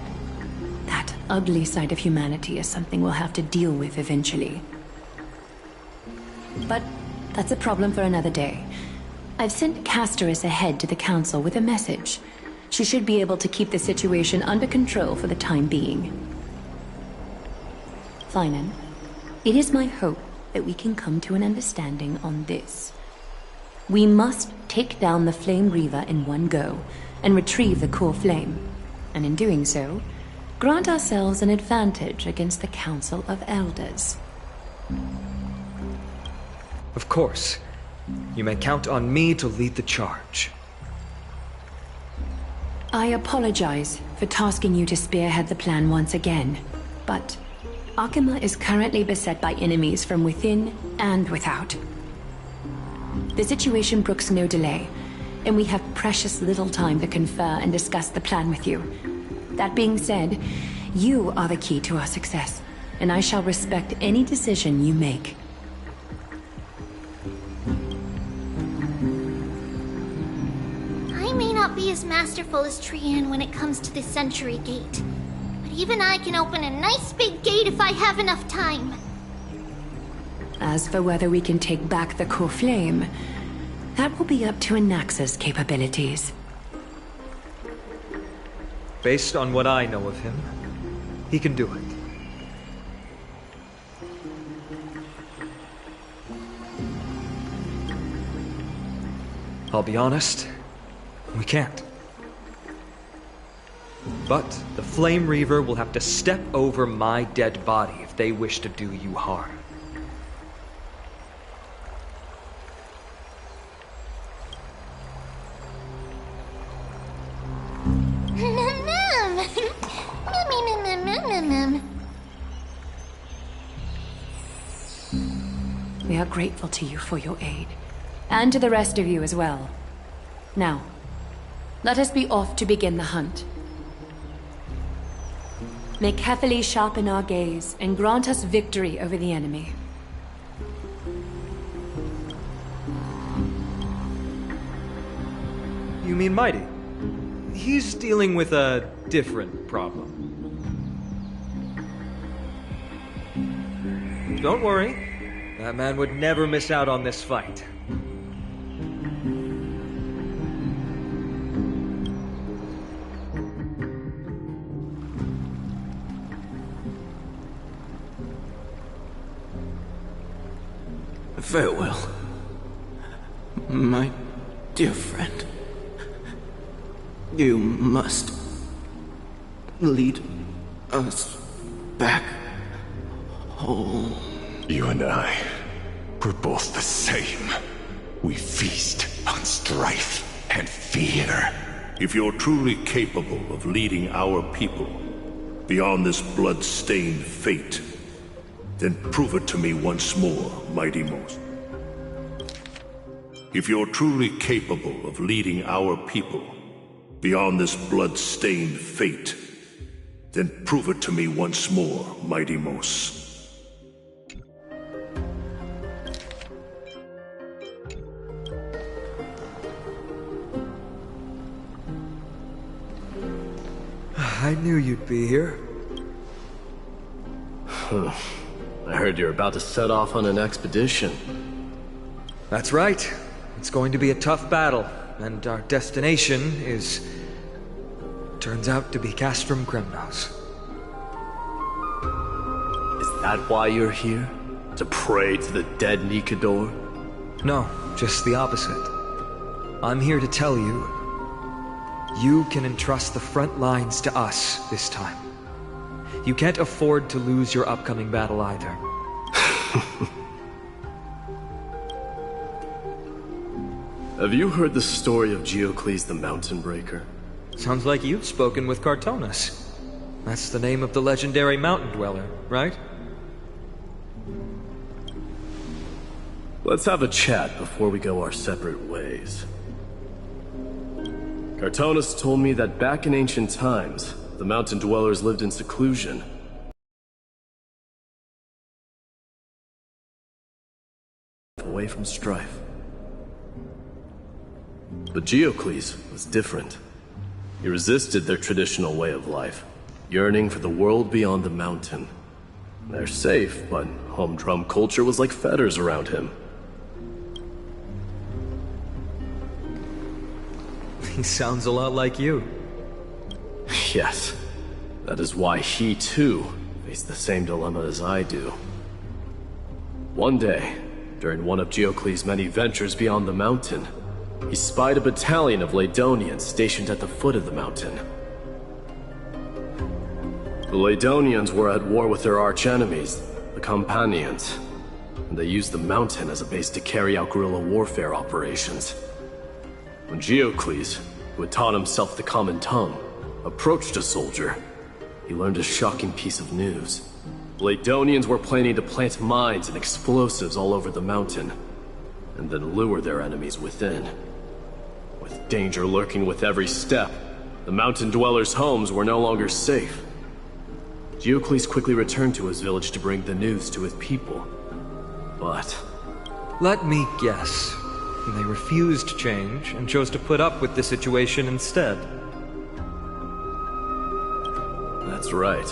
That ugly side of humanity is something we'll have to deal with eventually. But that's a problem for another day. I've sent Castoris ahead to the Council with a message. She should be able to keep the situation under control for the time being. Finan, it is my hope that we can come to an understanding on this. We must take down the Flame Reaver in one go, and retrieve the core flame. And in doing so, grant ourselves an advantage against the Council of Elders. Of course. You may count on me to lead the charge. I apologize for tasking you to spearhead the plan once again, but Akima is currently beset by enemies from within and without. The situation brooks no delay, and we have precious little time to confer and discuss the plan with you. That being said, you are the key to our success, and I shall respect any decision you make. I may not be as masterful as Trian when it comes to the Century Gate, but even I can open a nice big gate if I have enough time. As for whether we can take back the core flame, that will be up to Anaxa's capabilities. Based on what I know of him, he can do it. I'll be honest, we can't. But the Flame Reaver will have to step over my dead body if they wish to do you harm. We are grateful to you for your aid, and to the rest of you as well. Now, let us be off to begin the hunt. May Kefili sharpen our gaze and grant us victory over the enemy. You mean Mighty? He's dealing with a different problem. Don't worry. That man would never miss out on this fight. Farewell, my dear friend. You must lead us back home. You and I, we're both the same. We feast on strife and fear. If you're truly capable of leading our people beyond this blood-stained fate, then prove it to me once more, Mighty Most. If you're truly capable of leading our people beyond this blood-stained fate, then prove it to me once more, Mighty Most. I knew you'd be here. I heard you're about to set off on an expedition. That's right. It's going to be a tough battle, and our destination is... turns out to be Castrum Kremnos. Is that why you're here? To pray to the dead Nikador? No, just the opposite. I'm here to tell you, you can entrust the front lines to us this time. You can't afford to lose your upcoming battle either. Have you heard the story of Geocles the Mountain Breaker? Sounds like you've spoken with Cartonus. That's the name of the legendary mountain dweller, right? Let's have a chat before we go our separate ways. Cartonus told me that back in ancient times, the mountain dwellers lived in seclusion. Away from strife. But Geocles was different. He resisted their traditional way of life, yearning for the world beyond the mountain. They're safe, but humdrum culture was like fetters around him. He sounds a lot like you. Yes. That is why he, too, faced the same dilemma as I do. One day, during one of Geocles' many ventures beyond the mountain, he spied a battalion of Ladonians stationed at the foot of the mountain. The Ladonians were at war with their arch-enemies, the Companions, and they used the mountain as a base to carry out guerrilla warfare operations. When Geocles, who had taught himself the common tongue, approached a soldier, he learned a shocking piece of news. Ladonians were planning to plant mines and explosives all over the mountain, and then lure their enemies within. With danger lurking with every step, the mountain dwellers' homes were no longer safe. Geocles quickly returned to his village to bring the news to his people. But... let me guess. They refused change and chose to put up with the situation instead. That's right.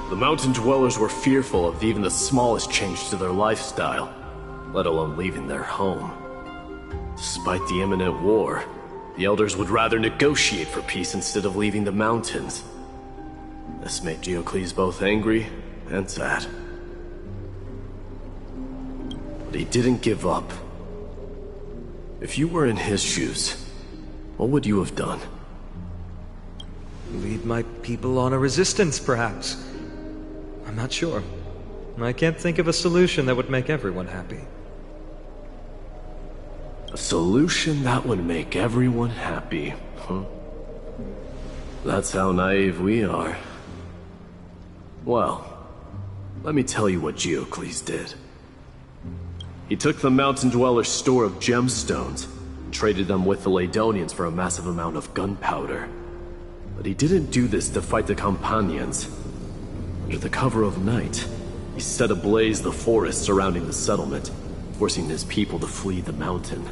The mountain dwellers were fearful of even the smallest change to their lifestyle, let alone leaving their home. Despite the imminent war, the elders would rather negotiate for peace instead of leaving the mountains. This made Geocles both angry and sad. But he didn't give up. If you were in his shoes, what would you have done? Lead my people on a resistance, perhaps. I'm not sure. I can't think of a solution that would make everyone happy. A solution that would make everyone happy, huh? That's how naive we are. Well, let me tell you what Geocles did. He took the Mountain Dweller's store of gemstones and traded them with the Ladonians for a massive amount of gunpowder. But he didn't do this to fight the Companions. Under the cover of night, he set ablaze the forest surrounding the settlement, forcing his people to flee the mountain.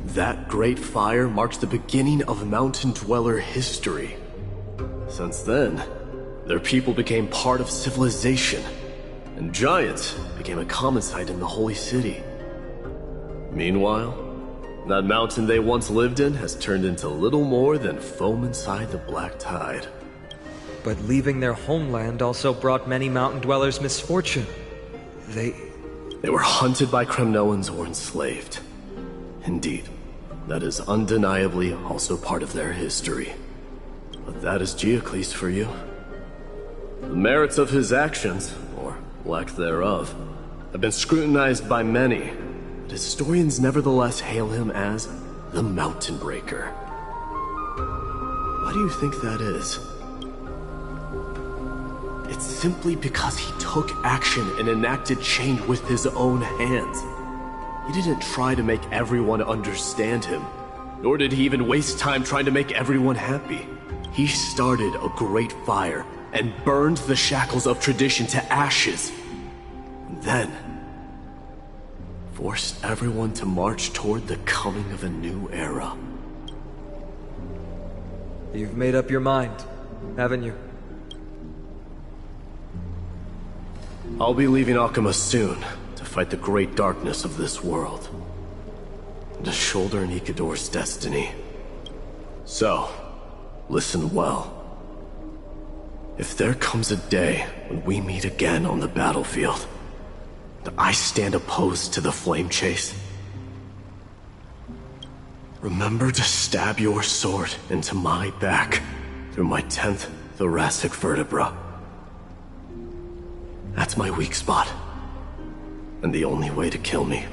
That great fire marked the beginning of Mountain Dweller history. Since then, their people became part of civilization, and giants became a common sight in the Holy City. Meanwhile, that mountain they once lived in has turned into little more than foam inside the black tide. But leaving their homeland also brought many Mountain Dwellers misfortune. They were hunted by Kremnoans or enslaved. Indeed, that is undeniably also part of their history. But that is Geocles for you. The merits of his actions, or lack thereof, have been scrutinized by many, but historians nevertheless hail him as the Mountain Breaker. Why do you think that is? It's simply because he took action and enacted change with his own hands. He didn't try to make everyone understand him, nor did he even waste time trying to make everyone happy. He started a great fire and burned the shackles of tradition to ashes. And then forced everyone to march toward the coming of a new era. You've made up your mind, haven't you? I'll be leaving Akuma soon to fight the great darkness of this world, and to shoulder Nikador's destiny. So, listen well. If there comes a day when we meet again on the battlefield, that I stand opposed to the flame chase, remember to stab your sword into my back through my 10th thoracic vertebra. That's my weak spot, and the only way to kill me.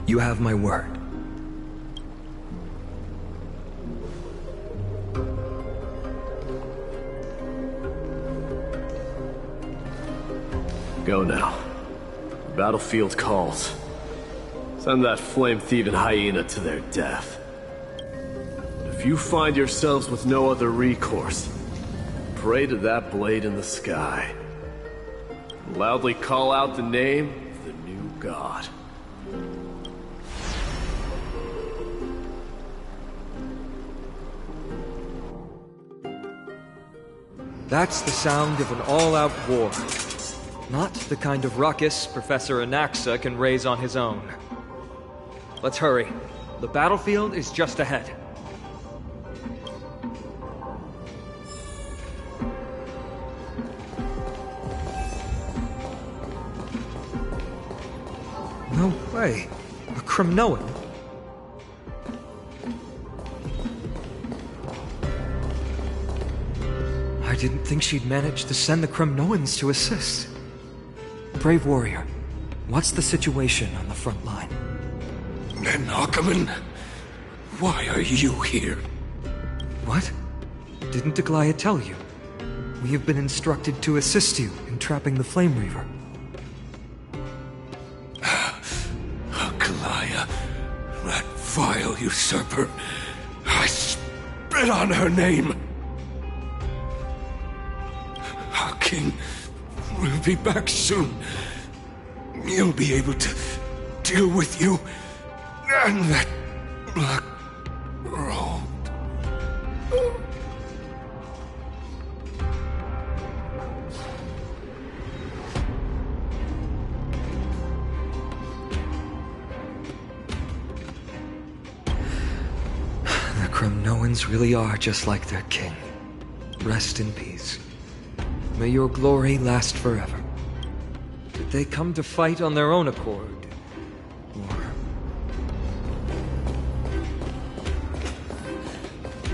You have my word. Go now. The battlefield calls. Send that flame-thieving hyena to their death. If you find yourselves with no other recourse, pray to that blade in the sky. And loudly call out the name of the new god. That's the sound of an all-out war. Not the kind of ruckus Professor Anaxa can raise on his own. Let's hurry. The battlefield is just ahead. No way. A Kremnoan? I didn't think she'd manage to send the Kremnoans to assist. Brave warrior, what's the situation on the front line? Then, Ackerman, why are you here? What? Didn't Deglaya tell you? We have been instructed to assist you in trapping the Flame Reaver. Deglaya, that vile usurper. I spit on her name. Our king will be back soon. He'll be able to deal with you and that black robe. The Kremnoans really are just like their king. Rest in peace. May your glory last forever. Did they come to fight on their own accord?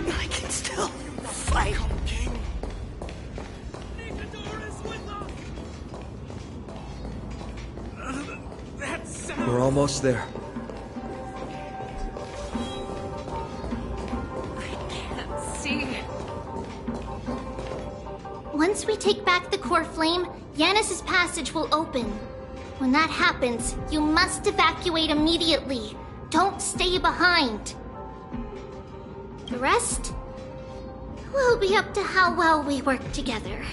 I can still fight. We're almost there. See. Once we take back the core flame, Yanis's passage will open. When that happens, you must evacuate immediately. Don't stay behind. The rest will be up to how well we work together.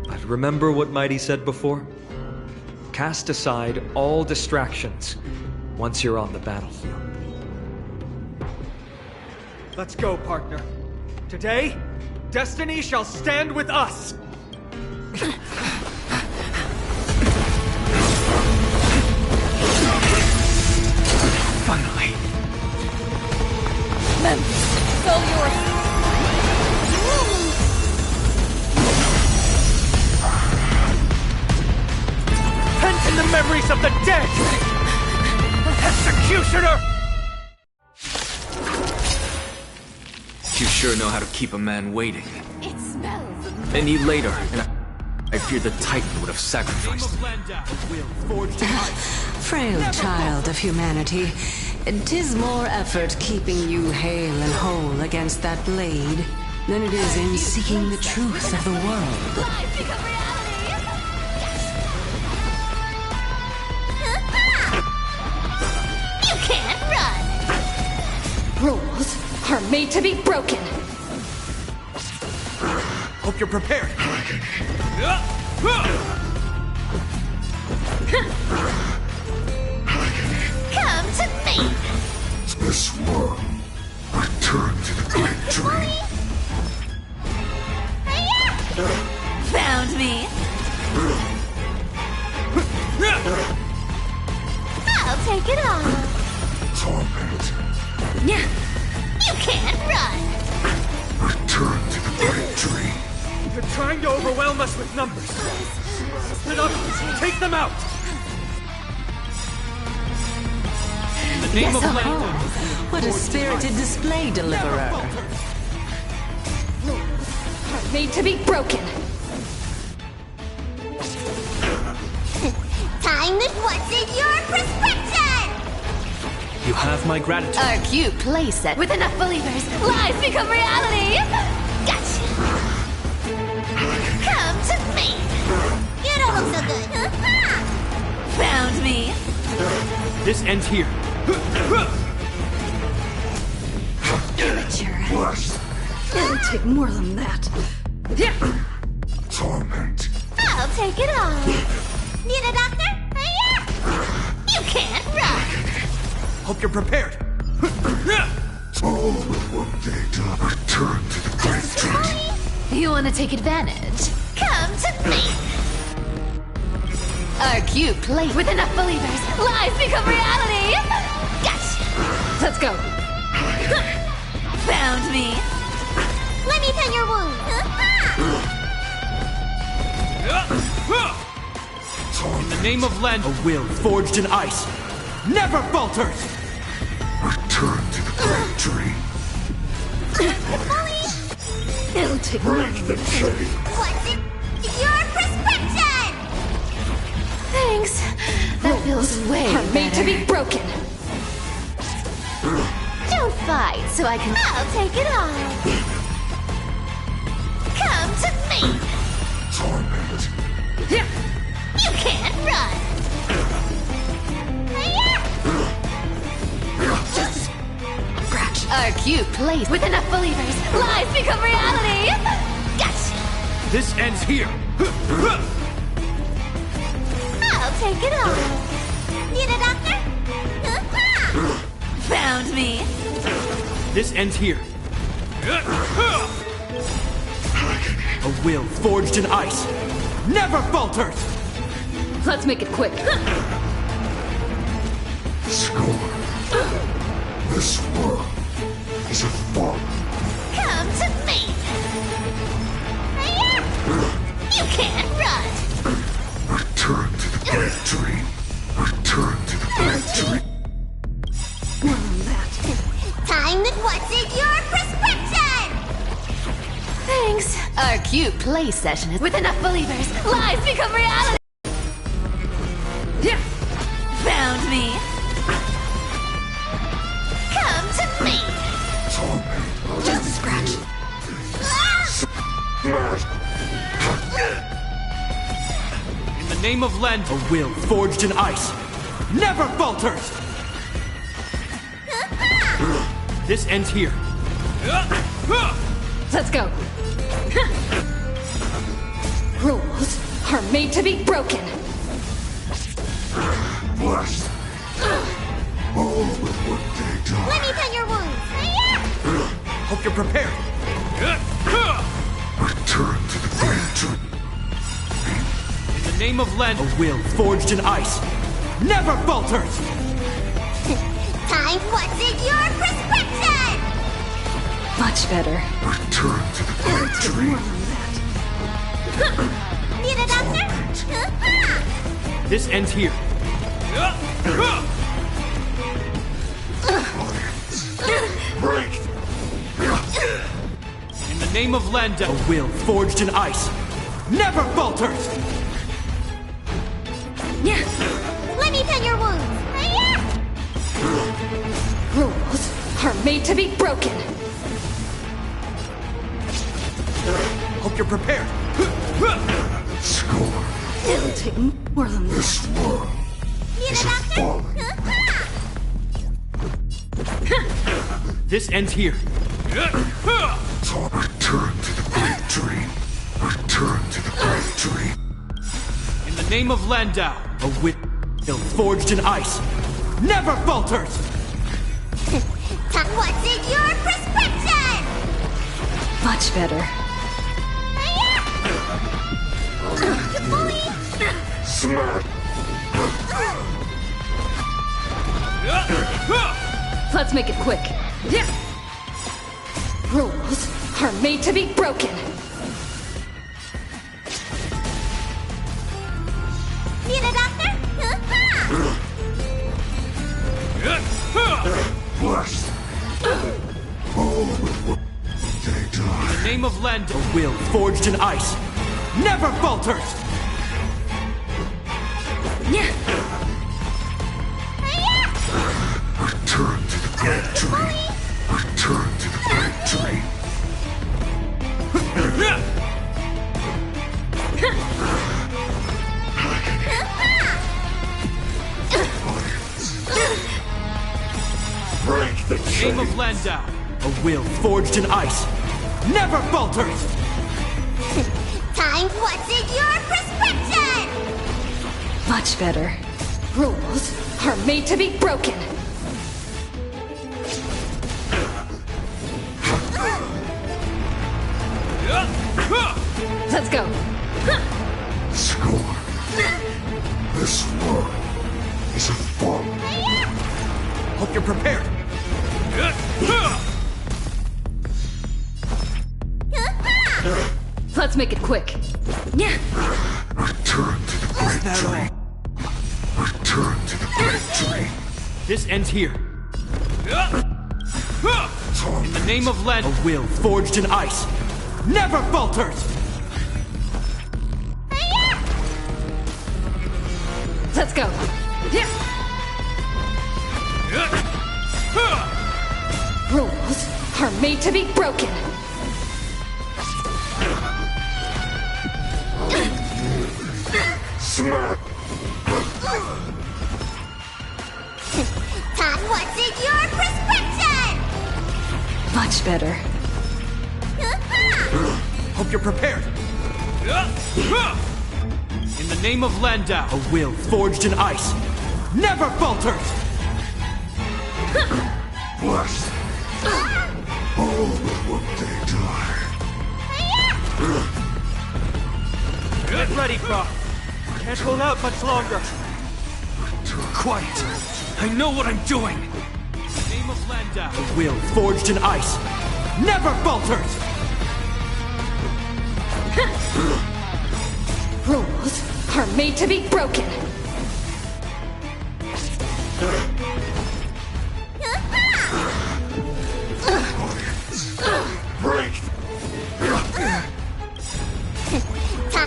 But remember what Mighty said before? Cast aside all distractions once you're on the battlefield. Let's go, partner. Today, destiny shall stand with us! Finally. Memphis, all yours. Pent in the memories of the dead! Executioner! You sure know how to keep a man waiting. It smells. Any later, and I fear the Titan would have sacrificed me. Frail child of humanity, 'tis more effort keeping you hale and whole against that blade than it is in seeking the truth of the world. You can't run! Rules are made to be broken. Hope you're prepared. Come to me! This world, return to the great tree. Found me! I'll take it on. Torment, You can't run! return to the great tree. You're trying to overwhelm us with numbers. Split up, take them out! In the name of Lando. What a spirited display, deliverer. Are made to be broken. Time with what's in your prescription! You have my gratitude. A cute playset with enough believers, lies become reality! Gotcha! Come to me! You don't look so good. Found me! This ends here. Immature. It'll take more than that. Torment, I'll take it all. Need a doctor? You can't run! Hope you're prepared. all but one day to return to the great tree. You want to take advantage? Come to me! A cute plate with enough believers, lies become reality! Gotcha! Let's go! Found me! Let me tend your wound! In the name of Len, a will forged in ice never falters! Return to the great tree. It'll take more than that. What's in your prescription? Thanks. That feels way Are made to be broken. Don't fight, so I can. I'll take it all. Come to me. Torment, You can't run. Just scratch. A cute place with enough believers, lies become reality. Gotcha. This ends here. I'll take it all. Need a doctor? Found me. This ends here. A will forged in ice never falters! Let's make it quick. scorn. This world is a fallen. Come to me. can't run. Return to the factory. Return to the factory. Time that what's in your prescription! Thanks. Our cute play session is with enough believers. Lies become reality. Found me. Come to me! Just a scratch. In the name of Lend, a will forged in ice never falters! This ends here. Let's go. Rules are made to be broken. Blessed. All with what they die. Let me tend your wounds. Hope you're prepared. Return to the factory. In the name of Lend, a will forged in ice never falters! Time what's in your prescription! Much better. Return to the factory. Need a doctor? This ends here. Break. In the name of Lend, a will forged in ice never falters! Let me tend your wounds. Rules are made to be broken. Hope you're prepared. Score. This world is a fallen. This ends here. Return to the factory. Return to the factory. In the name of Landau, a will forged in ice never falters! What's in your prescription? Much better. Smack. Let's make it quick. Rules are made to be broken. Need a doctor? Blessed. All with what they die. In the name of Lend, a will forged in ice never falters! Return to the factory. Return to the factory. Break the chains. Name of Landau, a will forged in ice never falters! Time what's in your prescription? Much better. Rules are made to be broken. Let's go. Score. This world is a fallen. Hope you're prepared. Let's make it quick. Return to the factory. Return to the factory. This ends here. In the name of Lend, a will forged in ice never falters! Let's go. Rules are made to be broken. Smack. Time what's in your prescription? Much better. Hope you're prepared. In the name of Landau, a will forged in ice never falters! Blessed. All with what they die. Get ready, Croc. Can't hold out much longer. Quiet. I know what I'm doing. In the name of Landau, a will forged in ice never falters! Rules are made to be broken. Break!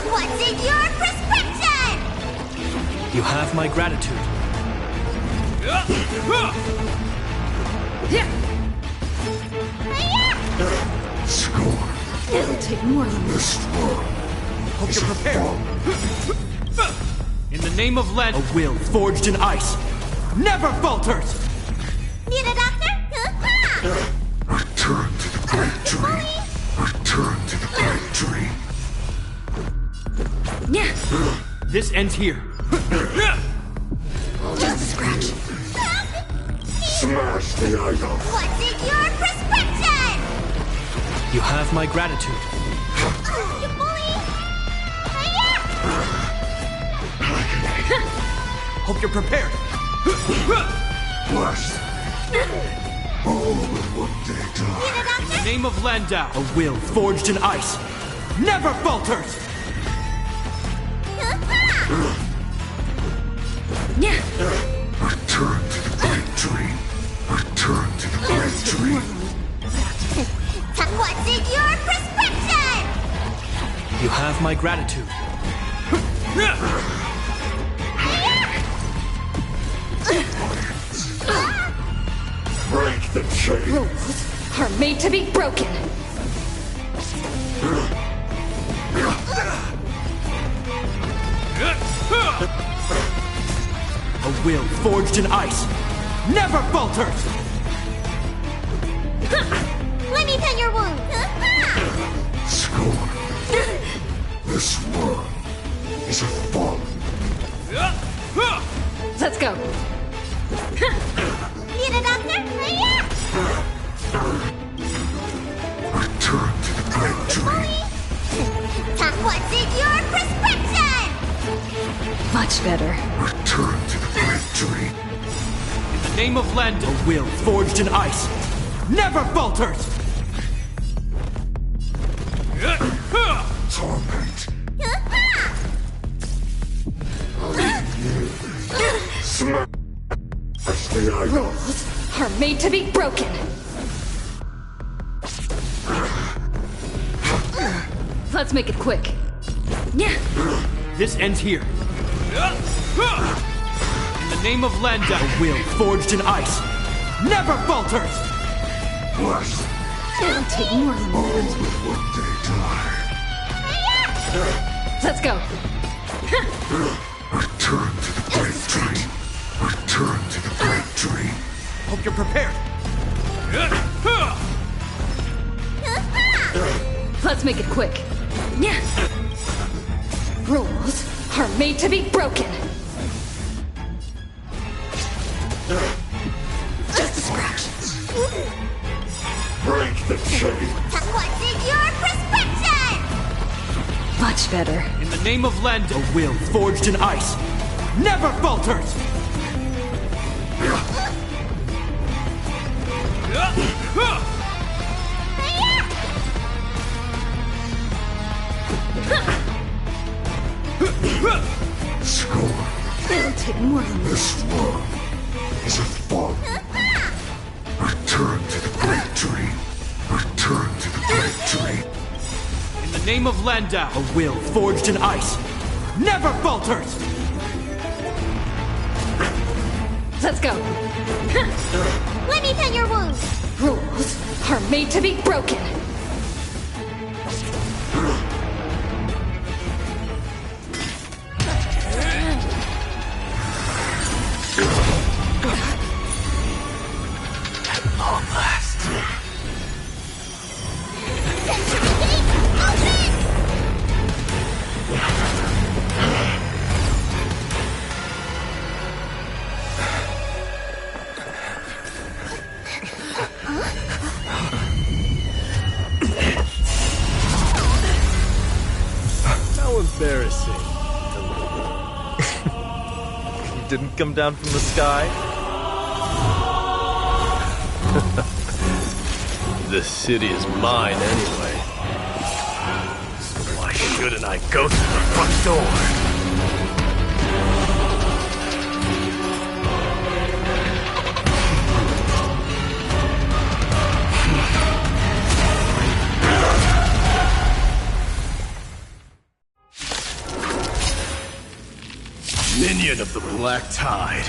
What's in your prescription? You have my gratitude. Scorn. It'll take more than This world. Hope you're prepared. In the name of Len, a will forged in ice never falters! Need a doctor? Return to the great tree. Return to the great tree. This ends here. Just a scratch. Smash the idol. What's in your prescription? You have my gratitude. You bully! Hope you're prepared. Blessed. All will one day die. Need a doctor? In the name of Landau, a will forged in ice never falters! Return to the great tree. Return to the great tree. What's in your prescription? You have my gratitude. Break the chain. Rules are made to be broken. A will forged in ice never falters! Let me pen your wound. Scorn. This world is a fallen. Let's go. Need a doctor? Return to the great tree. What's in your prescription? Much better. Return to the great tree. In the name of Landau, a will forged in ice never falters! Torment. Smash the idol. Rules are made to be broken. Let's make it quick. This ends here. In the name of Landau, a will forged in ice never falters! Blessed. It'll take more than All that. will one day die. Let's go. Return to the great tree. Return to the great tree. Hope you're prepared. Let's make it quick. Rules are made to be broken. Just a scratch. Break the chain. What's in your prescription? Much better. In the name of Landau, a will forged in ice never falters! Scorn. It'll take more than This world is a fallen. Return to the great tree. Return to the great tree. In the name of Landau, a will forged in ice never falters! Let's go. Let me pen your wound. Rules are made to be broken. At long last. How embarrassing. You didn't come down from the sky? This city is mine anyway. So why Shouldn't I go through the front door? Minion of the Black Tide.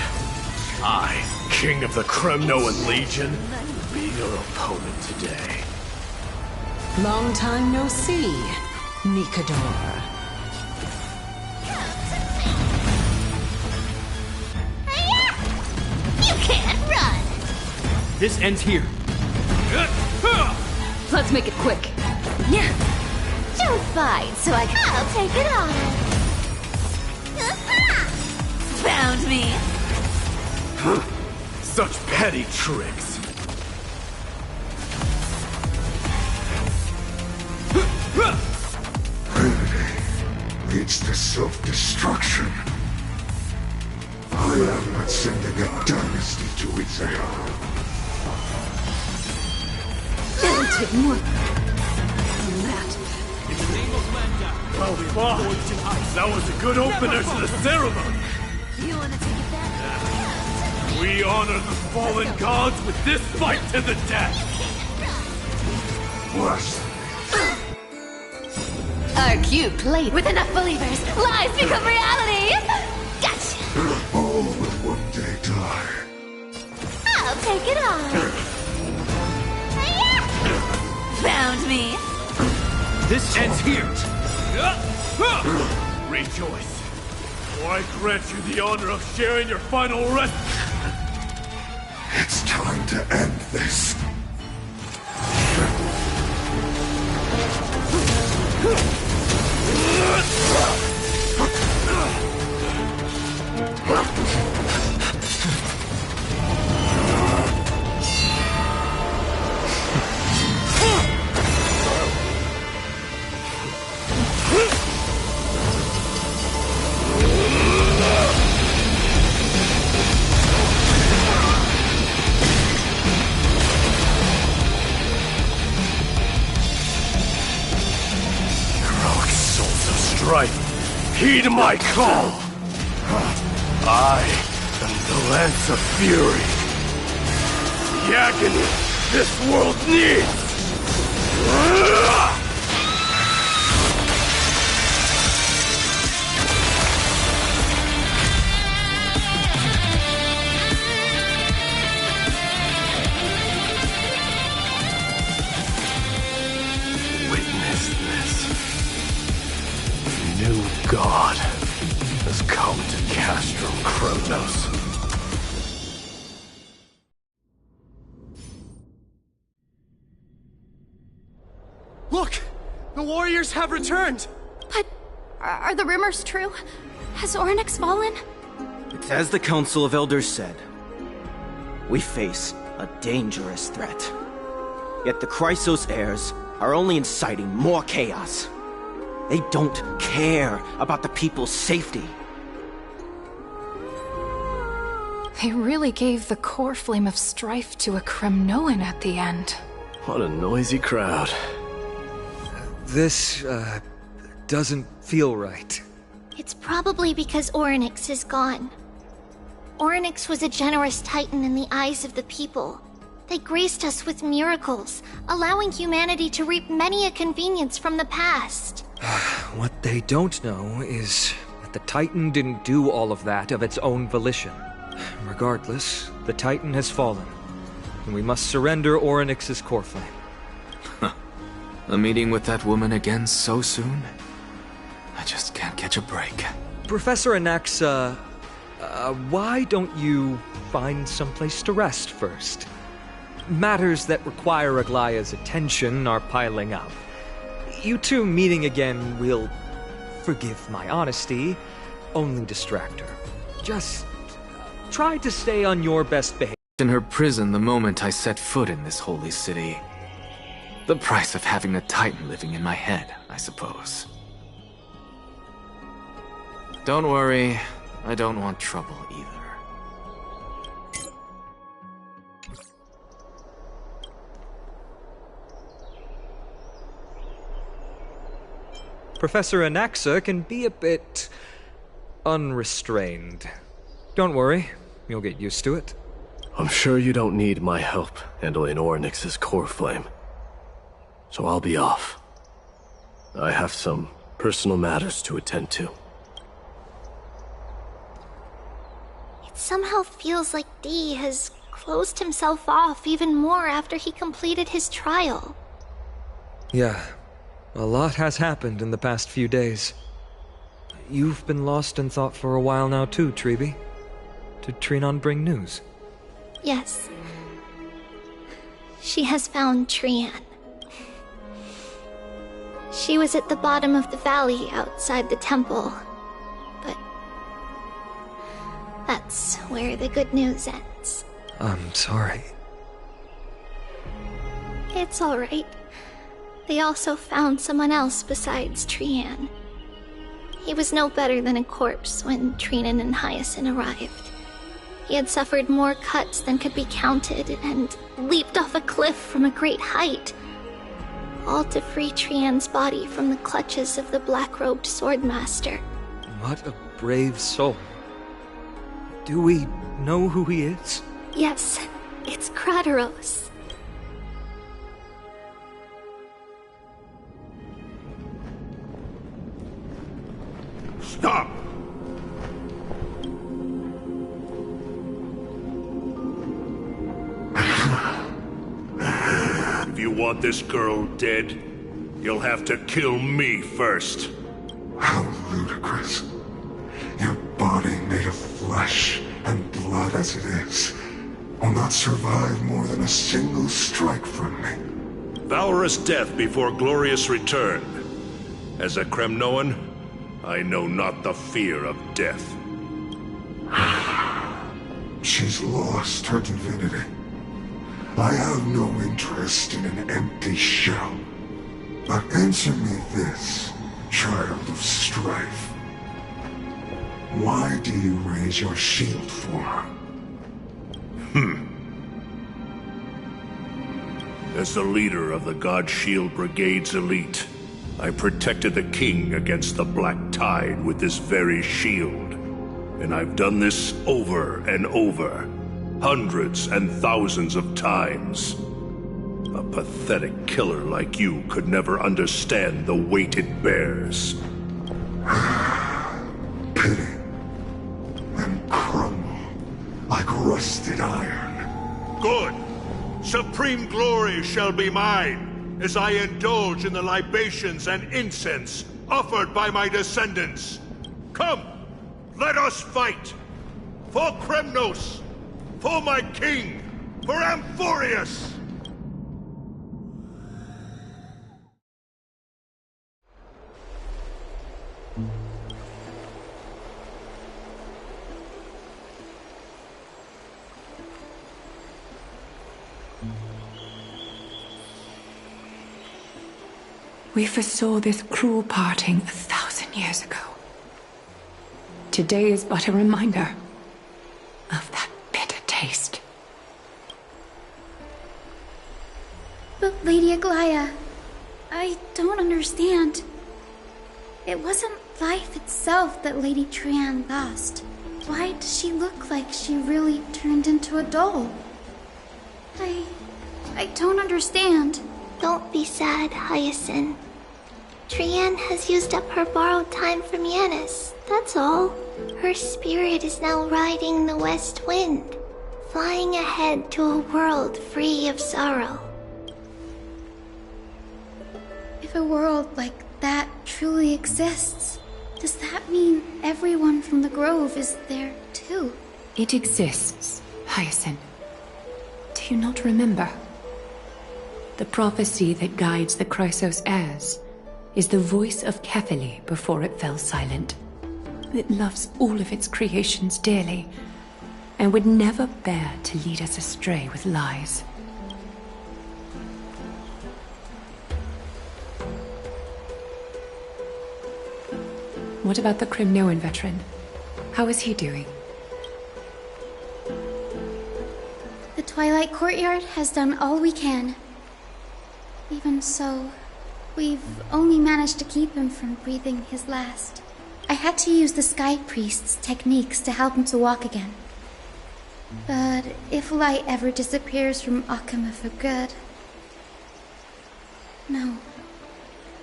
I, King of the Kremnoan Legion, will be your opponent today. Long time no see, Nikador. You can't run! This ends here. Let's make it quick. Yeah. Don't fight, so I'll take it off. Found me. Such petty tricks. Vanity leads to self-destruction. I am not sending a dynasty to its end. It'll take more than that. Well fought. That was a good opener to the ceremony. You wanna take it back? We honor the fallen gods with this fight to the death. What? Our cute plate with enough believers, lies become reality! Gotcha! All will one day die. I'll take it off. Found me. This ends here. Rejoice, for I grant you the honor of sharing your final rest. It's time to end this. Heed my call! I am the Lance of Fury. The agony this world needs! Witness this. New God has come to Castro Kronos. Look! The warriors have returned! But are the rumors true? Has Oryx fallen? It's as the Council of Elders said. We face a dangerous threat. Yet the Chrysos heirs are only inciting more chaos. They don't care about the people's safety. They really gave the core flame of strife to a Kremnoan at the end. What a noisy crowd. This, doesn't feel right. It's probably because Oryx is gone. Oryx was a generous titan in the eyes of the people. They graced us with miracles, allowing humanity to reap many a convenience from the past. What they don't know is that the Titan didn't do all of that of its own volition. Regardless, the Titan has fallen, and we must surrender Oryx's core flame. A meeting with that woman again so soon? I just can't catch a break. Professor Anaxa, why don't you find someplace to rest first? Matters that require Aglaya's attention are piling up. You two meeting again will, forgive my honesty, only distract her. Just try to stay on your best behavior. In her prison the moment I set foot in this holy city. The price of having a Titan living in my head, I suppose. Don't worry, I don't want trouble either. Professor Anaxa can be a bit unrestrained. Don't worry, you'll get used to it. I'm sure you don't need my help handling Ornyx's core flame. So I'll be off. I have some personal matters to attend to. It somehow feels like D has closed himself off even more after he completed his trial. Yeah, a lot has happened in the past few days. You've been lost in thought for a while now too, Treeby. Did Trinon bring news? Yes. She has found Trian. She was at the bottom of the valley outside the temple, but that's where the good news ends. I'm sorry. It's all right. They also found someone else besides Trian. He was no better than a corpse when Trinan and Hyacinth arrived. He had suffered more cuts than could be counted and leaped off a cliff from a great height, all to free Trian's body from the clutches of the black-robed swordmaster. What a brave soul. Do we know who he is? Yes, it's Krateros. Stop! If you want this girl dead, you'll have to kill me first. How ludicrous. Your body made of flesh and blood as it is will not survive more than a single strike from me. Valorous death before glorious return. As a Kremnoan, I know not the fear of death. She's lost her divinity. I have no interest in an empty shell. But answer me this, child of strife. Why do you raise your shield for her? As the leader of the God Shield Brigade's elite, I protected the king against the Black Tide with this very shield. And I've done this over and over, hundreds and thousands of times. A pathetic killer like you could never understand the weight it bears. Pity. And crumble like rusted iron. Good! Supreme glory shall be mine, as I indulge in the libations and incense offered by my descendants. Come, let us fight! For Kremnos! For my king! For Amphorius! We foresaw this cruel parting 1,000 years ago. Today is but a reminder of that bitter taste. But Lady Aglaya, I don't understand. It wasn't life itself that Lady Trian lost. Why does she look like she really turned into a doll? I don't understand. Don't be sad, Hyacinth. Trian has used up her borrowed time from Yanis, that's all. Her spirit is now riding the west wind, flying ahead to a world free of sorrow. If a world like that truly exists, does that mean everyone from the Grove is there too? It exists, Hyacinth. Do you not remember? The prophecy that guides the Chrysos heirs is the voice of Kethely before it fell silent. It loves all of its creations dearly, and would never bear to lead us astray with lies. What about the Kremnoan veteran? How is he doing? The Twilight Courtyard has done all we can. Even so, We've only managed to keep him from breathing his last. I had to use the Sky Priest's techniques to help him to walk again. But if light ever disappears from Akama for good... No.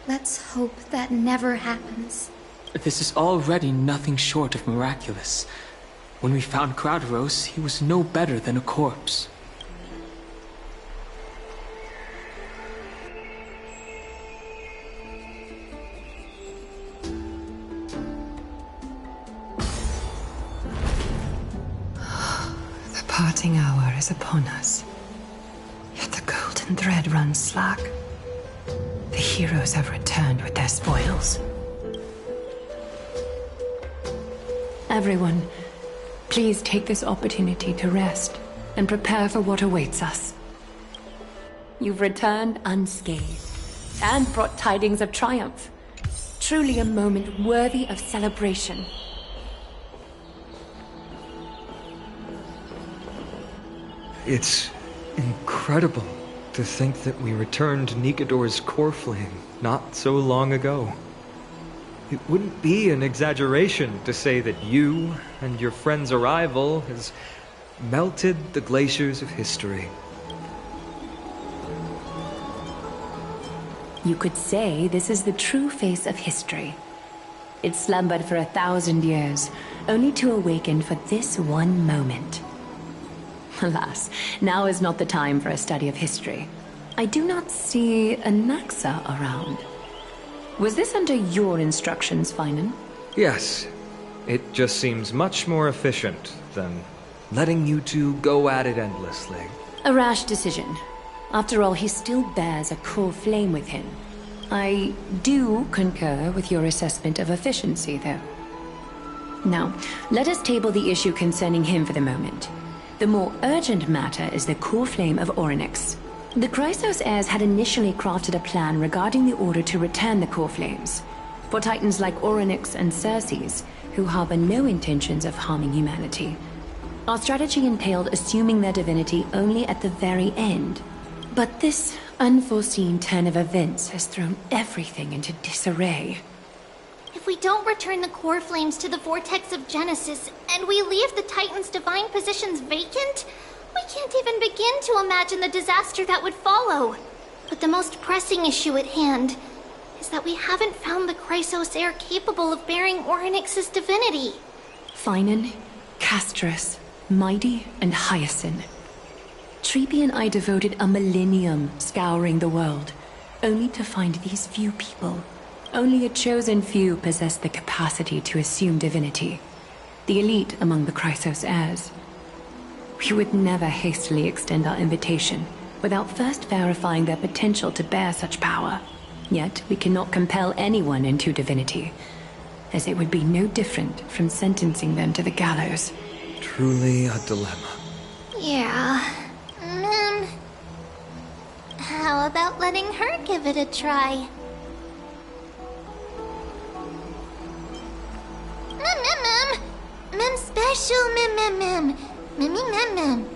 Let's hope that never happens. This is already nothing short of miraculous. When we found Kratos, he was no better than a corpse. The parting hour is upon us. Yet the golden thread runs slack. The heroes have returned with their spoils. Everyone, please take this opportunity to rest and prepare for what awaits us. You've returned unscathed and brought tidings of triumph. Truly a moment worthy of celebration. It's incredible to think that we returned Nikador's core flame not so long ago. It wouldn't be an exaggeration to say that you and your friend's arrival has melted the glaciers of history. You could say this is the true face of history. It slumbered for 1,000 years, only to awaken for this one moment. Alas, now is not the time for a study of history. I do not see a Naxa around. Was this under your instructions, Finan? Yes. It just seems much more efficient than letting you two go at it endlessly. A rash decision. After all, he still bears a core flame with him. I do concur with your assessment of efficiency, though. Now, let us table the issue concerning him for the moment. The more urgent matter is the core flame of Orynyx. The Chrysos heirs had initially crafted a plan regarding the order to return the core flames. For titans like Orynyx and Circes, who harbor no intentions of harming humanity. Our strategy entailed assuming their divinity only at the very end. But this unforeseen turn of events has thrown everything into disarray. If we don't return the core flames to the Vortex of Genesis, and we leave the Titan's divine positions vacant, we can't even begin to imagine the disaster that would follow. But the most pressing issue at hand is that we haven't found the Chrysos heir capable of bearing Orynyx's divinity. Finan, Castris, Mighty, and Hyacinth. Treepy and I devoted a millennium scouring the world, only to find these few people. Only a chosen few possess the capacity to assume divinity. The elite among the Chrysos heirs. We would never hastily extend our invitation without first verifying their potential to bear such power. Yet we cannot compel anyone into divinity, as it would be no different from sentencing them to the gallows. Truly a dilemma. Yeah. How about letting her give it a try? Mem special mem. Mimmy mem.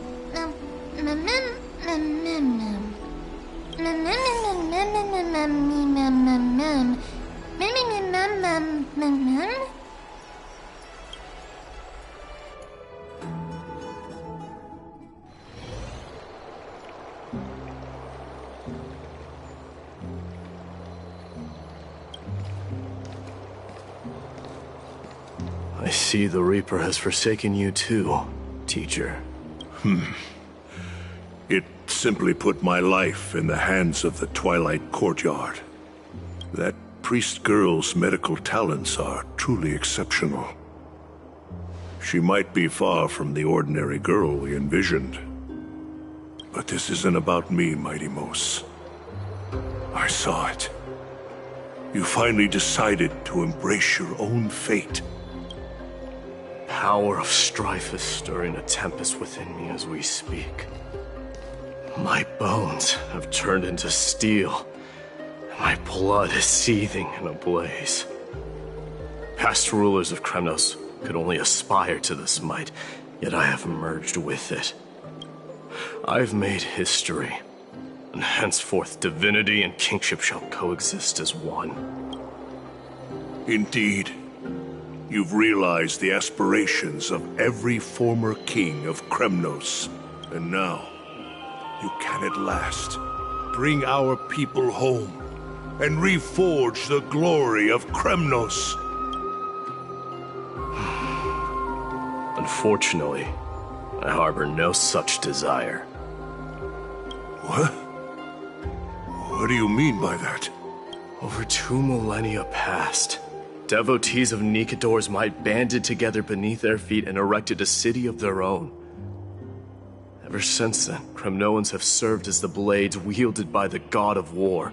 I see the Reaper has forsaken you too, teacher. It simply put my life in the hands of the Twilight Courtyard. That priest girl's medical talents are truly exceptional. She might be far from the ordinary girl we envisioned. But this isn't about me, Mighty Mos. I saw it. You finally decided to embrace your own fate. Power of strife is stirring a tempest within me as we speak. My bones have turned into steel, and my blood is seething in a blaze. Past rulers of Kremnos could only aspire to this might, yet I have merged with it. I've made history, and henceforth divinity and kingship shall coexist as one. Indeed. You've realized the aspirations of every former king of Kremnos. And now, you can at last bring our people home and reforge the glory of Kremnos. Unfortunately, I harbor no such desire. What? What do you mean by that? Over 2 millennia past, devotees of Nikador's might banded together beneath their feet and erected a city of their own. Ever since then, Kremnoans have served as the blades wielded by the god of war,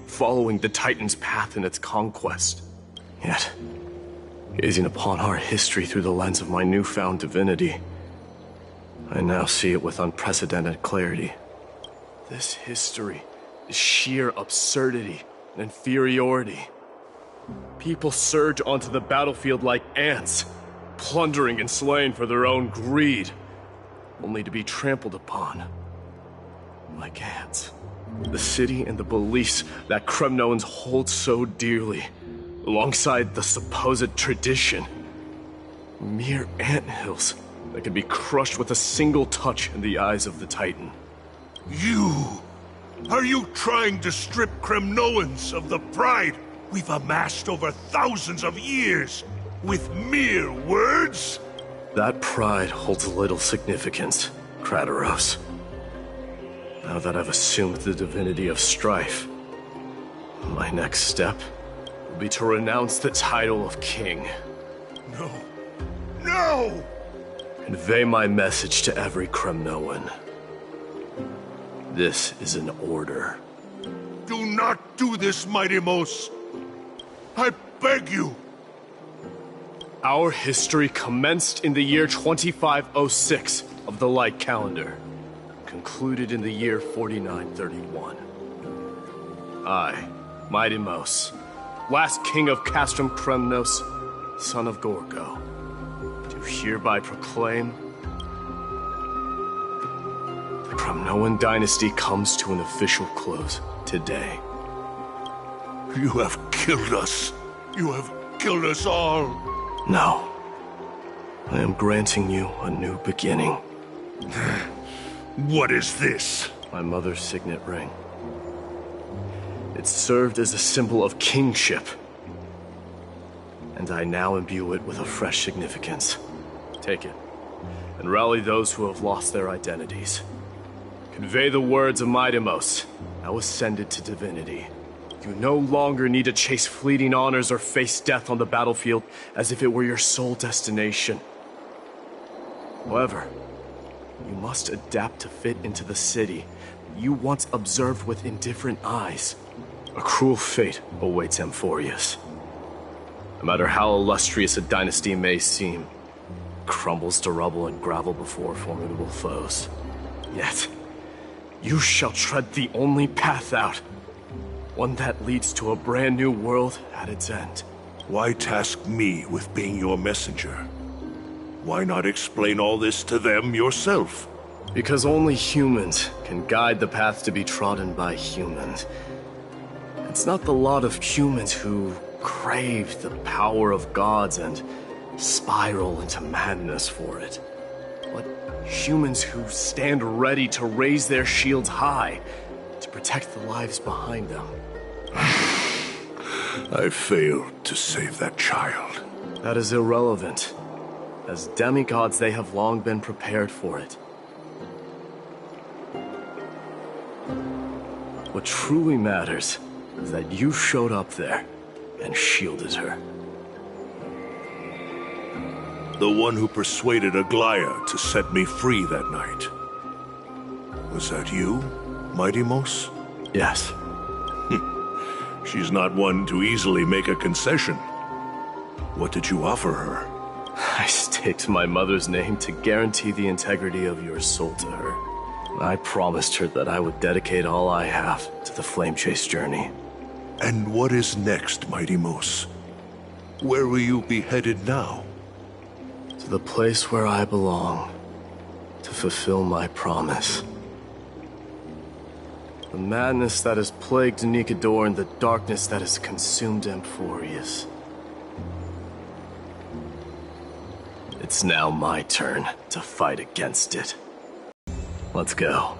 following the Titan's path in its conquest. Yet, gazing upon our history through the lens of my newfound divinity, I now see it with unprecedented clarity. This history is sheer absurdity and inferiority. People surge onto the battlefield like ants, plundering and slaying for their own greed, only to be trampled upon like ants. The city and the beliefs that Kremnoans hold so dearly, alongside the supposed tradition, mere anthills that can be crushed with a single touch in the eyes of the Titan. Are you trying to strip Kremnoans of the pride we've amassed over thousands of years with mere words? That pride holds little significance, Krateros. Now that I've assumed the divinity of strife, my next step will be to renounce the title of king. No! No! Convey my message to every Kremnoan. This is an order. Do not do this, Mighty Mos. I beg you. Our history commenced in the year 2506 of the Light Calendar, concluded in the year 4931. I, Mighty Mos, last king of Castrum Kremnos, son of Gorgo, do hereby proclaim the Kremnoan dynasty comes to an official close today. You have killed us. You have killed us all. No. I am granting you a new beginning. What is this? My mother's signet ring. It served as a symbol of kingship, and I now imbue it with a fresh significance. Take it, and rally those who have lost their identities. Convey the words of Mighty Mos, now ascended to divinity. You no longer need to chase fleeting honors or face death on the battlefield as if it were your sole destination. However, you must adapt to fit into the city you once observed with indifferent eyes. A cruel fate awaits Amphorius. No matter how illustrious a dynasty may seem, it crumbles to rubble and gravel before formidable foes. Yet, you shall tread the only path out. One that leads to a brand new world at its end. Why task me with being your messenger? Why not explain all this to them yourself? Because only humans can guide the path to be trodden by humans. It's not the lot of humans who crave the power of gods and spiral into madness for it, but humans who stand ready to raise their shields high to protect the lives behind them. I failed to save that child. That is irrelevant. As demigods, they have long been prepared for it. What truly matters is that you showed up there and shielded her. The one who persuaded Aglaya to set me free that night. Was that you, Mighty Mos? Yes. She's not one to easily make a concession. What did you offer her? I staked my mother's name to guarantee the integrity of your soul to her. I promised her that I would dedicate all I have to the Flame Chase journey. And what is next, Mighty Mos? Where will you be headed now? To the place where I belong, to fulfill my promise. The madness that has plagued Nikador and the darkness that has consumed Amphorius. It's now my turn to fight against it. Let's go.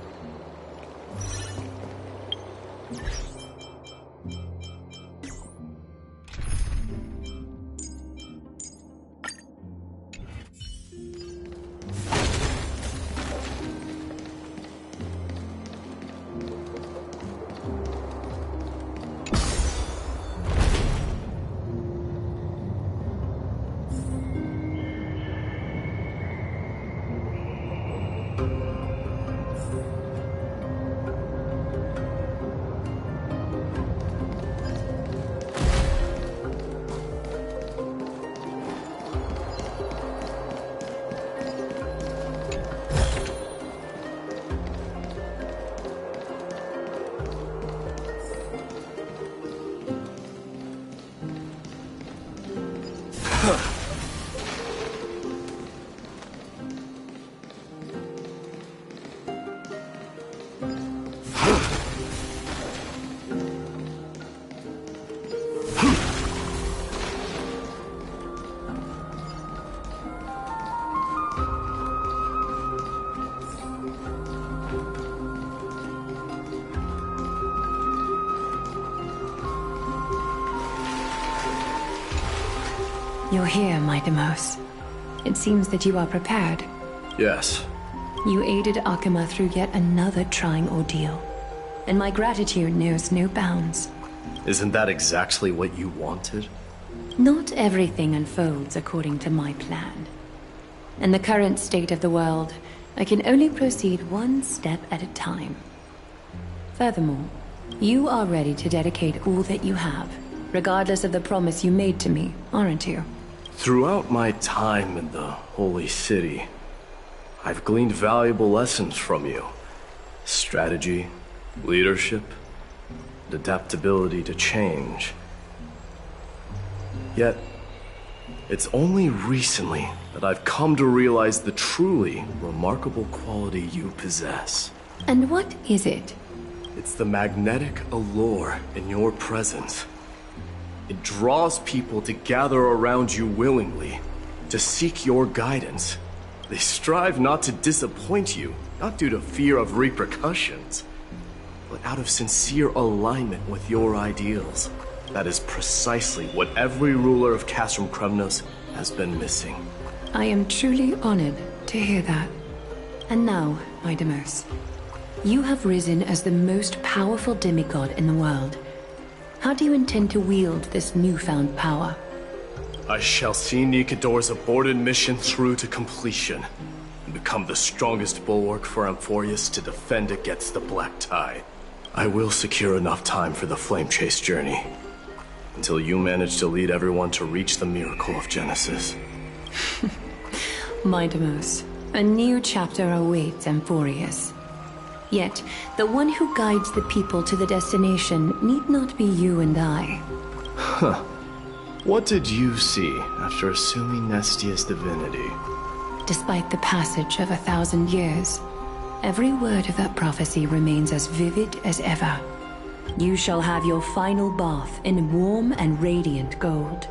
You're here, Mighty Mouse. It seems that you are prepared. Yes. You aided Akuma through yet another trying ordeal, and my gratitude knows no bounds. Isn't that exactly what you wanted? Not everything unfolds according to my plan. In the current state of the world, I can only proceed one step at a time. Furthermore, you are ready to dedicate all that you have, regardless of the promise you made to me, aren't you? Throughout my time in the Holy City, I've gleaned valuable lessons from you. Strategy, leadership, and adaptability to change. Yet, it's only recently that I've come to realize the truly remarkable quality you possess. And what is it? It's the magnetic allure in your presence. It draws people to gather around you willingly, to seek your guidance. They strive not to disappoint you, not due to fear of repercussions, but out of sincere alignment with your ideals. That is precisely what every ruler of Castrum Kremnos has been missing. I am truly honored to hear that. And now, my Deimos, you have risen as the most powerful demigod in the world. How do you intend to wield this newfound power? I shall see Nikador's aborted mission through to completion, and become the strongest bulwark for Amphorius to defend against the Black Tide. I will secure enough time for the Flame Chase journey, until you manage to lead everyone to reach the miracle of Genesis. My Deimos, a new chapter awaits Amphorius. Yet, the one who guides the people to the destination need not be you and I. Huh. What did you see after assuming Nestia's divinity? Despite the passage of 1,000 years, every word of that prophecy remains as vivid as ever. You shall have your final bath in warm and radiant gold.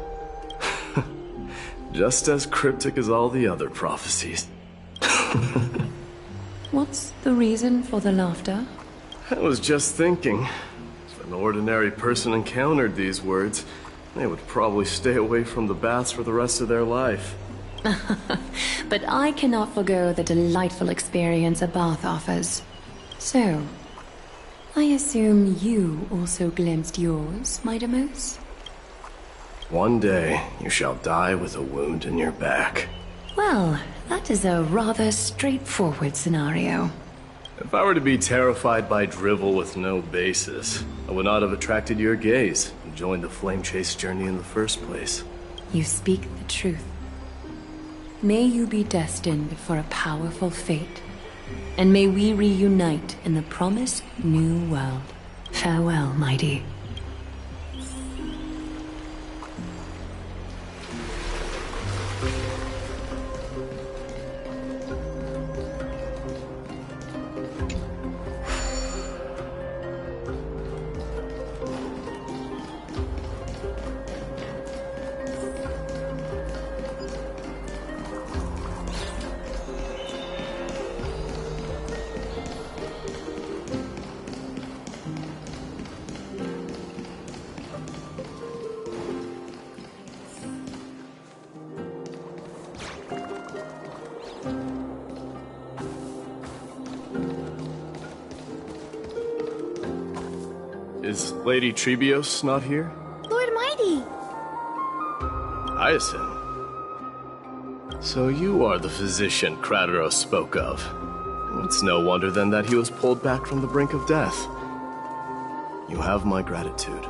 Just as cryptic as all the other prophecies. What's the reason for the laughter? I was just thinking, if an ordinary person encountered these words, they would probably stay away from the baths for the rest of their life. But I cannot forgo the delightful experience a bath offers. So, I assume you also glimpsed yours, my Deimos? One day, you shall die with a wound in your back. Well, that is a rather straightforward scenario. If I were to be terrified by drivel with no basis, I would not have attracted your gaze and joined the Flame Chase journey in the first place. You speak the truth. May you be destined for a powerful fate, and may we reunite in the promised new world. Farewell, mighty. Is Lady Trebios not here? Lord Mighty! Hyacinth. So you are the physician Krateros spoke of. It's no wonder then that he was pulled back from the brink of death. You have my gratitude.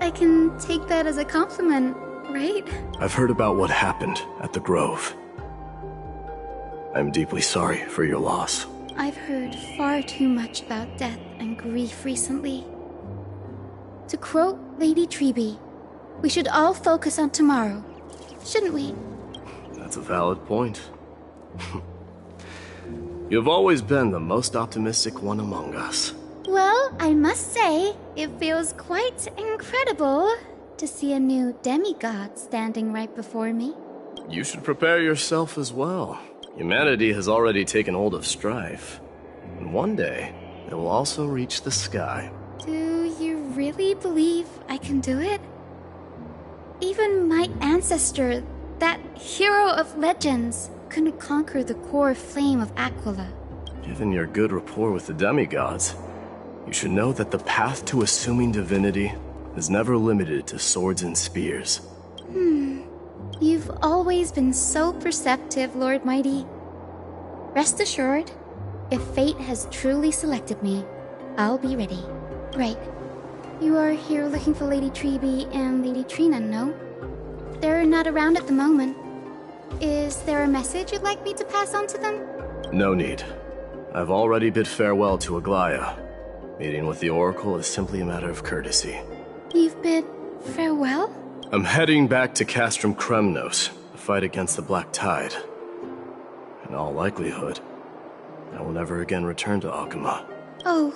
I can take that as a compliment, right? I've heard about what happened at the Grove. I'm deeply sorry for your loss. I've heard far too much about death and grief recently. To quote Lady Treby, we should all focus on tomorrow, shouldn't we? That's a valid point. You've always been the most optimistic one among us. Well, I must say, it feels quite incredible to see a new demigod standing right before me. You should prepare yourself as well. Humanity has already taken hold of strife, and one day it will also reach the sky. Do you really believe I can do it? Even my ancestor, that hero of legends, couldn't conquer the core flame of Aquila. Given your good rapport with the demigods, you should know that the path to assuming divinity is never limited to swords and spears. You've always been so perceptive, Lord Mighty. Rest assured, if fate has truly selected me, I'll be ready. Right. You are here looking for Lady Treby and Lady Trina, no? They're not around at the moment. Is there a message you'd like me to pass on to them? No need. I've already bid farewell to Aglaya. Meeting with the Oracle is simply a matter of courtesy. You've bid farewell? I'm heading back to Castrum Kremnos to fight against the Black Tide. In all likelihood, I will never again return to Akuma. Oh.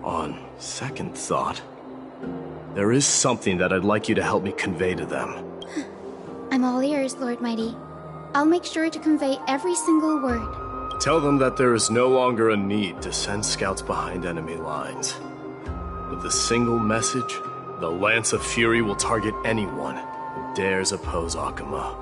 On second thought, there is something that I'd like you to help me convey to them. I'm all ears, Lord Mighty. I'll make sure to convey every single word. Tell them that there is no longer a need to send scouts behind enemy lines. With a single message, the Lance of Fury will target anyone who dares oppose Akuma.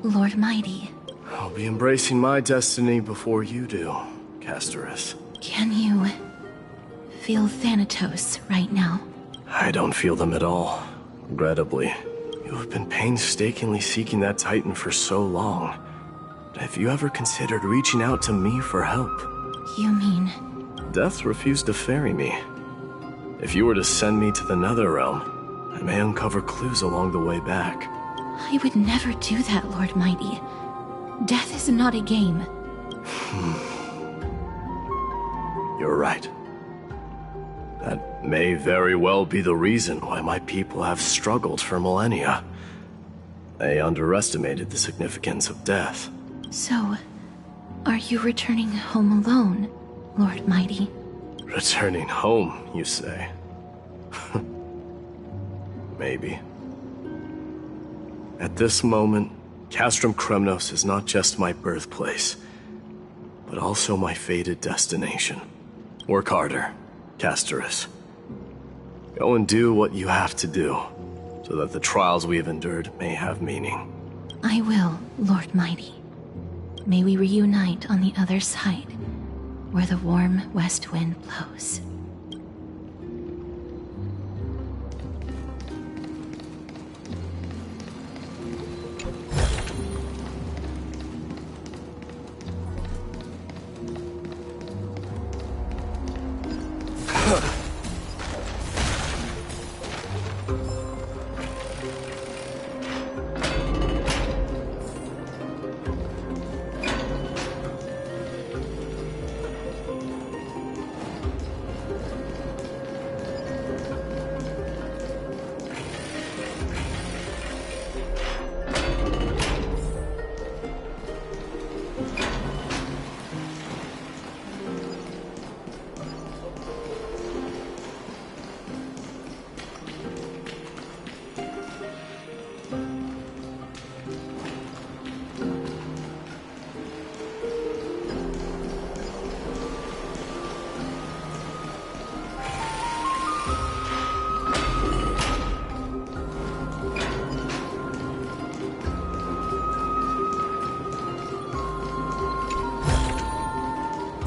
Lord Mighty. I'll be embracing my destiny before you do, Castorus. Can you feel Thanatos right now? I don't feel them at all. Regrettably, you have been painstakingly seeking that Titan for so long. Have you ever considered reaching out to me for help? You mean... Death refused to ferry me. If you were to send me to the Netherrealm, I may uncover clues along the way back. I would never do that, Lord Mighty. Death is not a game. You're right. That may very well be the reason why my people have struggled for millennia. They underestimated the significance of death. So, are you returning home alone, Lord Mighty? Returning home, you say? Maybe. At this moment, Castrum Kremnos is not just my birthplace, but also my fated destination. Work harder, Casterus. Go and do what you have to do, so that the trials we have endured may have meaning. I will, Lord Mighty. May we reunite on the other side, where the warm west wind blows.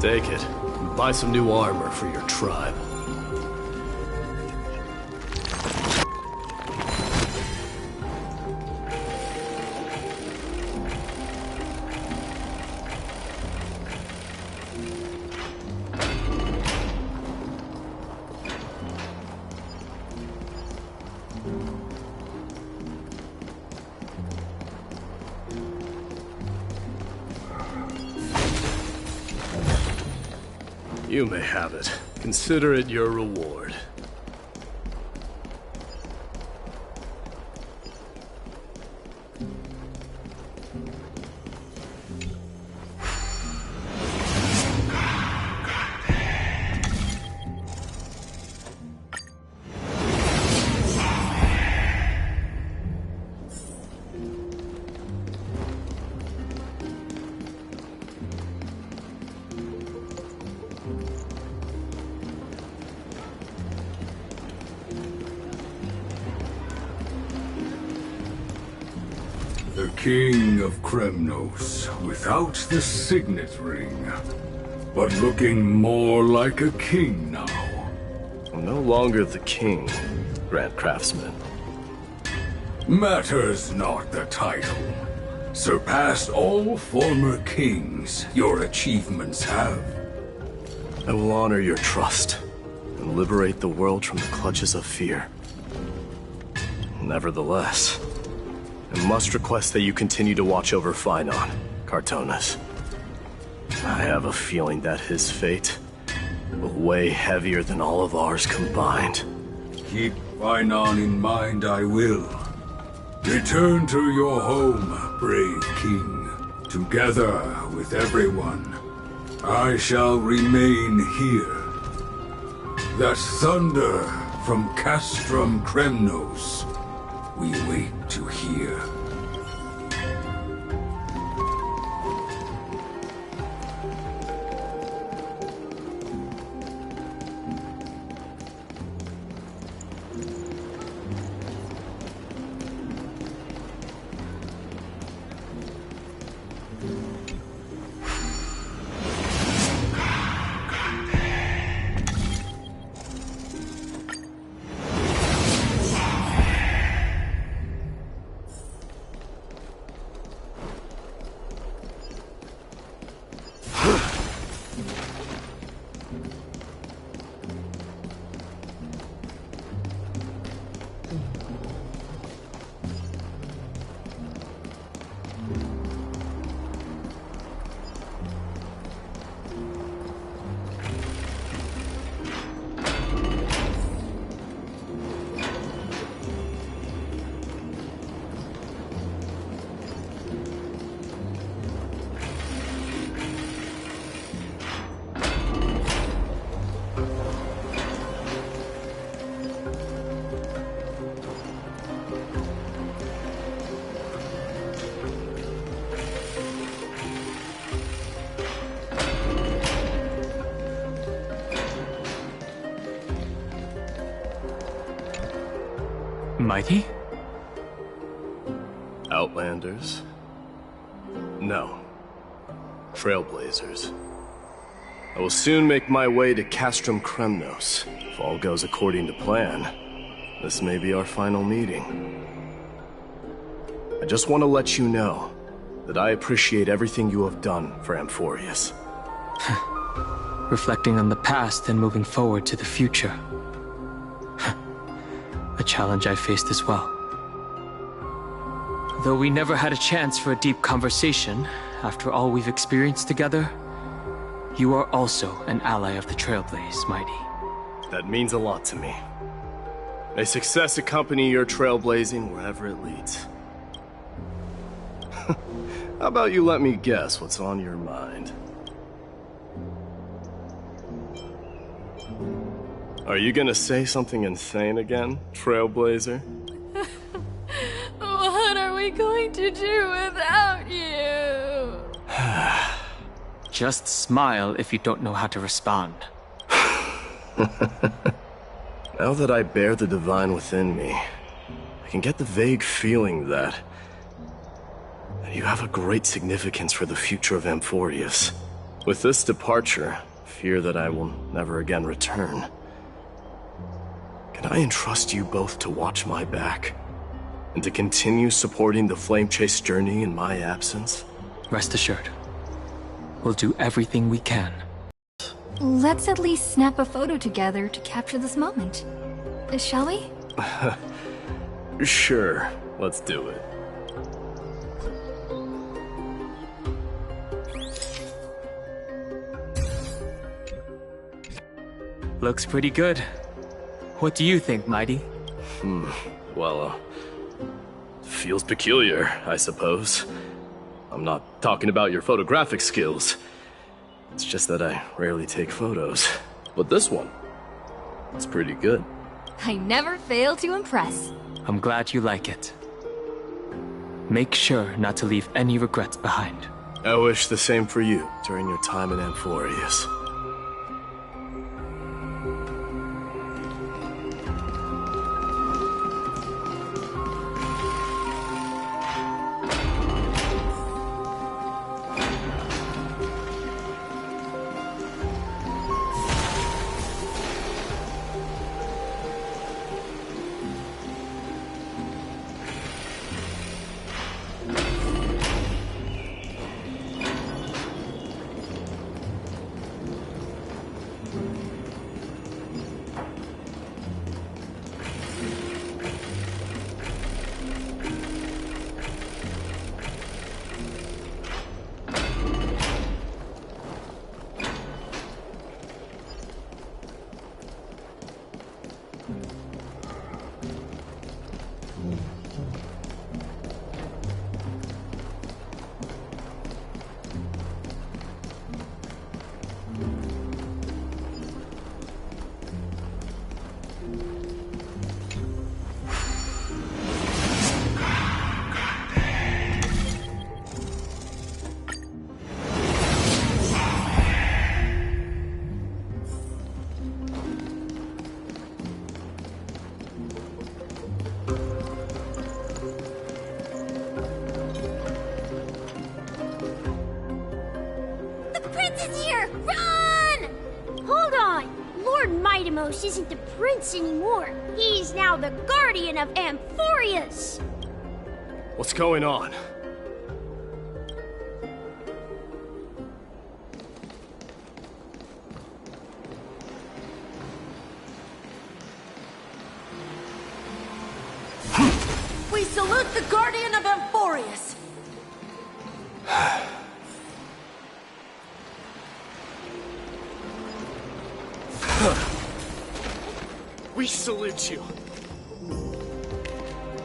Take it. Buy some new armor for your tribe. You may have it. Consider it your reward. The King of Kremnos, without the signet ring, but looking more like a king now. I'm no longer the king, Grand Craftsman. Matters not the title. Surpassed all former kings your achievements have. I will honor your trust and liberate the world from the clutches of fear. Nevertheless, I must request that you continue to watch over Phainon, Cartonas. I have a feeling that his fate will weigh heavier than all of ours combined. Keep Phainon in mind, I will. Return to your home, brave king. Together with everyone, I shall remain here. That thunder from Castrum Kremnos we wait to hear. Mighty? Outlanders? No. Trailblazers. I will soon make my way to Castrum Kremnos. If all goes according to plan, this may be our final meeting. I just want to let you know that I appreciate everything you have done for Amphorius. Reflecting on the past and moving forward to the future. A challenge I faced as well. Though we never had a chance for a deep conversation, after all we've experienced together, you are also an ally of the Trailblaze, Mighty. That means a lot to me. May success accompany your trailblazing wherever it leads. How about you let me guess what's on your mind? Are you gonna say something insane again, Trailblazer? What are we going to do without you? Just smile if you don't know how to respond. Now that I bear the divine within me, I can get the vague feeling that you have a great significance for the future of Amphorius. With this departure, fear that I will never again return. Can I entrust you both to watch my back? And to continue supporting the Flame Chase journey in my absence? Rest assured, we'll do everything we can. Let's at least snap a photo together to capture this moment. Shall we? Sure, let's do it. Looks pretty good. What do you think, Mighty? Well, feels peculiar, I suppose. I'm not talking about your photographic skills. It's just that I rarely take photos. But this one, it's pretty good. I never fail to impress. I'm glad you like it. Make sure not to leave any regrets behind. I wish the same for you during your time in Amphorius. Isn't the prince anymore. He's now the guardian of Amphorius. What's going on? We salute the guardian of Amphorius. We salute you.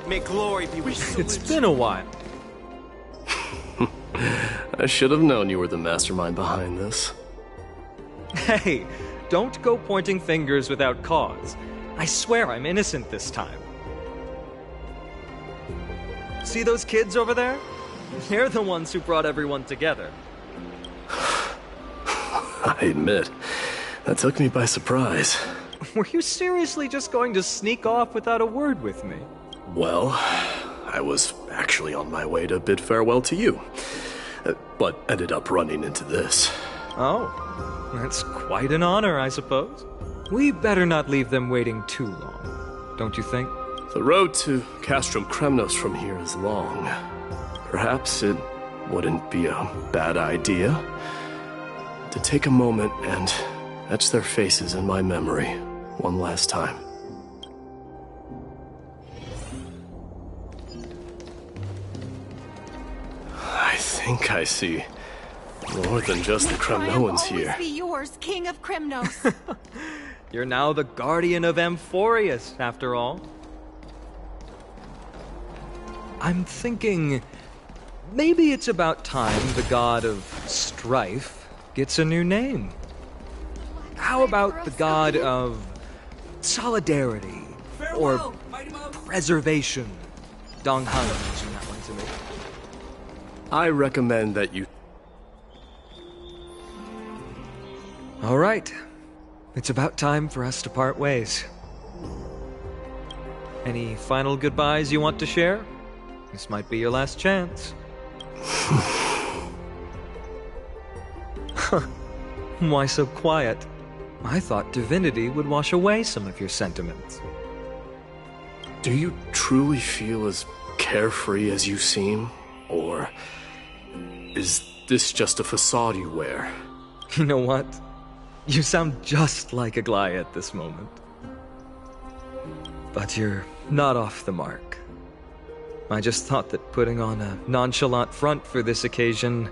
May glory be with you. It's been a while. I should have known you were the mastermind behind this. Hey, don't go pointing fingers without cause. I swear I'm innocent this time. See those kids over there? They're the ones who brought everyone together. I admit, that took me by surprise. Were you seriously just going to sneak off without a word with me? Well, I was actually on my way to bid farewell to you, but ended up running into this. Oh, that's quite an honor, I suppose. We better not leave them waiting too long, don't you think? The road to Castrum Kremnos from here is long. Perhaps it wouldn't be a bad idea to take a moment and etch their faces in my memory one last time. I think I see more than just the Kremnoans here. Be yours, King of Kremnos. You're now the guardian of Amphorius, after all. I'm thinking maybe it's about time the god of strife gets a new name. How about the god of solidarity or preservation? Dong Han mentioned that one to me. I recommend that you... All right. It's about time for us to part ways. Any final goodbyes you want to share? This might be your last chance. Why so quiet? I thought divinity would wash away some of your sentiments. Do you truly feel as carefree as you seem? Or is this just a facade you wear? You know what? You sound just like a Glia at this moment. But you're not off the mark. I just thought that putting on a nonchalant front for this occasion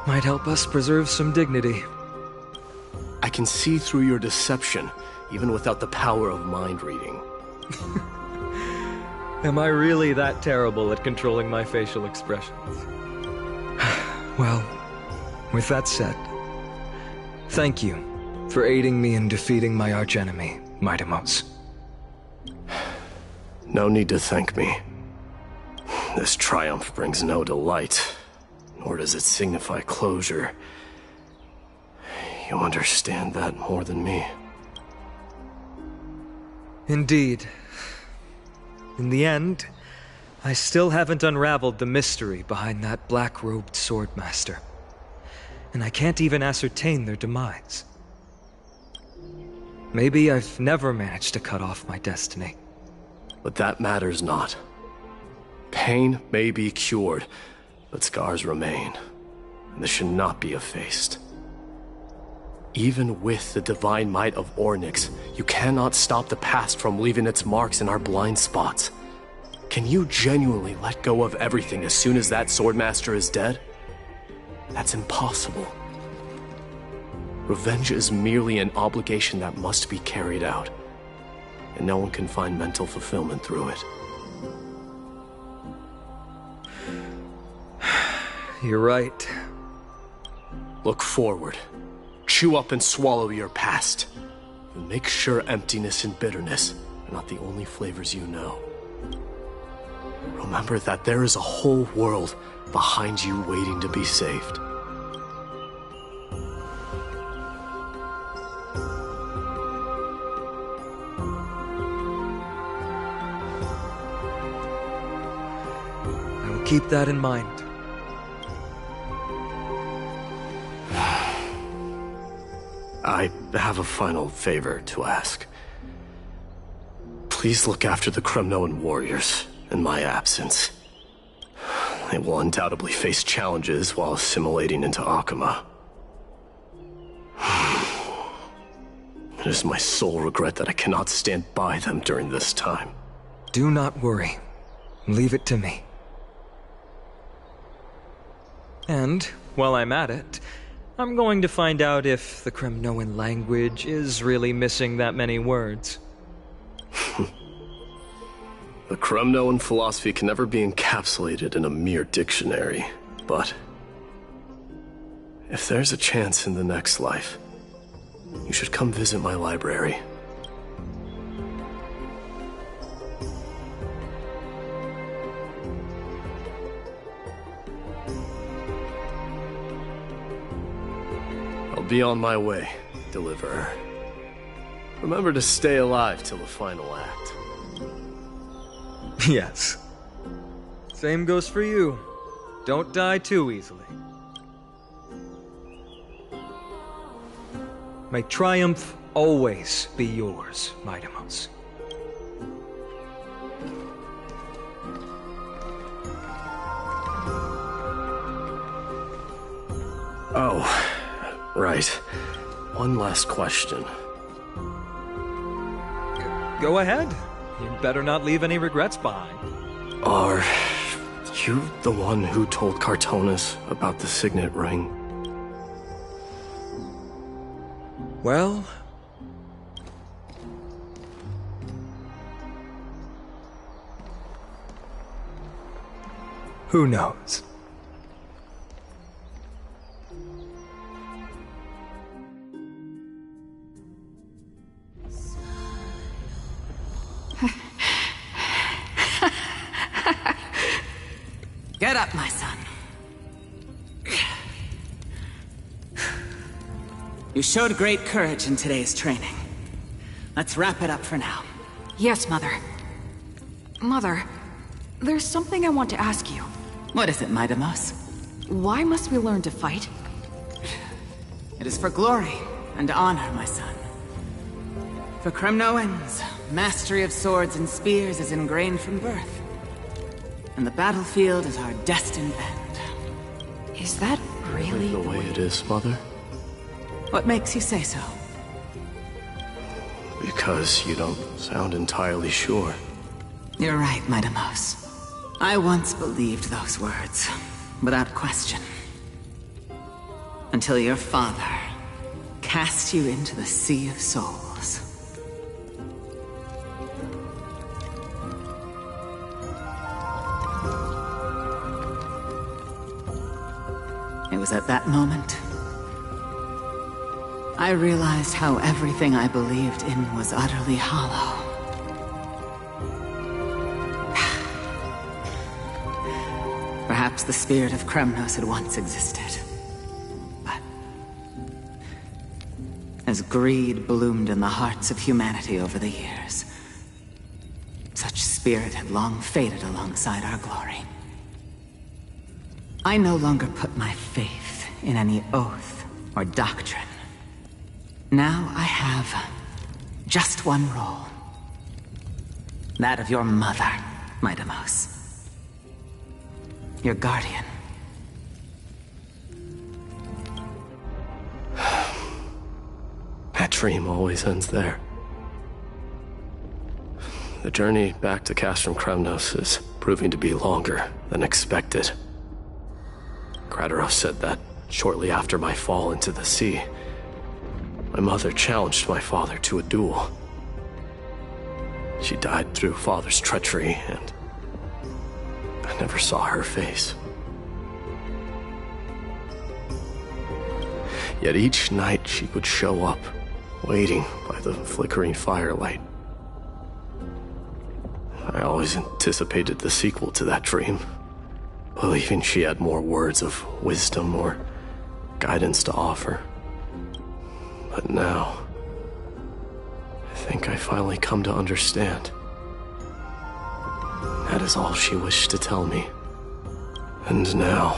might help us preserve some dignity. I can see through your deception, even without the power of mind reading. Am I really that terrible at controlling my facial expressions? Well, with that said, thank you for aiding me in defeating my archenemy, Mightimos. No need to thank me. This triumph brings no delight, nor does it signify closure. You understand that more than me. Indeed. In the end, I still haven't unraveled the mystery behind that black-robed swordmaster. And I can't even ascertain their demise. Maybe I've never managed to cut off my destiny. But that matters not. Pain may be cured, but scars remain, and this should not be effaced. Even with the divine might of Ornyx, you cannot stop the past from leaving its marks in our blind spots. Can you genuinely let go of everything as soon as that swordmaster is dead? That's impossible. Revenge is merely an obligation that must be carried out, and no one can find mental fulfillment through it. You're right. Look forward. Chew up and swallow your past. And make sure emptiness and bitterness are not the only flavors you know. Remember that there is a whole world behind you waiting to be saved. I will keep that in mind. I have a final favor to ask. Please look after the Kremnoan warriors in my absence. They will undoubtedly face challenges while assimilating into Akama. It is my sole regret that I cannot stand by them during this time. Do not worry. Leave it to me. And, while I'm at it, I'm going to find out if the Kremnoan language is really missing that many words. The Kremnoan philosophy can never be encapsulated in a mere dictionary, but if there's a chance in the next life, you should come visit my library. I'll be on my way, Deliverer. Remember to stay alive till the final act. Yes. Same goes for you. Don't die too easily. May triumph always be yours, Mightimos. Oh, right. One last question. Go ahead. You better not leave any regrets behind. Are you the one who told Cartonis about the signet ring? Well... who knows? Get up, my son. You showed great courage in today's training. Let's wrap it up for now. Yes, Mother. Mother, there's something I want to ask you. What is it, Mightimos? Why must we learn to fight? It is for glory and honor, my son. For Kremnoans, mastery of swords and spears is ingrained from birth. And the battlefield is our destined end. Is that really the way it is, Mother? What makes you say so? Because you don't sound entirely sure. You're right, Mightimos. I once believed those words, without question. Until your father cast you into the Sea of Souls. It was at that moment I realized how everything I believed in was utterly hollow. Perhaps the spirit of Kremnos had once existed. But as greed bloomed in the hearts of humanity over the years, such spirit had long faded alongside our glory. I no longer put my faith in any oath or doctrine. Now I have just one role. That of your mother, Mightimos. Your guardian. That dream always ends there. The journey back to Castrum Kremnos is proving to be longer than expected. Kratorov said that shortly after my fall into the sea, my mother challenged my father to a duel. She died through father's treachery, and I never saw her face. Yet each night she would show up, waiting by the flickering firelight. I always anticipated the sequel to that dream, believing she had more words of wisdom or guidance to offer. But now, I think I finally come to understand. That is all she wished to tell me. And now,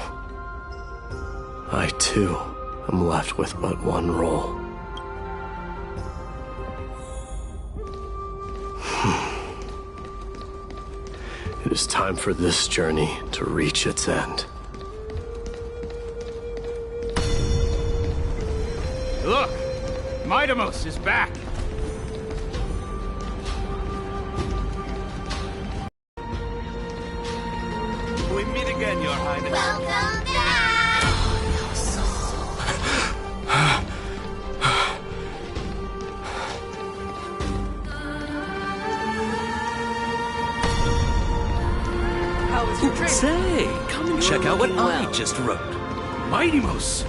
I too am left with but one role. It is time for this journey to reach its end. Look! Mightimos is back! We meet again, Your Highness. Welcome back! How was your trip? Say, come and check out what I just wrote. Mightimos!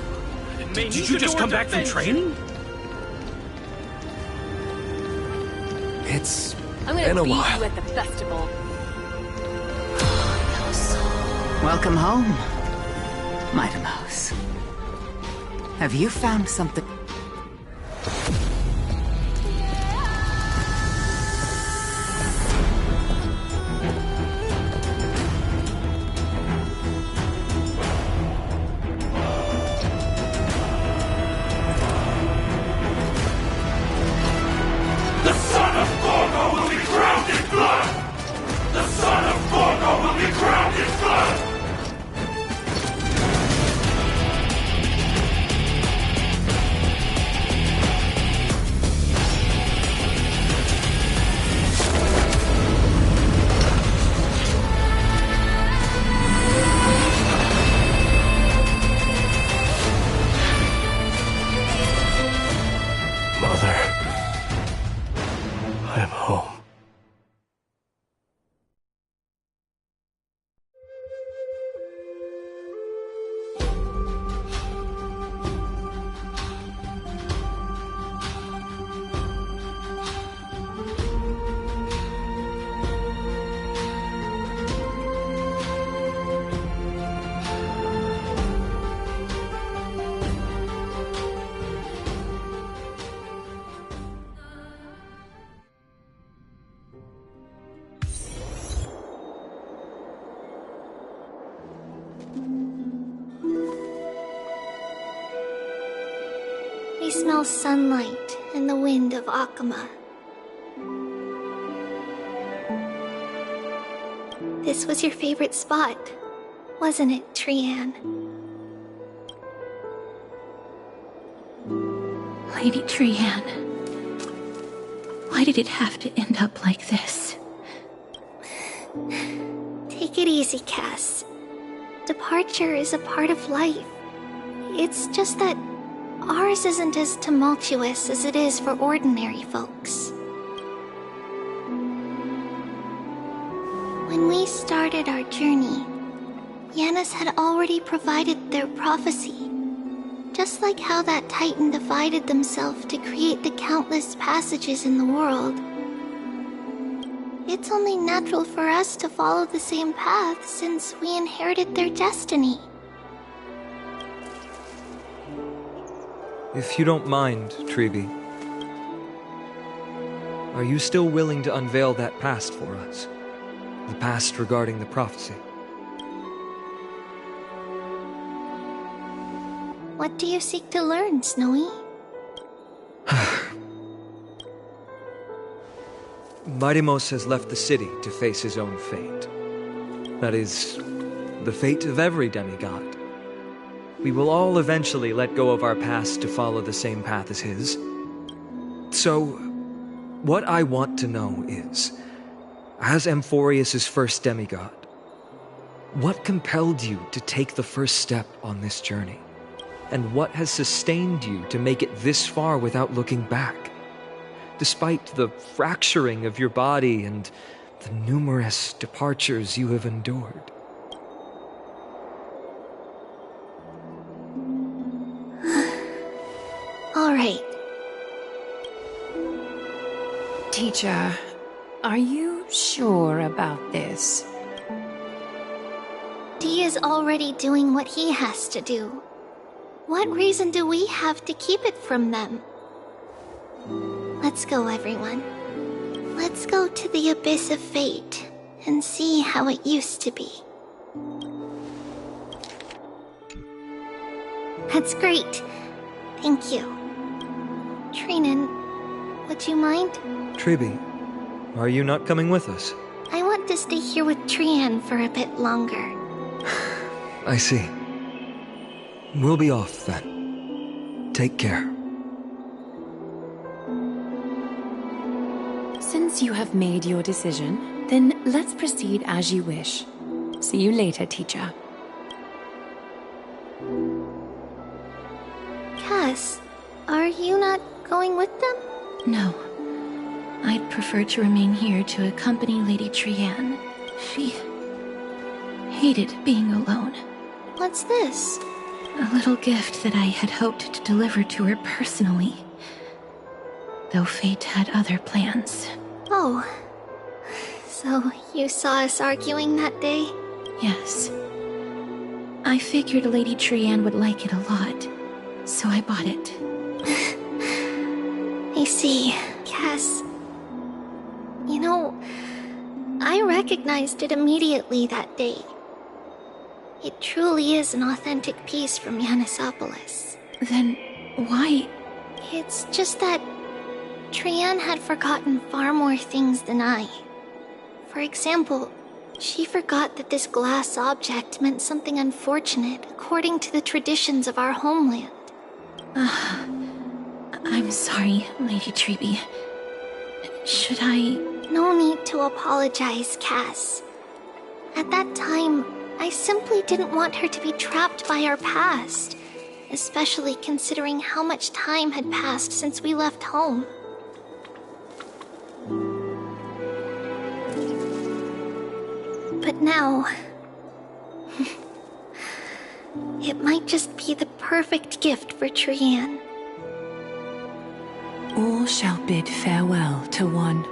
Did you just come back from training? It's I'm been gonna a beat while. you at the festival. Welcome home, Mightimos. Have you found something? I smell sunlight and the wind of Akama. This was your favorite spot, wasn't it, Trianne? Lady Trianne, why did it have to end up like this? Take it easy, Cass. Departure is a part of life. It's just that ours isn't as tumultuous as it is for ordinary folks. When we started our journey, Yanis had already provided their prophecy. Just like how that Titan divided themselves to create the countless passages in the world. It's only natural for us to follow the same path since we inherited their destiny. If you don't mind, Treeby, are you still willing to unveil that past for us? The past regarding the prophecy? What do you seek to learn, Snowy? Mightimos has left the city to face his own fate. That is, the fate of every demigod. We will all eventually let go of our past to follow the same path as his. So, what I want to know is, as Amphorius' first demigod, what compelled you to take the first step on this journey? And what has sustained you to make it this far without looking back? Despite the fracturing of your body and the numerous departures you have endured. All right. Teacher, are you sure about this? Dee is already doing what he has to do. What reason do we have to keep it from them? Let's go, everyone. Let's go to the Abyss of Fate and see how it used to be. That's great. Thank you. Trinan, would you mind? Treeby, are you not coming with us? I want to stay here with Trian for a bit longer. I see. We'll be off then. Take care. Since you have made your decision, then let's proceed as you wish. See you later, teacher. Cass, are you not going with them? No. I'd prefer to remain here to accompany Lady Trianne. She hated being alone. What's this? A little gift that I had hoped to deliver to her personally. Though fate had other plans. Oh. So you saw us arguing that day? Yes. I figured Lady Trianne would like it a lot, so I bought it. I see. Cass. You know, I recognized it immediately that day. It truly is an authentic piece from Yanisopolis. Then why? It's just that Trianne had forgotten far more things than I. For example, she forgot that this glass object meant something unfortunate according to the traditions of our homeland. I'm sorry, Lady Treeby. Should I... No need to apologize, Cass. At that time, I simply didn't want her to be trapped by our past, especially considering how much time had passed since we left home. But now... it might just be the perfect gift for Trianne. All shall bid farewell to one,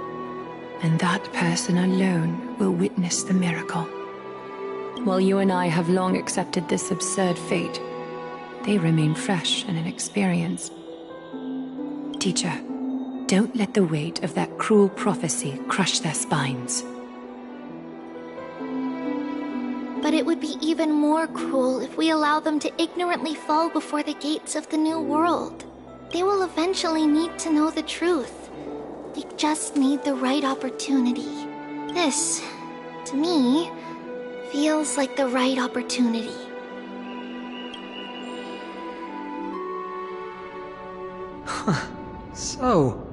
and that person alone will witness the miracle. While you and I have long accepted this absurd fate, they remain fresh and inexperienced. Teacher, don't let the weight of that cruel prophecy crush their spines. But it would be even more cruel if we allow them to ignorantly fall before the gates of the new world. they will eventually need to know the truth. They just need the right opportunity. This, to me, feels like the right opportunity. So,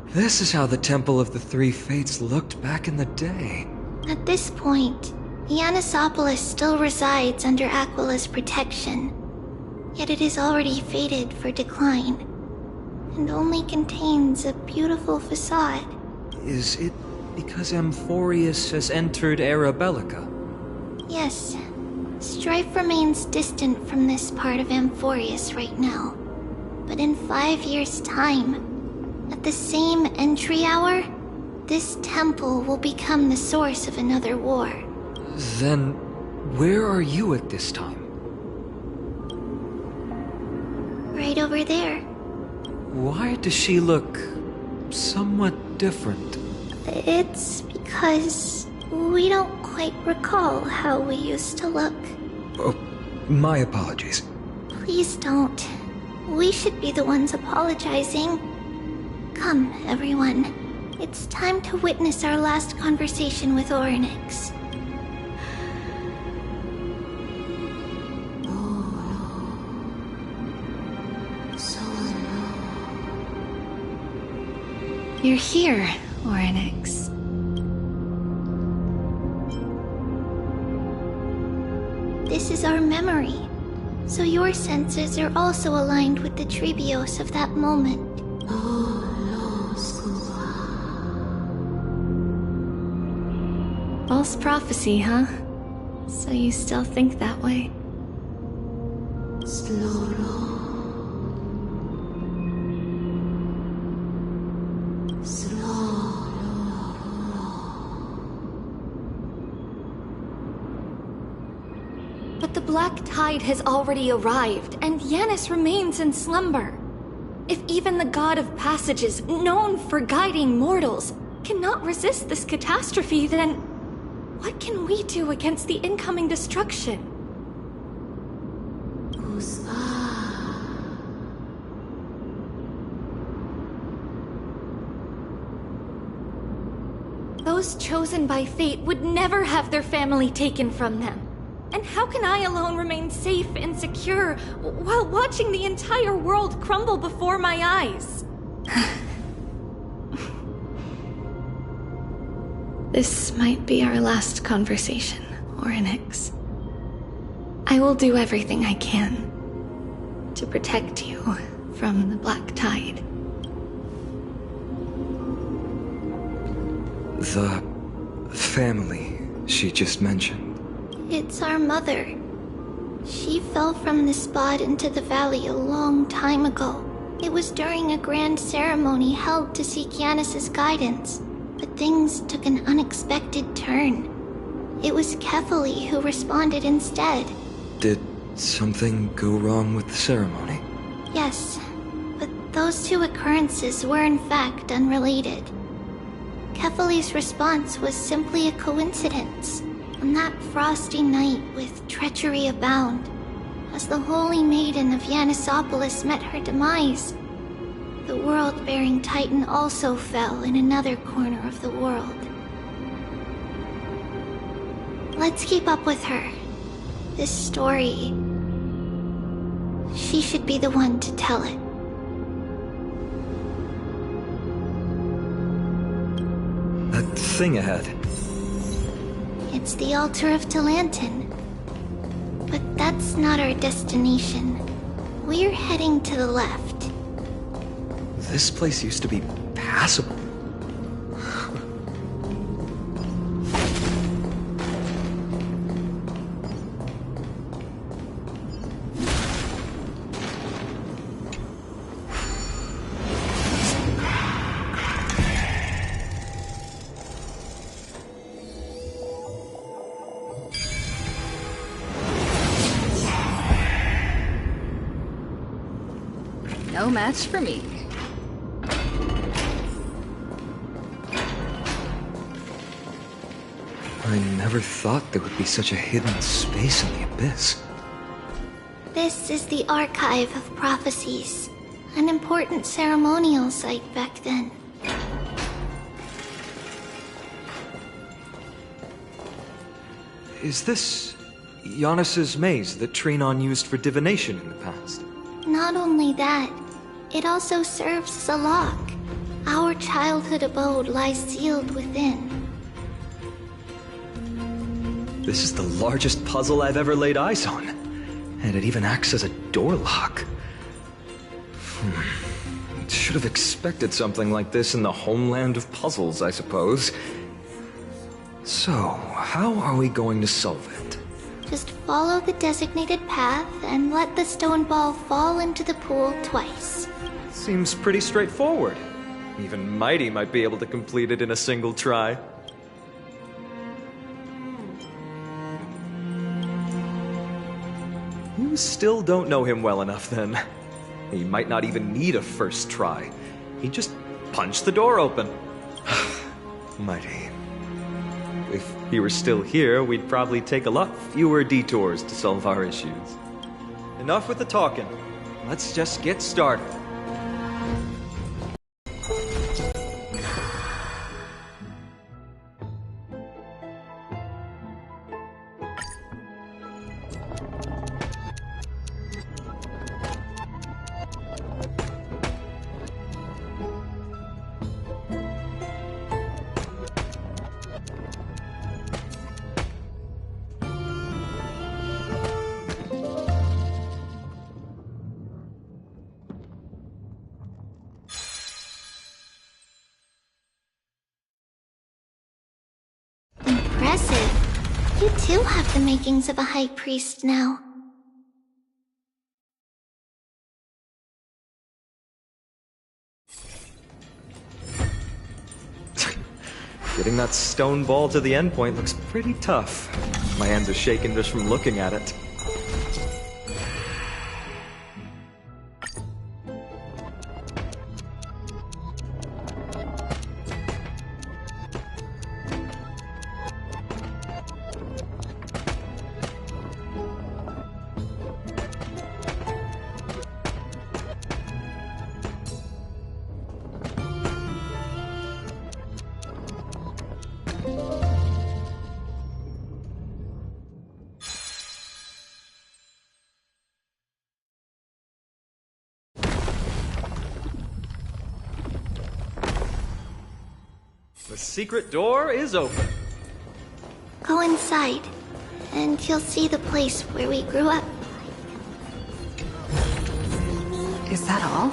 this is how the Temple of the Three Fates looked back in the day. At this point, Ionissopolis still resides under Aquila's protection. Yet it is already fated for decline, and only contains a beautiful facade. Is it because Amphorius has entered Era Bellica? Yes, strife remains distant from this part of Amphorius right now. But in 5 years' time, at the same entry hour, this temple will become the source of another war. Then, where are you at this time? Right over there. Why does she look somewhat different? It's because we don't quite recall how we used to look. Oh, my apologies. Please don't. We should be the ones apologizing. Come, everyone. It's time to witness our last conversation with Orynyx. You're here, Orynyx. This is our memory, so your senses are also aligned with the Trebios of that moment. False prophecy, huh? So you still think that way? But the Black Tide has already arrived, and Yanis remains in slumber. If even the God of Passages, known for guiding mortals, cannot resist this catastrophe, then what can we do against the incoming destruction? Those chosen by fate would never have their family taken from them. And how can I alone remain safe and secure while watching the entire world crumble before my eyes? This might be our last conversation, Orynyx. I will do everything I can to protect you from the Black Tide. The family she just mentioned. It's our mother. She fell from the spot into the valley a long time ago. It was during a grand ceremony held to seek Yanis's guidance, but things took an unexpected turn. It was Kefali who responded instead. Did something go wrong with the ceremony? Yes, but those two occurrences were in fact unrelated. Kefali's response was simply a coincidence. On that frosty night with treachery abound, as the Holy Maiden of Ionissopolis met her demise, the world-bearing Titan also fell in another corner of the world. Let's keep up with her. This story... she should be the one to tell it. That thing ahead. It's the altar of Talantin. But that's not our destination. We're heading to the left. This place used to be passable. No match for me. I never thought there would be such a hidden space in the abyss. This is the Archive of Prophecies. An important ceremonial site back then. Is this Giannis's maze that Trinon used for divination in the past? Not only that, it also serves as a lock. Our childhood abode lies sealed within. This is the largest puzzle I've ever laid eyes on. And it even acts as a door lock. Should have expected something like this in the homeland of puzzles, I suppose. So, how are we going to solve it? Just follow the designated path and let the stone ball fall into the pool twice. Seems pretty straightforward. Even Mighty might be able to complete it in a single try. You still don't know him well enough, then. He might not even need a first try. He just punched the door open. Mighty. If he were still here, we'd probably take a lot fewer detours to solve our issues. Enough with the talking. Let's just get started. Impressive. You too have the makings of a high priest now. Getting that stone ball to the endpoint looks pretty tough. My hands are shaking just from looking at it. The secret door is open. Go inside, and you'll see the place where we grew up. Is that all?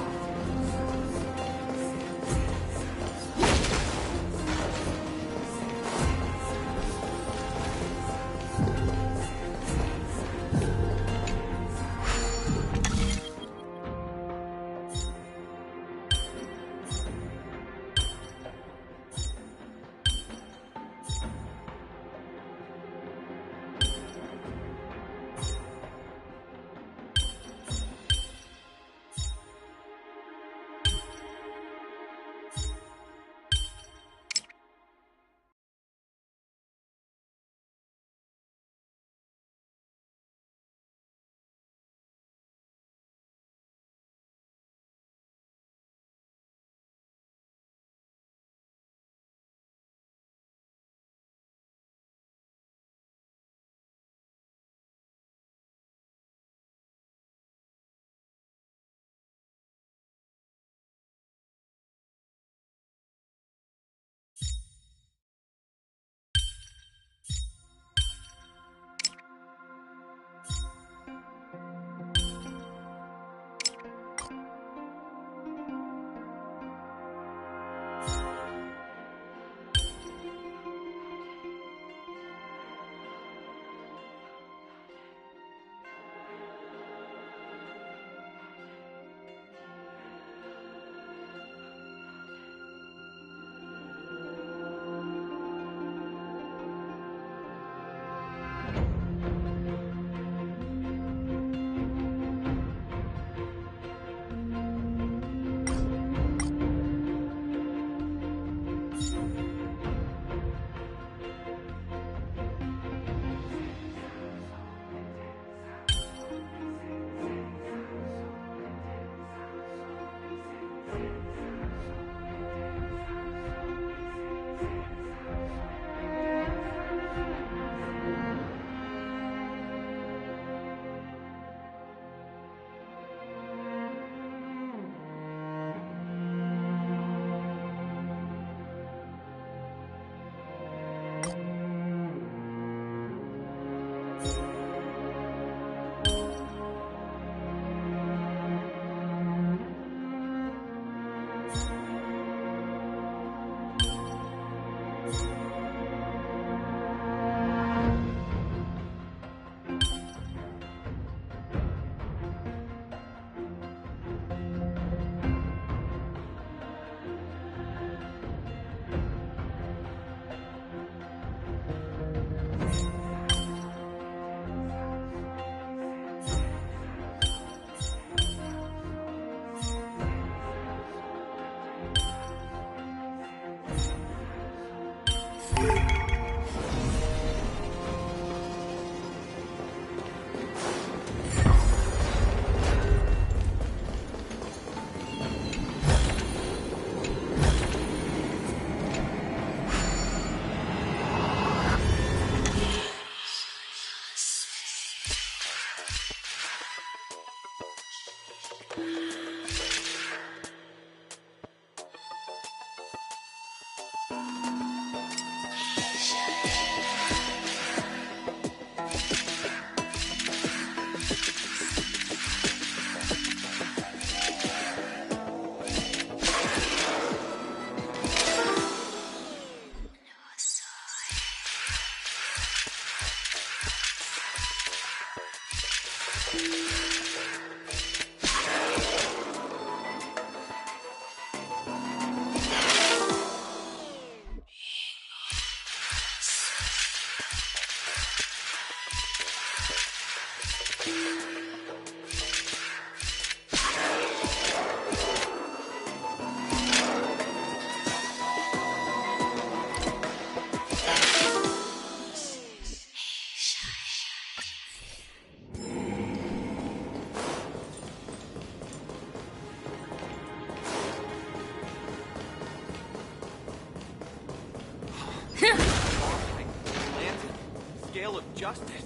Scale of justice.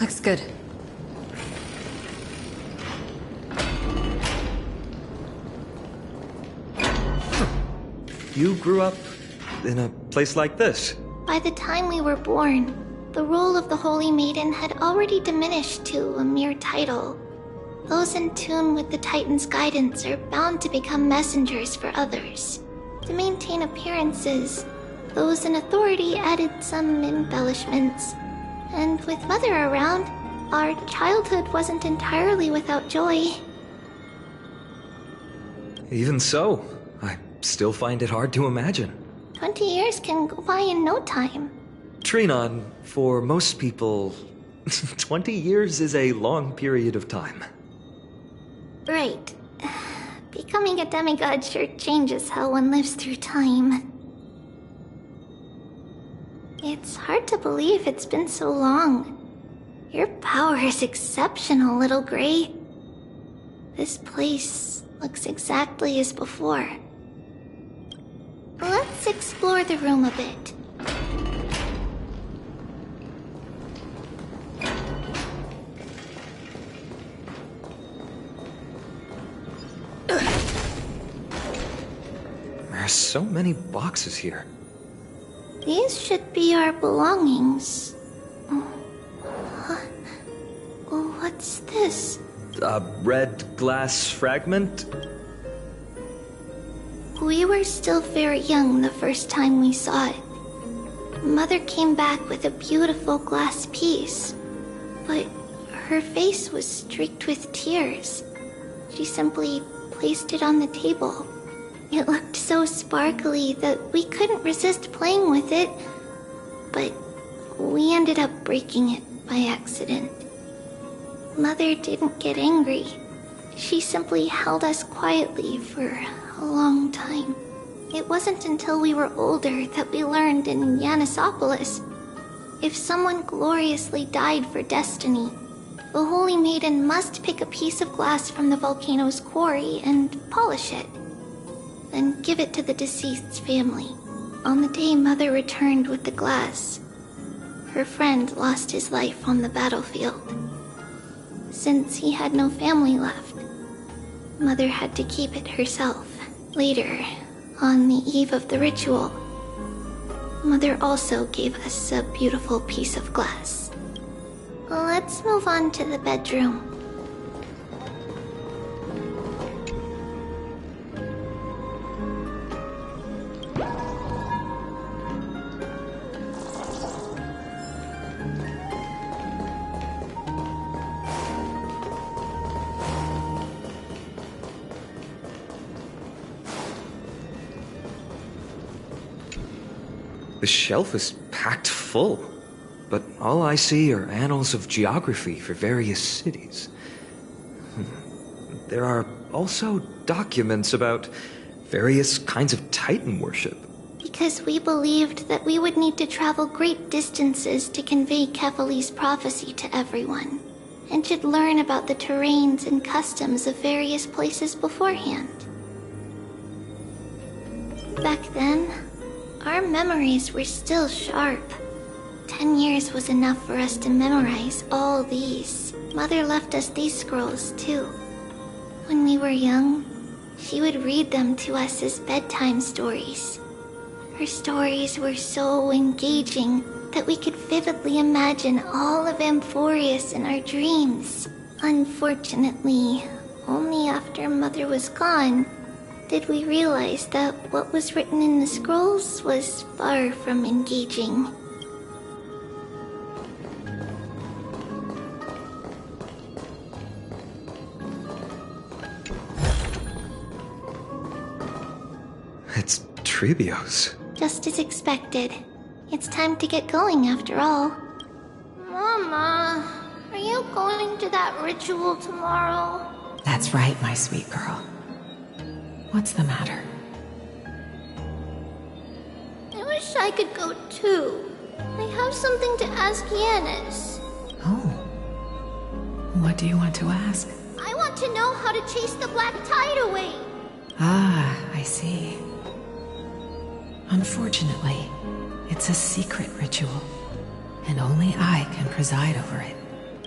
Looks good. You grew up in a place like this? By the time we were born, the role of the Holy Maiden had already diminished to a mere title. Those in tune with the Titan's guidance are bound to become messengers for others. To maintain appearances, those in authority added some embellishments. And with Mother around, our childhood wasn't entirely without joy. Even so, I still find it hard to imagine. 20 years can go by in no time. Trinon, for most people, 20 years is a long period of time. Right. Becoming a demigod sure changes how one lives through time. It's hard to believe it's been so long. Your power is exceptional, Little Gray. This place looks exactly as before. Let's explore the room a bit. There's so many boxes here. These should be our belongings. What's this? A red glass fragment? We were still very young the first time we saw it. Mother came back with a beautiful glass piece, but her face was streaked with tears. She simply placed it on the table. It looked so sparkly that we couldn't resist playing with it, but we ended up breaking it by accident. Mother didn't get angry. She simply held us quietly for a long time. It wasn't until we were older that we learned in Yanisopolis, if someone gloriously died for destiny, the Holy Maiden must pick a piece of glass from the volcano's quarry and polish it, then give it to the deceased's family. On the day Mother returned with the glass, her friend lost his life on the battlefield. Since he had no family left, Mother had to keep it herself. Later, on the eve of the ritual, Mother also gave us a beautiful piece of glass. Let's move on to the bedroom. The shelf is packed full, but all I see are annals of geography for various cities. There are also documents about various kinds of Titan worship. Because we believed that we would need to travel great distances to convey Kefali's prophecy to everyone. and should learn about the terrains and customs of various places beforehand. Back then, our memories were still sharp. 10 years was enough for us to memorize all these. Mother left us these scrolls, too. When we were young, she would read them to us as bedtime stories. Her stories were so engaging that we could vividly imagine all of Amphorius in our dreams. Unfortunately, only after Mother was gone did we realize that what was written in the scrolls was far from engaging. It's Trebios. Just as expected. It's time to get going after all. Mama, are you going to that ritual tomorrow? That's right, my sweet girl. What's the matter? I wish I could go too. I have something to ask Yanis. Oh. What do you want to ask? I want to know how to chase the black tide away. Ah, I see. Unfortunately, it's a secret ritual, and only I can preside over it.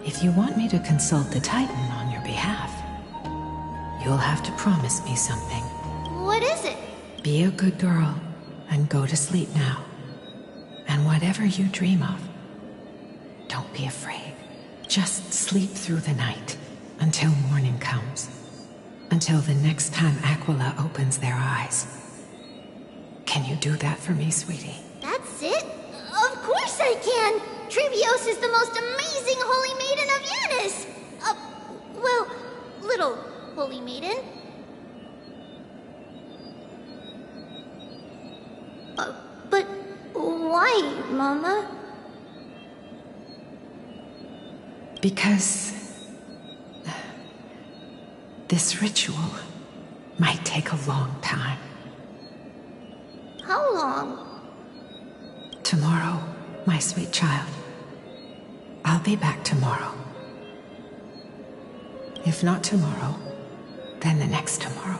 If you want me to consult the Titan on your behalf, you'll have to promise me something. What is it? Be a good girl and go to sleep now. And whatever you dream of, don't be afraid. Just sleep through the night until morning comes. Until the next time Aquila opens their eyes. Can you do that for me, sweetie? That's it? Of course I can! Trebios is the most amazing holy maiden of Yanis! Well, little holy maiden. But why, Mama? Because this ritual might take a long time. How long? Tomorrow, my sweet child. I'll be back tomorrow. If not tomorrow, then the next tomorrow.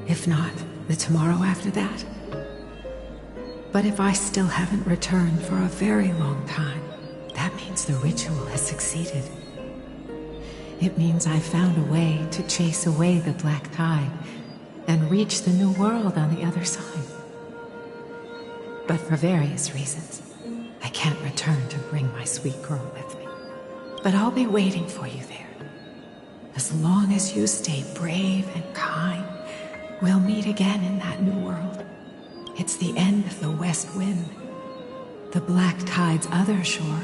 If not, the tomorrow after that. But if I still haven't returned for a very long time, that means the ritual has succeeded. It means I found a way to chase away the black tide and reach the new world on the other side. But for various reasons, I can't return to bring my sweet girl with me. But I'll be waiting for you there. As long as you stay brave and kind, we'll meet again in that new world. It's the end of the west wind, the black tide's other shore.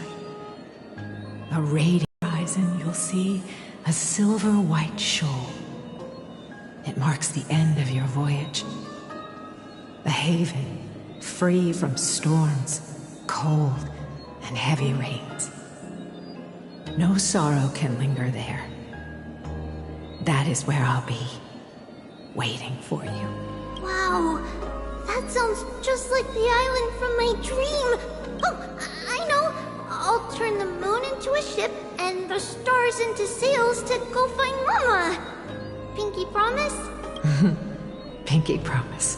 A radiant horizon, you'll see a silver-white shoal. It marks the end of your voyage. A haven, free from storms, cold, and heavy rains. No sorrow can linger there. That is where I'll be, waiting for you. Wow, that sounds just like the island from my dream. Oh, I know. I'll turn the moon into a ship and the stars into sails to go find Mama. Pinky promise? Pinky promise.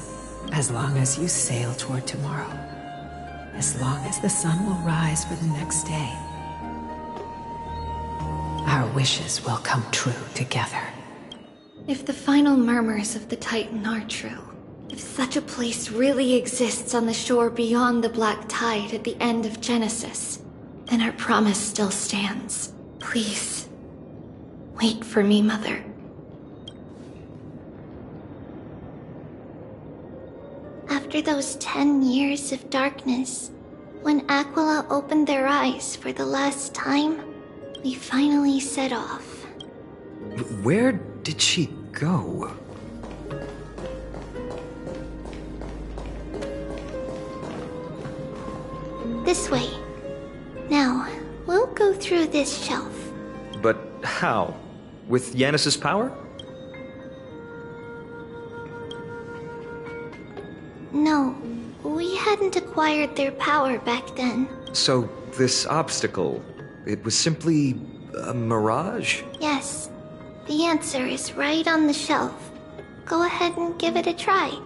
As long as you sail toward tomorrow. As long as the sun will rise for the next day. Our wishes will come true together. If the final murmurs of the Titan are true, if such a place really exists on the shore beyond the black tide at the end of Genesis, then our promise still stands. Please, wait for me, Mother. After those 10 years of darkness, when Aquila opened their eyes for the last time, we finally set off. Where did she go? This way. Now, we'll go through this shelf. But how? With Yanis's power? No, we hadn't acquired their power back then. So, this obstacle, it was simply a mirage? Yes. The answer is right on the shelf. Go ahead and give it a try.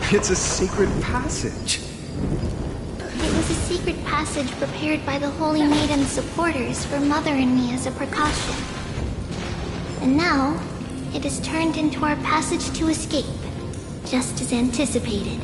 It's a secret passage. It was a secret passage prepared by the Holy Maiden's supporters for Mother and me as a precaution. And now, it is turned into our passage to escape, just as anticipated.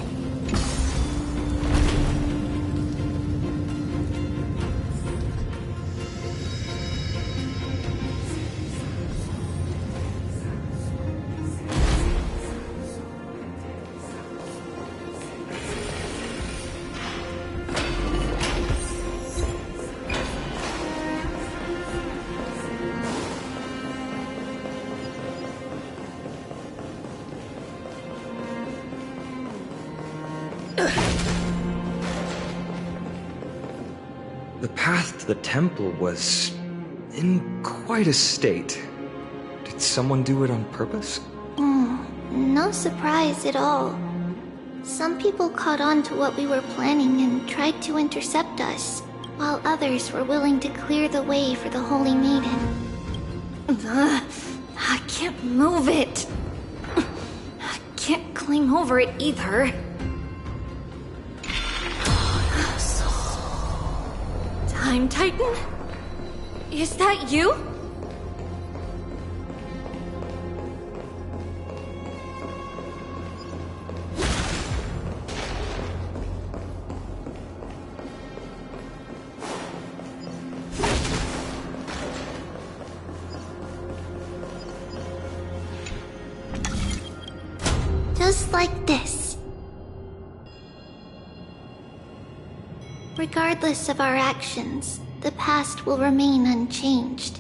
The path to the temple was in quite a state. Did someone do it on purpose? No surprise at all. Some people caught on to what we were planning and tried to intercept us, while others were willing to clear the way for the Holy Maiden. I can't move it. I can't climb over it either. Time Titan? Is that you? Just like this. Regardless of our actions, the past will remain unchanged.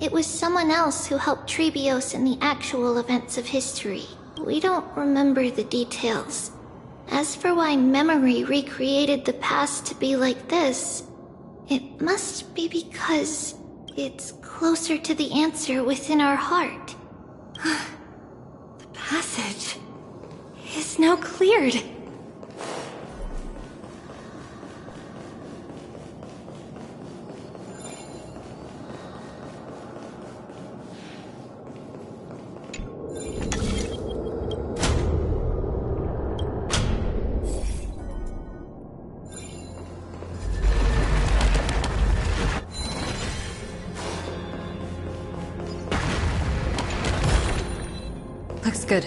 It was someone else who helped Trebios in the actual events of history. We don't remember the details. As for why memory recreated the past to be like this, it must be because it's closer to the answer within our heart. The passage is now cleared. Looks good.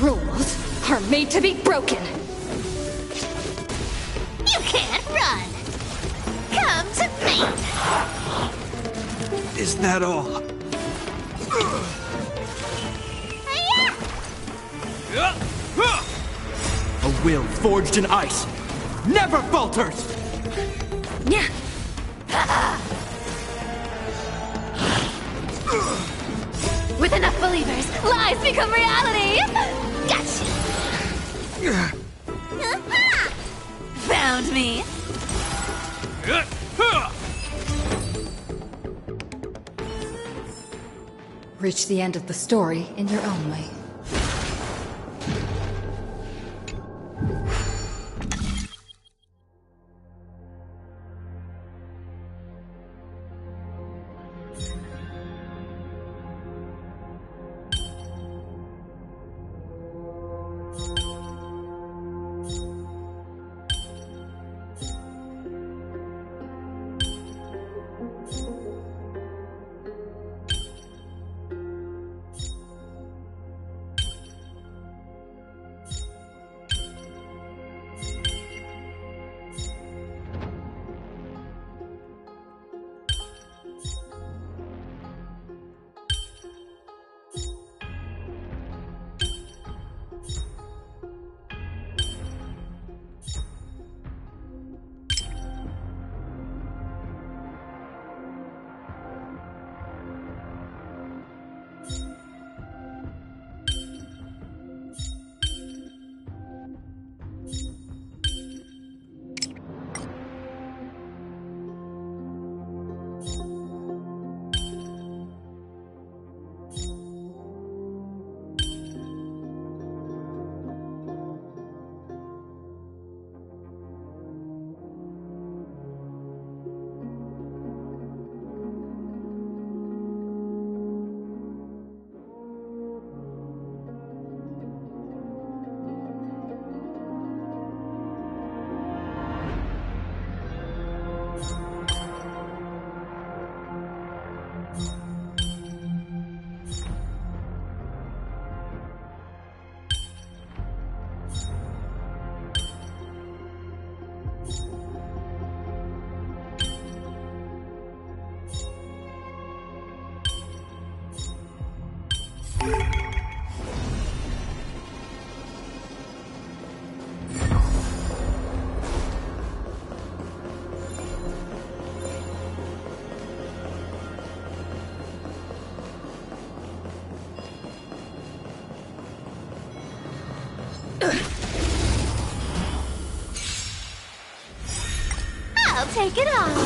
Rules are made to be broken. You can't run. Come to me. Is that all? A will forged in ice never falters! With enough believers, lies become reality! Gotcha! Found me! Reach the end of the story in your own way. I'll take it off.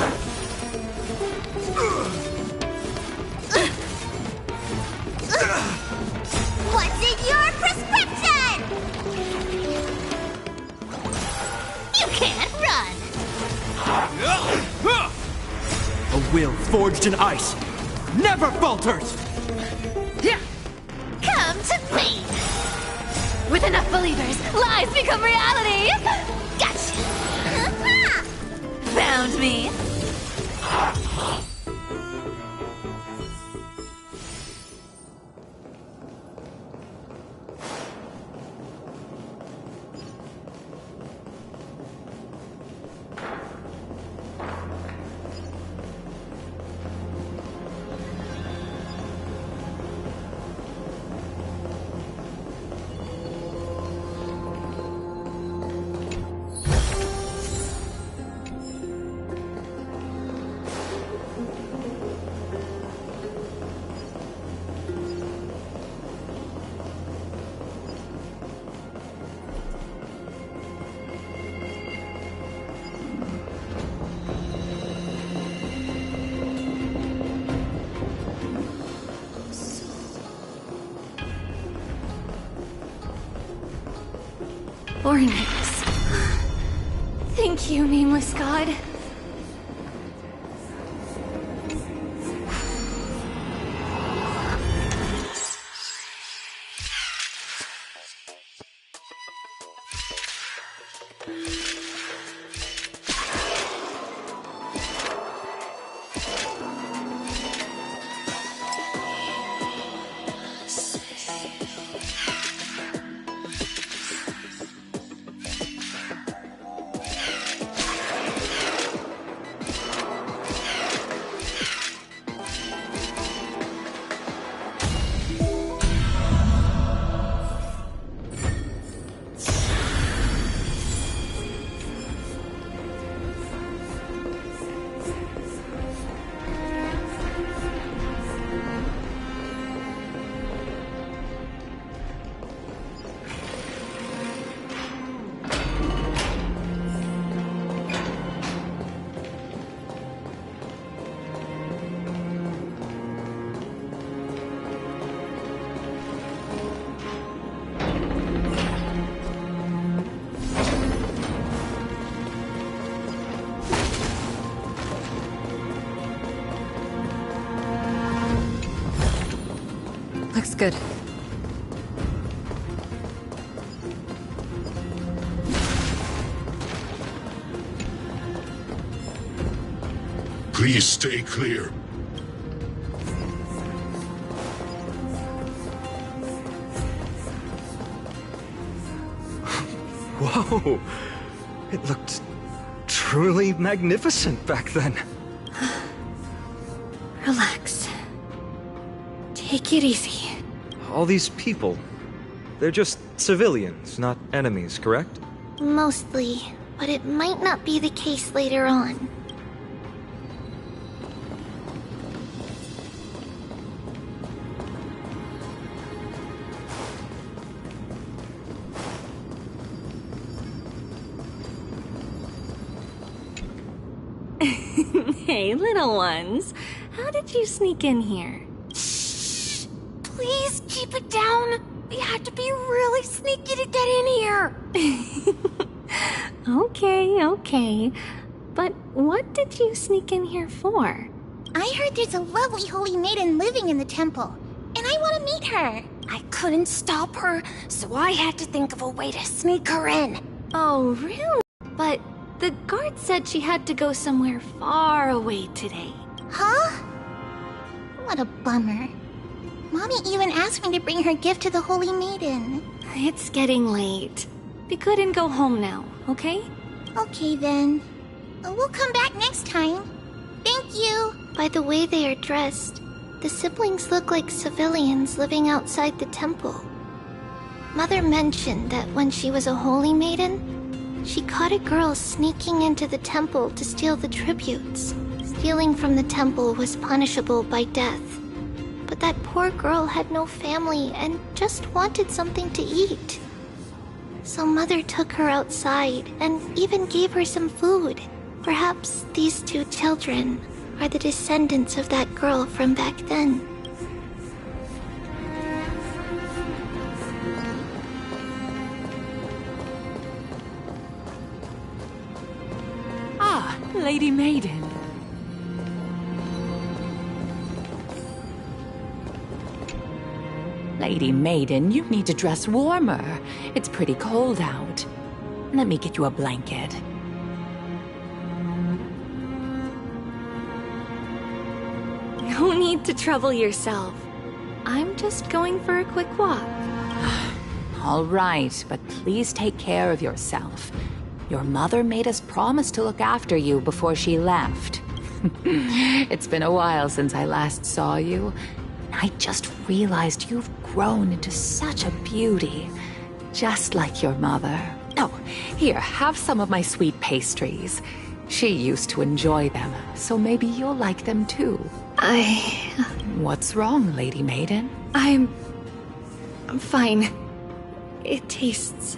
What's in your prescription? You can't run. A will forged in ice never falters! Come to me. With enough believers, lies become reality. Gotcha. Found me. Ornate. Thank you, nameless god. Looks good. Please stay clear. Whoa! It looked truly magnificent back then. Relax. Take it easy. All these people, they're just civilians, not enemies, correct? Mostly, but it might not be the case later on. Hey, little ones. How did you sneak in here? Shh! Please keep it down. We had to be really sneaky to get in here. Okay. But what did you sneak in here for? I heard there's a lovely holy maiden living in the temple, and I want to meet her. I couldn't stop her, so I had to think of a way to sneak her in. Oh, really? But the guard said she had to go somewhere far away today. Huh? What a bummer. Mommy even asked me to bring her gift to the holy maiden. It's getting late. Be good and go home now, okay? Okay then. We'll come back next time. Thank you. By the way they are dressed, the siblings look like civilians living outside the temple. Mother mentioned that when she was a holy maiden, she caught a girl sneaking into the temple to steal the tributes. Stealing from the temple was punishable by death. But that poor girl had no family and just wanted something to eat. So Mother took her outside and even gave her some food. Perhaps these two children are the descendants of that girl from back then. Ah, Lady Maiden. Lady Maiden, you need to dress warmer. It's pretty cold out. Let me get you a blanket. No need to trouble yourself. I'm just going for a quick walk. All right, but please take care of yourself. Your mother made us promise to look after you before she left. It's been a while since I last saw you. I just realized you've grown into such a beauty, just like your mother. Oh, here, have some of my sweet pastries. She used to enjoy them, so maybe you'll like them too. What's wrong, Lady Maiden? I'm fine. It tastes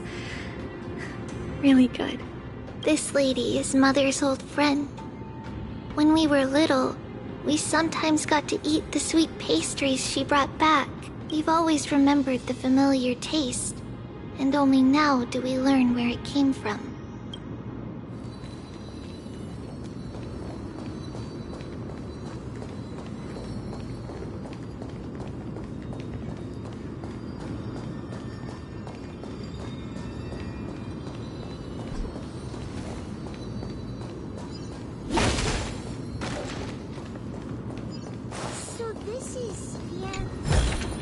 really good. This lady is Mother's old friend. When we were little, we sometimes got to eat the sweet pastries she brought back. We've always remembered the familiar taste, and only now do we learn where it came from.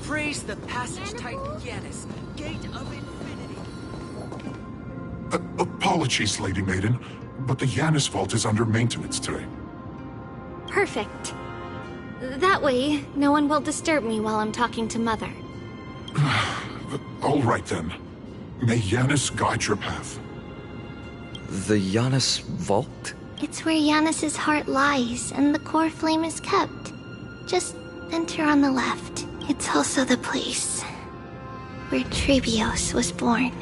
Praise the passage titan Yanis, gate of infinity. Apologies, Lady Maiden, but the Yanis vault is under maintenance today. Perfect. That way, no one will disturb me while I'm talking to Mother. All right then. May Yanis guide your path. The Yanis vault? It's where Yanis's heart lies and the core flame is kept. Just enter on the left. It's also the place where Trebios was born.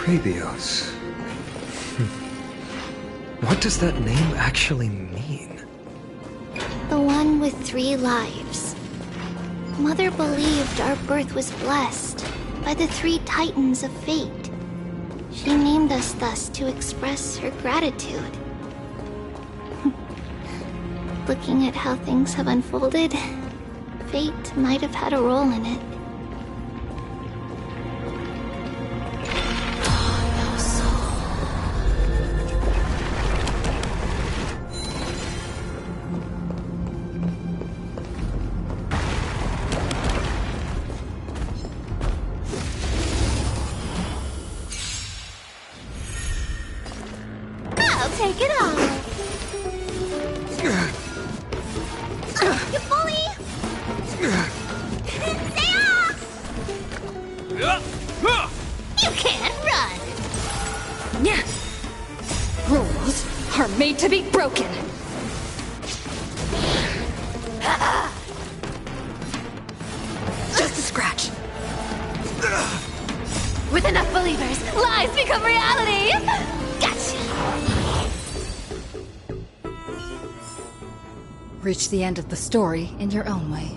Trebios. What does that name actually mean? The one with 3 lives. Mother believed our birth was blessed by the 3 titans of fate. She named us thus to express her gratitude. Looking at how things have unfolded, fate might have had a role in it. I'll take it off. You bully! Stay off! You can't run! Yeah. Rules are made to be broken. Just a scratch. With enough believers, lies become reality! Gotcha! Reach the end of the story in your own way.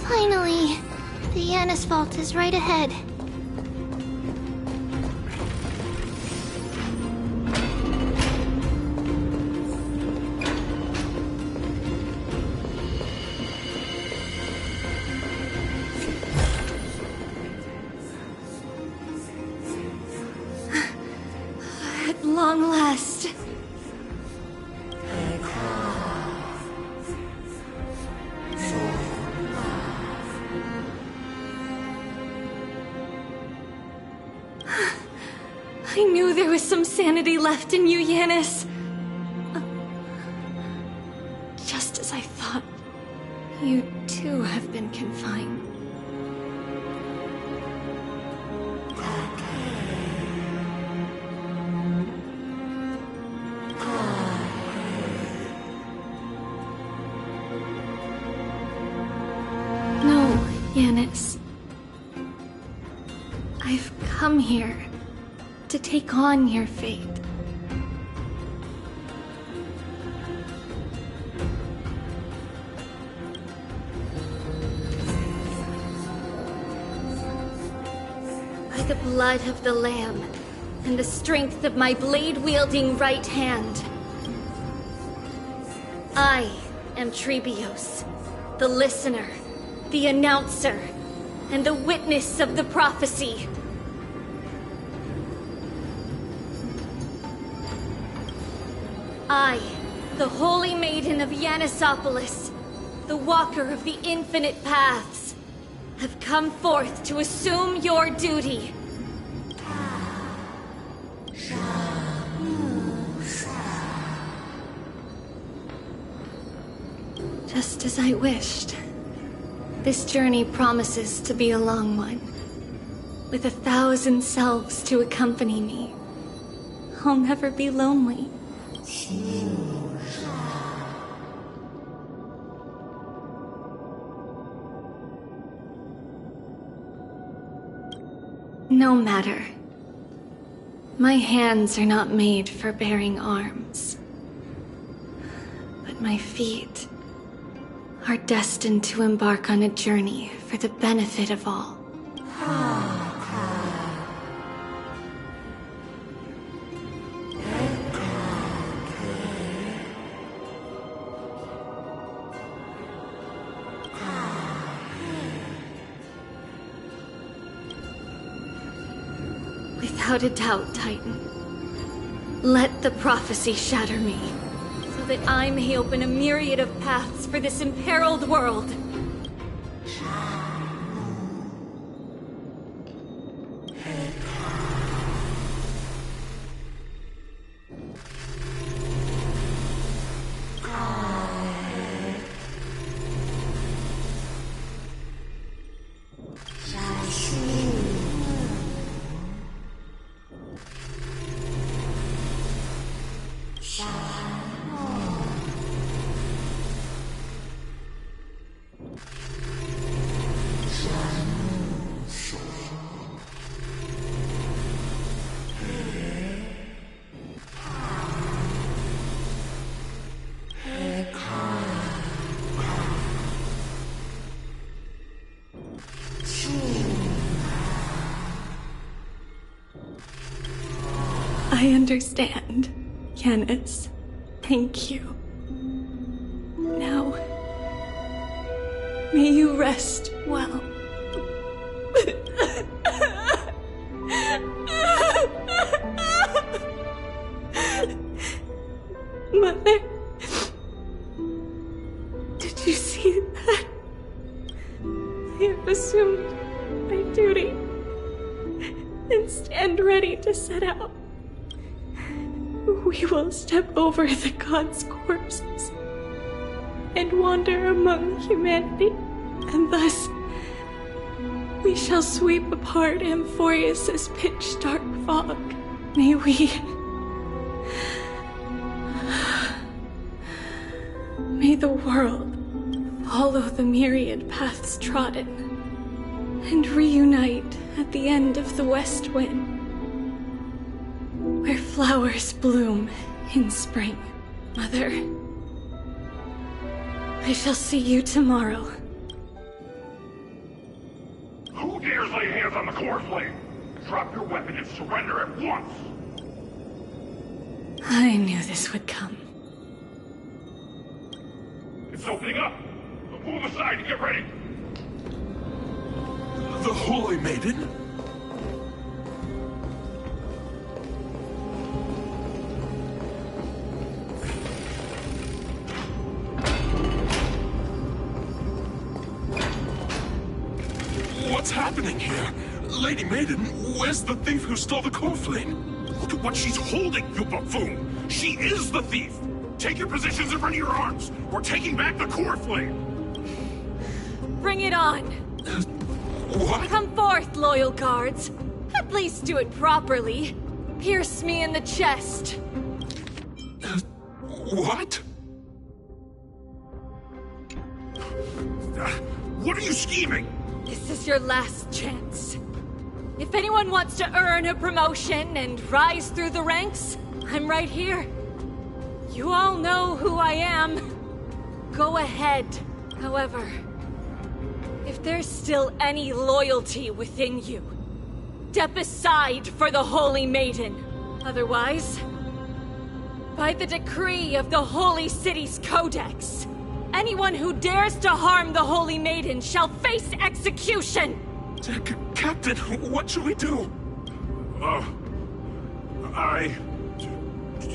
Finally, the Yanis vault is right ahead. At long last. I knew there was some sanity left in you, Yanis. Just as I thought, you too have been confined. No, Yanis. I've come here to take on your fate. By the blood of the Lamb and the strength of my blade-wielding right hand, I am Trebios, the listener, the announcer, and the witness of the prophecy. I, the Holy Maiden of Yanisopolis, the Walker of the Infinite Paths, have come forth to assume your duty. Just as I wished. This journey promises to be a long one, with 1,000 selves to accompany me. I'll never be lonely. No matter. My hands are not made for bearing arms. But my feet are destined to embark on a journey for the benefit of all. Without a doubt, Titan. Let the prophecy shatter me, so that I may open a myriad of paths for this imperiled world. I understand, Yanis. Thank you. Now, may you rest well. Mother, did you see that? I have assumed my duty and stand ready to set out. We will step over the gods' corpses and wander among humanity, and thus we shall sweep apart Amphorius's pitch-dark fog. May we... May the world follow the myriad paths trodden and reunite at the end of the west wind, where flowers bloom in spring. Mother, I shall see you tomorrow. Who dares lay hands on the core flame? Drop your weapon and surrender at once! I knew this would come. It's opening up! Move aside and get ready! The Holy Maiden? What's happening here? Lady Maiden, where's the thief who stole the core flame? Look at what she's holding, you buffoon! She is the thief! Take your positions in front of your arms! We're taking back the core flame! Bring it on! What? Come forth, loyal guards. At least do it properly. Pierce me in the chest. What? What are you scheming? This is your last chance. If anyone wants to earn a promotion and rise through the ranks, I'm right here. You all know who I am. Go ahead. However, if there's still any loyalty within you, step aside for the Holy Maiden. Otherwise, by the decree of the Holy City's Codex, anyone who dares to harm the Holy Maiden shall face execution! Captain, what should we do?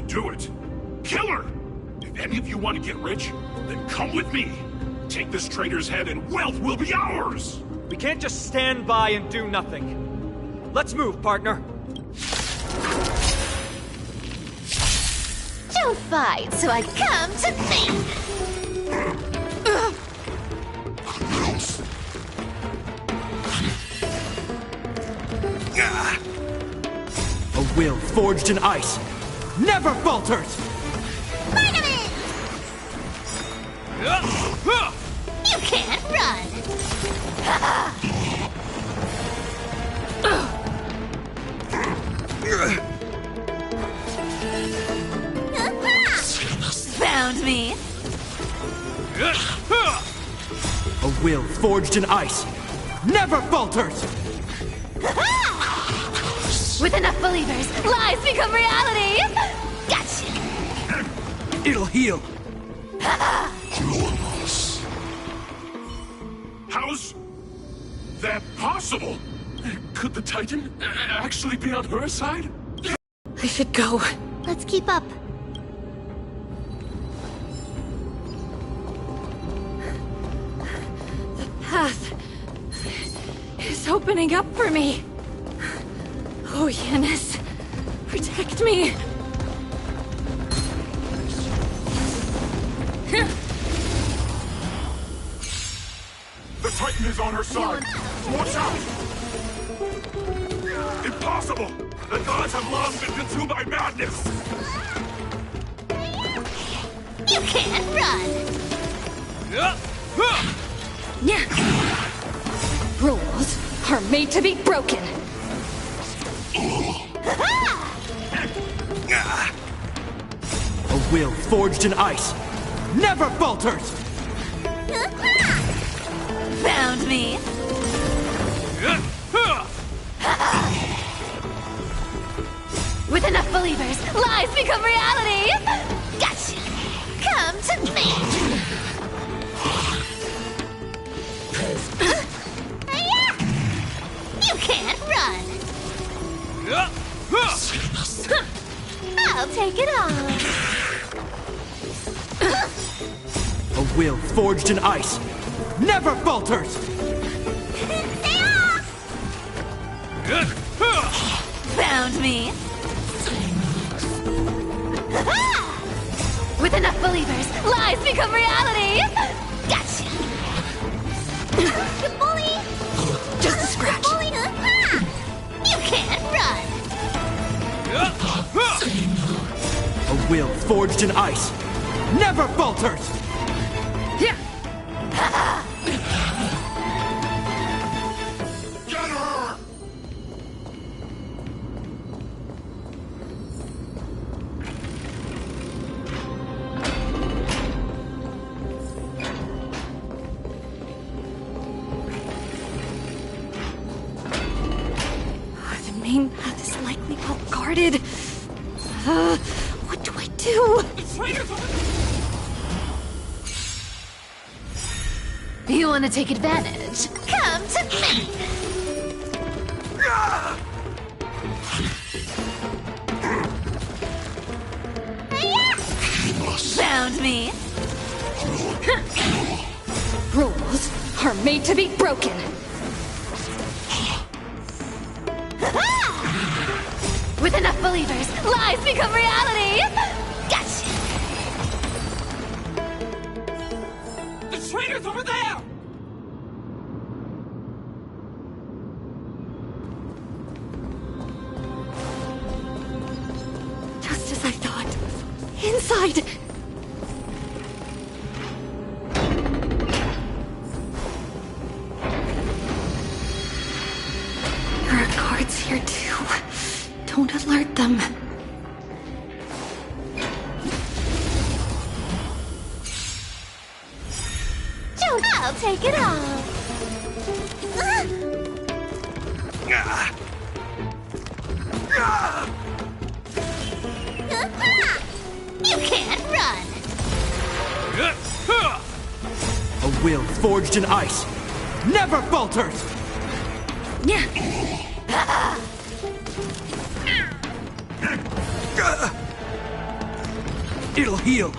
Do it. Kill her! If any of you want to get rich, then come with me. Take this traitor's head and wealth will be ours! We can't just stand by and do nothing. Let's move, partner. Don't fight, so I come to think. A will forged in ice never falters! Vitamin! You can't run! Found me! A will forged in ice never falters! With enough believers, lies become reality! Gotcha! It'll heal. How's that possible? Could the Titan actually be on her side? I should go. Let's keep up. The path is opening up for me. Oh, Yanis, protect me. The Titan is on her side! Watch out! Impossible! The gods have long been consumed by madness! You can't run! Rules are made to be broken. A will forged in ice never falters! Found me! With enough believers, lies become reality! Gotcha! Come to me! You can't run! I'll take it off! A will forged in ice never falters! Found me! With enough believers, lies become reality! Gotcha! You bully! Just a scratch. You bully! You can't run! A will forged in ice never falters! The main path is likely well guarded. What do I do? You want to take advantage? Come to me! Found me! Rules are made to be broken. With enough believers, lies become reality! Gotcha! The traitor's over there! Just as I thought. Inside! There are guards here too. Don't alert them. I'll take it off! You can't run! A will forged in ice never falters! It'll heal.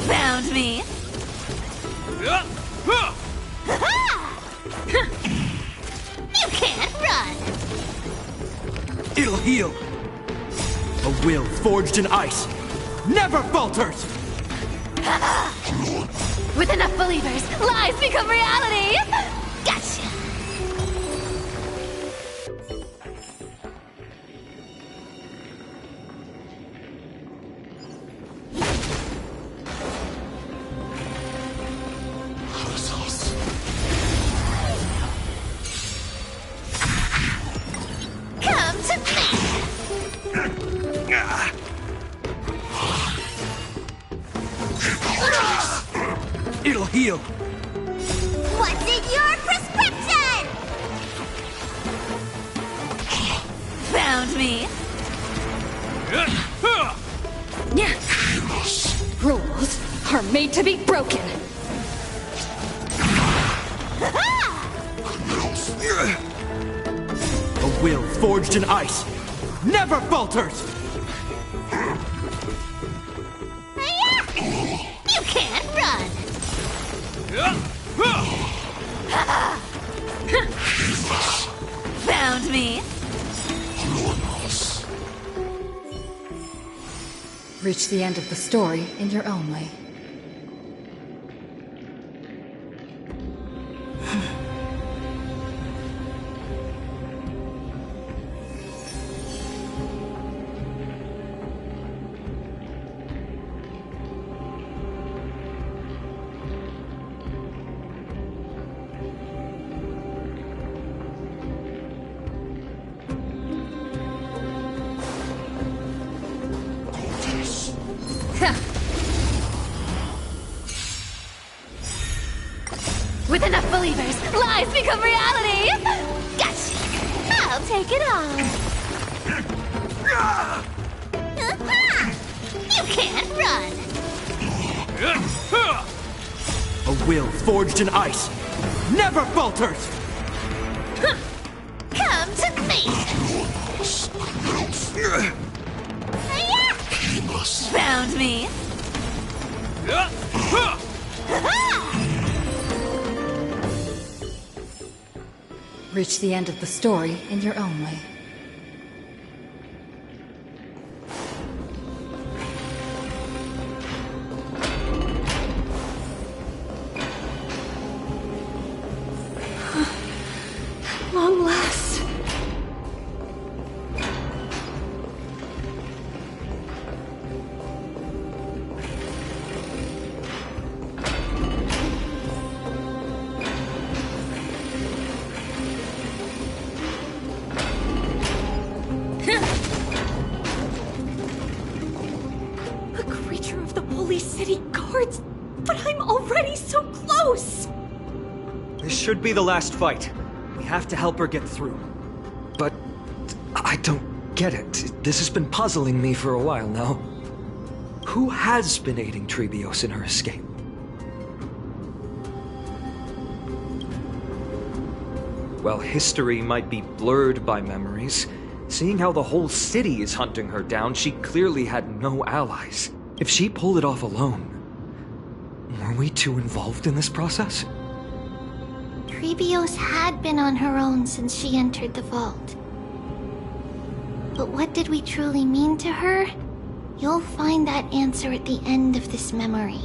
Found me! You can't run! It'll heal. A will forged in ice never falters! With enough believers, lies become reality! Gotcha! Come to me! It'll heal. What's in your prescription? Found me! Rules are made to be broken. A will forged in ice never falters! You can't run! Found me! Reach the end of the story in your own way. With enough believers, lies become reality! Gotcha! I'll take it all. You can't run. A will forged in ice never falters! Come to me. Found me. Reach the end of the story in your own way. Long last. A creature of the Holy City Guards, but I'm already so close. This should be the last fight. We have to help her get through. But I don't get it. This has been puzzling me for a while now. Who has been aiding Trebios in her escape? While history might be blurred by memories, seeing how the whole city is hunting her down, she clearly had no allies. If she pulled it off alone, were we too involved in this process? Trebios had been on her own since she entered the vault. But what did we truly mean to her? You'll find that answer at the end of this memory.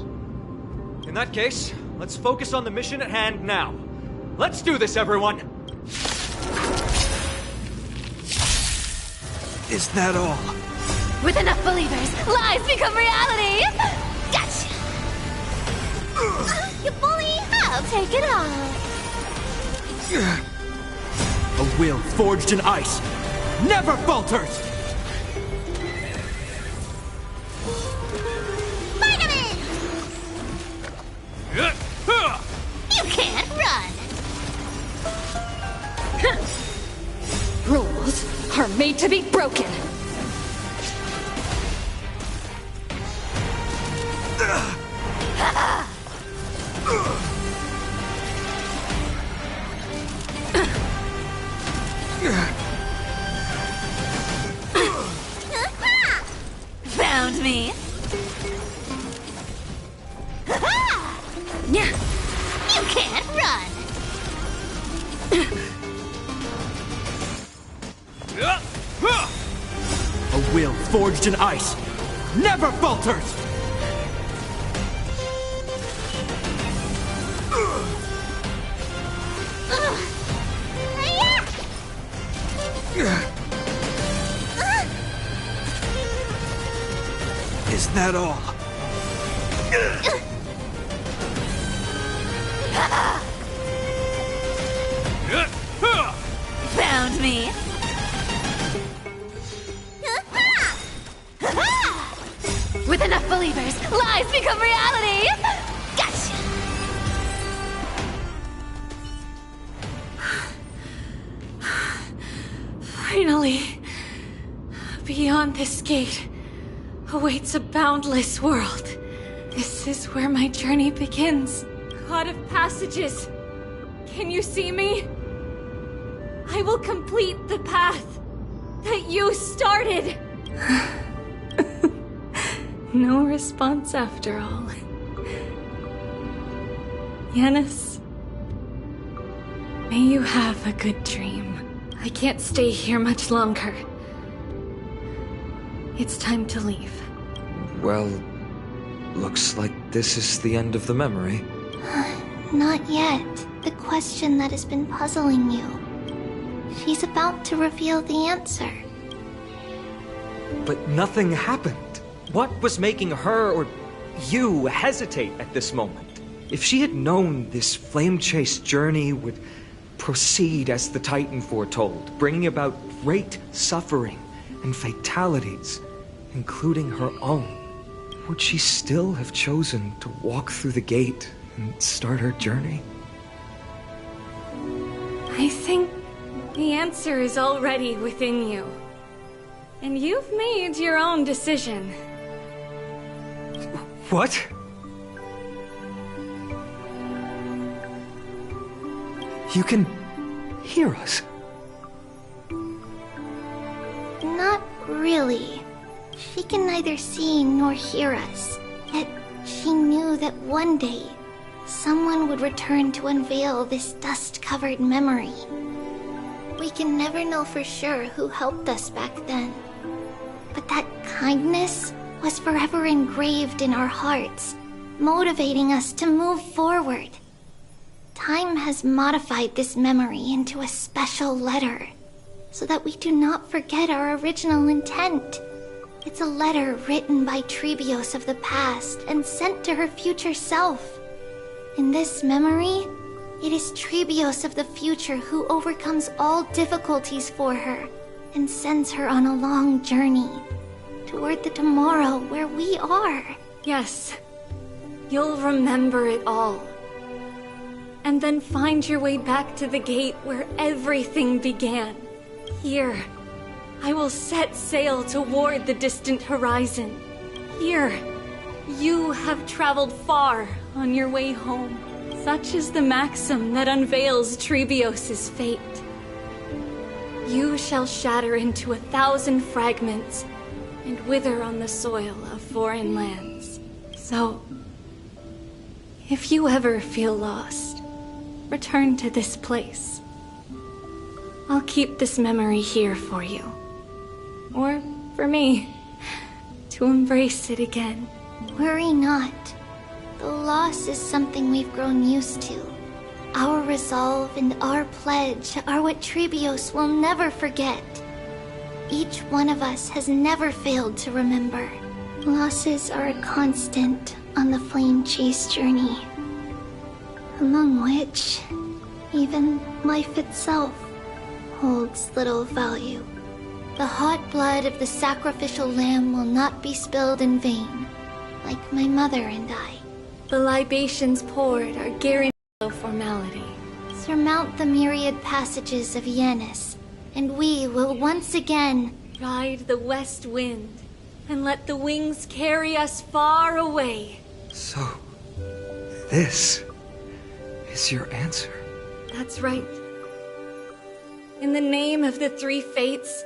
In that case, let's focus on the mission at hand now. Let's do this, everyone! Is that all? With enough believers, lies become reality! Gotcha! You bully! I'll take it all. A will forged in ice never falters! Vitamin! You can't run! Rules are made to be broken. Found me! You can't run! A will forged in ice never falters! Is that all? Found me! With enough believers, lies become reality! Gotcha! Finally, beyond this gate awaits a boundless world. This is where my journey begins. God of passages, can you see me? I will complete the path that you started. No response after all. Yanis, may you have a good dream. I can't stay here much longer. It's time to leave. Well, looks like this is the end of the memory. Not yet. The question that has been puzzling you. She's about to reveal the answer. But nothing happened. What was making her or you hesitate at this moment? If she had known this flame-chased journey would proceed as the Titan foretold, bringing about great suffering and fatalities, including her own, would she still have chosen to walk through the gate and start her journey? I think The answer is already within you. And you've made your own decision. What? You can hear us. Not really. She can neither see nor hear us. Yet she knew that one day, someone would return to unveil this dust-covered memory. We can never know for sure who helped us back then. But that kindness was forever engraved in our hearts, motivating us to move forward. Time has modified this memory into a special letter, so that we do not forget our original intent. It's a letter written by Trebios of the past and sent to her future self. In this memory, it is Trebios of the future who overcomes all difficulties for her and sends her on a long journey toward the tomorrow where we are. Yes, you'll remember it all. And then find your way back to the gate where everything began. Here, I will set sail toward the distant horizon. Here, you have traveled far on your way home. Such is the maxim that unveils Trebios' fate. You shall shatter into 1,000 fragments and wither on the soil of foreign lands. So, if you ever feel lost, return to this place. I'll keep this memory here for you. Or for me, to embrace it again. Worry not. The loss is something we've grown used to. Our resolve and our pledge are what Trebios will never forget. Each one of us has never failed to remember. Losses are a constant on the flame chase journey, among which even life itself holds little value. The hot blood of the sacrificial lamb will not be spilled in vain, like my mother and I. The libations poured are guaranteed formality. Surmount the myriad passages of Yanis, and we will once again ride the west wind and let the wings carry us far away. So, this is your answer. That's right. In the name of the three fates,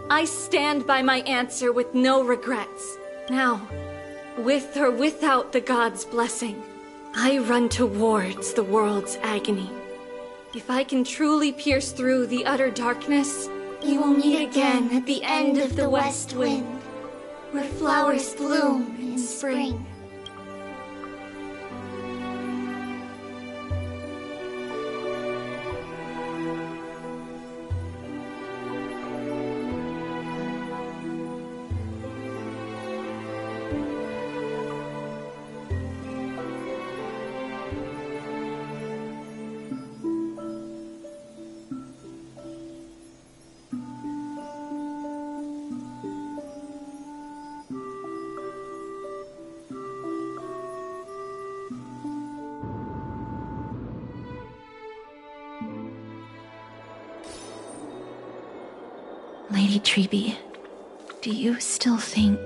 I stand by my answer with no regrets. Now, with or without the god's blessing, I run towards the world's agony. If I can truly pierce through the utter darkness, we will meet again at the end of the west wind, where flowers bloom in spring. Lady Trebi, do you still think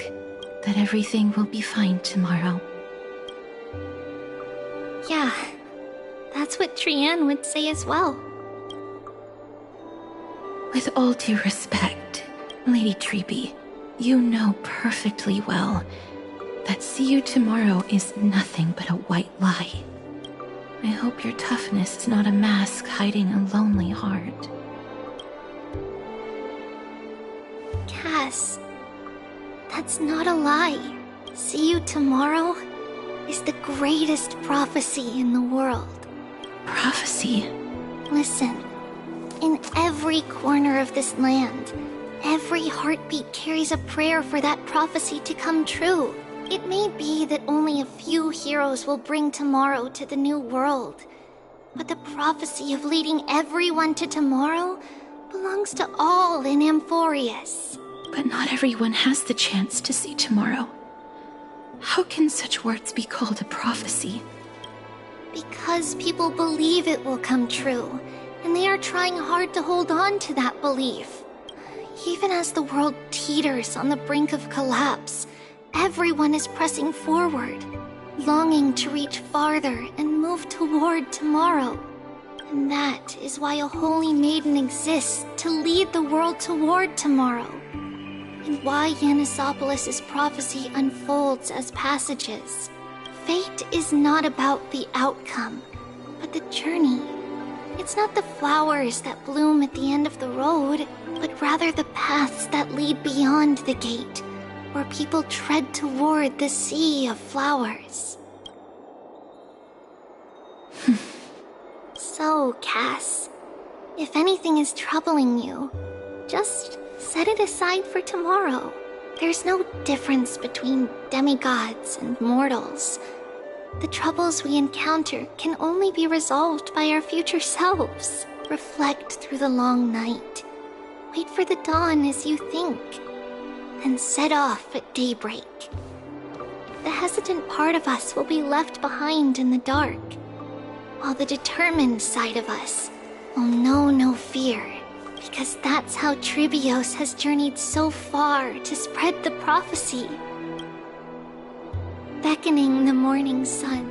that everything will be fine tomorrow? Yeah, that's what Trianne would say as well. With all due respect, Lady Trebi, you know perfectly well that see you tomorrow is nothing but a white lie. I hope your toughness is not a mask hiding a lonely heart. Cass, that's not a lie. See you tomorrow is the greatest prophecy in the world. Prophecy? Listen, in every corner of this land, every heartbeat carries a prayer for that prophecy to come true. It may be that only a few heroes will bring tomorrow to the new world, but the prophecy of leading everyone to tomorrow belongs to all in Amphorius. But not everyone has the chance to see tomorrow. How can such words be called a prophecy? Because people believe it will come true, and they are trying hard to hold on to that belief. Even as the world teeters on the brink of collapse, everyone is pressing forward, longing to reach farther and move toward tomorrow. And that is why a holy maiden exists to lead the world toward tomorrow. And why Yanisopoulos' prophecy unfolds as passages. Fate is not about the outcome, but the journey. It's not the flowers that bloom at the end of the road, but rather the paths that lead beyond the gate, where people tread toward the sea of flowers. So, Cass, if anything is troubling you, just set it aside for tomorrow. There's no difference between demigods and mortals. The troubles we encounter can only be resolved by our future selves. Reflect through the long night. Wait for the dawn as you think, and set off at daybreak. The hesitant part of us will be left behind in the dark, while the determined side of us will know no fear, because that's how Tribios has journeyed so far to spread the prophecy. Beckoning the morning sun,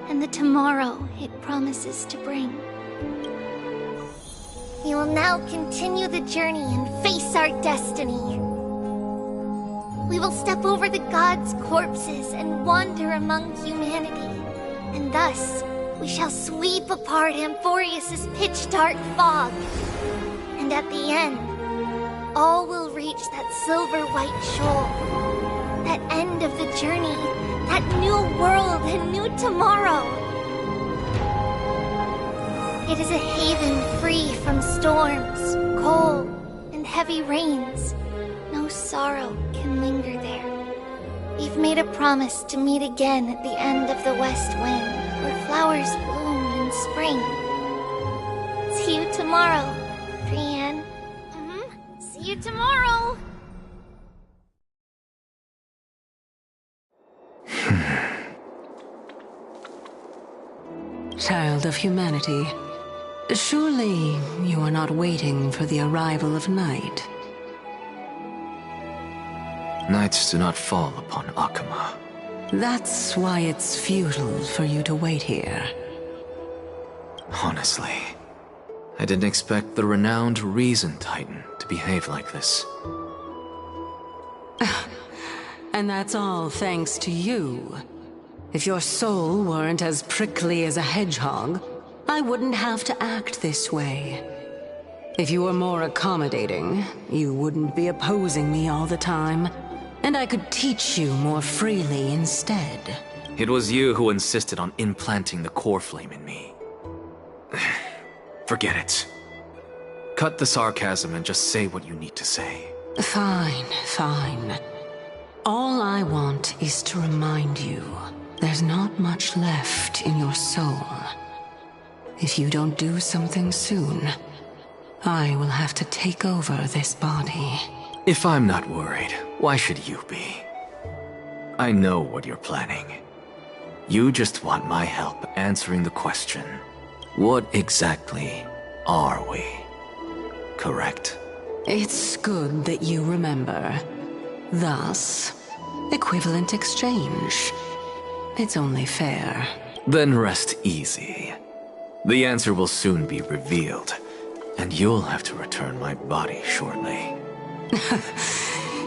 and the tomorrow it promises to bring. We will now continue the journey and face our destiny. We will step over the gods' corpses and wander among humanity, and thus we shall sweep apart Amphorius' pitch-dark fog. And at the end, all will reach that silver-white shoal. That end of the journey, that new world and new tomorrow. It is a haven free from storms, cold, and heavy rains. No sorrow can linger there. We've made a promise to meet again at the end of the west wind, where flowers bloom in spring. See you tomorrow, Brienne. See you tomorrow! Child of humanity, surely you are not waiting for the arrival of night. Nights do not fall upon Akama. That's why it's futile for you to wait here. Honestly, I didn't expect the renowned Reason Titan to behave like this. And that's all thanks to you. If your soul weren't as prickly as a hedgehog, I wouldn't have to act this way. If you were more accommodating, you wouldn't be opposing me all the time, and I could teach you more freely instead. It was you who insisted on implanting the core flame in me. Forget it. Cut the sarcasm and just say what you need to say. Fine, fine. All I want is to remind you, there's not much left in your soul. If you don't do something soon, I will have to take over this body. If I'm not worried, why should you be? I know what you're planning. You just want my help answering the question, what exactly are we? Correct? It's good that you remember. Thus, equivalent exchange. It's only fair. Then rest easy. The answer will soon be revealed, and you'll have to return my body shortly.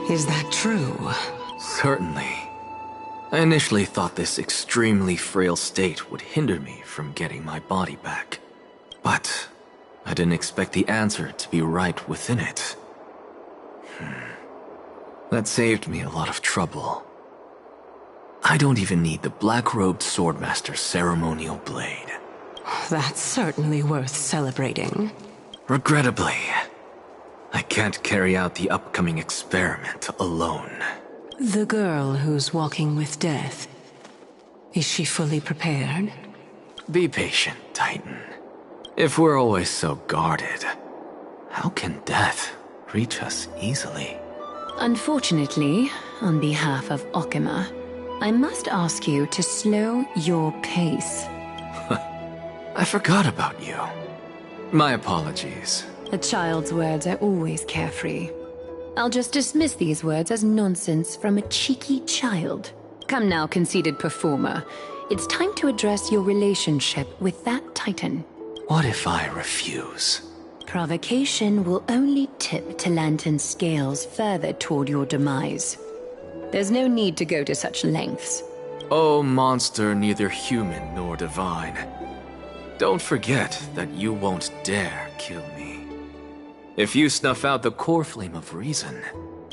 Is that true? Certainly. I initially thought this extremely frail state would hinder me from getting my body back. But I didn't expect the answer to be right within it. That saved me a lot of trouble. I don't even need the black-robed swordmaster's ceremonial blade. That's certainly worth celebrating. Regrettably, I can't carry out the upcoming experiment alone. The girl who's walking with death, is she fully prepared? Be patient, Titan. If we're always so guarded, how can death reach us easily? Unfortunately, on behalf of Okima, I must ask you to slow your pace. I forgot about you. My apologies. A child's words are always carefree. I'll just dismiss these words as nonsense from a cheeky child. Come now, conceited performer. It's time to address your relationship with that Titan. What if I refuse? Provocation will only tip Talantan's scales further toward your demise. There's no need to go to such lengths. Oh, monster neither human nor divine. Don't forget that you won't dare kill me. If you snuff out the core flame of reason,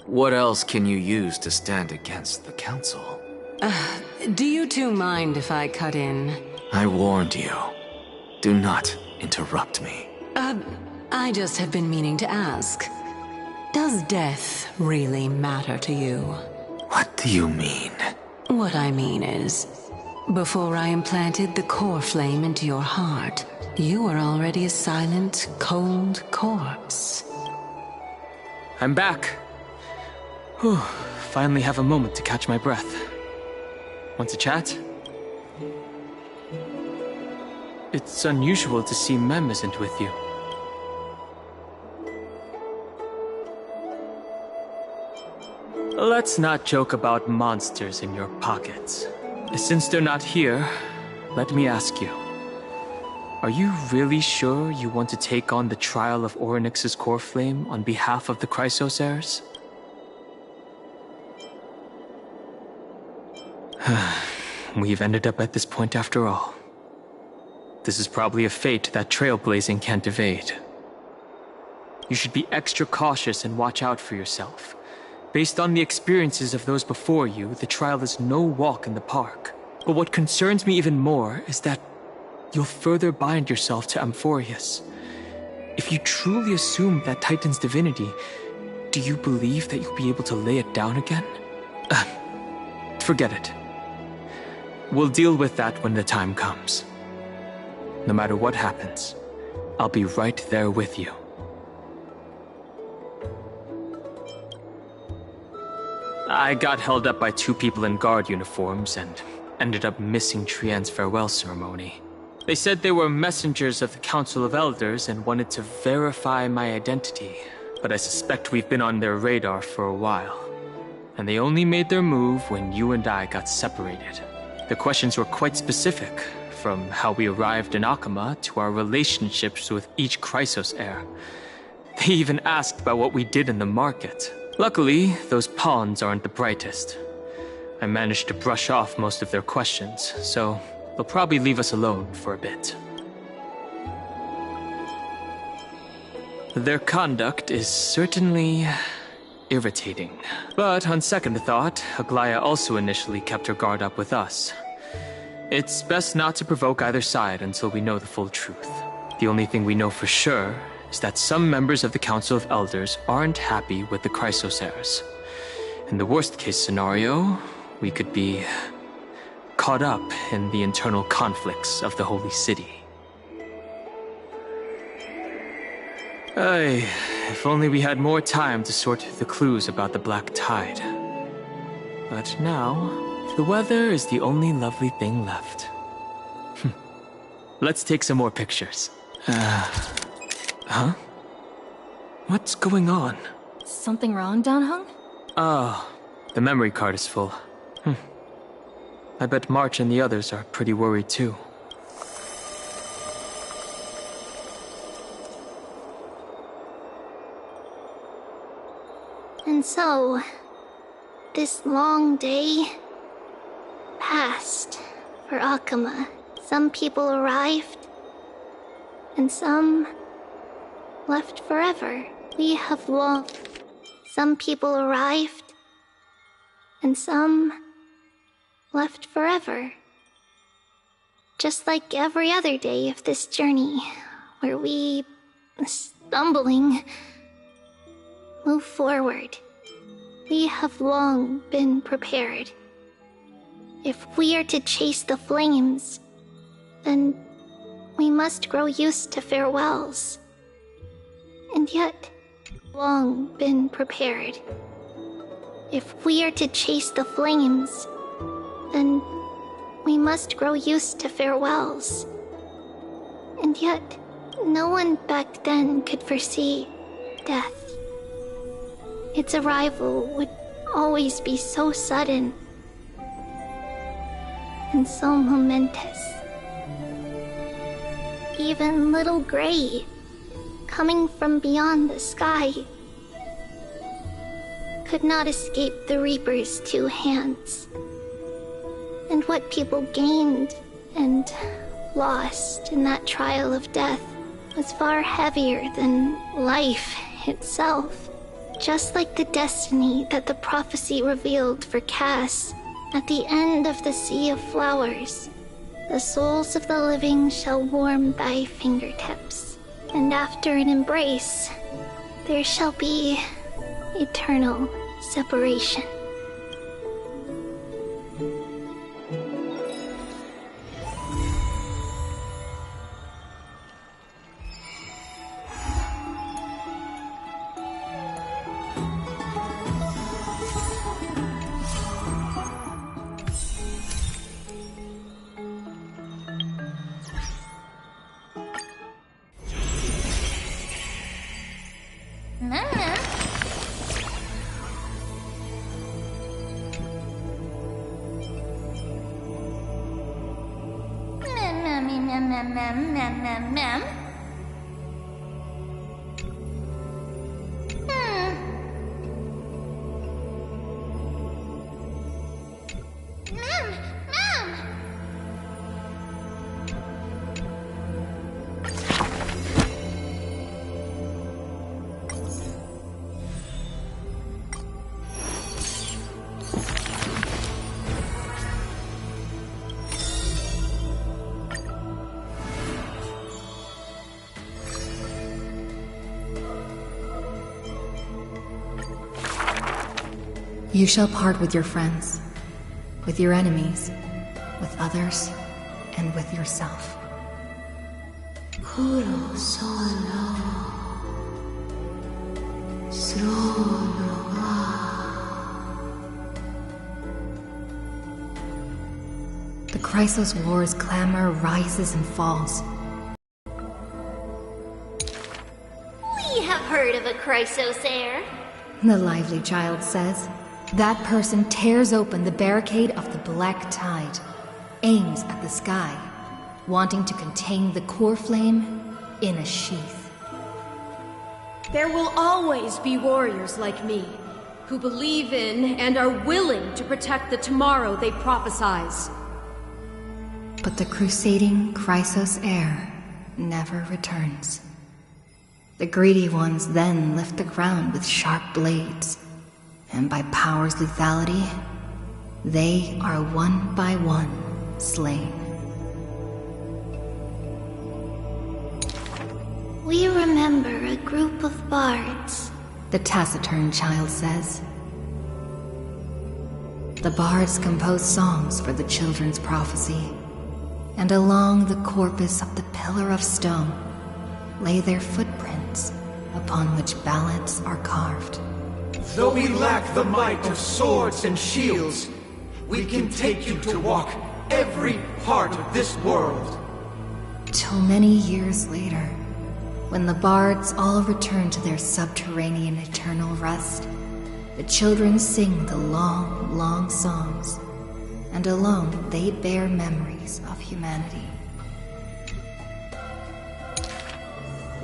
what else can you use to stand against the Council? Do you two mind if I cut in? I warned you. Do not interrupt me. I just have been meaning to ask. Does death really matter to you? What do you mean? What I mean is, before I implanted the core flame into your heart, you were already a silent, cold corpse. I'm back. Whew, finally have a moment to catch my breath. Want to chat? It's unusual to see Mem isn't with you. Let's not joke about monsters in your pockets. Since they're not here, let me ask you. Are you really sure you want to take on the trial of Orynyx's core flame on behalf of the Chrysos heirs? We've ended up at this point after all. This is probably a fate that trailblazing can't evade. You should be extra cautious and watch out for yourself. Based on the experiences of those before you, the trial is no walk in the park. But what concerns me even more is that you'll further bind yourself to Amphorius. If you truly assume that Titan's divinity, do you believe that you'll be able to lay it down again? Forget it. We'll deal with that when the time comes. No matter what happens, I'll be right there with you. I got held up by two people in guard uniforms and ended up missing Trian's farewell ceremony. They said they were messengers of the Council of Elders and wanted to verify my identity, but I suspect we've been on their radar for a while. And they only made their move when you and I got separated. The questions were quite specific, from how we arrived in Akama to our relationships with each Chrysos heir. They even asked about what we did in the market. Luckily, those pawns aren't the brightest. I managed to brush off most of their questions, so they'll probably leave us alone for a bit. Their conduct is certainly irritating. But on second thought, Aglaya also initially kept her guard up with us. It's best not to provoke either side until we know the full truth. The only thing we know for sure is that some members of the Council of Elders aren't happy with the Chrysos heirs. In the worst-case scenario, we could be caught up in the internal conflicts of the Holy City. If only we had more time to sort the clues about the Black Tide. But now, the weather is the only lovely thing left. Let's take some more pictures. Huh? What's going on? Something wrong, Danheng? Oh, the memory card is full. I bet March and the others are pretty worried too. And so, this long day passed for Akama. Some people arrived, and some left forever. We have long. Some people arrived, and some left forever. Just like every other day of this journey, where we, stumbling, move forward. We have long been prepared. If we are to chase the flames, then we must grow used to farewells. And yet, long been prepared. If we are to chase the flames, then we must grow used to farewells. And yet, No one back then could foresee death. Its arrival would always be so sudden and so momentous. Even little Gray, coming from beyond the sky, could not escape the Reaper's 2 hands. And what people gained and lost in that trial of death was far heavier than life itself. Just like the destiny that the prophecy revealed for Cass at the end of the Sea of Flowers. The souls of the living shall warm thy fingertips, and after an embrace, there shall be eternal separation. You shall part with your friends, with your enemies, with others, and with yourself. Kuro solo, solo. The Chrysos War's clamor rises and falls. We have heard of a Chrysos heir. The lively child says. That person tears open the barricade of the Black Tide, aims at the sky, wanting to contain the core flame in a sheath. There will always be warriors like me, who believe in and are willing to protect the tomorrow they prophesize. But the crusading Chrysos heir never returns. The greedy ones then lift the ground with sharp blades, and by power's lethality, they are one by one slain. We remember a group of bards, the taciturn child says. The bards compose songs for the children's prophecy, and along the corpus of the Pillar of Stone lay their footprints upon which ballads are carved. Though we lack the might of swords and shields, we can take you to walk every part of this world. Till many years later, when the bards all return to their subterranean eternal rest, the children sing the long, long songs, and alone they bear memories of humanity.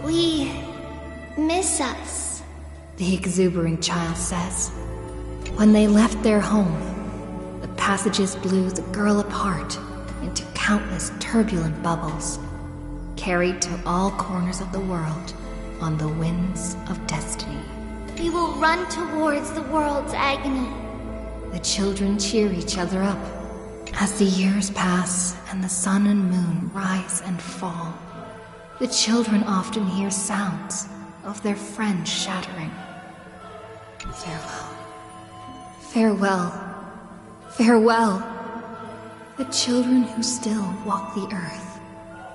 We miss us, the exuberant child says. When they left their home, the passages blew the girl apart into countless turbulent bubbles, carried to all corners of the world on the winds of destiny. We will run towards the world's agony. The children cheer each other up as the years pass and the sun and moon rise and fall. The children often hear sounds of their friends shattering. Farewell. Farewell. Farewell. The children who still walk the earth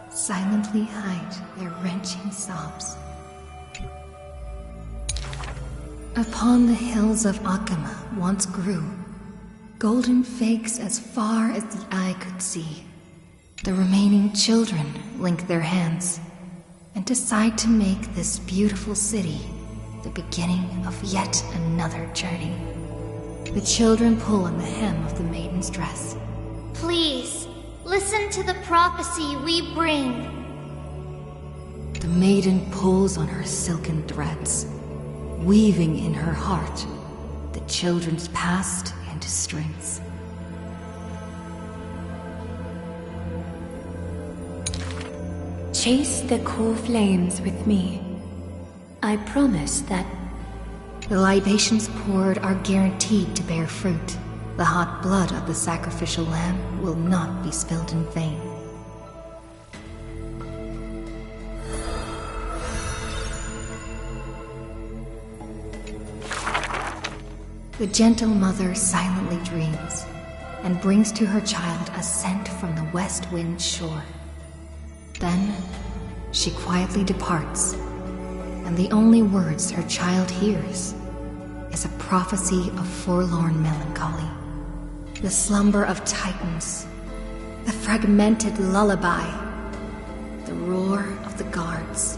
silently hide their wrenching sobs. Upon the hills of Akama once grew golden figs as far as the eye could see. The remaining children link their hands, and decide to make this beautiful city the beginning of yet another journey. The children pull on the hem of the maiden's dress. Please, listen to the prophecy we bring. The maiden pulls on her silken threads, weaving in her heart the children's past into strings. Chase the core flames with me. I promise that the libations poured are guaranteed to bear fruit. The hot blood of the sacrificial lamb will not be spilled in vain. The gentle mother silently dreams and brings to her child a scent from the west wind's shore. Then she quietly departs, and the only words her child hears is a prophecy of forlorn melancholy. The slumber of titans, the fragmented lullaby, the roar of the guards,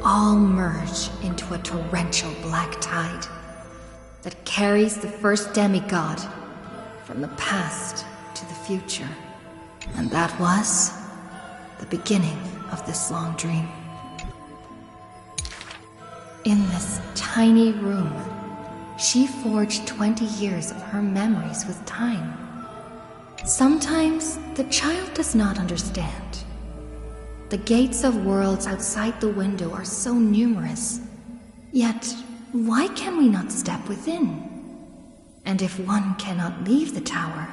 all merge into a torrential black tide that carries the first demigod from the past to the future. And that was the beginning of this long dream. In this tiny room, she forged 20 years of her memories with time. Sometimes the child does not understand. The gates of worlds outside the window are so numerous, yet why can we not step within? And if one cannot leave the tower,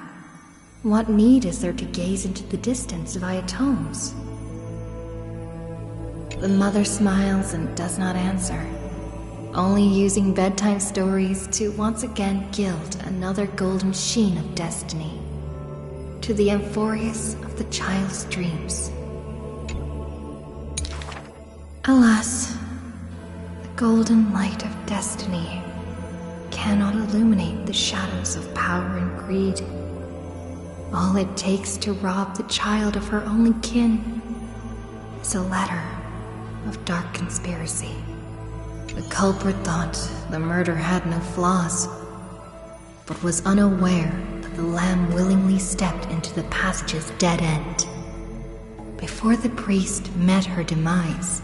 what need is there to gaze into the distance via tomes? The mother smiles and does not answer, only using bedtime stories to once again gild another golden sheen of destiny to the Amphorius of the child's dreams. Alas, the golden light of destiny cannot illuminate the shadows of power and greed. All it takes to rob the child of her only kin is a letter of dark conspiracy. The culprit thought the murder had no flaws, but was unaware that the lamb willingly stepped into the passage's dead end. Before the priest met her demise,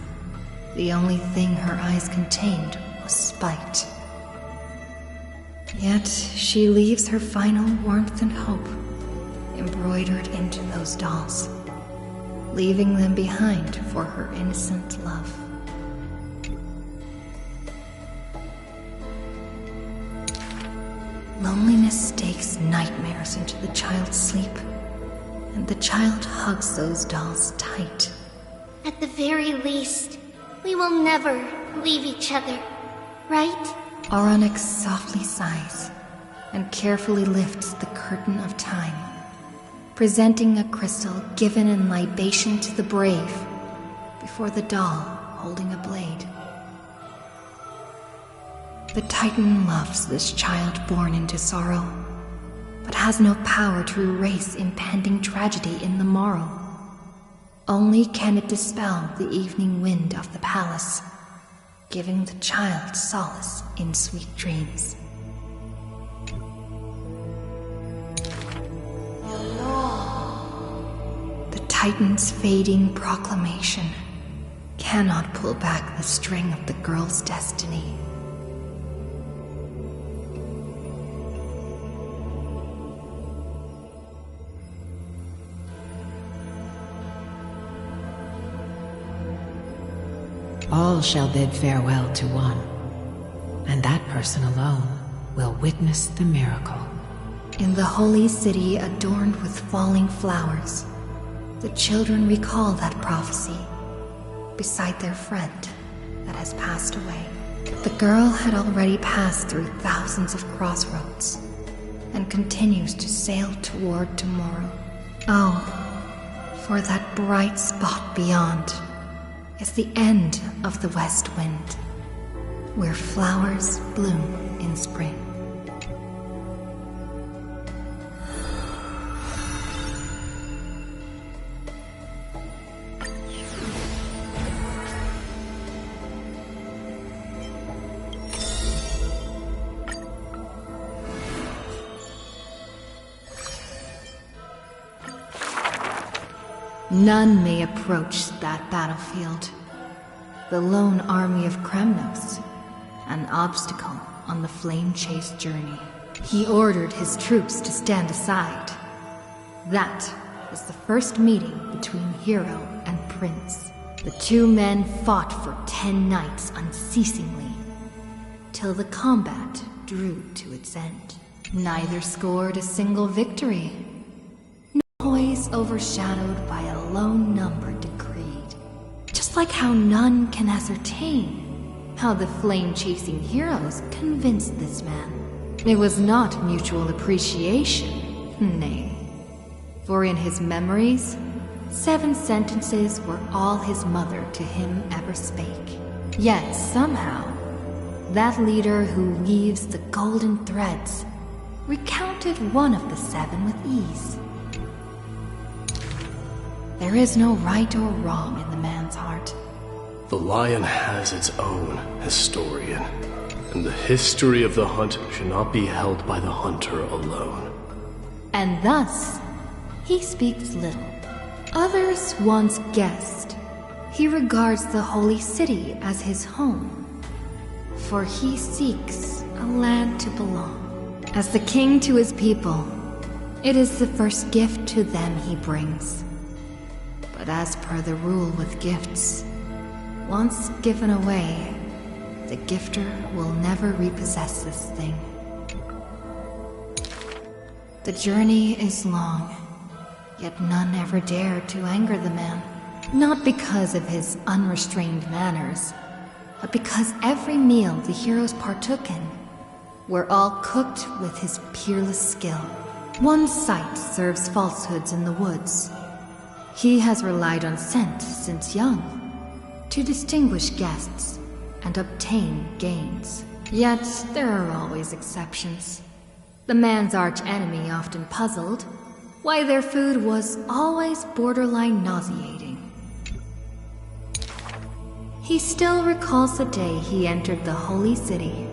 the only thing her eyes contained was spite. Yet she leaves her final warmth and hope embroidered into those dolls, leaving them behind for her innocent love. Loneliness stakes nightmares into the child's sleep, and the child hugs those dolls tight. At the very least, we will never leave each other, right? Onyx softly sighs and carefully lifts the curtain of time, presenting a crystal given in libation to the brave before the doll holding a blade. The Titan loves this child born into sorrow, but has no power to erase impending tragedy in the morrow. Only can it dispel the evening wind of the palace, giving the child solace in sweet dreams. The Titan's fading proclamation cannot pull back the string of the girl's destiny. All shall bid farewell to one, and that person alone will witness the miracle. In the holy city adorned with falling flowers, the children recall that prophecy beside their friend that has passed away. The girl had already passed through thousands of crossroads and continues to sail toward tomorrow. Oh, for that bright spot beyond is the end of the west wind, where flowers bloom in spring. None may approach that battlefield. The lone army of Kremnos, an obstacle on the flame chase journey. He ordered his troops to stand aside. That was the first meeting between hero and prince. The two men fought for 10 nights unceasingly, till the combat drew to its end. Neither scored a single victory. Always overshadowed by a lone number decreed. Just like how none can ascertain how the flame-chasing heroes convinced this man. It was not mutual appreciation, nay. For in his memories, 7 sentences were all his mother to him ever spake. Yet somehow, that leader who weaves the golden threads recounted one of the 7 with ease. There is no right or wrong in the man's heart. The lion has its own historian, and the history of the hunt should not be held by the hunter alone. And thus, he speaks little. Others once guessed he regards the holy city as his home, for he seeks a land to belong. As the king to his people, it is the first gift to them he brings. But as per the rule with gifts, once given away, the gifter will never repossess this thing. The journey is long, yet none ever dare to anger the man. Not because of his unrestrained manners, but because every meal the heroes partook in were all cooked with his peerless skill. One sight serves falsehoods in the woods. He has relied on scent since young to distinguish guests and obtain gains. Yet there are always exceptions. The man's arch-enemy often puzzled why their food was always borderline nauseating. He still recalls the day he entered the holy city.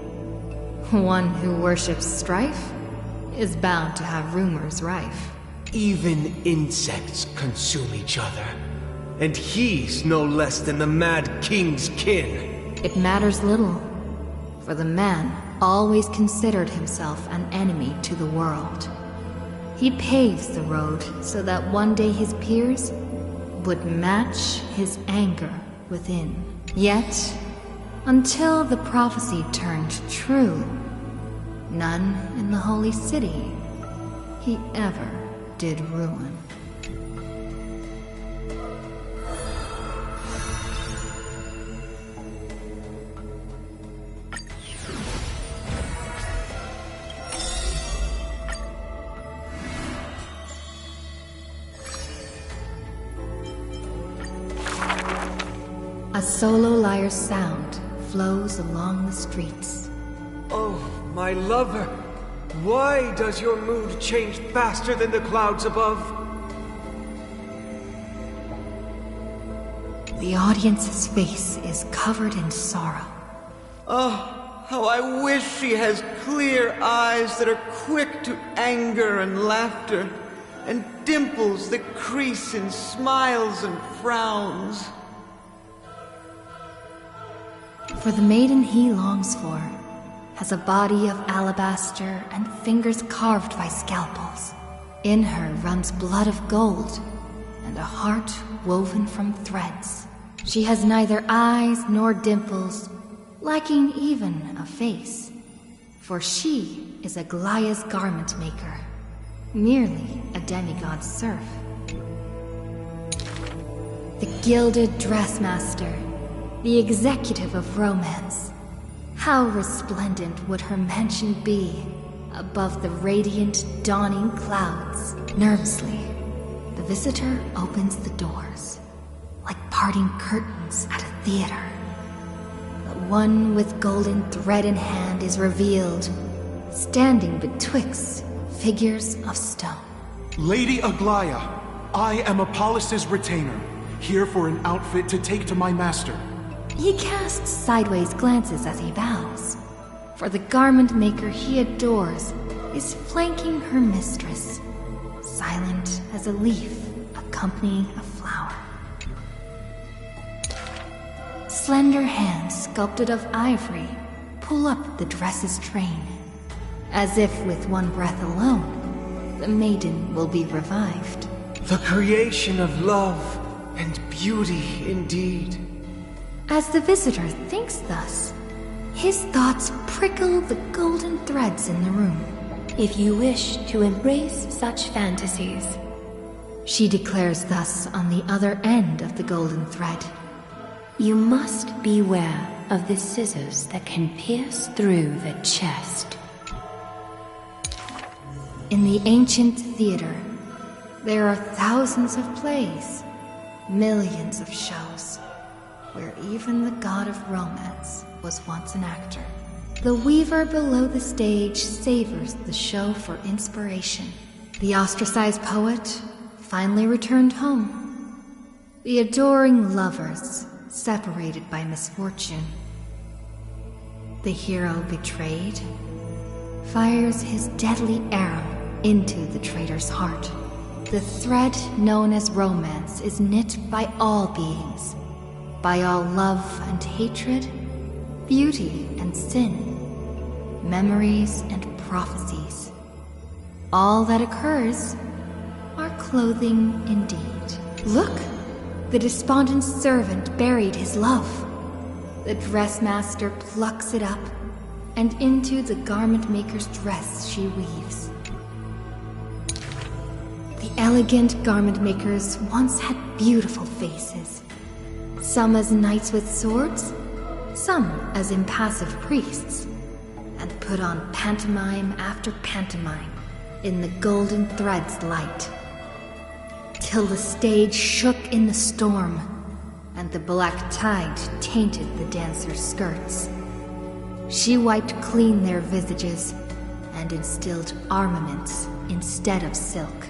One who worships strife is bound to have rumors rife. Even insects consume each other, and he's no less than the Mad King's kin. It matters little, for the man always considered himself an enemy to the world. He paves the road so that one day his peers would match his anger within. Yet, until the prophecy turned true, none in the holy city he ever did ruin. A solo lyre's sound flows along the streets. Oh, my lover, why does your mood change faster than the clouds above? The audience's face is covered in sorrow. Oh, how I wish she has clear eyes that are quick to anger and laughter, and dimples that crease in smiles and frowns. For the maiden he longs for has a body of alabaster and fingers carved by scalpels. In her runs blood of gold and a heart woven from threads. She has neither eyes nor dimples, lacking even a face. For she is a Goliath's garment maker, merely a demigod's serf. The gilded dressmaster, the executive of romance. How resplendent would her mansion be above the radiant, dawning clouds. Nervously, the visitor opens the doors, like parting curtains at a theater. The one with golden thread in hand is revealed, standing betwixt figures of stone. Lady Aglaya, I am Apollos' retainer, here for an outfit to take to my master. He casts sideways glances as he bows, for the garment maker he adores is flanking her mistress, silent as a leaf accompanying a flower. Slender hands sculpted of ivory pull up the dress's train, as if with one breath alone, the maiden will be revived. The creation of love and beauty indeed. As the visitor thinks thus, his thoughts prickle the golden threads in the room. If you wish to embrace such fantasies, she declares thus on the other end of the golden thread, you must beware of the scissors that can pierce through the chest. In the ancient theater, there are thousands of plays, millions of shows, where even the god of romance was once an actor. The weaver below the stage savors the show for inspiration. The ostracized poet finally returned home. The adoring lovers separated by misfortune. The hero betrayed fires his deadly arrow into the traitor's heart. The thread known as romance is knit by all beings, by all love and hatred, beauty and sin, memories and prophecies. All that occurs are clothing indeed. Look! The despondent servant buried his love. The dressmaster plucks it up, and into the garment maker's dress she weaves. The elegant garment makers once had beautiful faces, some as knights with swords, some as impassive priests, and put on pantomime after pantomime in the golden thread's light, till the stage shook in the storm, and the black tide tainted the dancers' skirts. She wiped clean their visages, and instilled armaments instead of silk.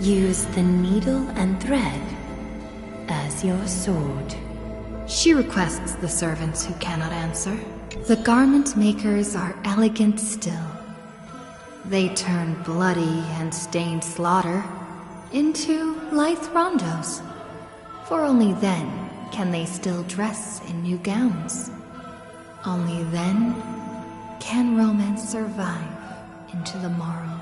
Use the needle and thread as your sword. She requests the servants who cannot answer. The garment makers are elegant still. They turn bloody and stained slaughter into lithe rondos, for only then can they still dress in new gowns. Only then can romance survive into the morrow.